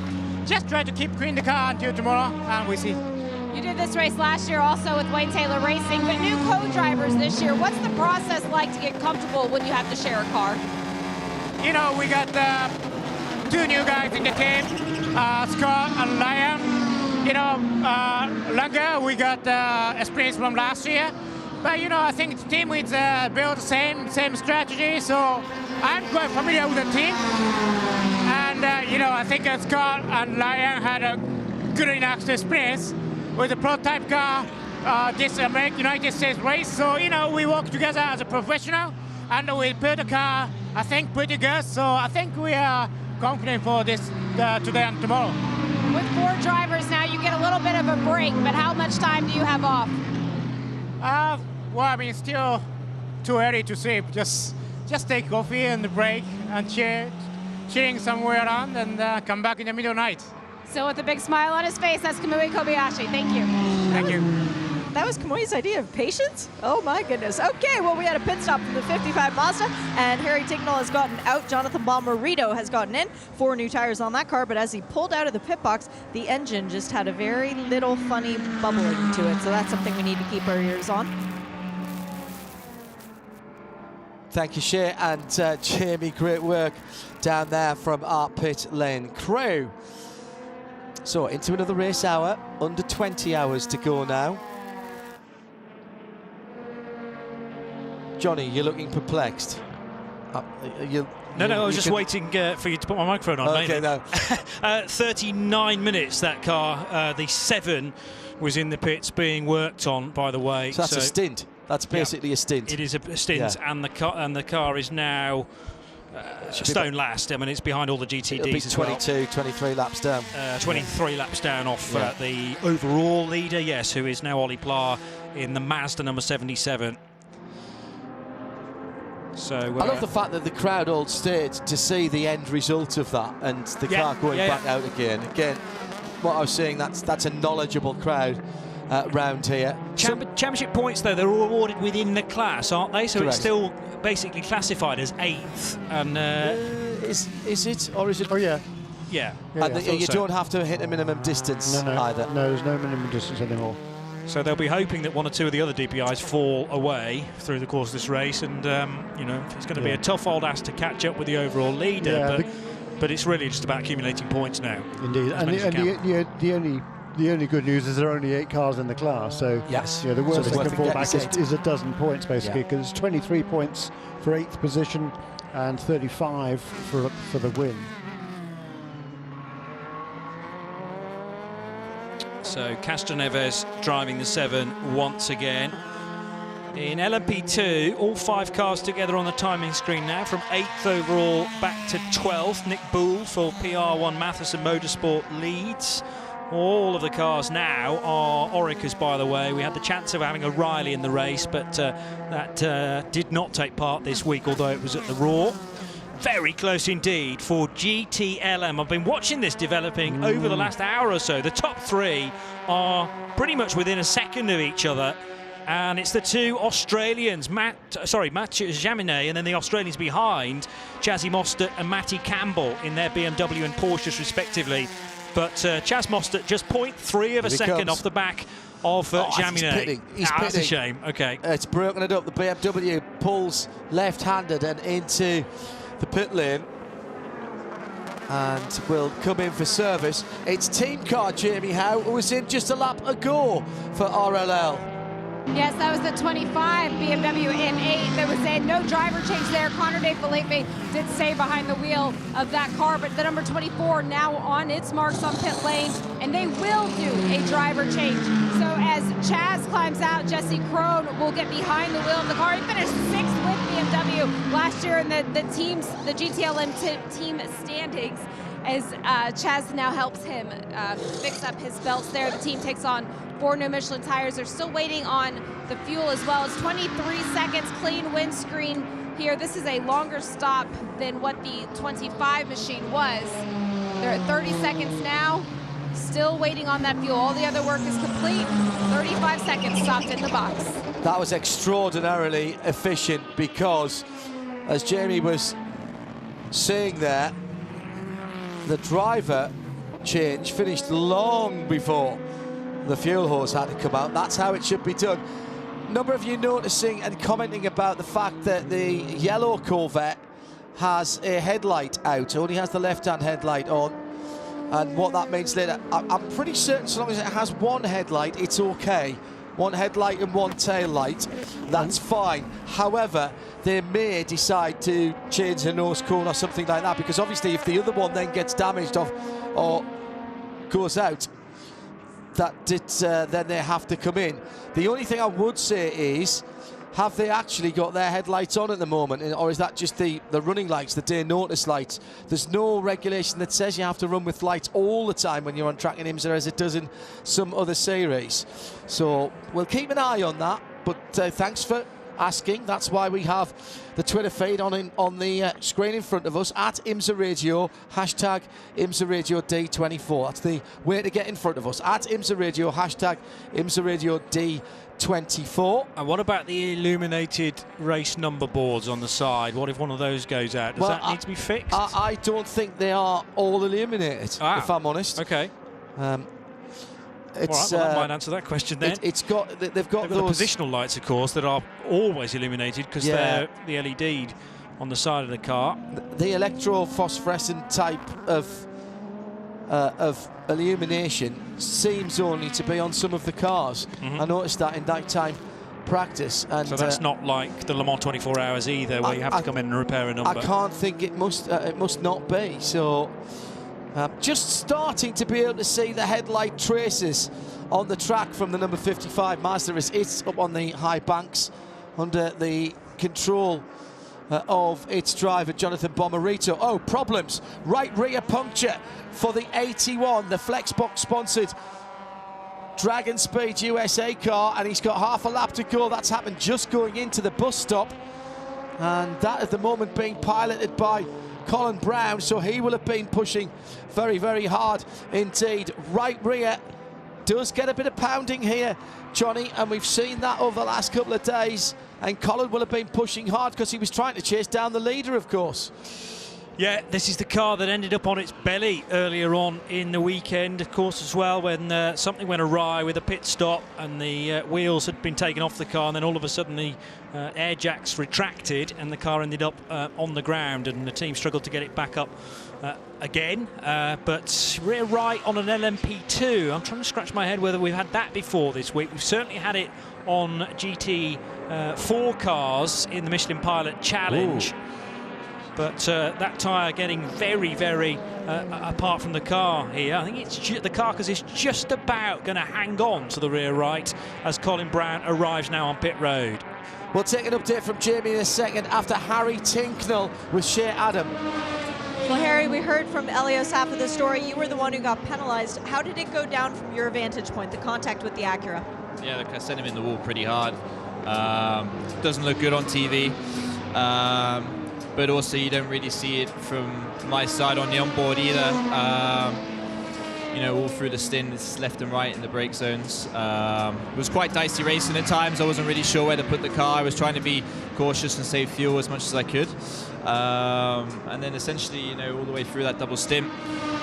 just trying to keep clean the car until tomorrow, and we see. You did this race last year also with Wayne Taylor Racing, but new co-drivers this year. What's the process like to get comfortable when you have to share a car? We got 2 new guys in the team, Scott and Liam. Langer, we got experience from last year. But, I think the team is built the same strategy, so I'm quite familiar with the team. And, I think Scott and Liam had a good enough experience with the prototype car, this United States race. So, we work together as a professional, and we built the car, I think, pretty good. So I think we are confident for this today and tomorrow. With 4 drivers now, you get a little bit of a break, but how much time do you have off? Well, I mean, still too early to sleep. Just take coffee and the break and chilling somewhere around and come back in the middle of the night. Still with a big smile on his face, that's Kamui Kobayashi. Thank you. Thank you. That was Kamui's idea of patience? Oh my goodness. Okay, well, we had a pit stop from the 55 Mazda, and Harry Tignall has gotten out. Jonathan Bomarito has gotten in. 4 new tires on that car, but as he pulled out of the pit box, the engine just had a very little funny bubbling to it, so that's something we need to keep our ears on. Thank you, Shea and Jamie. Great work down there from our pit lane crew. So into another race hour, under 20 hours to go now. Johnny, you're looking perplexed. No, I was just waiting for you to put my microphone on. Okay, no. 39 minutes that car, the 7, was in the pits being worked on, by the way. So that's a stint. That's basically a stint. It is a stint, and the car is now stone last. I mean, it's behind all the GTDs as 22, 23 laps down. 23 laps down off the overall leader, yes, who is now Ollie Pla in the Mazda number 77. So I love the fact that the crowd all stayed to see the end result of that, and the car going back out again. Again, what I was saying, that's a knowledgeable crowd. round here. Championship points, though, they're all awarded within the class, aren't they? So Correct. it's still basically classified as 8th. And is it, or is it? Oh yeah. Yeah. And you don't have to hit a minimum distance either. No, there's no minimum distance anymore. So they'll be hoping that one or two of the other DPIs fall away through the course of this race, and you know, it's going to be a tough old ask to catch up with the overall leader. But it's really just about accumulating points now. Indeed, and the only good news is there are only 8 cars in the class. So yes, the worst so that can fall back is a dozen points basically, because it's 23 points for 8th position and 35 for the win. So Castroneves driving the 7 once again. In LMP2, all 5 cars together on the timing screen now, from 8th overall back to 12th. Nick Boole for PR1 Matheson Motorsport leads. All of the cars now are Oricas, by the way. We had the chance of having a Riley in the race, but that did not take part this week, although it was at the Raw. Very close indeed for GTLM. I've been watching this developing over the last hour or so. The top 3 are pretty much within a second of each other. And it's the 2 Australians, Mathieu Jaminet, and then the Australians behind, Chazzy Mostert and Matty Campbell in their BMW and Porsches respectively. But Chaz Mostert just 0.3 of a second off the back of Jaminet. He's pitting. That's a shame. Okay. It's broken it up. The BMW pulls left-handed and into the pit lane and will come in for service. It's team car Jamie Howe, who was in just a lap ago for RLL. Yes, that was the 25 BMW in 8. There was no driver change there. Connor De Felipe did stay behind the wheel of that car, but the number 24 now on its marks on pit lane, and they will do a driver change. So as Chaz climbs out, Jesse Krohn will get behind the wheel of the car. He finished 6th with BMW last year in the GTLM team standings, as Chaz now helps him fix up his belts there. The team takes on 4 new Michelin tires. They're still waiting on the fuel as well. It's 23 seconds, clean windscreen here. This is a longer stop than what the 25 machine was. They're at 30 seconds now, still waiting on that fuel. All the other work is complete. 35 seconds stopped in the box. That was extraordinarily efficient because, as Jamie was saying there, the driver change finished long before the fuel hose had to come out. That's how it should be done. A number of you noticing and commenting about the fact that the yellow Corvette has a headlight out, only has the left-hand headlight on, and what that means later. I'm pretty certain so long as it has one headlight, it's okay. One headlight and one tail light, that's fine. However, they may decide to change the nose cone or something like that, because obviously if the other one then gets damaged or goes out, then they have to come in. The only thing I would say is, have they actually got their headlights on at the moment, or is that just the running lights, the day notice lights? There's no regulation that says you have to run with lights all the time when you're on track in IMSA, as it does in some other series. So we'll keep an eye on that, but thanks for asking. That's why we have the Twitter feed on the screen in front of us, at IMSA Radio, hashtag IMSA Radio D24. That's the way to get in front of us, at IMSA Radio, hashtag IMSA Radio D24. And what about the illuminated race number boards on the side? What if one of those goes out? Does that need to be fixed? I don't think they are all illuminated, if I'm honest. Okay. It's, all right, well, that might answer that question then. They've got the those positional lights, of course, that are always illuminated because they're the LED'd on the side of the car. The electro-phosphorescent type of illumination seems only to be on some of the cars. I noticed that in nighttime practice. And so that's not like the Le Mans 24 Hours either, where you have to come in and repair a number. I can't think it must not be. So. Just starting to be able to see the headlight traces on the track from the number 55 Mazda. It's up on the high banks under the control of its driver, Jonathan Bomarito. Oh, problems. Right rear puncture for the 81, the Flexbox sponsored Dragon Speed USA car, and he's got half a lap to go. That's happened just going into the bus stop, and that at the moment being piloted by Colin Brown, so he will have been pushing very, very hard indeed. Right rear does get a bit of pounding here, Johnny, and we've seen that over the last couple of days. And Colin will have been pushing hard because he was trying to chase down the leader, of course. Yeah, this is the car that ended up on its belly earlier on in the weekend, of course, as well, when something went awry with a pit stop and the wheels had been taken off the car, and then all of a sudden the air jacks retracted and the car ended up on the ground, and the team struggled to get it back up again. But rear right on an LMP2, I'm trying to scratch my head whether we've had that before this week. We've certainly had it on GT4 cars in the Michelin Pilot Challenge. Ooh. But that tyre getting very, very apart from the car here. I think it's the Carcass is just about going to hang on to the rear right as Colin Brown arrives now on pit road. We'll take an update from Jamie in a second after Harry Tinknell with Shea Adam. Well, Harry, we heard from Elios half of the story. You were the one who got penalised. How did it go down from your vantage point, the contact with the Acura? Yeah, look, I sent him in the wall pretty hard. Doesn't look good on TV. But also you don't really see it from my side on the onboard either. You know, all through the stint, it's left and right in the brake zones. It was quite dicey racing at times. I wasn't really sure where to put the car. I was trying to be cautious and save fuel as much as I could. And then essentially, you know, all the way through that double stint,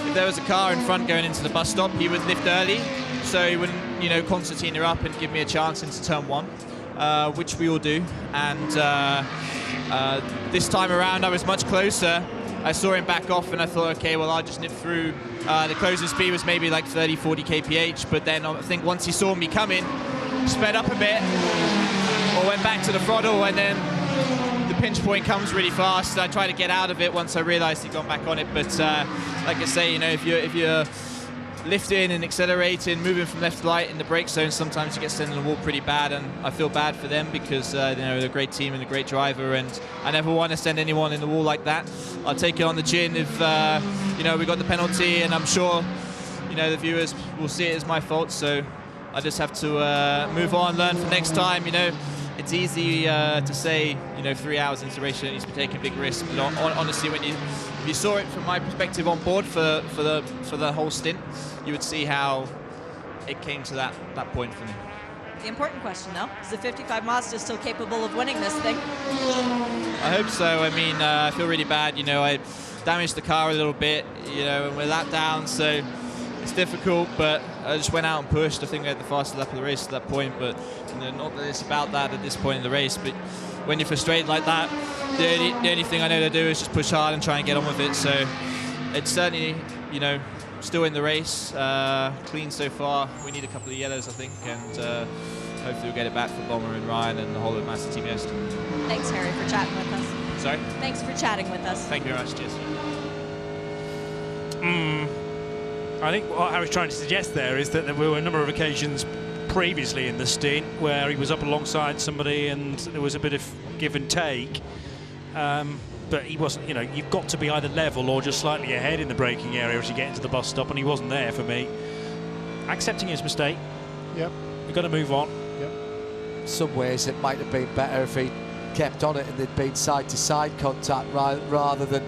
if there was a car in front going into the bus stop, he would lift early, so he wouldn't, you know, concertina up and give me a chance into turn one, which we all do. And this time around, I was much closer. I saw him back off and I thought, okay, well, I'll just nip through. The closing speed was maybe like 30, 40 kph, but then I think once he saw me coming, sped up a bit, or went back to the throttle, and then the pinch point comes really fast. I tried to get out of it once I realized he'd gone back on it, but like I say, you know, if you're lifting and accelerating, moving from left to right in the brake zone, sometimes you get sent in the wall pretty bad, and I feel bad for them because you know, they're a great team and a great driver, and I never want to send anyone in the wall like that. I'll take it on the chin if you know, we got the penalty, and I'm sure, you know, the viewers will see it as my fault, so I just have to move on, learn for next time. You know, it's easy to say, you know, 3 hours into race you don't need to be taking big risks, but honestly, when if you saw it from my perspective on board for the whole stint, you would see how it came to that point for me. The important question, though, is the 55 Mazda still capable of winning this thing? I hope so. I mean, I feel really bad. You know, I damaged the car a little bit, you know, and we're that down, so it's difficult, but I just went out and pushed. I think we had the fastest lap of the race at that point, but you know, not that it's about that at this point in the race, but when you're frustrated like that, the only thing I know to do is just push hard and try and get on with it. So it's certainly, you know, still in the race, clean so far. We need a couple of yellows, I think, and hopefully we'll get it back for Bomber and Ryan and the whole of Master Team Yost. Thanks, Harry, for chatting with us. Sorry? Thanks for chatting with us. Thank you very much, cheers. I think what Harry's trying to suggest there is that there were a number of occasions previously in the stint where he was up alongside somebody and there was a bit of give and take. But he wasn't, you know, you've got to be either level or just slightly ahead in the braking area as you get into the bus stop, and he wasn't there for me. Accepting his mistake. Yep. We've got to move on. Yep. In some ways, it might have been better if he kept on it and there'd been side-to-side contact rather than.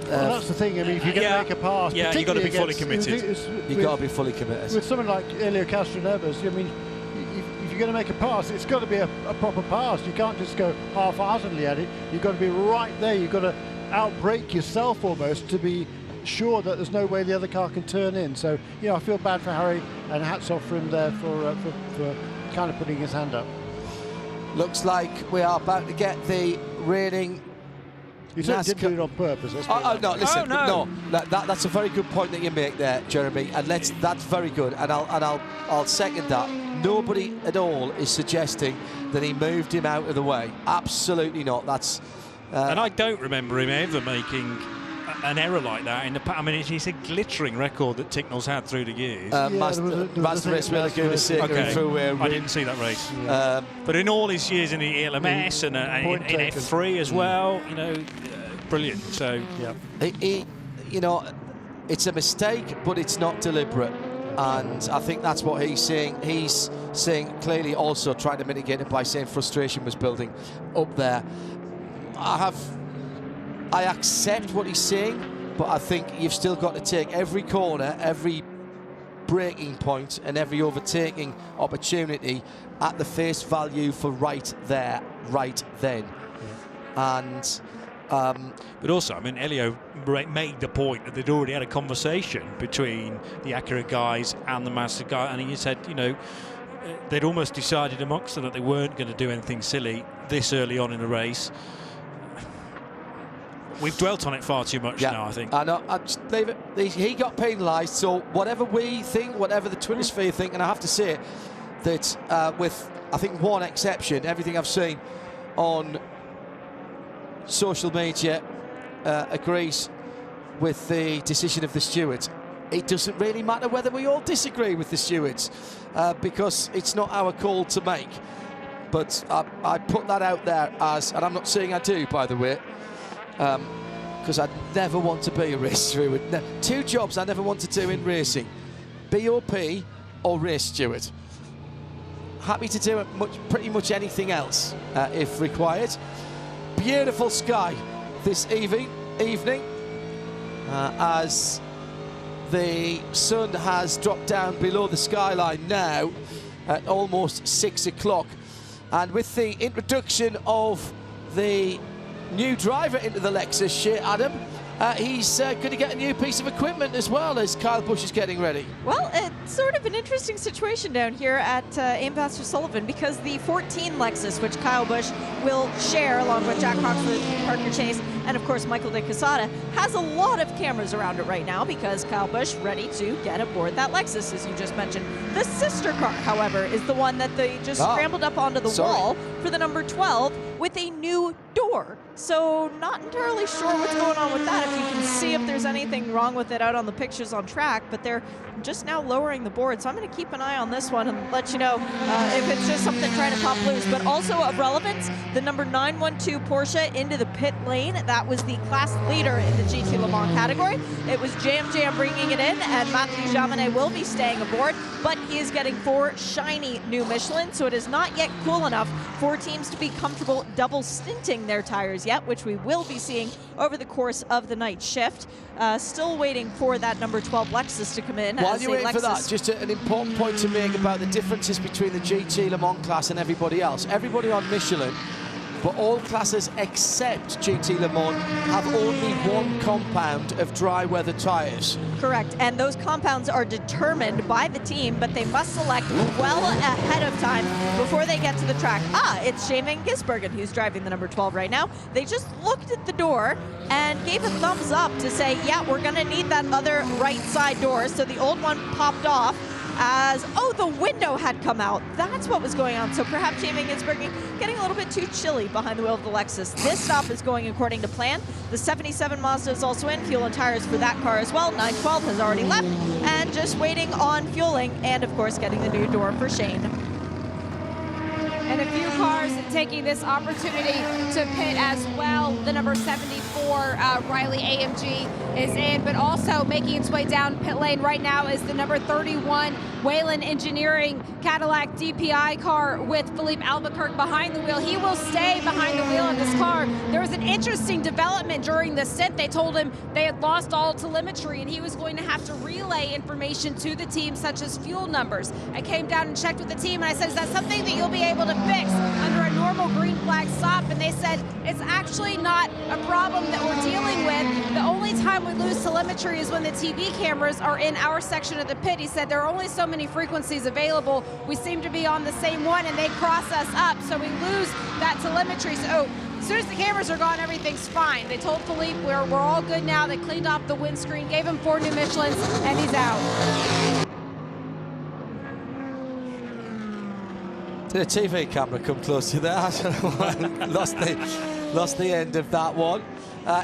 Well, that's the thing. I mean, if you're going to make a pass, yeah, you've got to be fully committed. You've got to be fully committed. With someone like Elio Castroneves, I mean, if you're going to make a pass, it's got to be a proper pass. You can't just go half-heartedly at it. You've got to be right there. You've got to outbrake yourself almost to be sure that there's no way the other car can turn in. So, you know, I feel bad for Harry, and hats off for him there for kind of putting his hand up. Looks like we are about to get the reigning. You said didn't do it on purpose. No, listen, no. That's a very good point that you make there, Jeremy, and that's very good, and I'll second that. Nobody at all is suggesting that he moved him out of the way. Absolutely not. That's. And I don't remember him ever making an error like that in the past. I mean, it's a glittering record that Ticknell's had through the years. Master Race really good through. I didn't see that race. Yeah. But in all his years in the ELMS and in F3 as well, you know, brilliant. So yeah, you know, it's a mistake, but it's not deliberate, and I think that's what he's saying. He's saying clearly also trying to mitigate it by saying frustration was building up there. I accept what he's saying, but I think you've still got to take every corner, every breaking point and every overtaking opportunity at the face value for right there, right then. And but also, I mean, Elio made the point that they'd already had a conversation between the Acura guys and the Mazda guy, and he said, you know, they'd almost decided amongst them that they weren't going to do anything silly this early on in the race. We've dwelt on it far too much now, I think. I know. I just leave it. He got penalised, so whatever we think, whatever the Twitter sphere think, and I have to say that with, I think, one exception, everything I've seen on social media agrees with the decision of the stewards. It doesn't really matter whether we all disagree with the stewards because it's not our call to make. But I put that out there as, and I'm not saying I do, by the way, because I'd never want to be a race steward. Two jobs I never want to do in racing: BOP or race steward. Happy to do pretty much anything else if required. Beautiful sky this evening as the sun has dropped down below the skyline now at almost 6 o'clock. And with the introduction of the new driver into the Lexus, Shea Adam, he's going to get a new piece of equipment as well as Kyle Busch is getting ready. Well, it's sort of an interesting situation down here at Ambassador Sullivan because the 14 Lexus, which Kyle Busch will share along with Jack Croxford, Parker Chase, and of course Michael De Quesada, has a lot of cameras around it right now because Kyle Busch ready to get aboard that Lexus, as you just mentioned. The sister car, however, is the one that they just scrambled up onto the wall for the number 12 with a new door. So not entirely sure what's going on with that, if you can see if there's anything wrong with it out on the pictures on track, but they're just now lowering the board. So I'm going to keep an eye on this one and let you know if it's just something trying to pop loose. But also of relevance, the number 912 Porsche into the pit lane. That was the class leader in the GT Le Mans category. It was Jam bringing it in, and Matthew Jaminet will be staying aboard, but he is getting 4 shiny new Michelin, so it is not yet cool enough for teams to be comfortable double stinting their tires yet, which we will be seeing over the course of the night shift. Still waiting for that number 12 Lexus to come in. While you're waiting for that, just an important point to make about the differences between the GT Le Mans class and everybody else. Everybody on Michelin, but all classes except GT Le Mans have only one compound of dry weather tyres. Correct, and those compounds are determined by the team, but they must select well ahead of time before they get to the track. It's Shea Van Gisbergen who's driving the number 12 right now. They just looked at the door and gave a thumbs up to say, yeah, we're gonna need that other right side door. So the old one popped off as, the window had come out. That's what was going on. So perhaps Shea Van Gisbergen getting a little bit too chilly behind the wheel of the Lexus. This stop is going according to plan. The 77 Mazda is also in, fuel and tires for that car as well. 912 has already left and just waiting on fueling and of course getting the new door for Shane. And a few cars taking this opportunity to pit as well. The number 74 Riley AMG is in, but also making its way down pit lane right now is the number 31 Whalen Engineering Cadillac DPI car with Philippe Albuquerque behind the wheel. He will stay behind the wheel of this car. There was an interesting development during the stint. They told him they had lost all telemetry and he was going to have to relay information to the team, such as fuel numbers. I came down and checked with the team and I said, is that something that you'll be able to fix under a normal green flag stop? And they said, it's actually not a problem that we're dealing with. The only time we lose telemetry is when the TV cameras are in our section of the pit. He said there are only so many frequencies available. We seem to be on the same one and they cross us up, so we lose that telemetry. So as soon as the cameras are gone, everything's fine. They told Philippe we're all good now. They cleaned off the windscreen, gave him 4 new Michelins, and he's out. Did a TV camera come close to there? I don't know. lost the end of that one.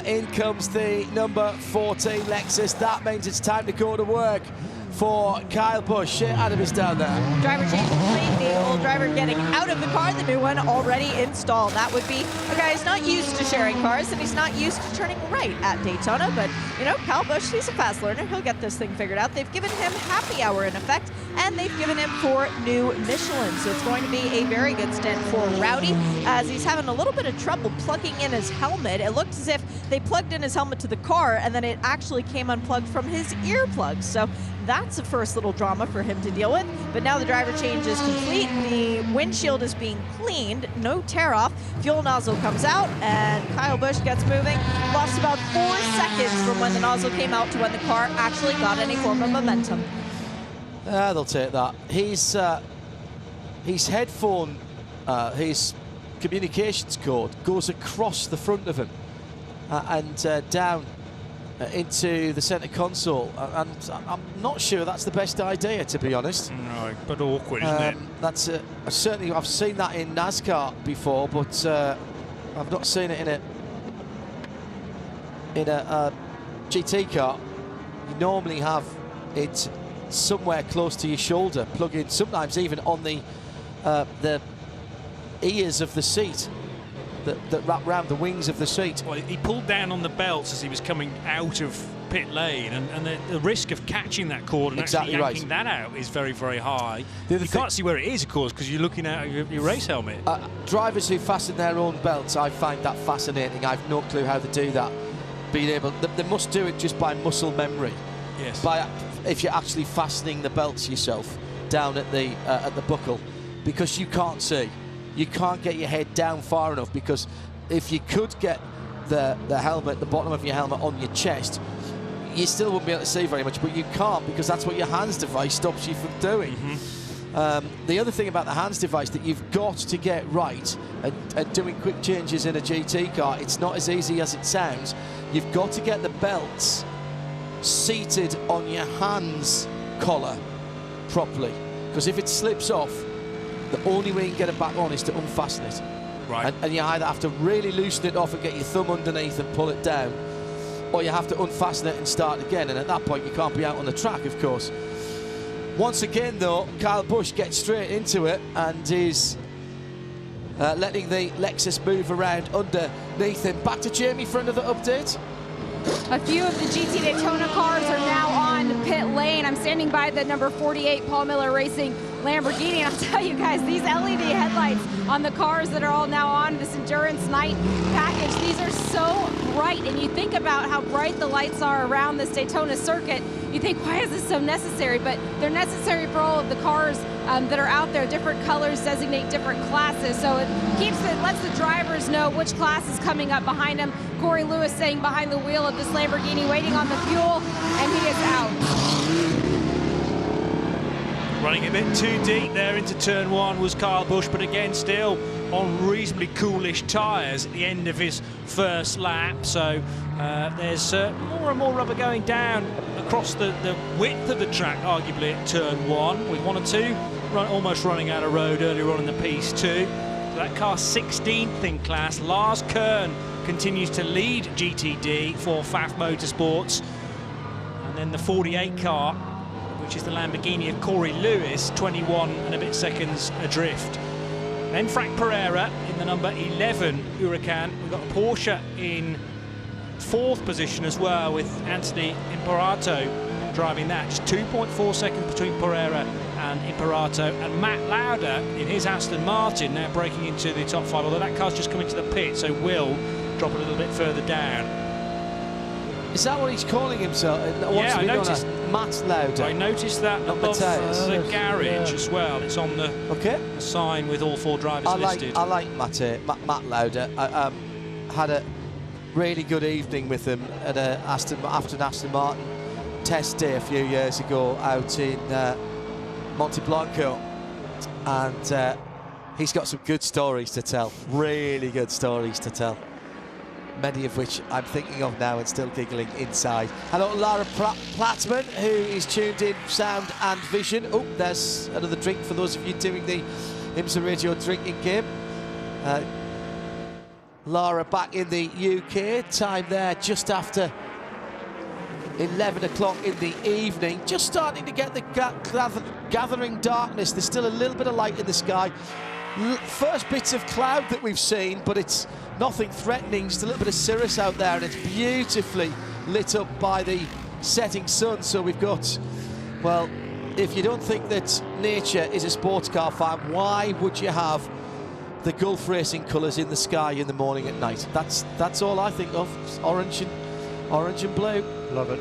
In comes the number 14 Lexus. That means it's time to go to work for Kyle Busch. Shea Adam is down there. Driver change complete. The old driver getting out of the car. The new one already installed. That would be a guy who's not used to sharing cars and he's not used to turning right at Daytona. But, you know, Kyle Busch, he's a fast learner. He'll get this thing figured out. They've given him happy hour in effect, and they've given him 4 new Michelin. So it's going to be a very good stint for Rowdy as he's having a little bit of trouble plugging in his helmet. It looked as if they plugged in his helmet to the car and then it actually came unplugged from his earplugs. So that's Lots of first little drama for him to deal with, but now the driver change is complete. The windshield is being cleaned, no tear off. Fuel nozzle comes out, and Kyle Busch gets moving. Lost about 4 seconds from when the nozzle came out to when the car actually got any form of momentum. They'll take that. His headphone, his communications cord goes across the front of him and down into the centre console, and I'm not sure that's the best idea, to be honest. No, but awkward, isn't it? That's certainly, I've seen that in NASCAR before, but I've not seen it in a GT car. You normally have it somewhere close to your shoulder, plug in, sometimes even on the ears of the seat that wrap round the wings of the seat. Well, he pulled down on the belts as he was coming out of pit lane, and the risk of catching that cord and Exactly actually yanking right. that out is very, very high. You can't see where it is, of course, because you're looking at your race helmet. Drivers who fasten their own belts, I find that fascinating. I've no clue how they do that. Being able, they must do it just by muscle memory. Yes. If you're actually fastening the belts yourself down at the buckle, because you can't see. You can't get your head down far enough, because if you could get the helmet, the bottom of your helmet on your chest, you still wouldn't be able to see very much, but you can't, because that's what your hands device stops you from doing. The other thing about the hands device that you've got to get right, and doing quick changes in a GT car, it's not as easy as it sounds. You've got to get the belts seated on your hands collar properly, because if it slips off, the only way you can get it back on is to unfasten it. Right. And you either have to really loosen it off and get your thumb underneath and pull it down, or you have to unfasten it and start again, and at that point you can't be out on the track, of course. Once again, though, Kyle Busch gets straight into it and is letting the Lexus move around underneath him. Back to Jamie for another update. A few of the GT Daytona cars are now on pit lane. I'm standing by the number 48 Paul Miller Racing Lamborghini, and I'll tell you guys, these LED headlights on the cars that are all now on this Endurance Night package, these are so bright, and you think about how bright the lights are around this Daytona circuit, you think, why is this so necessary? But they're necessary for all of the cars that are out there. Different colors designate different classes, so it lets the drivers know which class is coming up behind them. Corey Lewis saying behind the wheel of this Lamborghini, waiting on the fuel, and he is out. Running a bit too deep there into turn one was Kyle Busch, but again still on reasonably coolish tyres at the end of his first lap. So there's more and more rubber going down across the width of the track, arguably at turn one, with one or two almost running out of road earlier on in the piece too. So that car 16th in class. Lars Kern continues to lead GTD for Pfaff Motorsports. And then the 48 car, which is the Lamborghini of Corey Lewis, 21 and a bit seconds adrift. Then Frank Pereira in the number 11 Huracan. We've got a Porsche in fourth position as well, with Anthony Imperato driving that. Just 2.4 seconds between Pereira and Imperato. And Matt Lauda in his Aston Martin now breaking into the top five, although that car's just coming to the pit, so will drop a little bit further down. Is that what he's calling himself? Yeah, I noticed. Matt Lauda. I noticed that above the garage as well. It's on the sign with all four drivers listed. I like Matt Lauda. I had a really good evening with him at after an Aston Martin test day a few years ago out in Monte Blanco, and he's got some good stories to tell. Really good stories to tell. Many of which I'm thinking of now and still giggling inside. Hello, Lara Plattman, who is tuned in sound and vision. Oh, there's another drink for those of you doing the IMSA Radio drinking game. Lara back in the UK. Time there just after 11 o'clock in the evening. Just starting to get the gathering darkness. There's still a little bit of light in the sky. First bits of cloud that we've seen, but it's nothing threatening, just a little bit of cirrus out there, and it's beautifully lit up by the setting sun. So we've got, well, if you don't think that nature is a sports car fan, why would you have the Gulf Racing colours in the sky in the morning and night? That's all I think of. It's orange and blue. Love it.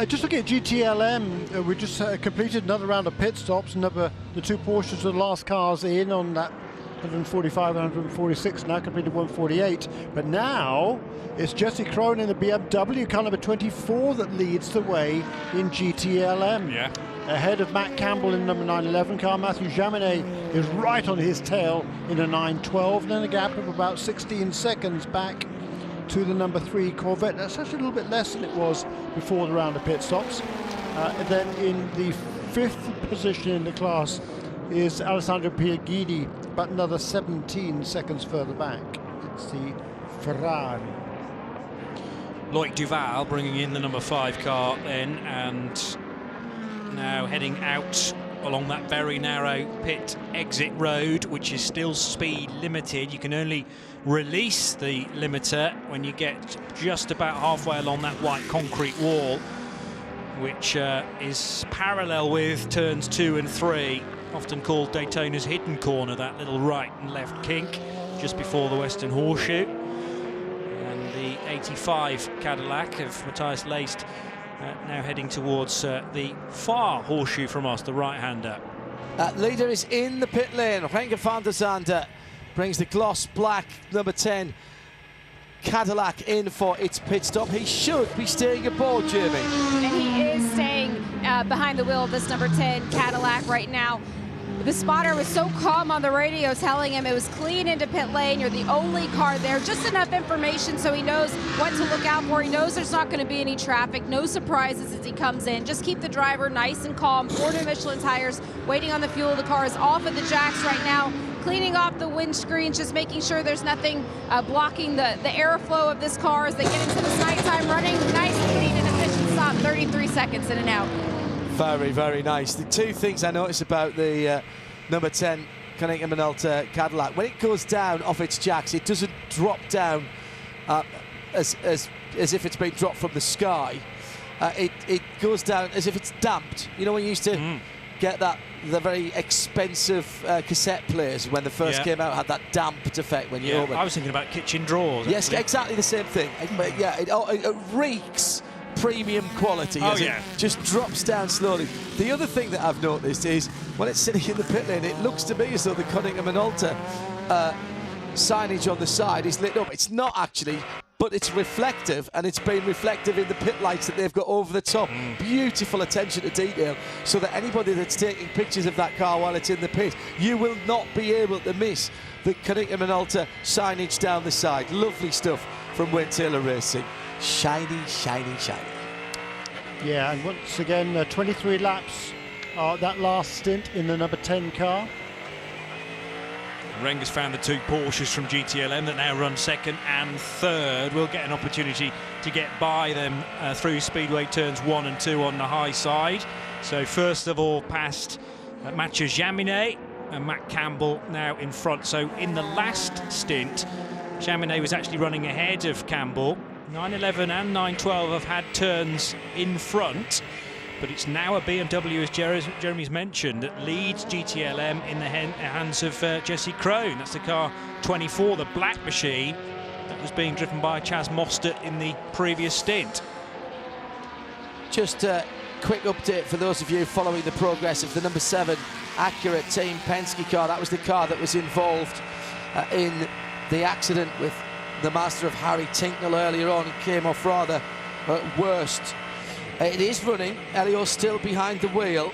Just looking at GTLM, we just completed another round of pit stops. The two Porsches are the last cars in on that 145 and 146, now completed 148. But now it's Jesse Krohn in the BMW car number 24 that leads the way in GTLM. Yeah. Ahead of Matt Campbell in number 911 car. Matthew Jaminet is right on his tail in a 912, and then a gap of about 16 seconds back to the number 3 Corvette. That's actually a little bit less than it was before the round of pit stops. Then in the 5th position in the class is Alessandro Pierguidi, about another 17 seconds further back. It's the Ferrari. Loic Duval bringing in the number 5 car then, and now heading out along that very narrow pit exit road, which is still speed limited. You can only release the limiter when you get just about halfway along that white concrete wall, which is parallel with turns 2 and 3, often called Daytona's hidden corner, that little right and left kink just before the Western Horseshoe. And the 85 Cadillac of Matthias Leist now heading towards the far horseshoe from us, the right-hander. Leader is in the pit lane. Renger van der Zande brings the gloss black number 10 Cadillac in for its pit stop. He should be staying aboard, Jamie. And he is staying behind the wheel of this number 10 Cadillac right now. The spotter was so calm on the radio, telling him it was clean into pit lane. You're the only car there. Just enough information so he knows what to look out for. He knows there's not going to be any traffic, no surprises as he comes in. Just keep the driver nice and calm. 4 new Michelin tires, waiting on the fuel. The car is off of the jacks right now, cleaning off the windscreens, just making sure there's nothing blocking the airflow of this car as they get into this nighttime running. Nice, clean, and efficient stop. 33 seconds in and out. Very, very nice. The two things I noticed about the number 10 Konica Minolta Cadillac, when it goes down off its jacks, it doesn't drop down as if it's been dropped from the sky. It goes down as if it's damped. You know, when you used to get the very expensive cassette players when they first came out had that damped effect when you open. I was thinking about kitchen drawers. Yes, exactly the same thing. But yeah, it reeks premium quality as it just drops down slowly. The other thing that I've noticed is when it's sitting in the pit lane, it looks to me as though the Konica Minolta signage on the side is lit up. It's not actually, but it's reflective, and it's been reflective in the pit lights that they've got over the top. Beautiful attention to detail, so that anybody that's taking pictures of that car while it's in the pit, you will not be able to miss the Konica Minolta signage down the side. Lovely stuff from Wayne Taylor Racing. Shiny, shiny, shiny. Yeah, and once again, 23 laps, that last stint in the number 10 car. Renger's found the two Porsches from GTLM that now run second and third. We'll get an opportunity to get by them through speedway turns 1 and 2 on the high side. So first of all, past Mathieu Jaminet and Matt Campbell now in front. So in the last stint, Jaminet was actually running ahead of Campbell. 911 and 912 have had turns in front, but it's now a BMW, as Jeremy's mentioned, that leads GTLM in the hands of Jesse Krohn. That's the car 24, the black machine that was being driven by Chaz Mostert in the previous stint. Just a quick update for those of you following the progress of the number 7 Acura Team Penske car. That was the car that was involved in the accident with the master of Harry Tinknell earlier on. It came off rather worst. It is running. Elio's still behind the wheel.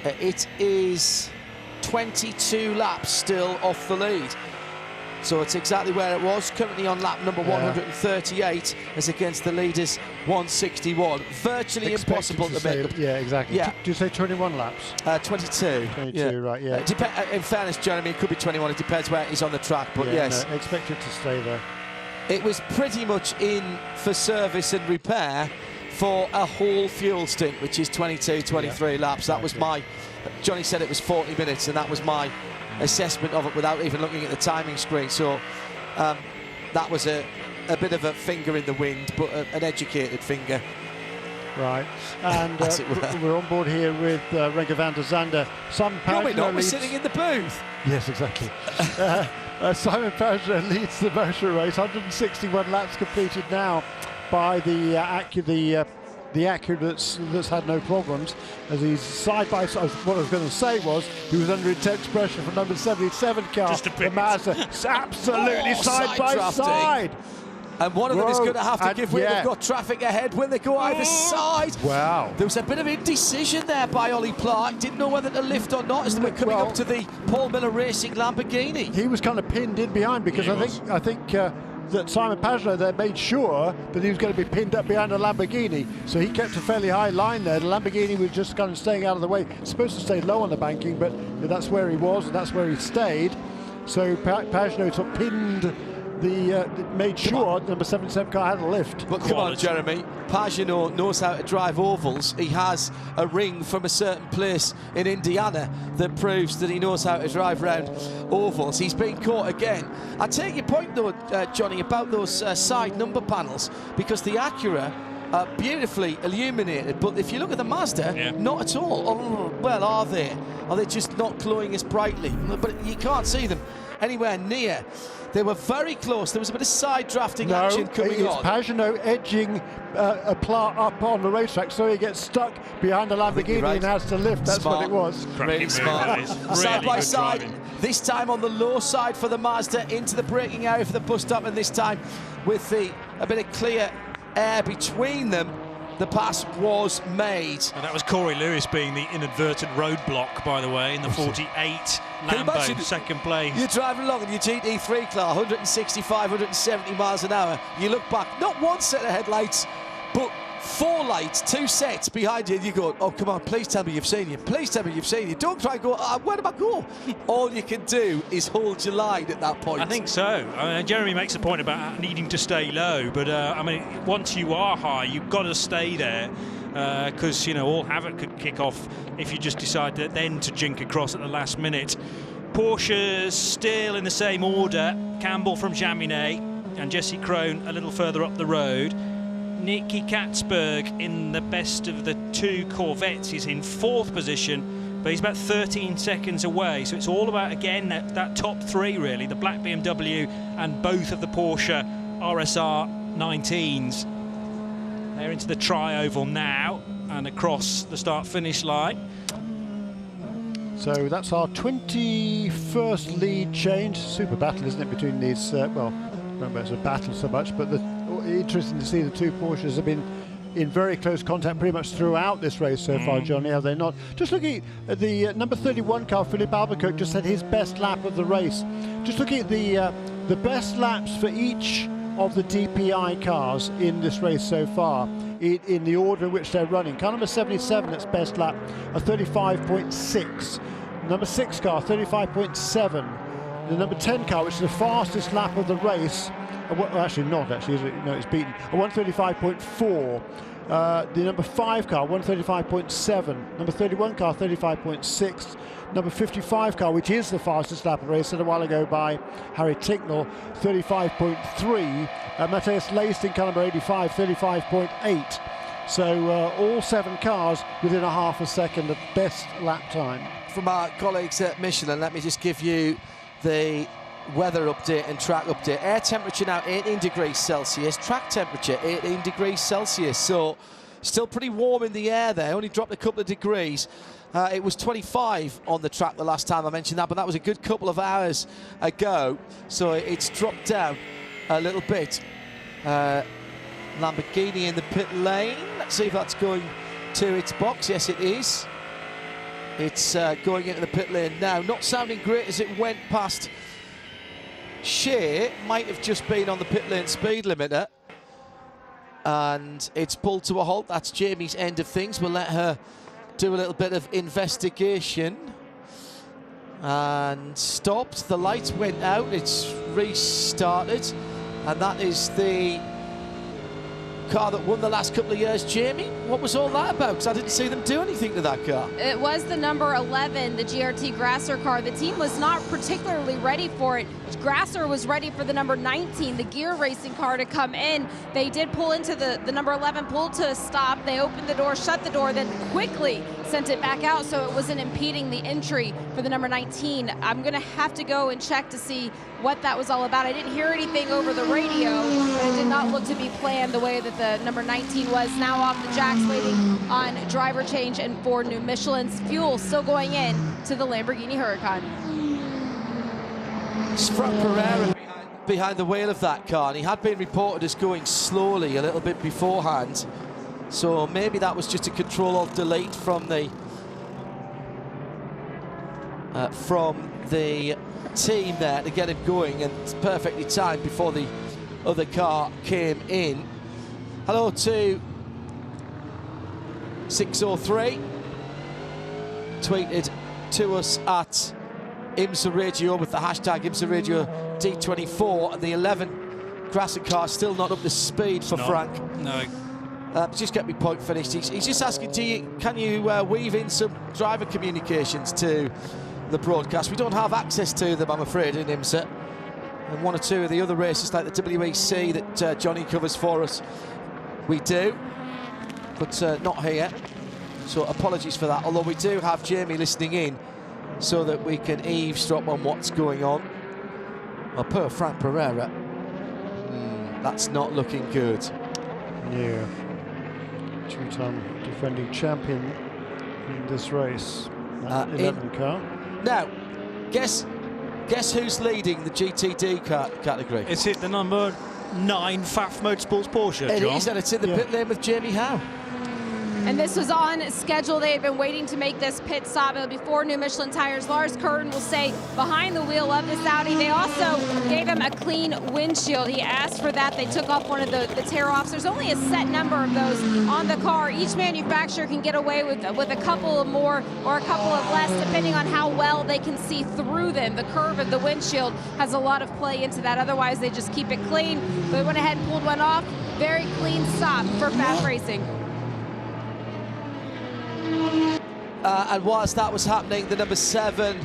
It is 22 laps still off the lead. So it's exactly where it was, currently on lap number 138 as against the leaders 161. Virtually impossible to make up. Yeah, exactly. Yeah. Did you say 21 laps? 22. 22, right, yeah. In fairness, Jeremy, it could be 21. It depends where he's on the track, but yes. No, expect it to stay there. It was pretty much in for service and repair for a whole fuel stint, which is 22, 23 laps. That was my... Johnny said it was 40 minutes, and that was my assessment of it without even looking at the timing screen. So that was a bit of a finger in the wind, but an educated finger. Right, and we're on board here with Renger van der Zande. We're sitting in the booth. Yes, exactly. Simon Pagenaud leads the motor race. 161 laps completed now by the the Acura that's had no problems, as he's side by side. What I was going to say was he was under intense pressure from number 77 car, the Mazda, absolutely side by drafting. side. And one of them is going to have to give way. Yeah. They've got traffic ahead when they go either side. Wow. There was a bit of indecision there by Ollie Clark. Didn't know whether to lift or not as they were coming up to the Paul Miller Racing Lamborghini. He was kind of pinned in behind because I think that Simon Pagenaud there made sure that he was going to be pinned up behind a Lamborghini, so he kept a fairly high line there. The Lamborghini was just kind of staying out of the way. Supposed to stay low on the banking, but that's where he was and that's where he stayed. So Pagenaud sort of pinned made sure number 77 car had a lift. But come on, Jeremy, Pagenaud knows how to drive ovals. He has a ring from a certain place in Indiana that proves that he knows how to drive around ovals. He's been caught again. I take your point though, Johnny, about those side number panels, because the Acura are beautifully illuminated, but if you look at the Mazda, not at all. Oh, well, are they? Are they just not glowing as brightly? But you can't see them anywhere near. They were very close. There was a bit of side drafting action coming on. It's Pagenaud edging a Pla up on the racetrack, so he gets stuck behind the Lamborghini and has to lift. That's Smart. what it was. Really smart. Side by side, this time on the low side for the Mazda, into the braking area for the bus stop, and this time with a bit of clear air between them, the pass was made. And that was Corey Lewis being the inadvertent roadblock, by the way, in the 48 Lambo, second place. You're driving along in your GT3 car, 165, 170 miles an hour. You look back, not one set of headlights, but 4 lights, 2 sets behind you, and you go, oh, come on, please tell me you've seen you. Please tell me you've seen you. Don't try and go, where do I go? All you can do is hold your line at that point. I think so. Jeremy makes a point about needing to stay low, but I mean, once you are high, you've got to stay there, because, you know, all havoc could kick off if you just decide then to jink across at the last minute. Porsche's still in the same order. Campbell from Jaminet and Jesse Krohn a little further up the road. Nicky Katzberg in the best of the 2 Corvettes. He's in 4th position, but he's about 13 seconds away. So it's all about, again, that top 3, really. The black BMW and both of the Porsche RSR 19s. They're into the tri-oval now and across the start-finish line. So that's our 21st lead change. Super battle, isn't it, between these, well, I don't remember it's a battle so much, but interesting to see the 2 Porsches have been in very close contact pretty much throughout this race so far, Johnny, have they not? Just looking at the number 31 car, Philippe Albuquerque just had his best lap of the race. Just looking at the best laps for each of the DPI cars in this race so far, in the order in which they're running. Car number 77, its best lap, a 35.6. Number 6 car, 35.7. The number 10 car, which is the fastest lap of the race, well, actually not, actually, no, it's beaten, a 135.4. The number 5 car, 135.7. Number 31 car, 35.6. Number 55 car, which is the fastest lap of the race, said a while ago by Harry Ticknell, 35.3. Matthias Leisting, car number 85, 35.8. So all 7 cars within a half a second of best lap time. From our colleagues at Michelin, let me just give you the weather update and track update. Air temperature now 18 degrees Celsius, track temperature 18 degrees Celsius, so still pretty warm in the air there, only dropped a couple of degrees. It was 25 on the track the last time I mentioned that, but that was a good couple of hours ago, so it's dropped down a little bit. Lamborghini in the pit lane, let's see if that's going to its box. Yes, it is. It's going into the pit lane now, not sounding great as it went past Shea. Might have just been on the pit lane speed limiter, and it's pulled to a halt. That's Jamie's end of things. We'll let her do a little bit of investigation. And stopped. The lights went out. It's restarted, and that is the car that won the last couple of years. Jamie, what was all that about? Because I didn't see them do anything to that car. It was the number 11, the GRT Grasser car. The team was not particularly ready for it. Grasser was ready for the number 19, the Gear Racing car, to come in. They did pull into the number 11, pulled to a stop. They opened the door, shut the door, then quickly sent it back out so it wasn't impeding the entry for the number 19. I'm going to have to go and check to see what that was all about. I didn't hear anything over the radio, but it did not look to be planned the way that the number 19 was. Now off the jacks, waiting on driver change and 4 new Michelin's. Fuel still going in to the Lamborghini Huracan. It's Frank Pereira behind the wheel of that car, and he had been reported as going slowly a little bit beforehand. So maybe that was just a Control-Alt-Delete from the team there to get him going, and it's perfectly timed before the other car came in. Hello to 603. Tweeted to us at IMSA Radio with the hashtag IMSA Radio D24, and the 11 Grasser car still not up to speed for Frank. No. Just get me point finished. He's just asking, can you weave in some driver communications to the broadcast? We don't have access to them, I'm afraid, in IMSA. And one or two of the other races, like the WEC that Johnny covers for us, we do. But not here. So apologies for that. Although we do have Jamie listening in so that we can eavesdrop on what's going on. Well, per Frank Pereira, that's not looking good. Yeah. Two-time defending champion in this race. 11 car. Now, guess who's leading the GTD category? Is it the number 9 Pfaff Motorsports Porsche, It John? is, and it's in the pit lane with Jamie Howe. And this was on schedule. They had been waiting to make this pit stop. It'll be 4 new Michelin tires. Lars Curtin will stay behind the wheel of this Audi. They also gave him a clean windshield. He asked for that. They took off one of the tear-offs. There's only a set number of those on the car. Each manufacturer can get away with a couple of more or a couple of less, depending on how well they can see through them. The curve of the windshield has a lot of play into that. Otherwise, they just keep it clean. They went ahead and pulled one off. Very clean stop for Pfaff Racing. And whilst that was happening, the number 7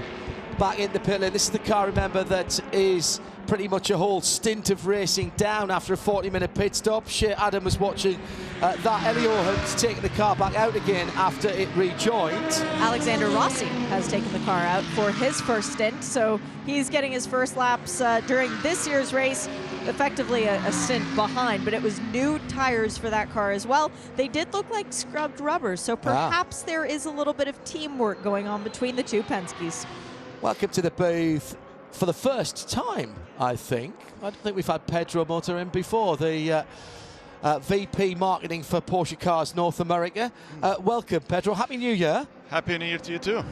back in the pit lane. This is the car, remember, that is pretty much a whole stint of racing down after a 40-minute pit stop. Shea Adam was watching that. Elio has taken the car back out again after it rejoined. Alexander Rossi has taken the car out for his first stint, so he's getting his first laps during this year's race. Effectively a stint behind, but it was new tires for that car as well. They did look like scrubbed rubber, so perhaps there is a little bit of teamwork going on between the two Penske's. Welcome to the booth for the first time, I think. I don't think we've had Pedro Motta in before, the VP Marketing for Porsche Cars North America. Welcome, Pedro. Happy New Year. Happy New Year to you too.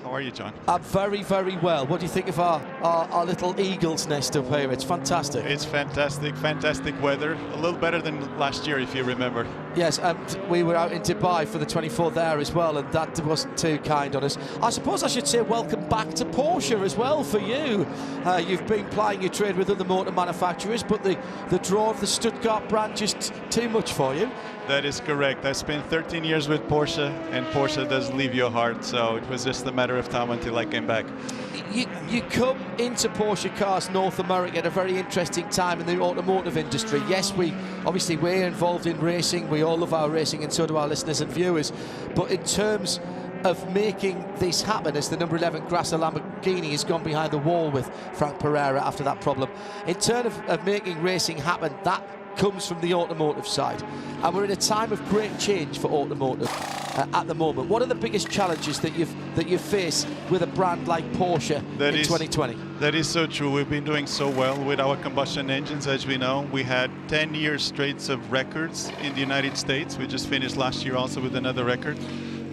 How are you, John? I'm very, very well. What do you think of our little eagle's nest up here? It's fantastic. It's fantastic, fantastic weather. A little better than last year, if you remember. Yes, and we were out in Dubai for the 24th there as well, and that wasn't too kind on us. I suppose I should say welcome back to Porsche as well for you. You've been plying your trade with other motor manufacturers, but the draw of the Stuttgart brand just too much for you. That is correct. I spent 13 years with Porsche, and Porsche does leave your heart, so it was just a matter of time until I came back. You come into Porsche Cars North America at a very interesting time in the automotive industry. Yes, we're involved in racing. We all love our racing, and so do our listeners and viewers. But in terms of making this happen, as the number 11 Grasser Lamborghini has gone behind the wall with Frank Pereira after that problem, in terms of making racing happen, that comes from the automotive side, and we're in a time of great change for automotive at the moment. What are the biggest challenges that you face with a brand like Porsche in 2020? That is so true. We've been doing so well with our combustion engines, as we know. We had 10 years straight of records in the United States. We just finished last year also with another record.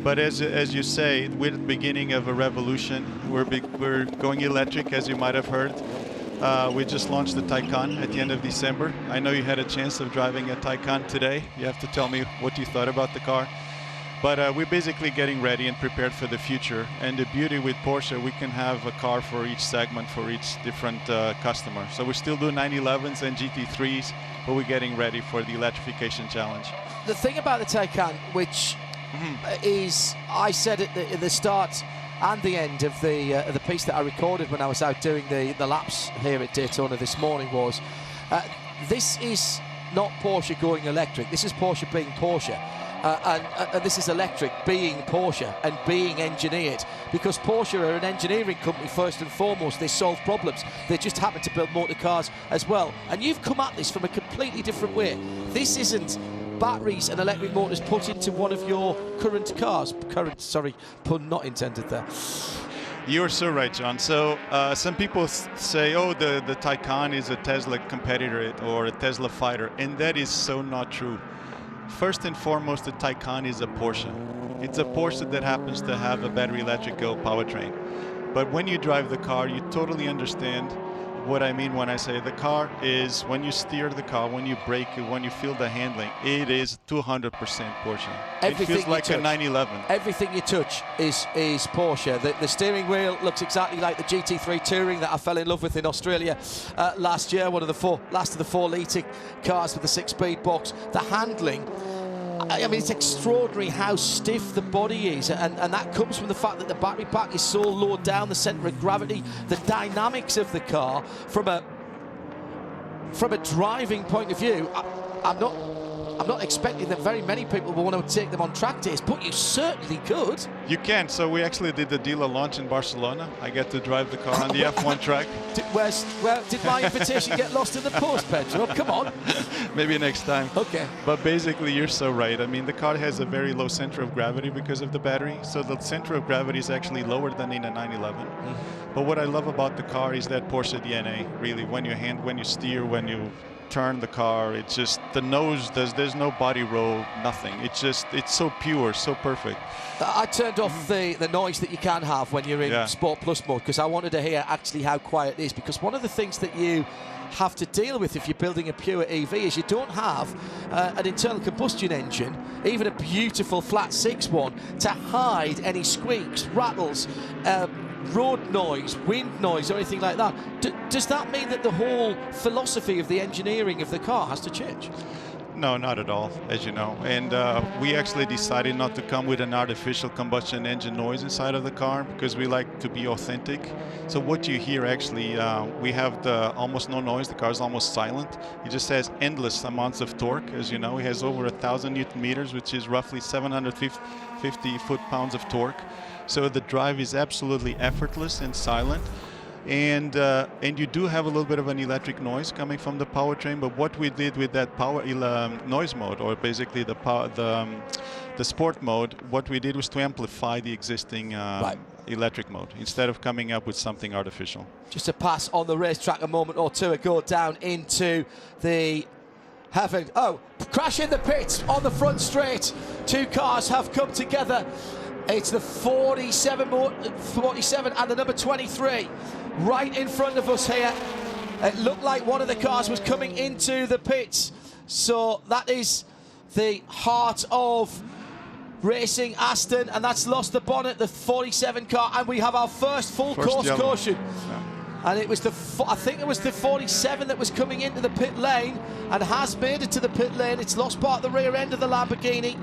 But as you say, we're at the beginning of a revolution. We're going electric, as you might have heard. We just launched the Taycan at the end of December. I know you had a chance of driving a Taycan today. You have to tell me what you thought about the car. But we're basically getting ready and prepared for the future. And the beauty with Porsche, we can have a car for each segment, for each different customer. So we still do 911s and GT3s, but we're getting ready for the electrification challenge. The thing about the Taycan, which is, I said at the start and the end of the piece that I recorded when I was out doing the laps here at Daytona this morning, was this is not Porsche going electric. This is Porsche being Porsche. and this is electric, being Porsche and being engineered, because Porsche are an engineering company first and foremost. They solve problems. They just happen to build motor cars as well. And you've come at this from a completely different way. This isn't batteries and electric motors put into one of your current cars. Sorry, pun not intended there. You're so right, John. So some people say, oh, the Taycan is a Tesla competitor or a Tesla fighter, and that is so not true. First and foremost, the Taycan is a Porsche. It's a Porsche that happens to have a battery electrical powertrain. But when you drive the car, you totally understand what I mean when I say the car is, when you steer the car, when you brake, when you feel the handling, it is 200% Porsche. It feels like a 911. Everything you touch is Porsche. The steering wheel looks exactly like the GT3 Touring that I fell in love with in Australia last year, one of the last of the 4-litre cars with the 6-speed box. The handling, I mean, it's extraordinary how stiff the body is, and that comes from the fact that the battery pack is so low down the centre of gravity. The dynamics of the car, from a driving point of view, I'm not expecting that very many people will want to take them on track days, but you certainly could. You can. So we actually did the dealer launch in Barcelona. I get to drive the car on the F1 track. Did my invitation get lost in the post, Pedro? Come on. Maybe next time. Okay. But basically, you're so right. I mean, the car has a very low center of gravity because of the battery. So the center of gravity is actually lower than in a 911. But what I love about the car is that Porsche DNA, really. When you steer, when you turn the car, it's just the nose there's no body roll, nothing. It's so pure, so perfect. I turned off the noise that you can have when you're in Sport Plus mode, because I wanted to hear actually how quiet it is, because one of the things that you have to deal with if you're building a pure EV is you don't have an internal combustion engine, even a beautiful flat 6 one, to hide any squeaks, rattles, road noise, wind noise, or anything like that. Does that mean that the whole philosophy of the engineering of the car has to change? No, not at all, as you know. And we actually decided not to come with an artificial combustion engine noise inside of the car, because we like to be authentic. So what you hear actually, we have almost no noise. The car is almost silent. It just has endless amounts of torque. As you know, it has over 1,000 Newton meters, which is roughly 750 foot-pounds of torque. So the drive is absolutely effortless and silent. And you do have a little bit of an electric noise coming from the powertrain, but what we did with that noise mode, or basically the sport mode, what we did was to amplify the existing electric mode instead of coming up with something artificial. Just to pass on the racetrack a moment or two ago down into the crash in the pits on the front straight. Two cars have come together. It's the 47 and the number 23 right in front of us here. It looked like one of the cars was coming into the pits. So that is the heart of racing, Aston, and that's lost the bonnet, the 47 car, and we have our first full course caution. And it was I think it was the 47 that was coming into the pit lane and has made it to the pit lane. It's lost part of the rear end of the Lamborghini.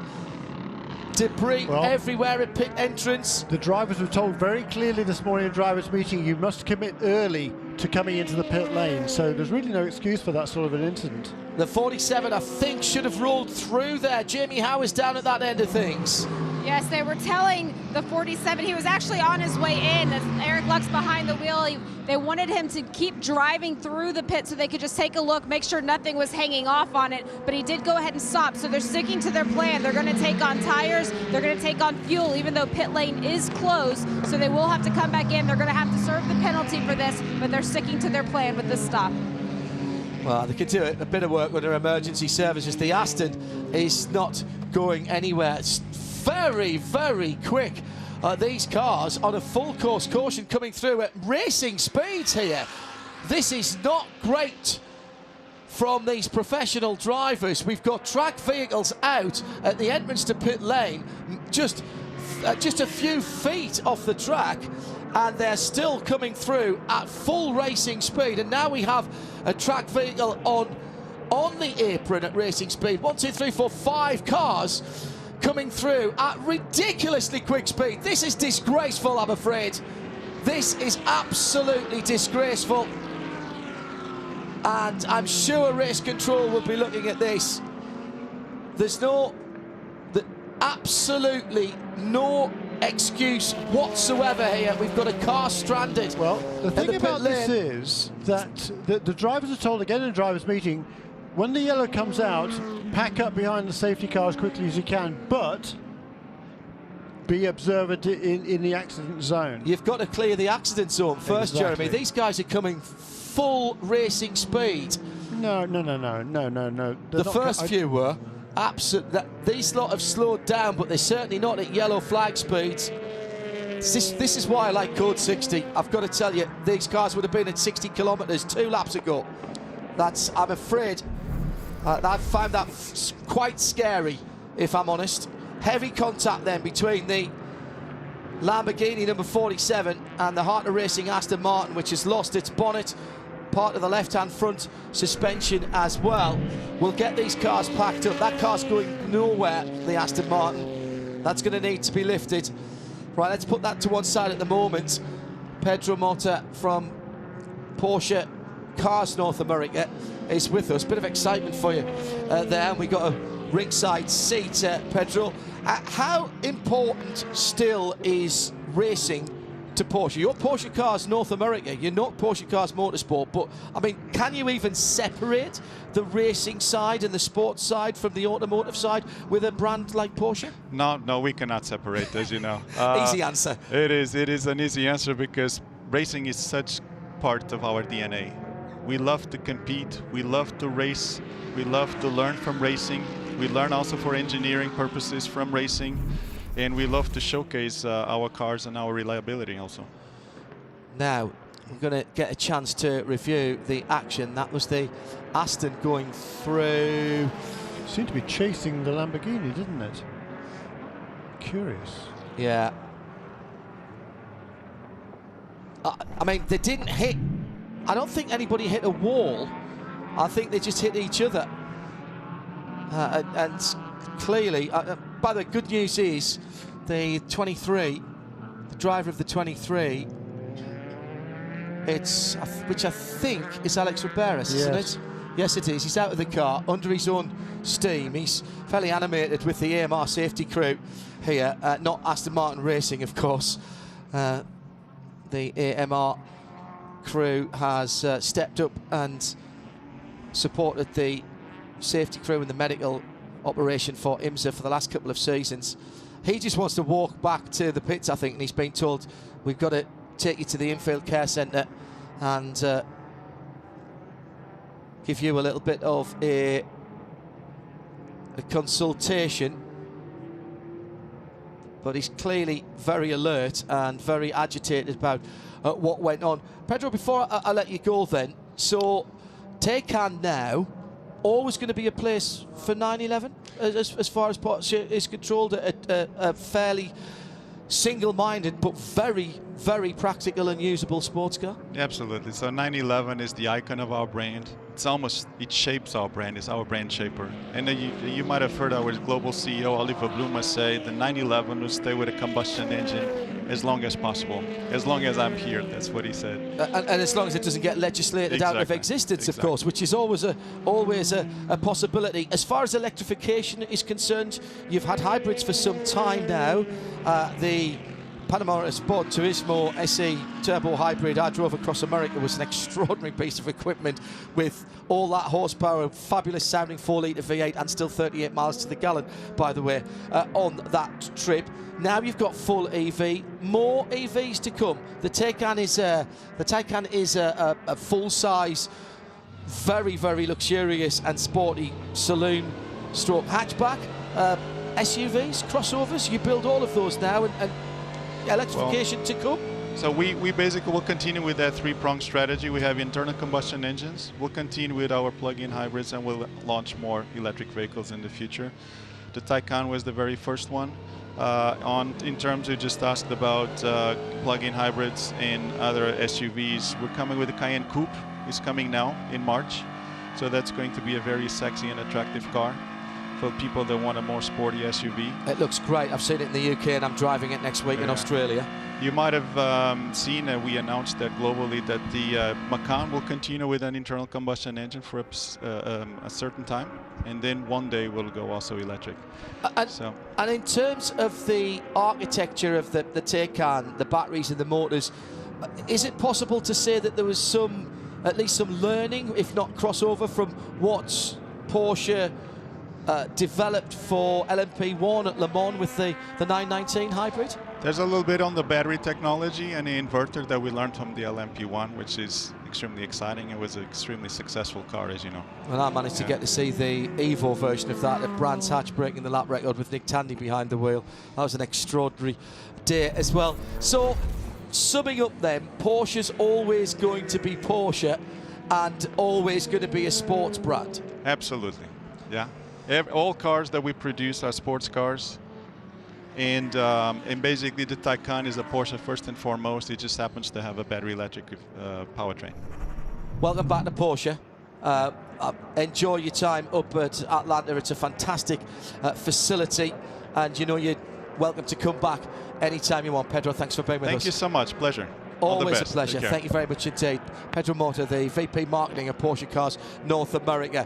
Debris everywhere at pit entrance. The drivers were told very clearly this morning in drivers' meeting, you must commit early to coming into the pit lane. So there's really no excuse for that sort of an incident. The 47, I think, should have rolled through there. Jamie, how is down at that end of things? Yes, they were telling the 47 he was actually on his way in. Eric Luck's behind the wheel. They wanted him to keep driving through the pit so they could just take a look, make sure nothing was hanging off on it. But he did go ahead and stop. So they're sticking to their plan. They're going to take on tires. They're going to take on fuel, even though pit lane is closed. So they will have to come back in. They're going to have to serve the penalty for this, but they're sticking to their plan with this stop. Well, they could do it. A bit of work under emergency services. The Aston is not going anywhere. It's very, very quick. These cars on a full course caution coming through at racing speeds here. This is not great from these professional drivers. We've got track vehicles out at the entrance to pit lane, just a few feet off the track, and they're still coming through at full racing speed. And now we have a track vehicle on the apron at racing speed. 1, 2, 3, 4, 5 cars coming through at ridiculously quick speed. This is disgraceful, I'm afraid. This is absolutely disgraceful. And I'm sure race control will be looking at this. There's no... absolutely no excuse whatsoever here. We've got a car stranded. Well, the thing about this lane. is that the drivers are told again in a drivers' meeting, when the yellow comes out, pack up behind the safety car as quickly as you can, but be observant in the accident zone. You've got to clear the accident zone first, Exactly. Jeremy. These guys are coming full racing speed. No. The first few were. Absolutely. These lot have slowed down, but they're certainly not at yellow flag speeds. This is why I like Code 60. I've got to tell you, these cars would have been at 60 kilometres 2 laps ago. I'm afraid, I found that quite scary, if I'm honest. Heavy contact then between the Lamborghini number 47 and the Heart of Racing Aston Martin, which has lost its bonnet, part of the left-hand front suspension as well. We'll get these cars packed up. That car's going nowhere, the Aston Martin. That's going to need to be lifted. Right, let's put that to one side at the moment. Pedro Mota from Porsche Cars North America is with us. Bit of excitement for you there. And we got a ringside seat, Pedro. How important still is racing to Porsche? You're Porsche Cars North America, you're not Porsche Cars Motorsport, but I mean, can you even separate the racing side and the sports side from the automotive side with a brand like Porsche? No, we cannot separate, as you know. Easy answer. It is an easy answer because racing is such part of our DNA. We love to compete, we love to race, we love to learn from racing, we learn also for engineering purposes from racing, and we love to showcase our cars and our reliability also. Now, we're going to get a chance to review the action. That was the Aston going through. Seemed to be chasing the Lamborghini, didn't it? Curious. Yeah. I mean, they didn't hit. I don't think anybody hit a wall. I think they just hit each other. And clearly, by the way, good news is the 23, the driver of the 23, which I think is Alex Riberas, isn't it? Yes, it is. He's out of the car under his own steam. He's fairly animated with the AMR safety crew here, not Aston Martin Racing, of course. The AMR crew has stepped up and supported the safety crew in the medical operation for IMSA for the last couple of seasons. He just wants to walk back to the pits, I think, and he's been told, we've got to take you to the infield care centre and give you a little bit of a consultation. But he's clearly very alert and very agitated about what went on. Pedro, before I let you go then, so Taycan now always going to be a place for 911 as far as Porsche is controlled, a fairly single-minded but very, very practical and usable sports car? Absolutely. So 911 is the icon of our brand. It shapes our brand. It's our brand shaper. And you might have heard our global CEO, Oliver Blume, say the 911 will stay with a combustion engine as long as possible. As long as I'm here, that's what he said. And as long as it doesn't get legislated out of existence, of course, which is always a possibility. As far as electrification is concerned, you've had hybrids for some time now. The Panama Sport Turismo SE turbo hybrid I drove across America was an extraordinary piece of equipment with all that horsepower, fabulous sounding 4-litre V8 and still 38 miles to the gallon, by the way, on that trip. Now you've got full EV, more EVs to come. The Taycan is a full-size, very, very luxurious and sporty saloon stroke hatchback. SUVs, crossovers, you build all of those now, and electrification to come. So we basically will continue with that three-pronged strategy. We have internal combustion engines. We'll continue with our plug-in hybrids, and we'll launch more electric vehicles in the future. The Taycan was the very first one. In terms you just asked about plug-in hybrids and other SUVs, we're coming with the Cayenne Coupe. It's coming now in March. So that's going to be a very sexy and attractive car for people that want a more sporty SUV. It looks great. I've seen it in the UK and I'm driving it next week in Australia. You might have seen we announced that globally that the Macan will continue with an internal combustion engine for a certain time, and then one day will go also electric. And in terms of the architecture of the Taycan, the batteries and the motors, is it possible to say that there was at least some learning, if not crossover, from what Porsche developed for LMP1 at Le Mans with the 919 hybrid? There's a little bit on the battery technology and the inverter that we learned from the LMP1, which is extremely exciting. It was an extremely successful car, as you know. Well, I managed to get to see the Evo version of that at Brands Hatch breaking the lap record with Nick Tandy behind the wheel. That was an extraordinary day as well. So, summing up then, Porsche's always going to be Porsche and always going to be a sports brand. Absolutely, yeah. All cars that we produce are sports cars. And basically the Taycan is a Porsche first and foremost. It just happens to have a battery electric powertrain. Welcome back to Porsche. Enjoy your time up at Atlanta. It's a fantastic facility, and you know you're welcome to come back anytime you want. Pedro, thanks for being with us. Thank you so much. Pleasure. All the Always a best. pleasure. Thank you very much indeed. Pedro Mota, the VP Marketing of Porsche Cars North America.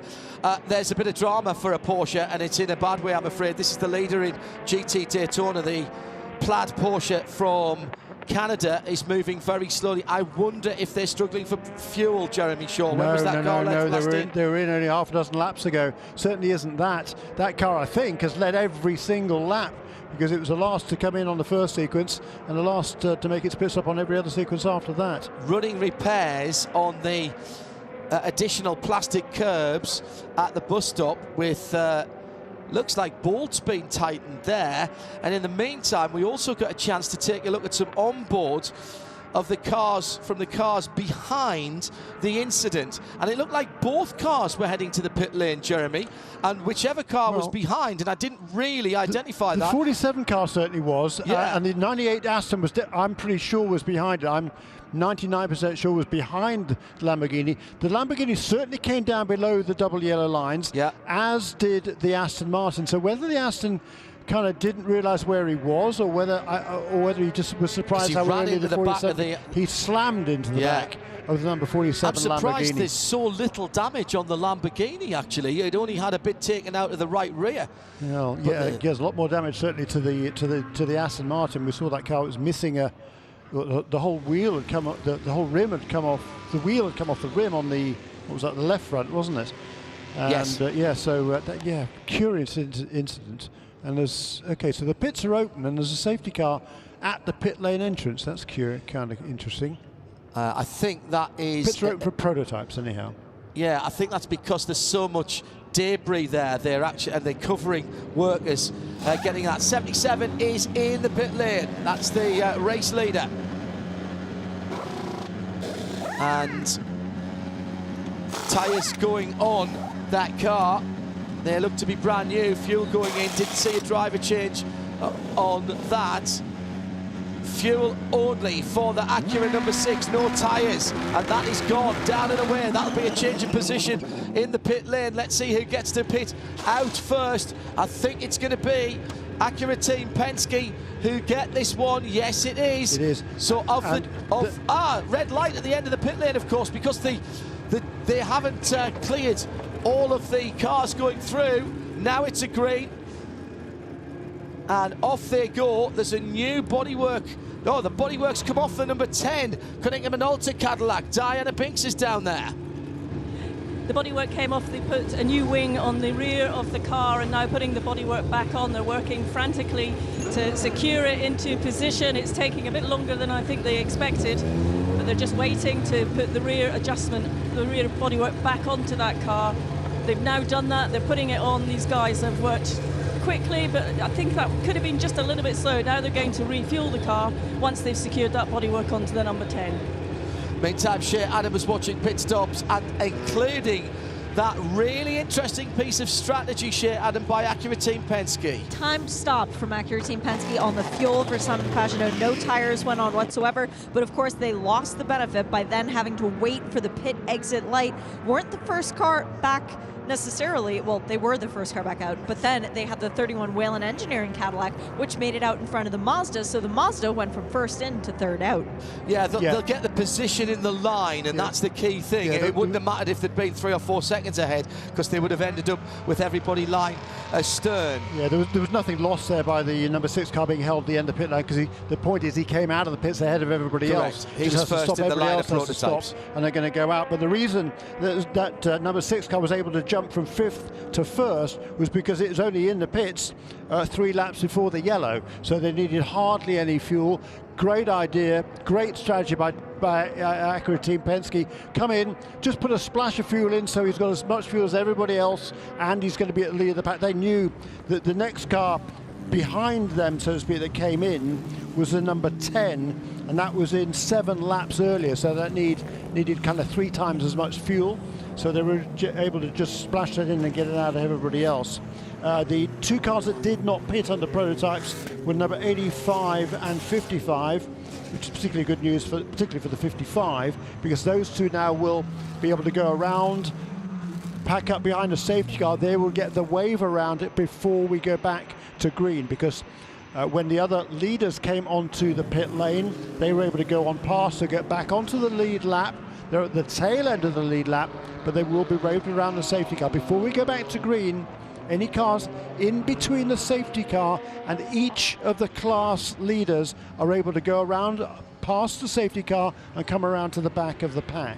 There's a bit of drama for a Porsche, and it's in a bad way, I'm afraid. This is the leader in GT Daytona. The plaid Porsche from Canada is moving very slowly. I wonder if they're struggling for fuel, Jeremy Shaw. When was that car left last in? They were in only half a dozen laps ago. Certainly isn't that. That car, I think, has led every single lap, because it was the last to come in on the first sequence and the last to make its pit stop on every other sequence after that. Running repairs on the additional plastic curbs at the bus stop with looks like bolts being tightened there. And in the meantime, we also got a chance to take a look at some onboards of the cars from the cars behind the incident, and it looked like both cars were heading to the pit lane, Jeremy, and whichever car was behind, and I didn't really identify that. The 47 car certainly was, and the 98 Aston was, I'm pretty sure, was behind it. I'm 99% sure was behind the Lamborghini. The Lamborghini certainly came down below the double yellow lines, as did the Aston Martin. So whether the Aston kind of didn't realise where he was, or whether he just was surprised how early the 47 he slammed into the back of the number 47 Lamborghini. I'm surprised there's so little damage on the Lamborghini. Actually, it only had a bit taken out of the right rear. Well, it gives a lot more damage certainly to the Aston Martin. We saw that car was missing the whole wheel had come off, the whole rim had come off. The wheel had come off the rim on the the left front, wasn't it? And, yes. Curious incident. And there's so the pits are open and there's a safety car at the pit lane entrance. That's kind of interesting. I think that is pits are open for prototypes anyhow. Yeah, I think that's because there's so much debris there. They're covering workers getting that. 77 is in the pit lane. That's the race leader. And tyres going on that car. They look to be brand new. Fuel going in. Didn't see a driver change on that. Fuel only for the Acura number 6. No tyres. And that is gone. Down and away. That'll be a change of position in the pit lane. Let's see who gets to pit out first. I think it's going to be Acura Team Penske who get this one. Yes, it is. It is. So red light at the end of the pit lane, of course, because they haven't cleared all of the cars going through. Now it's a green. And off they go. There's a new bodywork. Oh, the bodywork's come off the number 10. Cunningham and Alta Cadillac. Diana Binks is down there. The bodywork came off. They put a new wing on the rear of the car and now putting the bodywork back on. They're working frantically to secure it into position. It's taking a bit longer than I think they expected, but they're just waiting to put the rear adjustment, the rear bodywork back onto that car. They've now done that. They're putting it on. These guys have worked quickly, but I think that could have been just a little bit slow. Now they're going to refuel the car once they've secured that bodywork onto the number 10. Meantime, Shea Adam was watching pit stops and including that really interesting piece of strategy, Shea Adam, by Acura Team Penske. Time stopped from Acura Team Penske on the fuel for Simon Pagenaud. No tires went on whatsoever, but of course they lost the benefit by then having to wait for the pit exit light. Weren't the first car back necessarily, well, they were the first car back out, but then they had the 31 Whelen Engineering Cadillac, which made it out in front of the Mazda, so the Mazda went from first in to third out. Yeah, they'll get the position in the line, and that's the key thing. It wouldn't have mattered if they'd been 3 or 4 seconds ahead, because they would have ended up with everybody line astern. Yeah, there was nothing lost there by the number 6 car being held at the end of the pit lane, because the point is he came out of the pits ahead of everybody else. He was first in the line of prototypes. And they're going to go out. But the reason that number 6 car was able to jump from 5th to 1st was because it was only in the pits 3 laps before the yellow, so they needed hardly any fuel. Great idea, great strategy by Acura Team Penske. Come in, just put a splash of fuel in, so he's got as much fuel as everybody else, and he's going to be at the lead of the pack. They knew that the next car behind them, so to speak, that came in was the number 10, and that was in 7 laps earlier, so that needed kind of 3 times as much fuel. So they were able to just splash that in and get it out of everybody else. The 2 cars that did not pit under prototypes were number 85 and 55, which is particularly good news, particularly for the 55, because those 2 now will be able to go around, pack up behind a safety car. They will get the wave around it before we go back to green, because when the other leaders came onto the pit lane, they were able to go on past to get back onto the lead lap. They're at the tail end of the lead lap, but they will be waved around the safety car. Before we go back to green, any cars in between the safety car and each of the class leaders are able to go around past the safety car and come around to the back of the pack.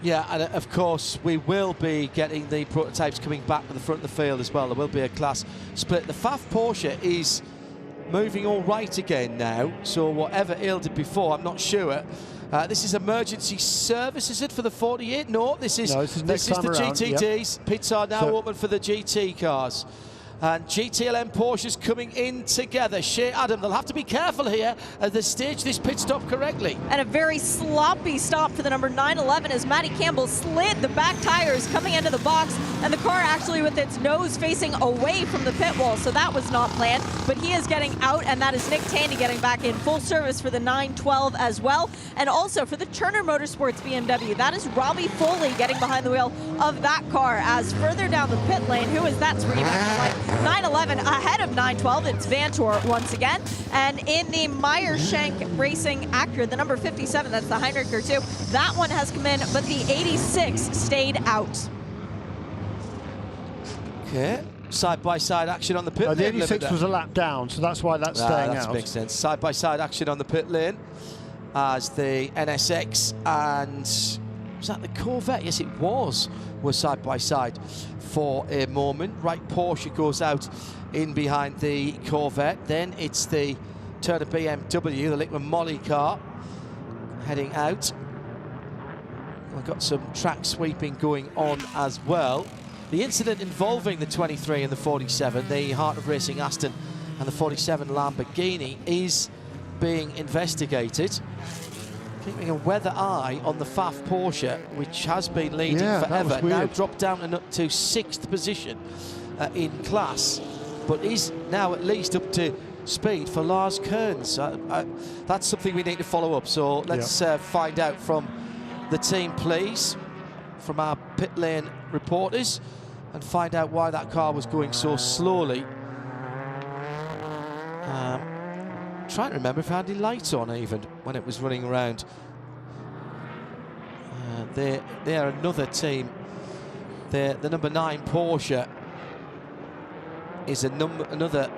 Yeah, and of course we will be getting the prototypes coming back to the front of the field as well. There will be a class split. The FAF Porsche is moving all right again now, so whatever ailed it before, I'm not sure. This is emergency service, is it, for the 48? No, this is the GTDs. Yep. Pits are now open for the GT cars. And GTLM Porsche's coming in together. Shea Adam, they'll have to be careful here as they stage this pit stop correctly. And a very sloppy stop for the number 911 as Matty Campbell slid the back tires coming into the box, and the car actually with its nose facing away from the pit wall, so that was not planned. But he is getting out, and that is Nick Tandy getting back in full service for the 912 as well. And also for the Turner Motorsports BMW, that is Robbie Foley getting behind the wheel of that car, as further down the pit lane, who is that screaming? 911 ahead of 912, it's Vantor once again. And in the Meyershank Racing Acura, the number 57, that's the Heinricher 2, that one has come in, but the 86 stayed out. Okay, side-by-side action on the pit lane. The 86 was a lap down, so that's why that's staying out. That makes sense. Side-by-side action on the pit lane as the NSX and, was that the Corvette? Yes, it was side-by-side for a moment. Right, Porsche goes out in behind the Corvette. Then it's the Turner BMW, the Liquid Moly car, heading out. We've got some track sweeping going on as well. The incident involving the 23 and the 47, the Heart of Racing Aston and the 47 Lamborghini, is being investigated. Keeping a weather eye on the FAF Porsche, which has been leading forever, now dropped down to 6th position in class, but is now at least up to speed for Lars Kearns. That's something we need to follow up, so let's find out from the team, please, from our pit lane reporters, and find out why that car was going so slowly. Trying to remember if I had any lights on even when it was running around. They are another team. The number 9 Porsche is another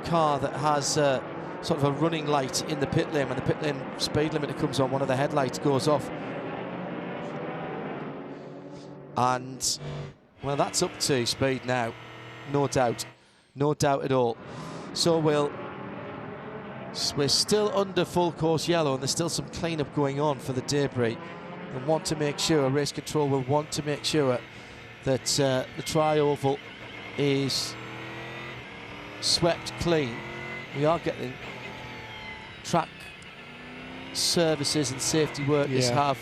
car that has sort of a running light in the pit lane. When the pit lane speed limiter comes on, one of the headlights goes off. And, well, that's up to speed now, no doubt at all. So we're still under full course yellow, and there's still some cleanup going on for the debris. And want to make sure, race control will want to make sure that the tri-oval is swept clean. We are getting track services and safety workers have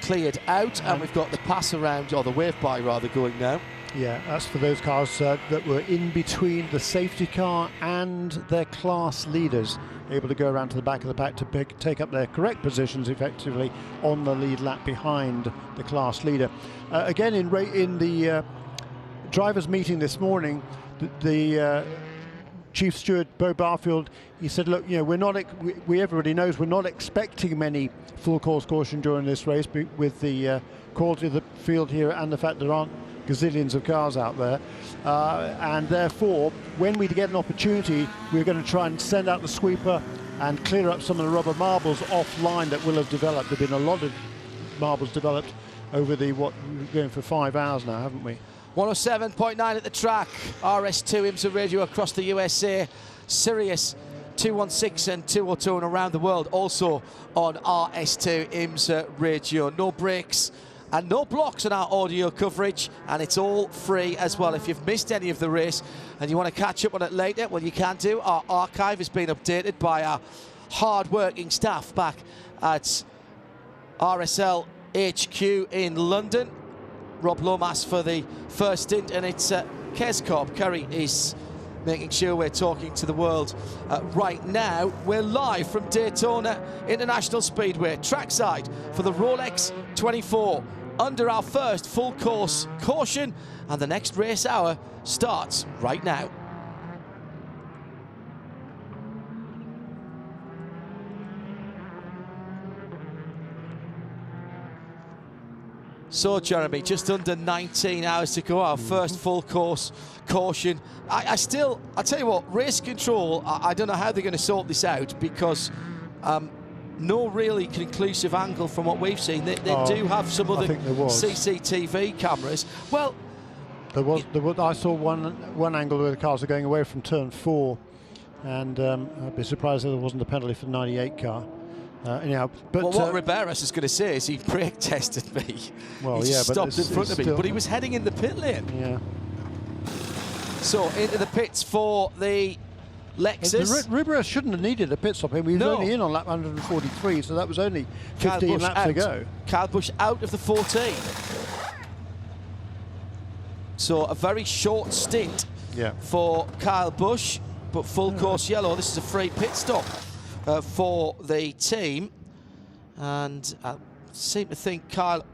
cleared out, and we've got the pass around, or the wave by rather, going now. Yeah, that's for those cars that were in between the safety car and their class leaders, able to go around to the back of the pack to take up their correct positions effectively on the lead lap behind the class leader. Again, in the drivers' meeting this morning, the Chief Steward Bo Barfield, he said, look, you know, we're not, everybody knows we're not expecting many full course caution during this race with the quality of the field here and the fact there aren't gazillions of cars out there, and therefore when we get an opportunity we're going to try and send out the sweeper and clear up some of the rubber marbles offline that will have developed. There have been a lot of marbles developed over the we're going for 5 hours now, haven't we? 107.9 at the track, RS2 IMSA radio across the USA, Sirius 216 and 202 and around the world, also on RS2 IMSA radio. No breaks and no blocks on our audio coverage, and it's all free as well. If you've missed any of the race and you want to catch up on it later, well, you can do. Our archive has been updated by our hard-working staff back at RSL HQ in London. Rob Lomas for the first stint, and it's Kescorp. Kerry is making sure we're talking to the world right now. We're live from Daytona International Speedway, trackside for the Rolex 24, under our first full course caution, and the next race hour starts right now. So, Jeremy, just under 19 hours to go, our first full course caution. I tell you what, race control, I don't know how they're going to sort this out, because no really conclusive angle from what we've seen. They do have some other CCTV cameras. Well, there was. I saw one angle where the cars are going away from turn 4, and I'd be surprised if there wasn't a penalty for the 98 car. Anyhow, but what Riberas is going to say is he brake tested me. Well, he yeah, stopped in front of me, but he was heading in the pit lane. Yeah. So into the pits for the Lexus. Riberas shouldn't have needed a pit stop. He was only in on lap 143, so that was only 15 laps to go. Kyle Busch out of the 14. So a very short stint for Kyle Busch, but full course yellow. This is a free pit stop for the team, and I seem to think Kyle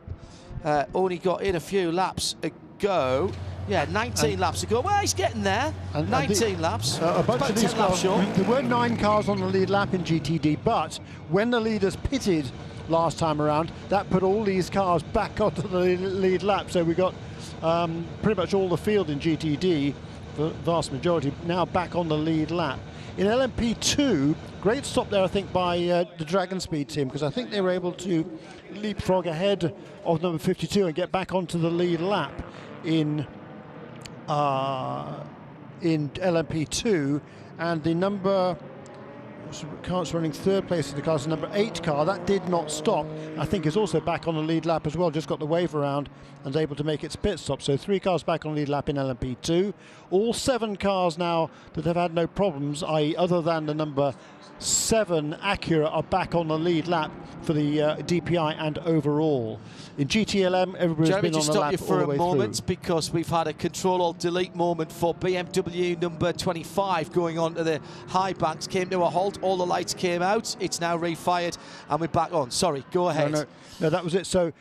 only got in a few laps ago. Yeah, 19 laps ago. Well, he's getting there. 19 laps. A bunch about of these 10 laps short. There were 9 cars on the lead lap in GTD, but when the leaders pitted last time around, that put all these cars back onto the lead lap. So we got pretty much all the field in GTD, the vast majority, now back on the lead lap. In LMP2, great stop there, I think, by the Dragon Speed team, because I think they were able to leapfrog ahead of number 52 and get back onto the lead lap in LMP2, and the number car's running third place in the class, the number 8 car, that did not stop. I think is also back on the lead lap as well, just got the wave around and is able to make its pit stop. So 3 cars back on lead lap in LMP2. All 7 cars now that have had no problems, i.e. other than the number 7 Acura, are back on the lead lap for the DPI and overall. In GTLM, everybody's Jeremy, been on just the lap stop you for all the way a moment through. because we've had a Control-Alt-Delete moment for BMW number 25 going on to the high banks. Came to a halt, all the lights came out, it's now refired, and we're back on. Sorry, go ahead. No, that was it. So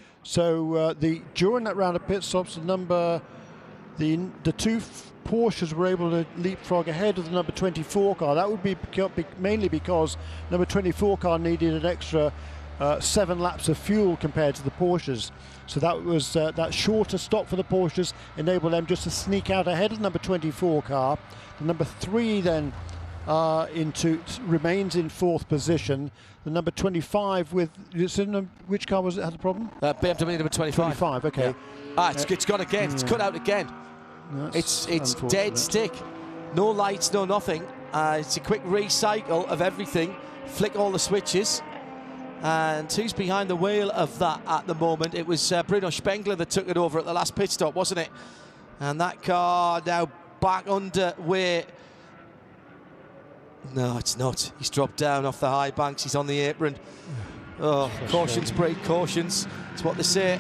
during that round of pit stops, the 2 Porsches were able to leapfrog ahead of the number 24 car. That would be mainly because number 24 car needed an extra 7 laps of fuel compared to the Porsches. So that was that shorter stop for the Porsches enabled them just to sneak out ahead of the number 24 car. The number 3 then remains in 4th position. The number 25 with which car was it had the problem? BMW number 25. 25, okay. Yeah. It's gone again. It's cut out again. It's dead stick. No lights, no nothing. It's a quick recycle of everything. Flick all the switches. And who's behind the wheel of that at the moment? It was Bruno Spengler that took it over at the last pit stop, wasn't it? And that car now back underway. No, it's not. He's dropped down off the high banks. He's on the apron. Oh, cautions break cautions. That's what they say.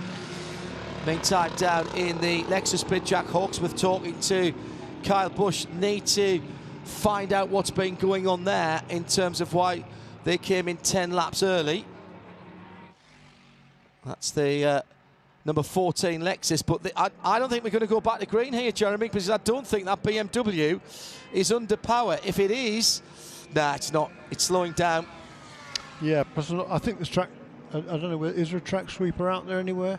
Meantime, down in the Lexus pit, Jack Hawksworth talking to Kyle Busch. Need to find out what's been going on there in terms of why they came in 10 laps early. That's the number 14 Lexus. But I don't think we're going to go back to green here, Jeremy, because I don't think that BMW is under power. If it is, nah, it's not. It's slowing down. Yeah, I think this track, I don't know, is there a track sweeper out there anywhere?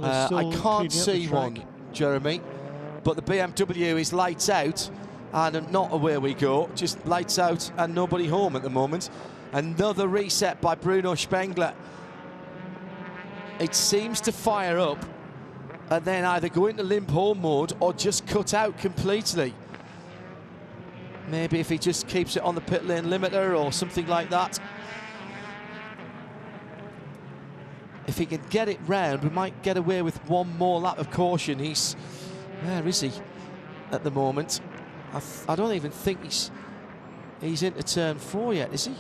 I can't see one, Jeremy, but the BMW is lights out, and not away we go, just lights out and nobody home at the moment. Another reset by Bruno Spengler. It seems to fire up and then either go into limp home mode or just cut out completely. Maybe if he just keeps it on the pit lane limiter or something like that. If he can get it round, we might get away with one more lap of caution. Where is he at the moment? I don't even think he's into turn 4 yet, is he?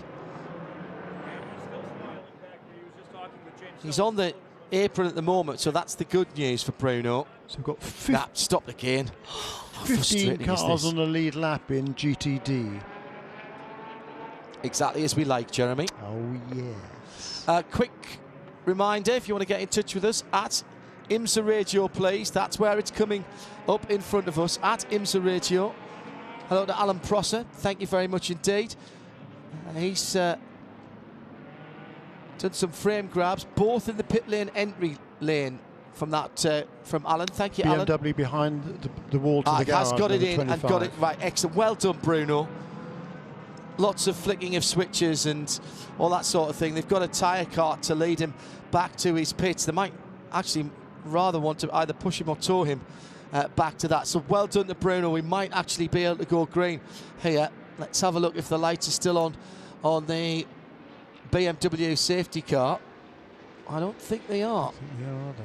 He's on the apron at the moment, so that's the good news for Bruno. So we've got stop again. 15 cars on the lead lap in GTD. Exactly as we like, Jeremy. Oh, yes. Quick reminder, if you want to get in touch with us, at IMSA Radio, please. That's where it's coming up in front of us, at IMSA Radio. Hello to Alan Prosser. Thank you very much indeed. He's done some frame grabs, both in the pit lane entry lane from Alan. Thank you, Alan. BMW behind the wall to the garage. Has got it in 25. and got it right. Excellent. Well done, Bruno. Lots of flicking of switches and all that sort of thing. They've got a tyre cart to lead him back to his pits. They might actually rather want to either push him or tow him back to that. So well done to Bruno. We might actually be able to go green here. Let's have a look if the lights are still on the BMW safety car. I don't think they are. Are they?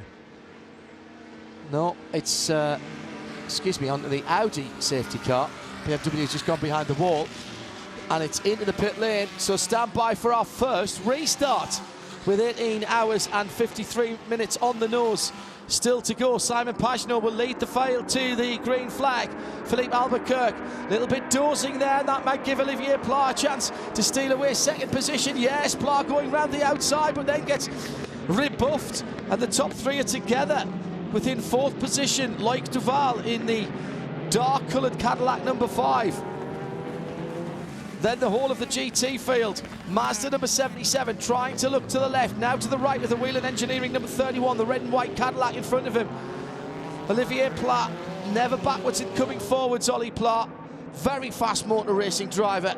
No, it's excuse me, onto the Audi safety car. BMW's just gone behind the wall and it's into the pit lane. So stand by for our first restart with 18 hours and 53 minutes on the nose. Still to go. Simon Pagenaud will lead the field to the green flag. Philippe Albuquerque, a little bit dozing there. That might give Olivier Pla a chance to steal away second position. Yes, Pla going round the outside, but then gets rebuffed. And the top three are together within fourth position. Loic Duval in the dark coloured Cadillac number 5. Then the whole of the GT field. Mazda number 77 trying to look to the left, now to the right with the Whelen Engineering number 31, the red and white Cadillac in front of him. Olivier Pla, never backwards and coming forwards, Ollie Pla. Very fast motor racing driver.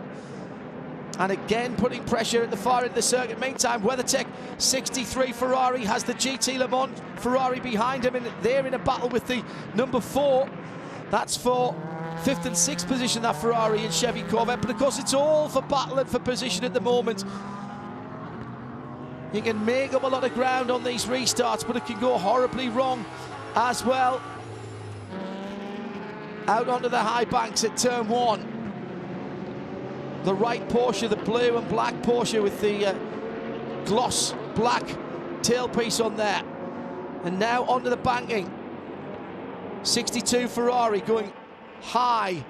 And again putting pressure at the far end of the circuit. Meantime, WeatherTech 63 Ferrari has the GT Le Mans Ferrari behind him, and they're in a battle with the number 4. That's for 5th and 6th position, that Ferrari and Chevy Corvette, but of course it's all for battle and for position at the moment. He can make up a lot of ground on these restarts, but it can go horribly wrong as well. Out onto the high banks at turn 1. The right Porsche, the blue and black Porsche with the gloss black tailpiece on there. And now onto the banking. 62 Ferrari going high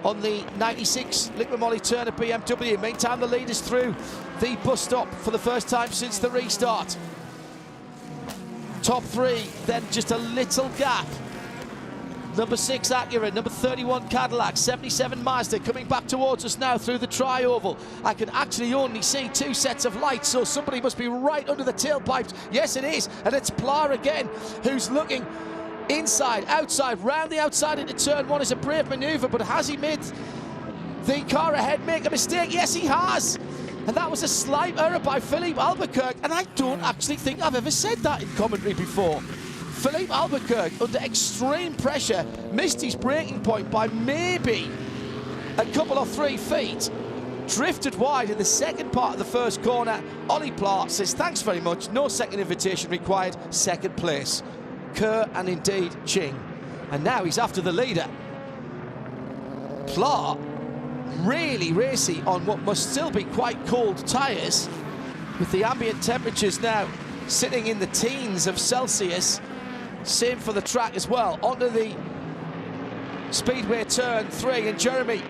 on the 96 Liqui Moly Turner BMW. Meantime, the lead is through the bus stop for the first time since the restart. Top 3, then just a little gap. Number 6 Acura, number 31 Cadillac, 77 Mazda coming back towards us now through the tri-oval. I can actually only see 2 sets of lights, so somebody must be right under the tailpipes. Yes, it is, and it's Pla again, who's looking inside, outside, round the outside into turn 1 is a brave manoeuvre, but has he made the car ahead make a mistake? Yes, he has. And that was a slight error by Philippe Albuquerque, and I don't actually think I've ever said that in commentary before. Philippe Albuquerque, under extreme pressure, missed his braking point by maybe a couple or 3 feet, drifted wide in the second part of the first corner. Ollie Pla says thanks very much, no second invitation required, second place. Kerr and indeed Ching. And now he's after the leader. Pla really racy on what must still be quite cold tyres, with the ambient temperatures now sitting in the teens of Celsius. Same for the track as well. Onto the speedway turn 3, and Jeremy,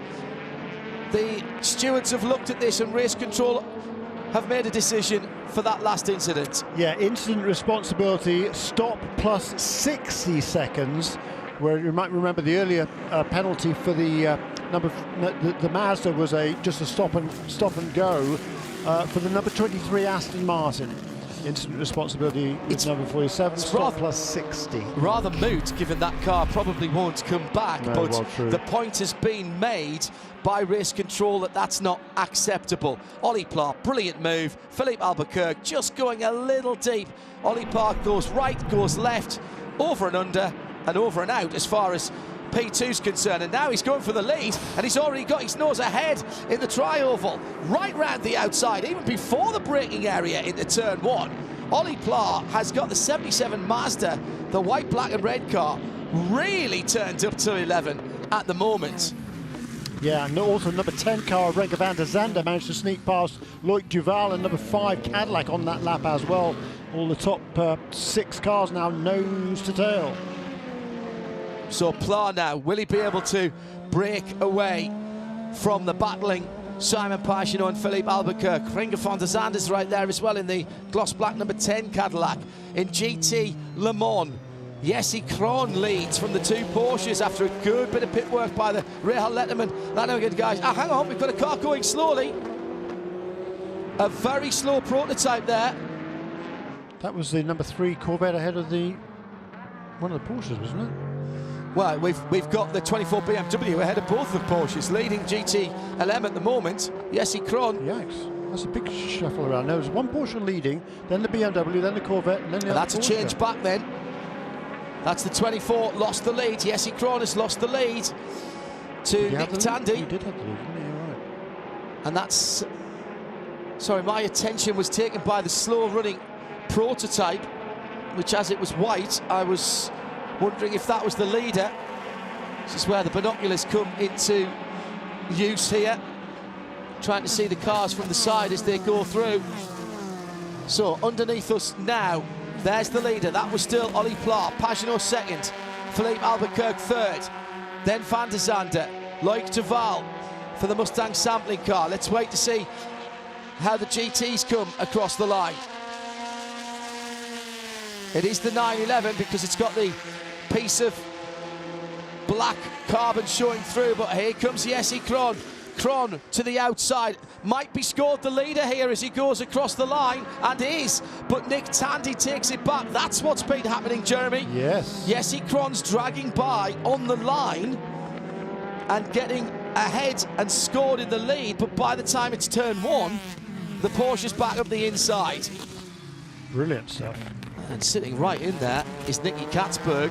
the stewards have looked at this and race control have made a decision for that last incident. Yeah, incident responsibility, stop plus 60 seconds, where you might remember the earlier penalty for the the Mazda was just a stop and go for the number 23 Aston Martin. Incident responsibility with number 47, stop plus 60. Rather moot, given that car probably won't come back, No, but well, true. the point has been made by race control that that's not acceptable. Ollie Pla, brilliant move. Philippe Albuquerque just going a little deep. Ollie Pla goes right, goes left, over and under, and over and out as far as P2's concerned, and now he's going for the lead, and he's already got his nose ahead in the tri-oval, right round the outside, even before the braking area into turn 1. Ollie Pla has got the 77 Mazda, the white, black and red car, really turned up to 11 at the moment. Yeah, and also number 10 car, Renke van der Zande, managed to sneak past Loic Duval, and number 5 Cadillac on that lap as well. All the top 6 cars now nose to tail. So Pla now, will he be able to break away from the battling Simon Pagenaud and Philippe Albuquerque? Renke van der Zande is right there as well in the gloss black number 10 Cadillac. In GT Le Mans, Jesse Krohn leads from the 2 Porsches after a good bit of pit work by the Rahal Letterman guys. Hang on, we've got a car going slowly. A very slow prototype there. That was the number 3 Corvette ahead of one of the Porsches, wasn't it? Well, we've got the 24 BMW ahead of both of Porsches, leading GT LM at the moment. Jesse Krohn. Yikes, that's a big shuffle around. There was one Porsche leading, then the BMW, then the Corvette, and then the other That's Porsche. a change back then. That's the 24, lost the lead. Jesse Krohn has lost the lead to Nick Tandy. He did have the lead, didn't he? You're right. And that's... Sorry, my attention was taken by the slow-running prototype, which as it was white, I was wondering if that was the leader. This is where the binoculars come into use here, trying to see the cars from the side as they go through. So underneath us now, there's the leader. That was still Ollie Pla, Pagenaud second, Philippe Albuquerque third, then Van der Zande, Loic Duval for the Mustang sampling car. Let's wait to see how the GTs come across the line. It is the 911 because it's got the piece of black carbon showing through, but here comes Jesse Krohn. Krohn to the outside, might be scored the leader here as he goes across the line, and is, but Nick Tandy takes it back. That's what's been happening, Jeremy. Yes. Jesse Krohn's dragging by on the line and getting ahead and scored in the lead, but by the time it's turn 1, the Porsche's back up the inside. Brilliant stuff. And sitting right in there is Nicky Katzberg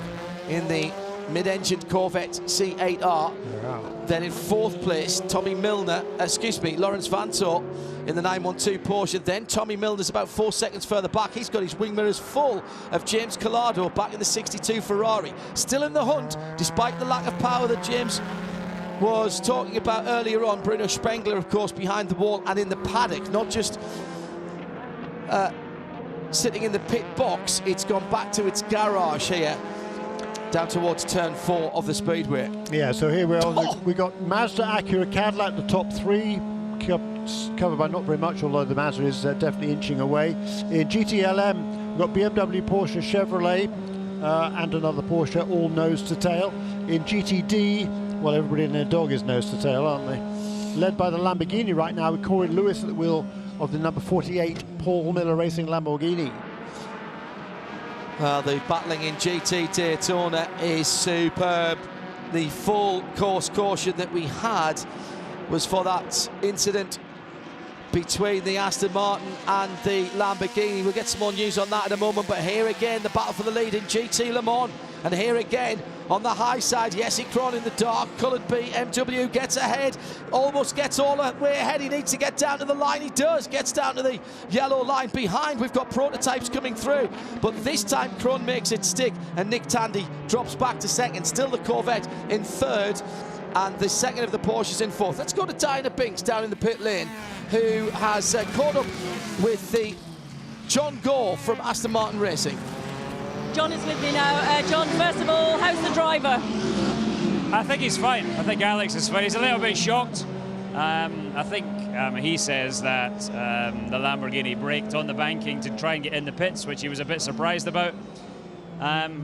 in the mid-engined Corvette C8R. Yeah. Then in 4th place, Lawrence Vantor in the 912 Porsche. Then Tommy Milner's about 4 seconds further back. He's got his wing mirrors full of James Collado back in the 62 Ferrari. Still in the hunt, despite the lack of power that James was talking about earlier on. Bruno Spengler, of course, behind the wall and in the paddock, not just sitting in the pit box. It's gone back to its garage here, down towards turn 4 of the speedway. Yeah, so here we are. We got Mazda, Acura, Cadillac, the top 3, covered by not very much, although the Mazda is definitely inching away. In GTLM, we've got BMW, Porsche, Chevrolet, and another Porsche, all nose to tail. In GTD, well, everybody and their dog is nose to tail, aren't they? Led by the Lamborghini right now, with Corey Lewis at the wheel of the number 48 Paul Miller Racing Lamborghini. The battling in GT Daytona is superb. The full course caution that we had was for that incident between the Aston Martin and the Lamborghini. We'll get some more news on that in a moment, but here again, the battle for the lead in GT Le Mans. And here again, on the high side, Jesse Krohn in the dark coloured BMW gets ahead, almost gets all the way ahead. He needs to get down to the line. He does, gets down to the yellow line behind. We've got prototypes coming through, but this time Krohn makes it stick, and Nick Tandy drops back to second. Still the Corvette in third, and the second of the Porsches in fourth. Let's go to Diana Binks down in the pit lane, who has caught up with the John Gore from Aston Martin Racing. John is with me now. John, first of all, how's the driver? I think he's fine. I think Alex is fine. He's a little bit shocked. I think He says that the Lamborghini braked on the banking to try and get in the pits, which he was a bit surprised about.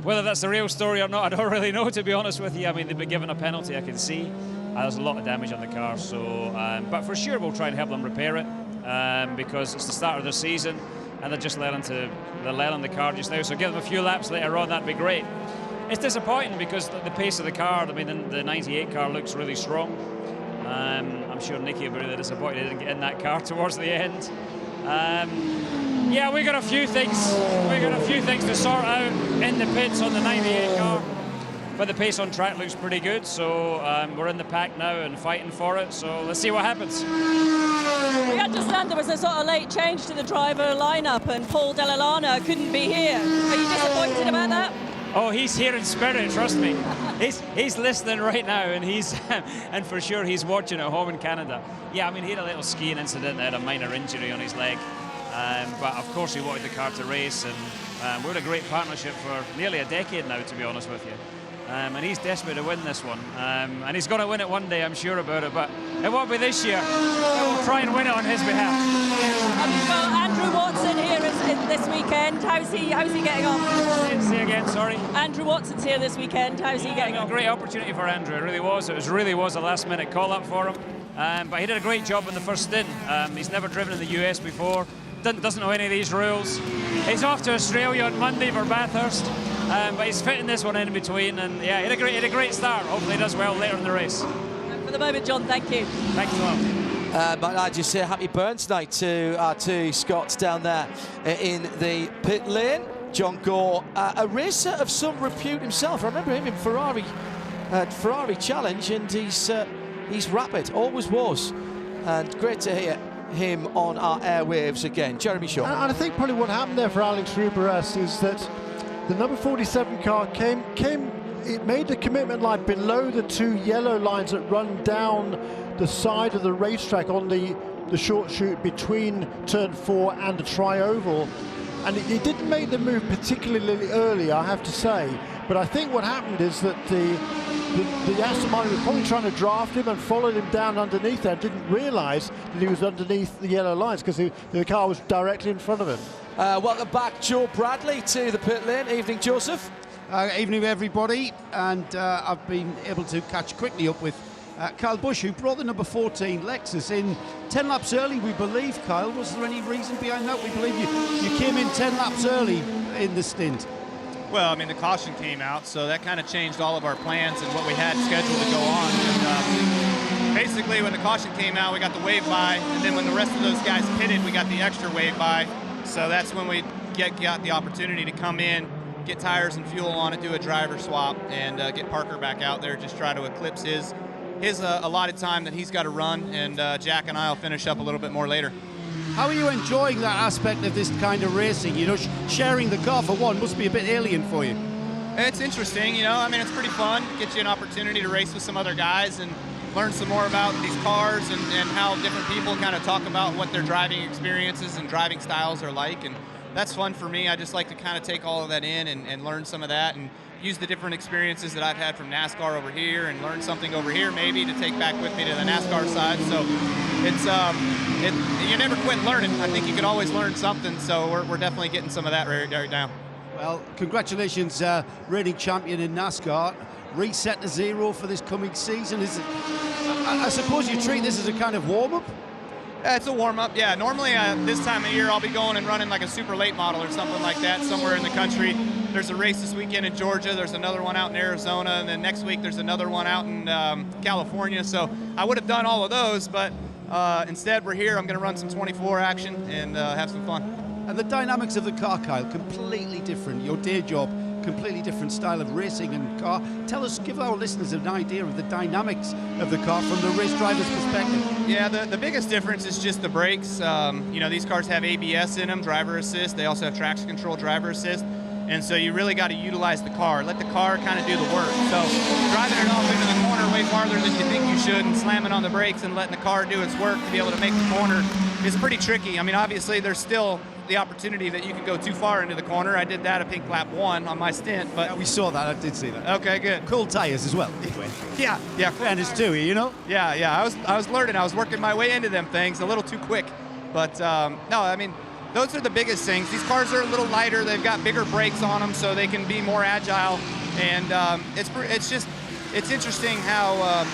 Whether that's the real story or not, I don't really know, to be honest with you. I mean, they've been given a penalty, I can see. There's a lot of damage on the car, so but for sure we'll try and help them repair it, because it's the start of the season and they're just learning the car just now. So give them a few laps later on, that'd be great. It's disappointing because the pace of the car, I mean, the 98 car looks really strong. I'm sure Nicky will be really disappointed he didn't get in that car towards the end. Yeah, we got a few things to sort out in the pits on the 98 car. But the pace on track looks pretty good, so we're in the pack now and fighting for it, so let's see what happens. We understand there was a sort of late change to the driver lineup and Paul Dell'Elana couldn't be here. Are you disappointed about that? Oh, he's here in spirit, trust me. He's listening right now, and and for sure he's watching at home in Canada. Yeah, I mean, he had a little skiing incident, had a minor injury on his leg. But of course he wanted the car to race, and we're in a great partnership for nearly a decade now, to be honest with you. And he's desperate to win this one, and he's going to win it one day, I'm sure about it, but it won't be this year. We'll try and win it on his behalf. And we've got Andrew Watson here this weekend. How's he getting on? Say again, sorry. Andrew Watson's here this weekend. How's he getting on? A great opportunity for Andrew, it really was. It really was a last-minute call-up for him, but he did a great job in the first stint. He's never driven in the US before. Doesn't know any of these rules. He's off to Australia on Monday for Bathurst, but he's fitting this one in between, and yeah, he had a great start. Hopefully he does well later in the race. And for the moment, John, thank you. Thanks a lot. But I just say happy burns night to our two Scots down there in the pit lane. John Gore, a racer of some repute himself. I remember him in Ferrari Challenge, and he's rapid, always was, and great to hear him on our airwaves again. Jeremy Shaw. And I think probably what happened there for Alex Ruberes is that the number 47 car it made the commitment line below the two yellow lines that run down the side of the racetrack on the short chute between turn 4 and the tri-oval. And it didn't make the move particularly early, I have to say. But I think what happened is that the Aston Martin was probably trying to draft him and followed him down underneath there, didn't realise that he was underneath the yellow lines because the car was directly in front of him. Welcome back, Joe Bradley, to the pit lane. Evening, Joseph. Evening, everybody. And I've been able to catch quickly up with Kyle Busch, who brought the number 14 Lexus in 10 laps early, we believe. Kyle, was there any reason behind that? We believe you came in 10 laps early in the stint. Well, I mean, the caution came out, so that kind of changed all of our plans and what we had scheduled to go on. And, basically, when the caution came out, we got the wave by, and then when the rest of those guys pitted, we got the extra wave by. So that's when we got the opportunity to come in, get tires and fuel on it, do a driver swap, and get Parker back out there, just try to eclipse his allotted time that he's got to run, and Jack and I will finish up a little bit more later. How are you enjoying that aspect of this kind of racing? You know, sharing the car for one must be a bit alien for you. It's interesting, you know. I mean, it's pretty fun. Get you an opportunity to race with some other guys and learn some more about these cars and how different people kind of talk about what their driving experiences and driving styles are like. And that's fun for me. I just like to kind of take all of that in and learn some of that and use the different experiences that I've had from NASCAR over here and learn something over here maybe to take back with me to the NASCAR side. So it's you never quit learning. I think you can always learn something, so we're definitely getting some of that right now. Well, congratulations, reigning champion in NASCAR. Reset to 0 for this coming season. I suppose you treat this as a kind of warm-up? It's a warm-up, yeah. Normally this time of year I'll be going and running like a super late model or something like that somewhere in the country. There's a race this weekend in Georgia, there's another one out in Arizona, and then next week there's another one out in California. So I would have done all of those, but instead we're here. I'm going to run some 24 action and have some fun. And the dynamics of the car, Kyle, completely different. Your day job, completely different style of racing and car. Give our listeners an idea of the dynamics of the car from the race driver's perspective. Yeah, the biggest difference is just the brakes. You know, these cars have ABS in them, driver assist. They also have traction control, driver assist. And so you really got to utilize the car. Let the car kind of do the work. So driving it off into the corner way farther than you think you should and slamming on the brakes and letting the car do its work to be able to make the corner is pretty tricky. I mean, obviously there's still the opportunity that you can go too far into the corner. I did that at pink lap 1 on my stint, but Yeah, we saw that. I did see that. Okay, good. Cool tires as well. Yeah. Fairness too, you know. Yeah. I was learning. I was working my way into them things a little too quick, but no, I mean, those are the biggest things. These cars are a little lighter. They've got bigger brakes on them, so they can be more agile. And it's interesting how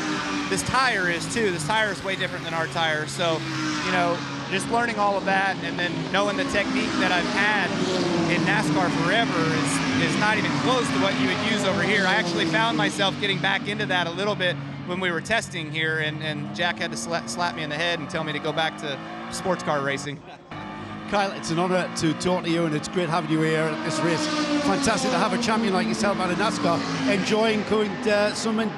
this tire is too. This tire is way different than our tire. So, you know, just learning all of that and then knowing the technique that I've had in NASCAR forever is not even close to what you would use over here. I actually found myself getting back into that a little bit when we were testing here, and Jack had to slap me in the head and tell me to go back to sports car racing. Kyle, it's an honour to talk to you, and it's great having you here at this race. Fantastic to have a champion like yourself out of NASCAR, enjoying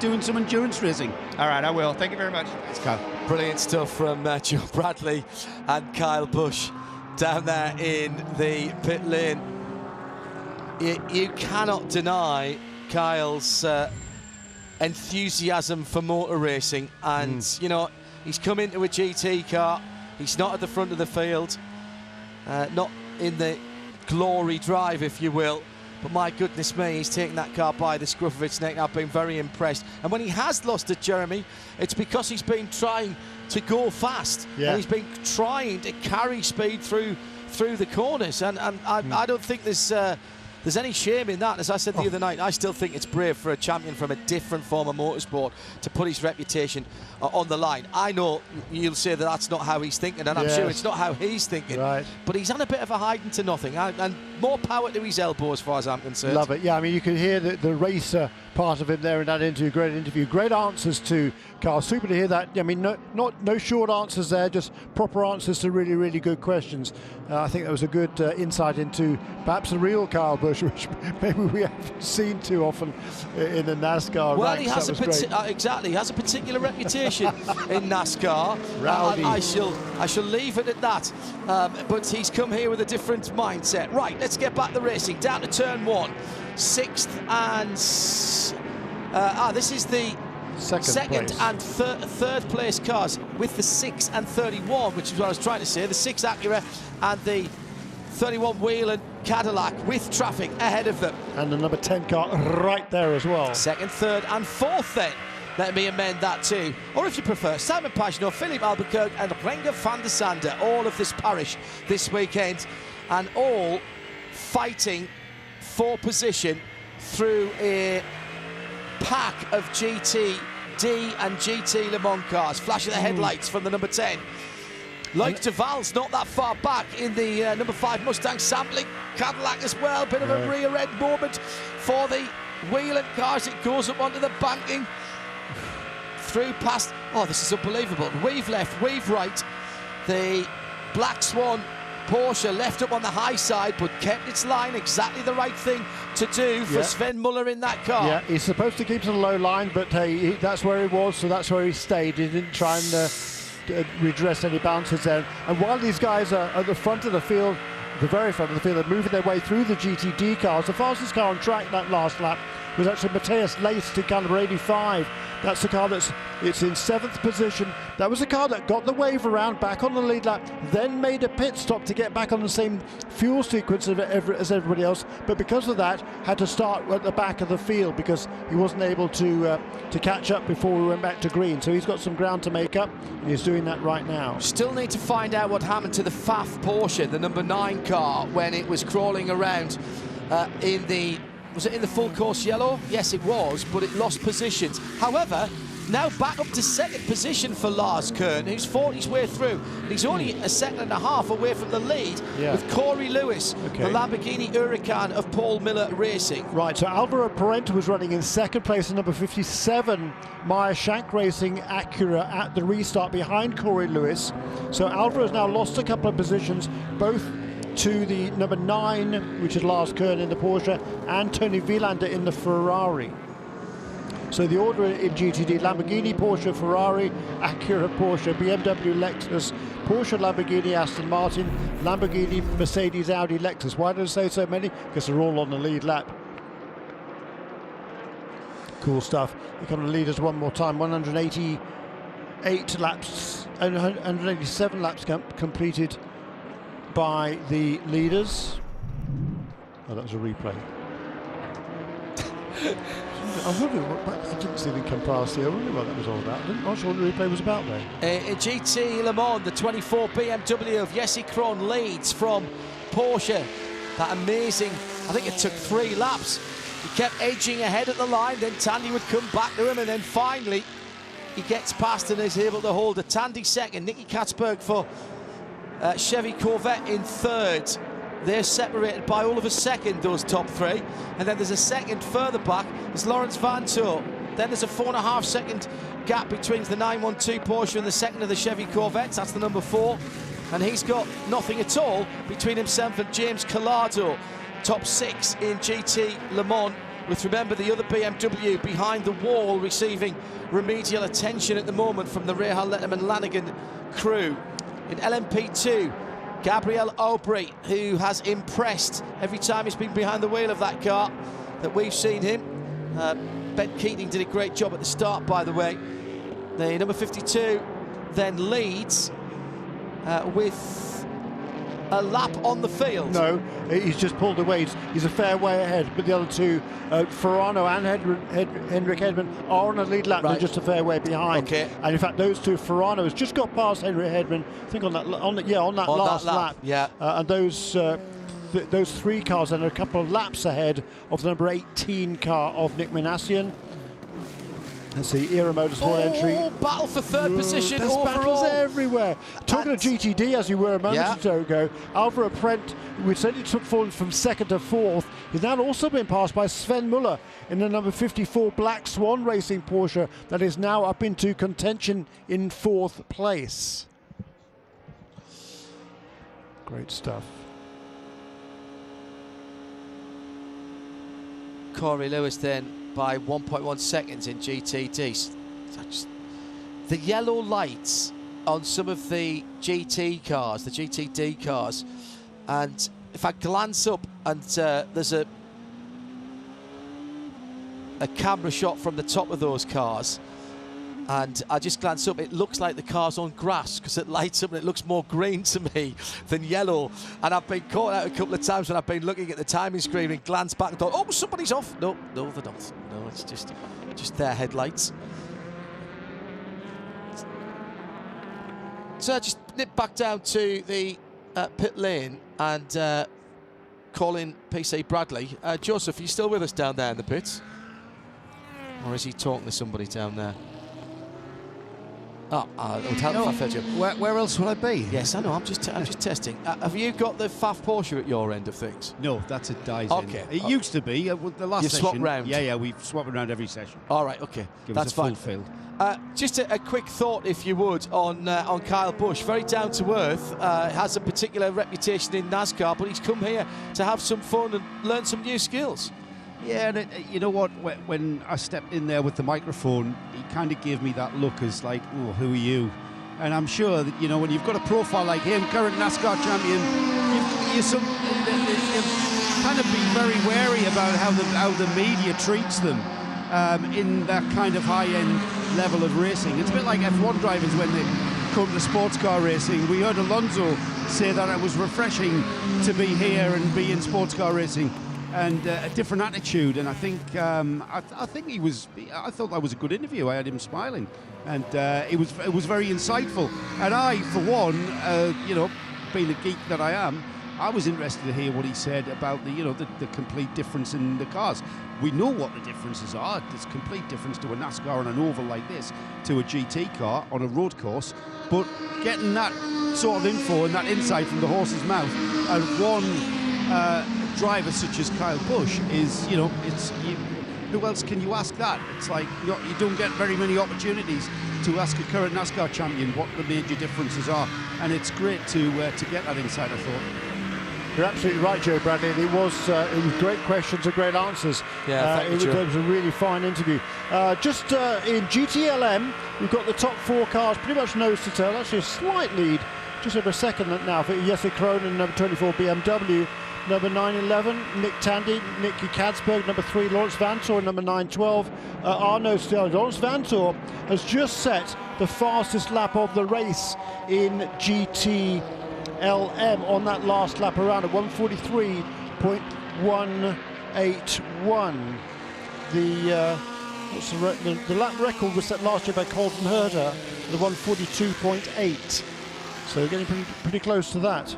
doing some endurance racing. All right, I will. Thank you very much. Thanks, Kyle. Brilliant stuff from Joe Bradley and Kyle Busch down there in the pit lane. You cannot deny Kyle's enthusiasm for motor racing, and you know, he's come into a GT car. He's not at the front of the field. Not in the glory drive, if you will, but my goodness me, he's taken that car by the scruff of its neck. I've been very impressed. And when he has lost it, Jeremy, it's because he's been trying to go fast. Yeah. And he's been trying to carry speed through the corners. And I don't think there's any shame in that. As I said the other night, I still think it's brave for a champion from a different form of motorsport to put his reputation on the line. I know you'll say that that's not how he's thinking, and I'm sure it's not how he's thinking. Right. But he's on a bit of a hiding to nothing, and more power to his elbow as far as I'm concerned. Love it. Yeah, I mean, you can hear the racer part of him there in that interview. Great interview. Great answers to Carl. Super to hear that. I mean, no short answers there, just proper answers to really, really good questions. I think that was a good insight into perhaps the real Kyle Busch, which maybe we haven't seen too often in the NASCAR Well, ranks. he has exactly. He has a particular reputation in NASCAR. Rowdy. I shall leave it at that. But he's come here with a different mindset. Right, let's get back to racing. Down to turn 1. 6th and this is the second and third place cars with the 6 and 31, which is what I was trying to say. The 6 Acura and the 31 Whelen Cadillac with traffic ahead of them. And the number 10 car right there as well. 2nd, 3rd and 4th then. Let me amend that too. Or if you prefer, Simon Pagenaud, Philippe Albuquerque and Renger van der Sande, all of this parish this weekend, and all fighting for position through a pack of GTD and GT Le Mans cars. Flash of the headlights from the number 10. Like Duval's not that far back in the number 5 Mustang sampling Cadillac as well. Bit of a rear end moment for the Whelen cars. It goes up onto the banking. Through past, this is unbelievable. Weave left, weave right. The Black Swan Porsche left up on the high side, but kept its line. Exactly the right thing to do for Sven Muller in that car. Yeah, he's supposed to keep to the low line, but hey, that's where he was, so that's where he stayed. He didn't try and redress any bounces there. And while these guys are at the front of the field, the very front of the field, are moving their way through the GTD cars, the fastest car on track that last lap was actually Matthias Lace to car number 85. That's the car it's in 7th position. That was the car that got the wave around back on the lead lap, then made a pit stop to get back on the same fuel sequence as everybody else, but because of that had to start at the back of the field because he wasn't able to catch up before we went back to green. So he's got some ground to make up, and he's doing that right now. Still need to find out what happened to the Pfaff Porsche, the number 9 car, when it was crawling around was it in the full course yellow? Yes, it was, but it lost positions. However, now back up to 2nd position for Lars Kern, who's fought his way through. And he's only a second and a half away from the lead with Corey Lewis, the Lamborghini Huracan of Paul Miller Racing. Right, so Alvaro Parente was running in 2nd place in number 57 Meyer Shank Racing Acura at the restart behind Corey Lewis. So Alvaro's now lost a couple of positions, both to the number 9, which is Lars Kern in the Porsche, and Tony Vilander in the Ferrari. So the order in GTD: Lamborghini, Porsche, Ferrari, Acura, Porsche, BMW, Lexus, Porsche, Lamborghini, Aston Martin, Lamborghini, Mercedes, Audi, Lexus. Why do I say so many? Because they're all on the lead lap. Cool stuff. We come to leaders one more time. 180 108 laps and 187 laps completed by the leaders. Oh, that was a replay. I didn't see them come past here. I wonder what that was all about. I'm not sure what the replay was about then. GT Le Mans, the 24 BMW of Jesse Krohn leads from Porsche. That amazing, I think it took 3 laps. He kept edging ahead at the line, then Tandy would come back to him, and then finally he gets past and is able to hold a Tandy second. Nicky Katzberg for Chevy Corvette in third. They're separated by all of a second, those top 3. And then there's a second further back. It's Lawrence Vantour. Then there's a 4.5 second gap between the 912 Porsche and the second of the Chevy Corvettes. That's the number 4. And he's got nothing at all between himself and James Collado. Top 6 in GT Le Mans, with, remember, the other BMW behind the wall receiving remedial attention at the moment from the Rahal Letterman Lanigan crew. In LMP2, Gabriel Aubry, who has impressed every time he's been behind the wheel of that car that we've seen him. Ben Keating did a great job at the start, by the way. The number 52 then leads with a lap on the field. No, he's just pulled away. He's a fair way ahead, but the other two, Ferrano and Henrik Hedman, are on a lead lap. Right. They're just a fair way behind. Okay. And in fact, those two, Ferrano has just got past Henrik Hedman, I think on that last lap. Yeah. And those 3 cars then are a couple of laps ahead of the number 18 car of Nick Minassian. Let's see, Era Motorsport entry. Battle for third position There's overall. battles everywhere. Talking of GTD, as you were a moment or so ago, Alvaro Prent, we said he took forward from 2nd to 4th. He's now also been passed by Sven Muller in the number 54 Black Swan Racing Porsche that is now up into contention in 4th place. Great stuff. Corey Lewis then by 1.1 seconds in GTD. The yellow lights on some of the GT cars, the GTD cars, and if I glance up and there's a camera shot from the top of those cars, and I just glance up, it looks like the car's on grass because it lights up and it looks more green to me than yellow. And I've been caught out a couple of times when I've been looking at the timing screen and glanced back and thought, oh, somebody's off. No, they're not. No, it's just their headlights. So I just nip back down to the pit lane and call in PC Bradley. Joseph, are you still with us down there in the pits? Or is he talking to somebody down there? Oh, it would help if I fed you. Where else would I be? Yes, I know. I'm just testing. Have you got the FAF Porsche at your end of things? No, that's a Dyson. Okay. It used to be. The last You've session. swapped round. Yeah, we've swapped around every session. All right. Okay. That's fine. Full field. Just a quick thought, if you would, on Kyle Busch. Very down to earth. Has a particular reputation in NASCAR, but he's come here to have some fun and learn some new skills. Yeah, and you know what? When I stepped in there with the microphone, he kind of gave me that look as like, oh, who are you? And I'm sure that, you know, when you've got a profile like him, current NASCAR champion, you kind of be very wary about how the media treats them in that kind of high-end level of racing. It's a bit like F1 drivers when they come to sports car racing. We heard Alonso say that it was refreshing to be here and be in sports car racing. And a different attitude, and I think I thought that was a good interview. I had him smiling, and it was very insightful. And I, for one, you know, being the geek that I am, I was interested to hear what he said about the complete difference in the cars. We know what the differences are. There's complete difference to a NASCAR on an oval like this to a GT car on a road course. But getting that sort of info and that insight from the horse's mouth, and one driver such as Kyle Busch is, you know, who else can you ask that? It's like you don't get very many opportunities to ask a current NASCAR champion what the major differences are, and it's great to get that insight, I thought. You're absolutely right, Joe Bradley. It was great questions and great answers. Yeah, it was a really fine interview. Just in GTLM, we've got the top 4 cars pretty much nose to tail. Actually, a slight lead, just over a second now for Jesse Krohn and number 24 BMW. Number 911, Nick Tandy, Nicky Katzberg. Number 3, Lawrence Vantour. Number 912, Arno Still. Lawrence Vantour has just set the fastest lap of the race in GTLM on that last lap around at 143.181. The lap record was set last year by Colton Herter, the 142.8. So we're getting pretty close to that.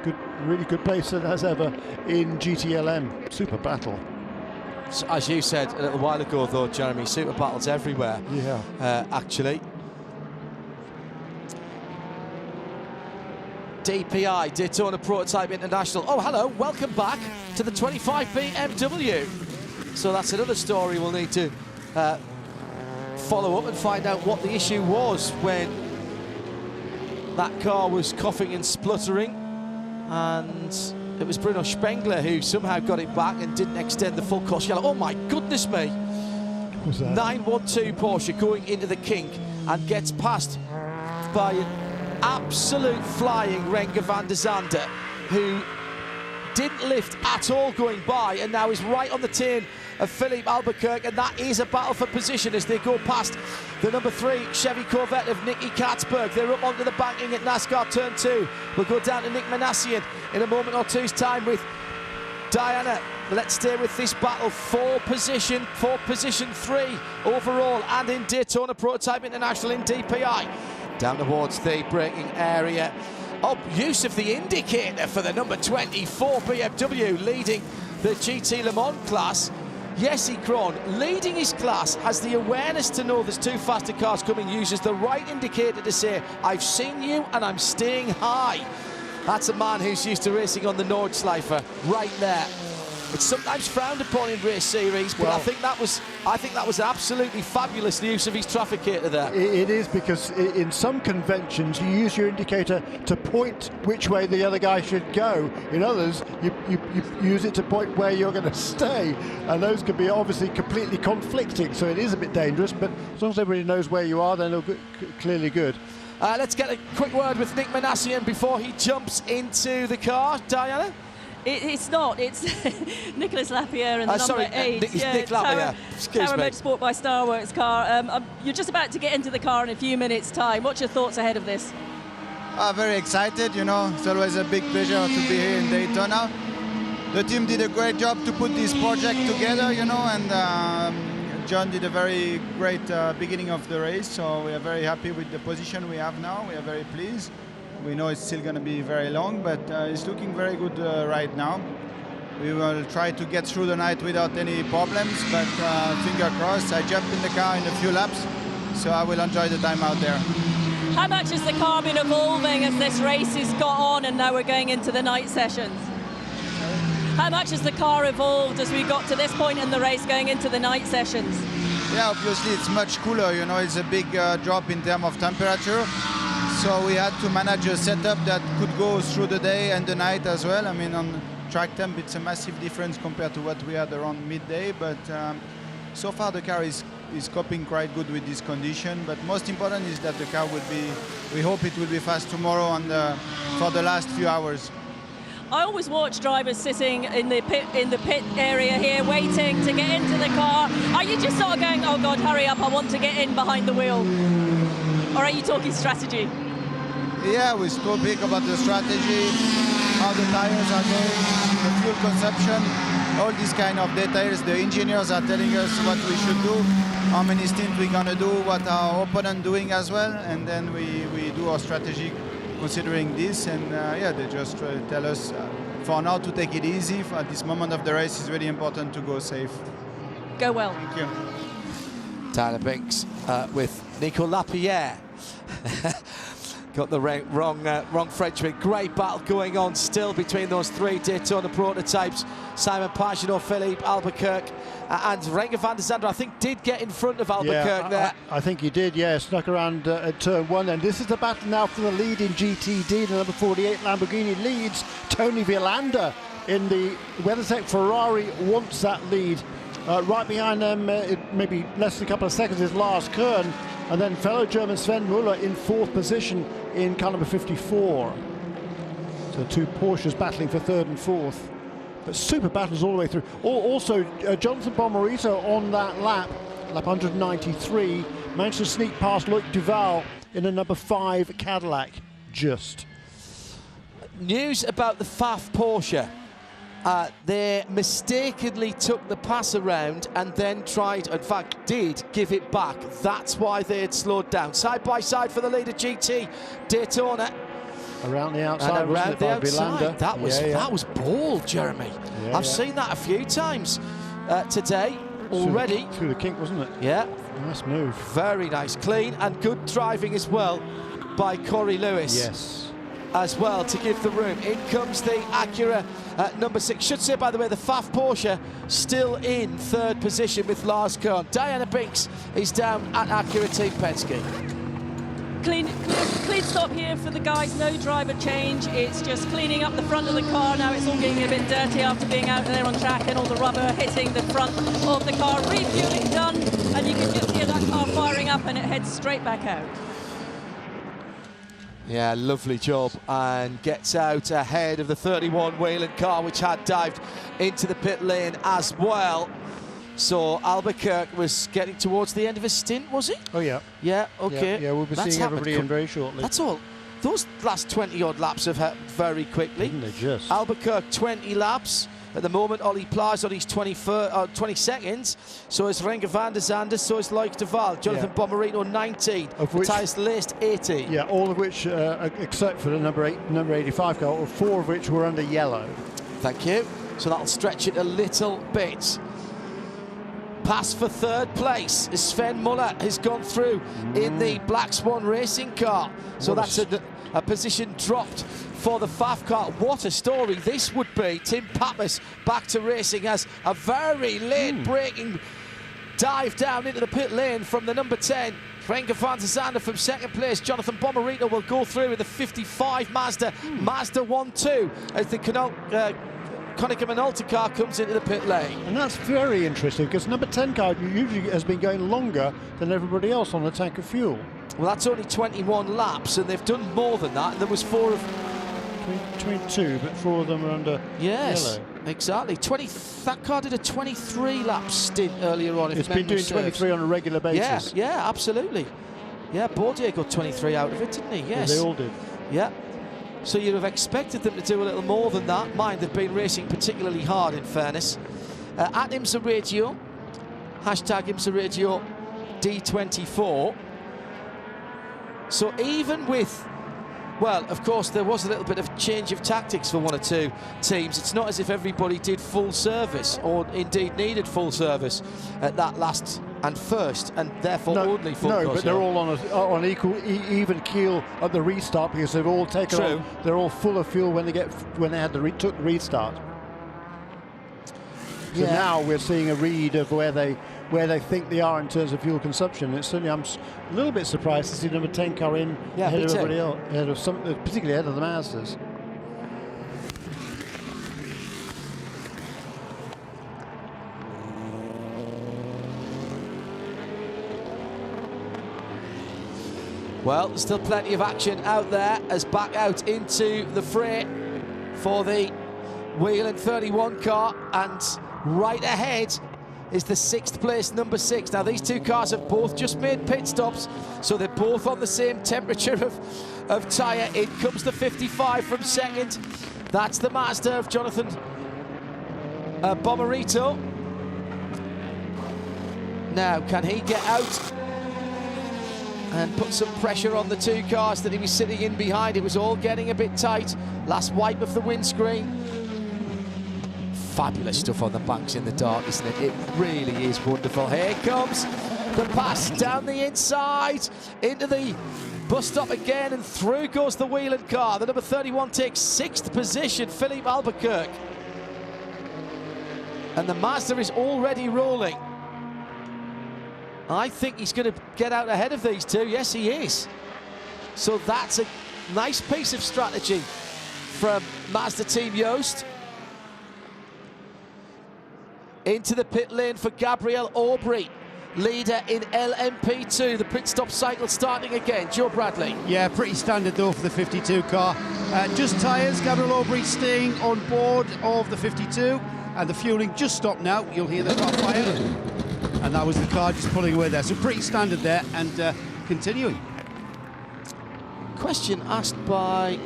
Good, really good pace as ever in GTLM. Super battle. So, as you said a little while ago, though, Jeremy, super battles everywhere. Yeah. Actually. DPI, Daytona Prototype International. Oh, hello, welcome back to the 25 BMW. So that's another story we'll need to follow up and find out what the issue was when that car was coughing and spluttering. And it was Bruno Spengler who somehow got it back and didn't extend the full course yellow. Oh my goodness me. What was that? 912 Porsche going into the kink and gets passed by an absolute flying Renger van der Zande, who didn't lift at all going by and now is right on the tail of Philippe Albuquerque, and that is a battle for position as they go past the number 3 Chevy Corvette of Nicky Katzberg. They're up onto the banking at NASCAR Turn 2. We'll go down to Nick Manassian in a moment or two's time with Diana. Let's stay with this battle for position 3 overall and in Daytona Prototype International in DPI. Down towards the braking area. Oh, use of the indicator for the number 24 BMW leading the GT Le Mans class. Jesse Krohn, leading his class, has the awareness to know there's 2 faster cars coming, uses the right indicator to say, I've seen you and I'm staying high. That's a man who's used to racing on the Nordschleife right there. It's sometimes frowned upon in race series, but I think that was absolutely fabulous, the use of his trafficator there. It is, because in some conventions you use your indicator to point which way the other guy should go. In others, you use it to point where you're going to stay, and those can be obviously completely conflicting. So it is a bit dangerous, but as long as everybody knows where you are, then it'll be clearly good. Let's get a quick word with Nick Manassian before he jumps into the car. Diana? It's not. It's Nicolas Lapierre and the number 8. Nick Lapierre. Excuse Tower me. Motorsport by Starworks car. You're just about to get into the car in a few minutes' time. What's your thoughts ahead of this? Very excited, you know. It's always a big pleasure to be here in Daytona. The team did a great job to put this project together, you know, and John did a very great beginning of the race. So we are very happy with the position we have now. We are very pleased. We know it's still going to be very long, but it's looking very good right now. We will try to get through the night without any problems, but finger crossed. I jumped in the car in a few laps, so I will enjoy the time out there. How much has the car been evolving as this race has got on and now we're going into the night sessions? How much has the car evolved as we got to this point in the race going into the night sessions? Yeah, obviously it's much cooler, you know, it's a big drop in terms of temperature. So we had to manage a setup that could go through the day and the night as well. I mean, on track temp, it's a massive difference compared to what we had around midday. But so far, the car is coping quite good with this condition. But most important is that the car will be, we hope it will be fast tomorrow for the last few hours. I always watch drivers sitting in the pit area here, waiting to get into the car. Are you just sort of going, oh God, hurry up, I want to get in behind the wheel? Or are you talking strategy? Yeah, we speak about the strategy, how the tires are going, the fuel consumption, all these kind of details. The engineers are telling us what we should do, how many stints we're gonna do, what our opponent doing as well, and then we do our strategy considering this. And yeah, they just tell us for now to take it easy. At this moment of the race, it's really important to go safe. Go well. Thank you. Tyler Binks with Nico Lapierre. Got the wrong Frenchman. Great battle going on still between those 3 Daytona prototypes. Simon Pagenaud, Philippe Albuquerque, and Renger van der Zande, I think, did get in front of Albuquerque there. I think he did, yeah. Snuck around at turn 1. And this is the battle now for the lead in GTD. The number 48 Lamborghini leads Tony Villander in the WeatherTech Ferrari, wants that lead. Right behind them, maybe less than a couple of seconds, is Lars Kern. And then fellow German Sven Muller in 4th position in car number 54. So 2 Porsches battling for 3rd and 4th. But super battles all the way through. Also, Jonathan Bomarito on that lap 193, managed to sneak past Luc Duval in a number 5 Cadillac, just. News about the Pfaff Porsche. They mistakenly took the pass around and then tried, in fact, did give it back. That's why they had slowed down. Side by side for the leader, GT Daytona. Around the outside, and around the outside. That was bold, Jeremy. Yeah, I've seen that a few times today already. Through the kink, wasn't it? Yeah. Nice move. Very nice. Clean and good driving as well by Corey Lewis. Yes. As well to give the room. In comes the Acura number 6. Should say, by the way, the Pfaff Porsche still in 3rd position with Lars Kohn. Diana Binks is down at Acura Team Penske. Clean stop here for the guys, no driver change. It's just cleaning up the front of the car. Now it's all getting a bit dirty after being out there on track and all the rubber hitting the front of the car. Refueling done, and you can just hear that car firing up and it heads straight back out. Yeah, lovely job, and gets out ahead of the 31 Whelen car, which had dived into the pit lane as well. So Albuquerque was getting towards the end of his stint, was he? Oh, yeah. Yeah, okay. Yeah, we'll be seeing everybody in very shortly. That's all. Those last 20-odd laps have happened very quickly. Didn't they just? Albuquerque, 20 laps. At the moment, Ollie Pla's on his 22nd. So is Renger van der Zande, so is Loic Duval. Jonathan Bomarito, 19. Matthias List, 18. Yeah, all of which, except for the number 85 car, 4 of which were under yellow. Thank you. So that'll stretch it a little bit. Pass for 3rd place. Sven Muller has gone through in the Black Swan Racing car. So that's a position dropped for the Pfaff car. What a story this would be. Tim Pappas back to racing as a very late braking dive down into the pit lane from the number 10. Renger van der Zande from 2nd place. Jonathan Bomarito will go through with the 55 Mazda 1-2 as the Konica Minolta car comes into the pit lane. And that's very interesting because number 10 car usually has been going longer than everybody else on the tank of fuel. Well, that's only 21 laps, and they've done more than that. And there was 4 of 22, but 4 of them are under yellow. Exactly. That car did a 23 lap stint earlier on. It's been doing 23 on a regular basis. Yeah, absolutely. Yeah, Bourdieu got 23 out of it, didn't he? Yes. They all did. Yeah. So you'd have expected them to do a little more than that. Mind, they've been racing particularly hard, in fairness. At IMSA Radio, hashtag IMSA Radio D24. So even with, well, of course, there was a little bit of change of tactics for 1 or 2 teams. It's not as if everybody did full service or indeed needed full service at that last and first, and therefore only full. No, but they're all on even keel at the restart because they've all taken on. They're all full of fuel when they took the restart. So now we're seeing a read of where they think they are in terms of fuel consumption. It's certainly, I'm a little bit surprised to see number 10 car in ahead of everybody else, particularly ahead of the Mazdas. Well, there's still plenty of action out there as back out into the fray for the Whelen 31 car, and right ahead is the 6th place number 6. Now these 2 cars have both just made pit stops, so they're both on the same temperature of tyre. In comes the 55 from 2nd. That's the Mazda of Jonathan Bomarito. Now, can he get out and put some pressure on the 2 cars that he was sitting in behind? It was all getting a bit tight. Last wipe of the windscreen. Fabulous stuff on the banks in the dark, isn't it? It really is wonderful. Here comes the pass down the inside into the bus stop again, and through goes the Whelen car. The number 31 takes 6th position, Philippe Albuquerque. And the Mazda is already rolling. I think he's going to get out ahead of these 2. Yes, he is. So that's a nice piece of strategy from Mazda Team Yost. Into the pit lane for Gabriel Aubry, leader in LMP2. The pit stop cycle starting again. Joe Bradley. Yeah, pretty standard though for the 52 car. Just tyres, Gabriel Aubry staying on board of the 52, and the fueling just stopped now. You'll hear the car fire. And that was the car just pulling away there. So pretty standard there, and continuing. Question asked by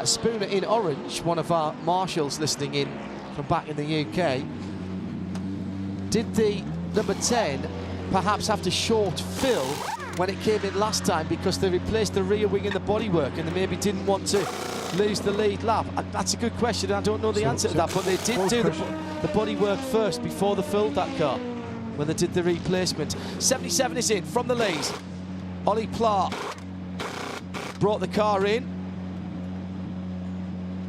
Spooner in Orange, one of our marshals listening in from back in the UK. Did the number 10 perhaps have to short fill when it came in last time because they replaced the rear wing in the bodywork and they maybe didn't want to lose the lead lap? That's a good question. I don't know the answer to that, but they did do the bodywork first before they filled that car when they did the replacement. 77 is in from the lead. Ollie Pla brought the car in,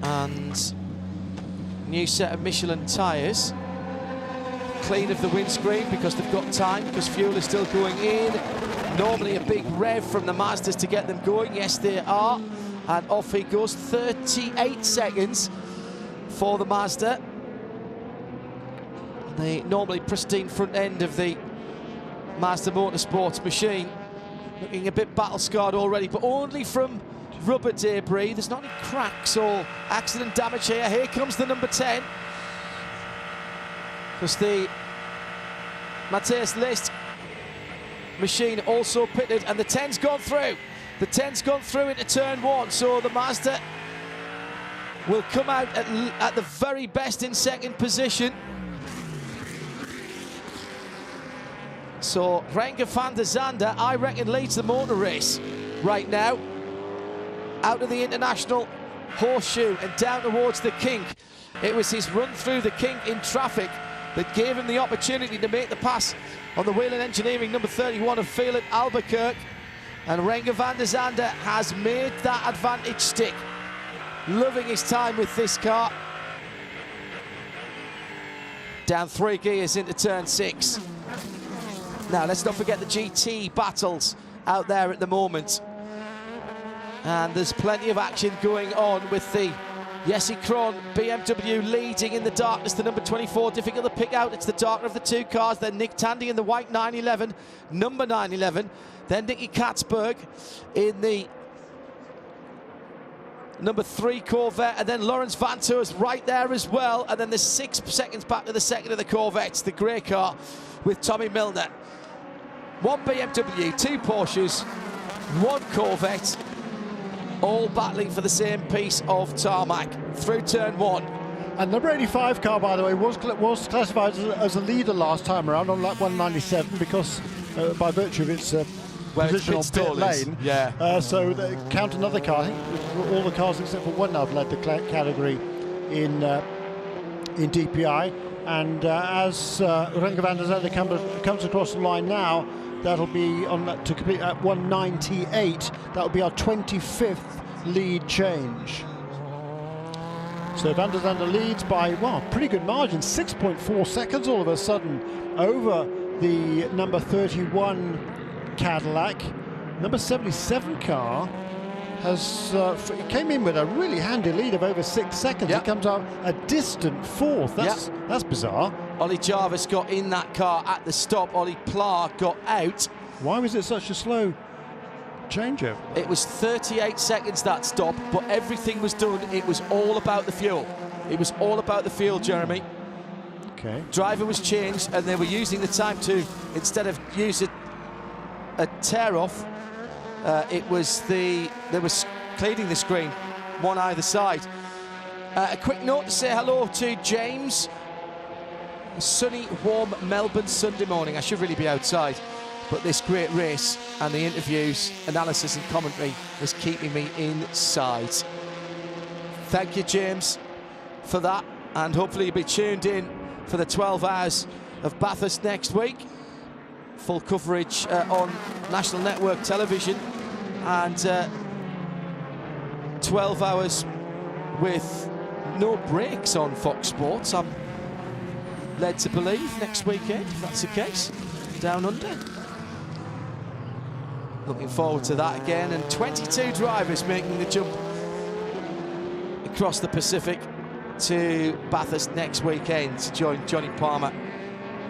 and new set of Michelin tyres. Clean of the windscreen because they've got time, because fuel is still going in. Normally a big rev from the Mazdas to get them going. Yes, they are. And off he goes. 38 seconds for the Mazda. The normally pristine front end of the Mazda Motorsports machine looking a bit battle-scarred already, but only from rubber debris. There's not any cracks or accident damage here. Here comes the number 10. Because the Matthias List machine also pitted, and the 10's gone through. The 10's gone through into turn 1, so the Mazda will come out at the very best in second position. So Renger van der Zande, I reckon, leads the motor race right now. Out of the international horseshoe and down towards the kink. It was his run through the kink in traffic that gave him the opportunity to make the pass on the wheel and engineering number 31 of Phelan Albuquerque. And Renger van der Zande has made that advantage stick. Loving his time with this car. Down 3 gears into turn 6. Now, let's not forget the GT battles out there at the moment. And there's plenty of action going on with the Jesse Krohn BMW leading in the darkness. The number 24, difficult to pick out. It's the darker of the two cars. Then Nick Tandy in the white 911, number 911. Then Nicky Katzberg in the number 3 Corvette. And then Lawrence Vantour's right there as well. And then there's 6 seconds back to the second of the Corvettes, the grey car with Tommy Milner. 1 BMW, 2 Porsches, 1 Corvette, all battling for the same piece of tarmac through turn 1. And number 85 car, by the way, was classified as a leader last time around on lap 197 because by virtue of its position on pit lane. Yeah. So they count another car. I think all the cars except for one now have led the category in DPI. And as Renger van der Zande comes across the line now, that'll be on to complete at 198. That'll be our 25th lead change. So van der Zande leads by, well, pretty good margin, 6.4 seconds all of a sudden over the number 31 Cadillac. Number 77 car has came in with a really handy lead of over 6 seconds. It comes out a distant 4th. That's bizarre. Ollie Jarvis got in that car at the stop. Ollie Pla got out. Why was it such a slow changeover? It was 38 seconds that stop, but everything was done. It was all about the fuel. It was all about the fuel, Jeremy. Okay. Driver was changed, and they were using the time to, instead of use a tear off, they were cleaning the screen, one either side. A quick note to say hello to James. A sunny, warm Melbourne Sunday morning. I should really be outside, but this great race and the interviews, analysis and commentary is keeping me inside. Thank you, James, for that, and hopefully you'll be tuned in for the 12 hours of Bathurst next week. Full coverage on National Network Television, and 12 hours with no breaks on Fox Sports. I'm led to believe next weekend, if that's the case, down under. Looking forward to that again, and 22 drivers making the jump across the Pacific to Bathurst next weekend to join Johnny Palmer,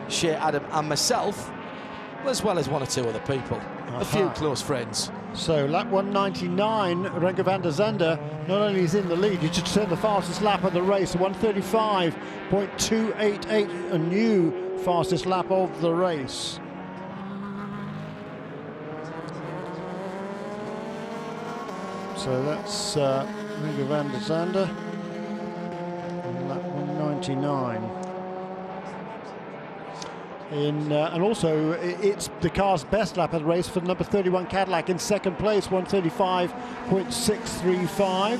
Shea Adam and myself, as well as 1 or 2 other people, a few close friends. So lap 199, Renke van der Zande not only is in the lead, he just turned the fastest lap of the race, 135.288, a new fastest lap of the race. So that's Renke van der Zande, lap 199. And also it's the car's best lap of the race for the number 31 Cadillac in second place, 135.635.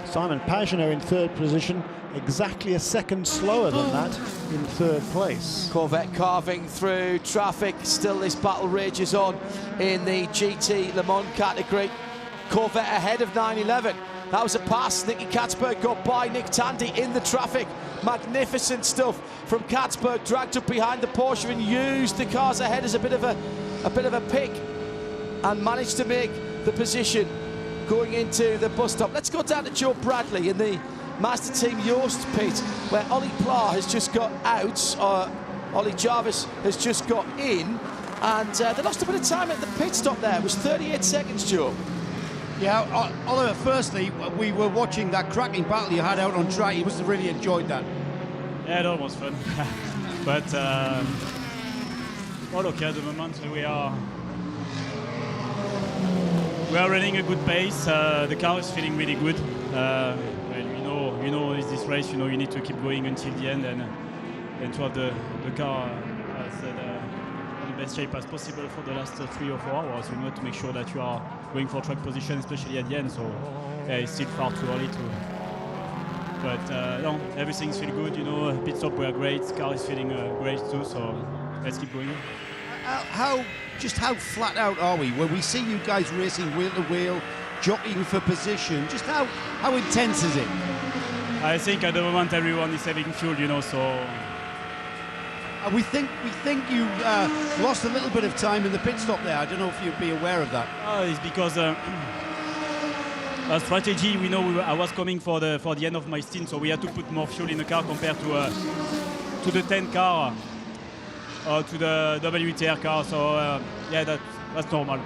Simon Pagenaud in third position, exactly a second slower than that in third place. Corvette carving through traffic. Still this battle rages on in the GT Le Mans category. Corvette ahead of 911. That was a pass. Nicky Katzberg got by Nick Tandy in the traffic. Magnificent stuff from Katzberg, dragged up behind the Porsche and used the cars ahead as a bit of a pick, and managed to make the position going into the bus stop. Let's go down to Joe Bradley in the Master Team Yost pit, where Ollie Pla has just got out, Ollie Jarvis has just got in, and they lost a bit of time at the pit stop there. It was 38 seconds, Joe. Yeah, Oliver, firstly, we were watching that cracking battle you had out on track. You must have really enjoyed that. Yeah, that was fun. But, well, okay, at the moment we are running a good pace. The car is feeling really good. Well, you know, it's this race, you know, you need to keep going until the end and to have the car in the best shape as possible for the last 3 or 4 hours. You know, to make sure that you are going for track position, especially at the end. So yeah, it's still far too early to. But no, everything's feeling good. You know, pit stop were great. Car is feeling great too. So let's keep going. How flat out are we when we see you guys racing wheel to wheel, jockeying for position? Just how intense is it? I think at the moment everyone is having fuel. You know, so. We think you lost a little bit of time in the pit stop there. I don't know if you'd be aware of that. It's because our strategy. We know I was coming for the end of my stint, so we had to put more fuel in the car compared to the 10 car or to the WTR car. So yeah, that's normal.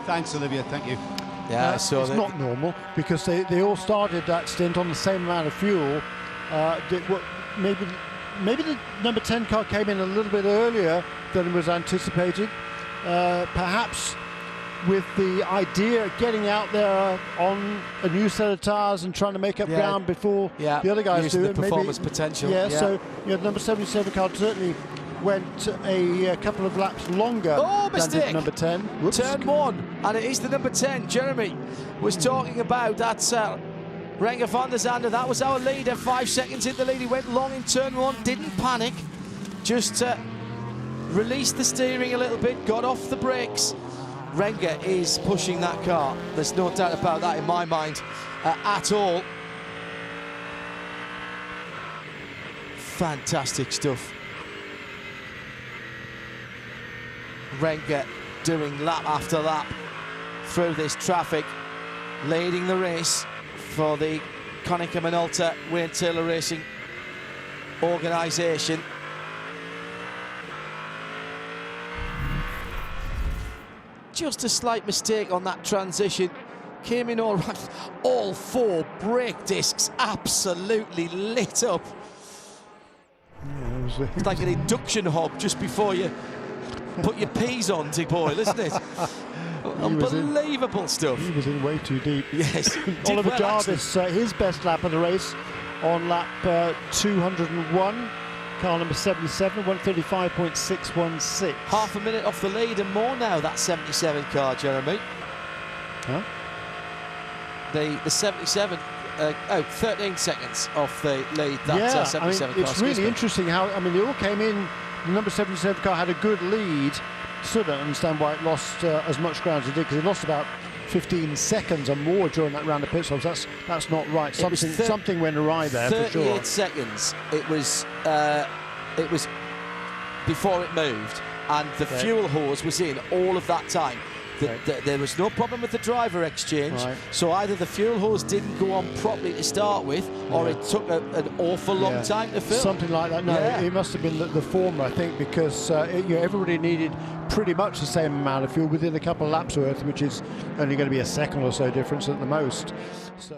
Thanks, Olivia. Thank you. Yeah, so it's not normal because they all started that stint on the same amount of fuel. Maybe the number 10 car came in a little bit earlier than was anticipated. Perhaps with the idea of getting out there on a new set of tyres and trying to make up ground before the other guys do. The performance potential. Yeah, so the number 77 car certainly went a couple of laps longer than did number 10. Whoops. Turn 1, and it is the number 10. Jeremy was talking about that. Renke van der Zande, that was our leader, 5 seconds in the lead. He went long in turn 1, didn't panic, just released the steering a little bit, got off the brakes. Renke is pushing that car. There's no doubt about that in my mind at all. Fantastic stuff. Renke doing lap after lap through this traffic, leading the race for the Konica Minolta Wayne Taylor Racing organisation. Just a slight mistake on that transition. Came in all right. All 4 brake discs absolutely lit up. Yeah, it's like an induction hob just before you put your peas on to boil, isn't it? Unbelievable stuff. He was in way too deep. Yes. Oliver Jarvis, his best lap of the race on lap 201. Car number 77, 135.616. Half a minute off the lead and more now, that 77 car, Jeremy. Huh? The 77, 13 seconds off the lead, that 77 car. It's really interesting how, they all came in. The number 77 car had a good lead. Still don't understand why it lost as much ground as it did, because it lost about 15 seconds or more during that round of pit stops. That's not right. Something went awry there for sure. 38 seconds. It was before it moved, and the fuel hose was in all of that time. There was no problem with the driver exchange, so either the fuel hose didn't go on properly to start with, or it took an awful long time to fill. Something like that. No, it must have been the former, I think, because everybody needed pretty much the same amount of fuel within a couple of laps worth, which is only going to be a second or so difference at the most. So